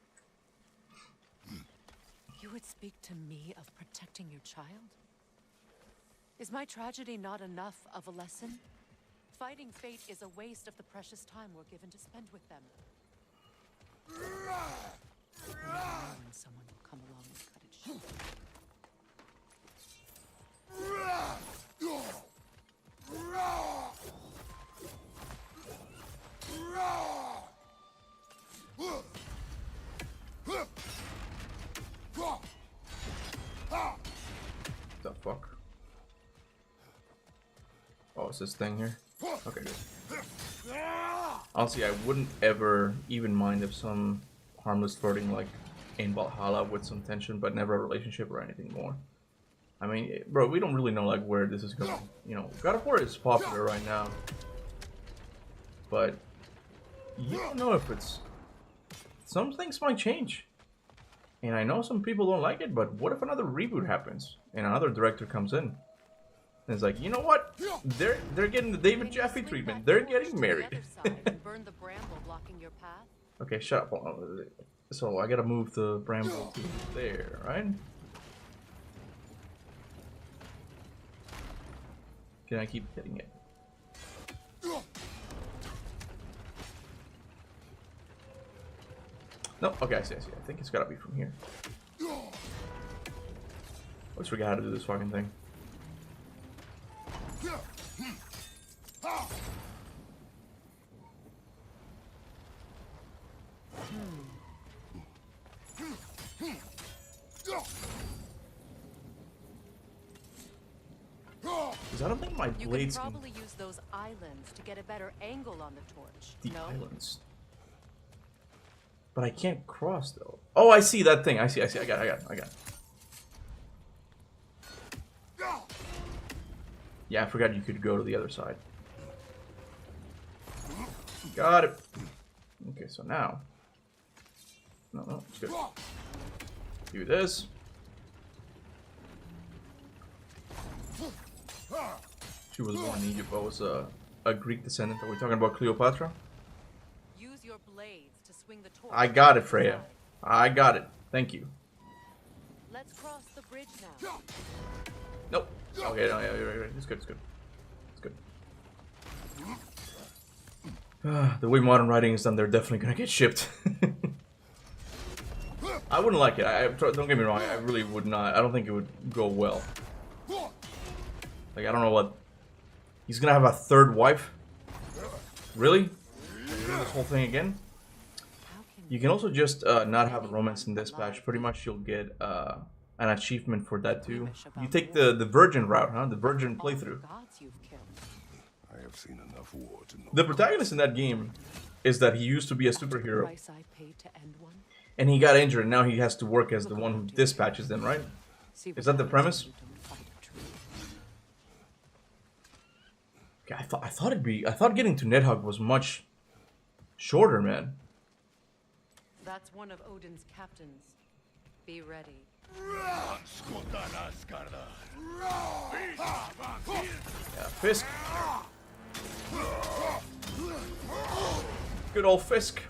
Speaker 13: you would speak to me of protecting your child? Is my tragedy not enough of a lesson? Fighting fate is a waste of the precious time we're given to spend with them. When someone will come along and cut it short.
Speaker 1: The fuck? Oh, it's this thing here? Okay, good. Honestly, I wouldn't ever even mind if some harmless flirting like in Valhalla with some tension, but never a relationship or anything more. I mean, bro, we don't really know like where this is going. You know, God of War is popular right now, but you don't know if it's... Some things might change. And I know some people don't like it, but what if another reboot happens and another director comes in? And it's like, you know what? They're getting the David Jaffe treatment. They're getting married. Okay, shut up. So I gotta move the bramble to there, right? Can I keep hitting it? No, okay, I see. I think it's gotta be from here. I always forget how to do this fucking thing. Because I don't think my blades
Speaker 13: can probably use those islands to get a better angle on the torch.
Speaker 1: The islands. But I can't cross though. Oh, I see that thing. I see. I got it. Yeah, I forgot you could go to the other side. Got it. Okay, so now. No, it's good. Do this. She was born in Egypt, but was a Greek descendant. Are we talking about Cleopatra?
Speaker 13: Use your blades to swing the torch.
Speaker 1: I got it, Freya. I got it. Thank you.
Speaker 13: Let's cross the bridge now.
Speaker 1: Nope. Okay, no, yeah, you're right. It's good. The way modern writing is done, they're definitely gonna get shipped. I wouldn't like it. Don't get me wrong. I really would not. I don't think it would go well. Like, I don't know what. He's gonna have a third wife? Really? Do this whole thing again? You can also just not have a romance in Dispatch. Pretty much you'll get an achievement for that too. You take the virgin route, huh? The virgin playthrough.
Speaker 3: I have seen enough war to know.
Speaker 1: The protagonist in that game is that he used to be a superhero. And he got injured, and now he has to work as the one who dispatches them, right? Is that the premise? Okay, I thought getting to Nidhogg was much shorter, man.
Speaker 13: That's one of Odin's captains. Be ready.
Speaker 1: Yeah, Fisk. Good old Fisk.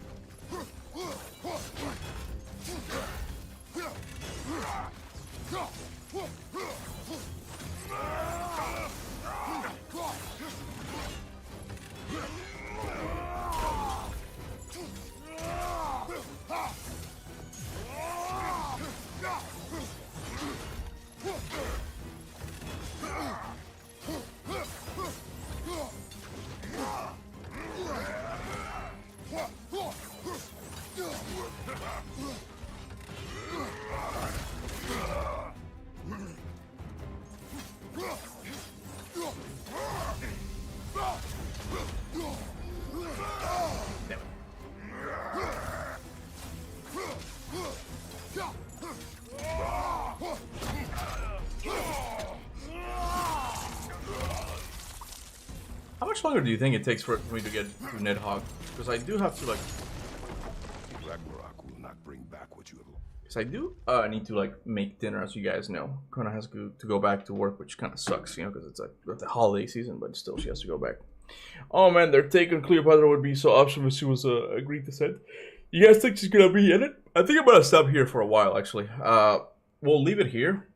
Speaker 1: How much longer do you think it takes for me to get to Nidhogg? Because I do have to like.
Speaker 3: Ragnarok will not bring back what you have.
Speaker 1: Because I do need to like make dinner, as you guys know. Kona has to go back to work, which kind of sucks, you know, because it's like the holiday season, but still she has to go back. Oh man, they're taking Cleopatra would be so awesome if she was a Greek descent. You guys think she's gonna be in it? I think I'm gonna stop here for a while, actually. We'll leave it here.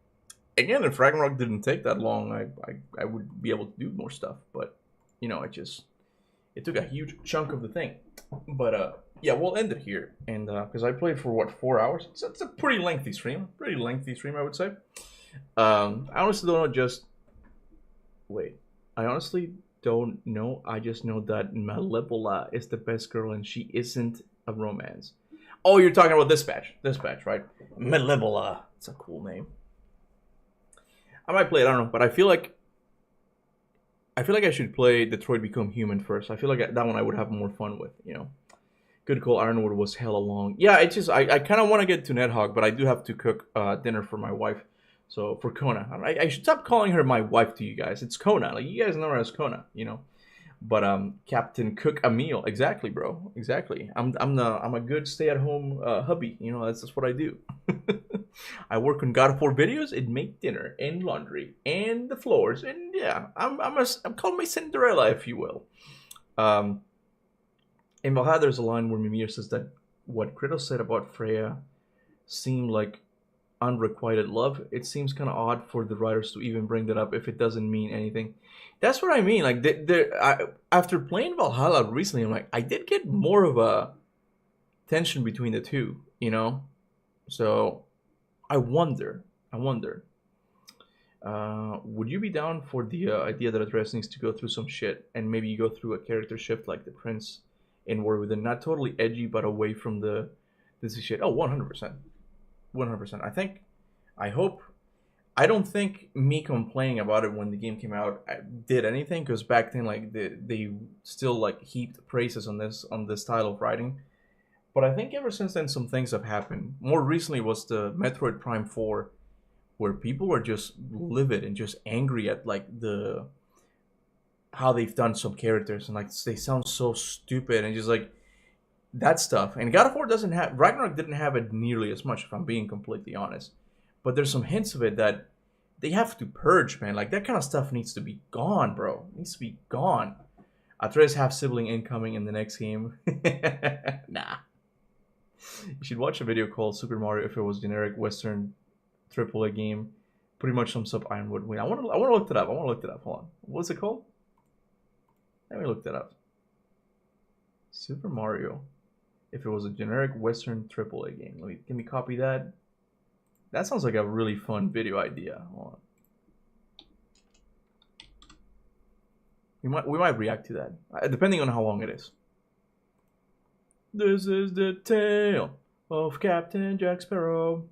Speaker 1: Again, if Ragnarok didn't take that long, I would be able to do more stuff, but you know, it took a huge chunk of the thing. But yeah, we'll end it here, and because I played for what, 4 hours. So it's a pretty lengthy stream. I would say. I honestly don't know. Just wait. I honestly don't know. I just know that Malevola is the best girl, and she isn't a romance. Oh, you're talking about Dispatch. Dispatch, right? Malevola. It's a cool name. I might play it. I don't know, but I feel like I should play Detroit Become Human first. I feel like that one I would have more fun with. You know. Good call. Ironwood was hella long. Yeah, it's just I kind of want to get to Nidhogg, but I do have to cook dinner for my wife. So for Kona, I should stop calling her my wife to you guys. It's Kona. Like, you guys know her as Kona, you know. But Captain Cook a meal. Exactly, bro. Exactly. I'm a good stay-at-home hubby. You know, that's what I do. I work on God of War videos and make dinner and laundry and the floors, and yeah, I'm called my Cinderella, if you will. In Valhalla, there's a line where Mimir says that what Kratos said about Freya seemed like unrequited love. It seems kind of odd for the writers to even bring that up if it doesn't mean anything. That's what I mean. Like, after playing Valhalla recently, I'm like, I did get more of a tension between the two, you know? So, I wonder. Would you be down for the idea that Atreus needs to go through some shit and maybe you go through a character shift like the Prince in War Within? Not totally edgy, but away from the this shit. Oh, 100%. 100%. I don't think me complaining about it when the game came out did anything, because back then, like, they still like heaped praises on this style of writing. But I think ever since then some things have happened. More recently was the Metroid Prime 4, where people were just livid and just angry at like how they've done some characters, and like they sound so stupid and just like that stuff. And God of War Ragnarok didn't have it nearly as much, if I'm being completely honest. But there's some hints of it that they have to purge, man. Like, that kind of stuff needs to be gone, bro. It needs to be gone. Atreus half-sibling incoming in the next game. Nah. You should watch a video called Super Mario If It Was Generic Western AAA Game. Pretty much sums up Ironwood Win. I want to look it up. Hold on. What's it called? Let me look that up. Super Mario If It Was a Generic Western AAA Game. Let me copy that. That sounds like a really fun video idea. Hold on. We might react to that, depending on how long it is. This is the tale of Captain Jack Sparrow.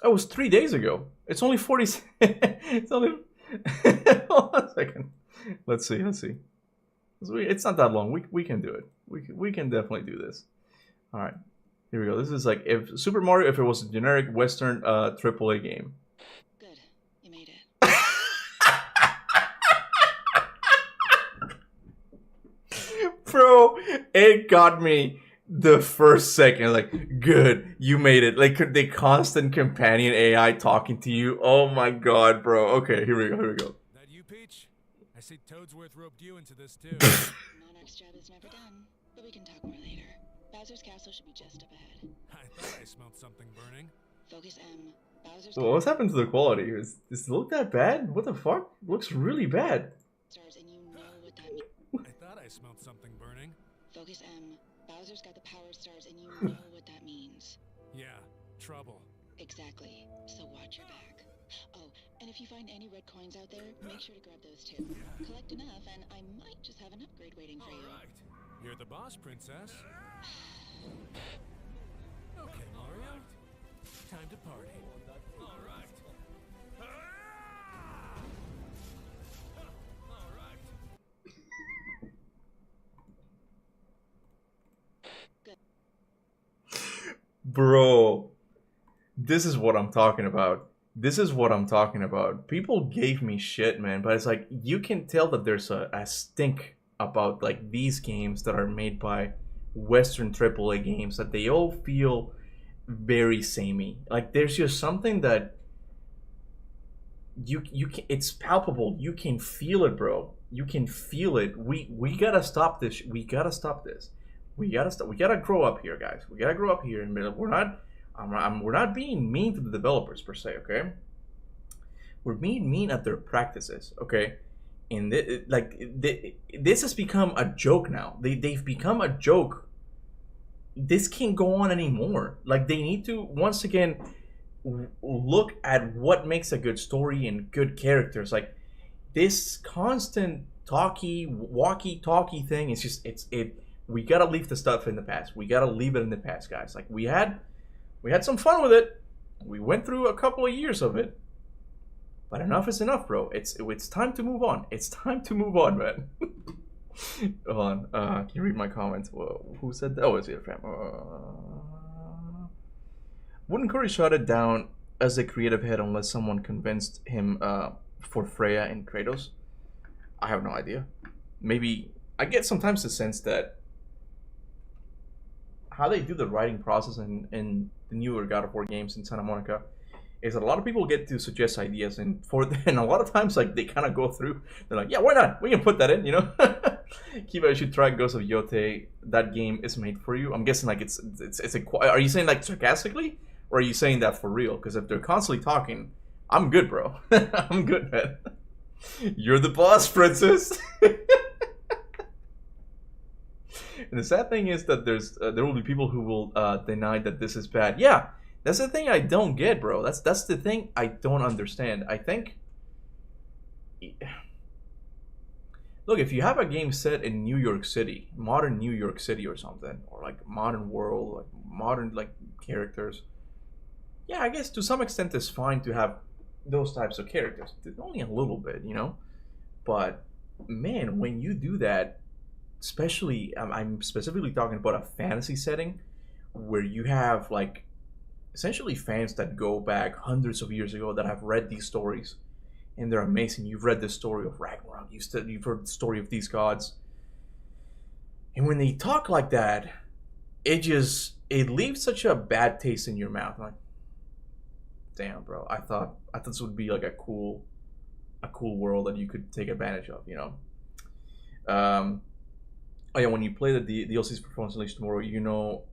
Speaker 1: Oh, it was 3 days ago. It's only 40. It's only. Hold on a second. Let's see. It's not that long. We can do it. We can definitely do this. All right. Here we go. This is like if Super Mario If It Was a Generic Western AAA game.
Speaker 15: Good. You made it.
Speaker 1: Bro, it got me the first second. Like, good, you made it. Like, the constant companion AI talking to you. Oh my god, bro. Okay, here we go.
Speaker 18: That you, Peach? I see Toadsworth roped you into this too.
Speaker 15: Monarch's job is never done, but we can talk more later. Bowser's castle should be just up ahead.
Speaker 18: I thought I smelled something burning.
Speaker 15: Focus M. Bowser's
Speaker 1: Well, what's happened to the quality? Does it look that bad? What the fuck? It looks really bad.
Speaker 15: stars and you know what that means.
Speaker 18: I thought I smelled something burning.
Speaker 15: Focus M. Bowser's got the power stars and you know what that means.
Speaker 18: Yeah, trouble.
Speaker 15: Exactly. So watch your back. Oh, and if you find any red coins out there, make sure to grab those too. Collect enough and I might just have an upgrade waiting for you.
Speaker 18: Alright. You're the boss, princess. Okay, Mario. Time to party. Alright.
Speaker 1: Bro, this is what I'm talking about. People gave me shit, man, but it's like, you can tell that there's a stink about like these games that are made by Western AAA games, that they all feel very samey. Like, there's just something that you can, it's palpable. You can feel it, bro. You can feel it. We gotta stop this. We gotta grow up here, guys. We gotta grow up here. And we're not being mean to the developers per se, okay? We're being mean at their practices, okay? And this has become a joke now. They've become a joke. This can't go on anymore. Like, they need to once again look at what makes a good story and good characters. Like, this constant walkie-talkie thing is just we gotta leave the stuff in the past. We gotta leave it in the past, guys. Like, we had some fun with it. We went through a couple of years of it. But enough is enough, bro. It's time to move on. It's time to move on, man. Hold on. Can you read my comments? Whoa, who said that? Oh, it's your fam. Wouldn't Curry shut it down as a creative head unless someone convinced him for Freya and Kratos? I have no idea. Maybe I get sometimes the sense that how they do the writing process in the newer God of War games in Santa Monica is that a lot of people get to suggest ideas, and a lot of times, like, they kind of go through. They're like, yeah, why not? We can put that in, you know. Kiba, you should try Ghost of Yote. That game is made for you. I'm guessing, like, it's are you saying, like, sarcastically, or are you saying that for real? Because if they're constantly talking, I'm good, bro. I'm good, man. You're the boss, princess. And the sad thing is that there will be people who will deny that this is bad. Yeah. That's the thing I don't get, bro. That's the thing I don't understand. I think... Look, if you have a game set in New York City, modern New York City or something, or like modern world, like modern like characters, yeah, I guess to some extent it's fine to have those types of characters. Only a little bit, you know? But, man, when you do that, especially, I'm specifically talking about a fantasy setting, where you have, like, essentially fans that go back hundreds of years ago that have read these stories, and they're amazing. You've read the story of Ragnarok, you've heard the story of these gods, and when they talk like that, it leaves such a bad taste in your mouth. I'm like, damn, bro, I thought this would be like a cool world that you could take advantage of, you know. Oh yeah, when you play the DLCs for Force Unleashed tomorrow, you know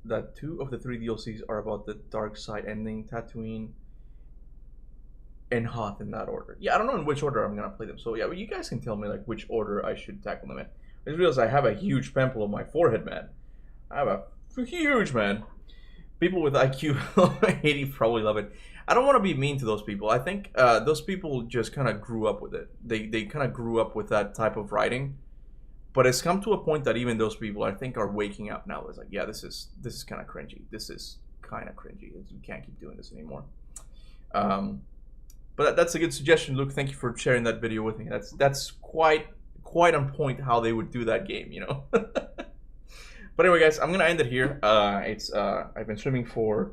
Speaker 1: that 2 of the 3 DLCs are about the dark side ending, Tatooine, and Hoth in that order. Yeah, I don't know in which order I'm gonna play them. So yeah, but you guys can tell me like which order I should tackle them in. I just realized I have a huge pimple on my forehead, man. I have a huge, man. People with IQ 80 probably love it. I don't want to be mean to those people. I think those people just kind of grew up with it. They kind of grew up with that type of writing. But it's come to a point that even those people, I think, are waking up now. It's like, yeah, this is kind of cringy. This is kind of cringy. You can't keep doing this anymore. But that's a good suggestion, Luke. Thank you for sharing that video with me. That's quite on point how they would do that game, you know. But anyway, guys, I'm gonna end it here. I've been streaming for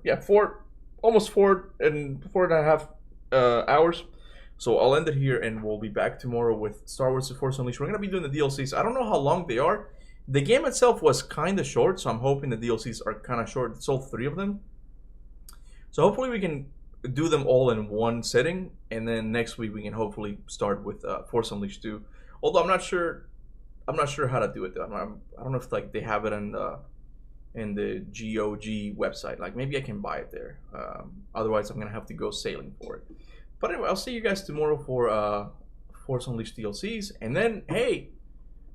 Speaker 1: almost 4.5 hours. So I'll end it here, and we'll be back tomorrow with Star Wars: The Force Unleashed. We're going to be doing the DLCs. I don't know how long they are. The game itself was kind of short, so I'm hoping the DLCs are kind of short. It's all 3 of them. So hopefully we can do them all in one sitting, and then next week we can hopefully start with Force Unleashed 2. Although I'm not sure how to do it, though. I don't know if like they have it in the GOG website. Like, maybe I can buy it there. Otherwise, I'm going to have to go sailing for it. But anyway, I'll see you guys tomorrow for Force Unleashed DLCs. And then, hey,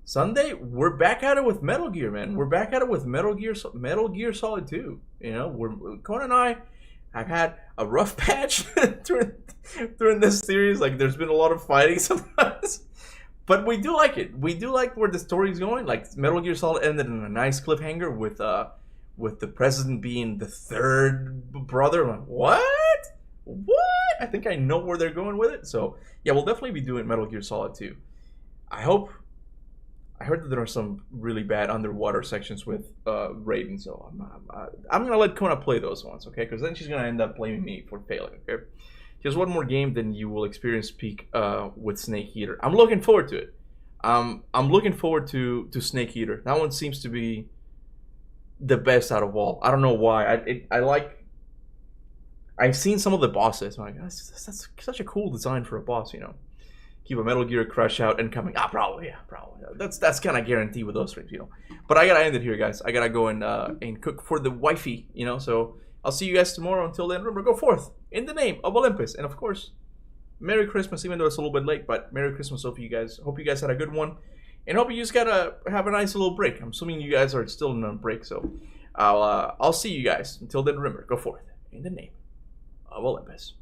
Speaker 1: Sunday, we're back at it with Metal Gear, man. We're back at it with Metal Gear Solid 2. You know, Conan and I have had a rough patch during this series. Like, there's been a lot of fighting sometimes. But we do like it. We do like where the story's going. Like, Metal Gear Solid ended in a nice cliffhanger with the president being the 3rd brother. I'm like, what? I think I know where they're going with it. So yeah, we'll definitely be doing Metal Gear Solid 2. I heard that there are some really bad underwater sections with Raiden, so I'm gonna let Kona play those ones, okay? Because then she's gonna end up blaming me for failing, okay? Just one more game, then you will experience Peak with Snake Eater. I'm looking forward to it. I'm looking forward to Snake Eater. That one seems to be the best out of all. I don't know why. I've seen some of the bosses. I'm like, that's such a cool design for a boss, you know. Keep a Metal Gear Crush out and coming. Probably. That's kind of guaranteed with those things, you know. But I gotta end it here, guys. I gotta go and cook for the wifey, you know. So I'll see you guys tomorrow. Until then, remember, go forth in the name of Olympus, and of course, Merry Christmas, even though it's a little bit late. But Merry Christmas. Hope you guys had a good one, and hope you just have a nice little break. I'm assuming you guys are still in a break, so I'll see you guys. Until then, remember, go forth in the name of Olympus.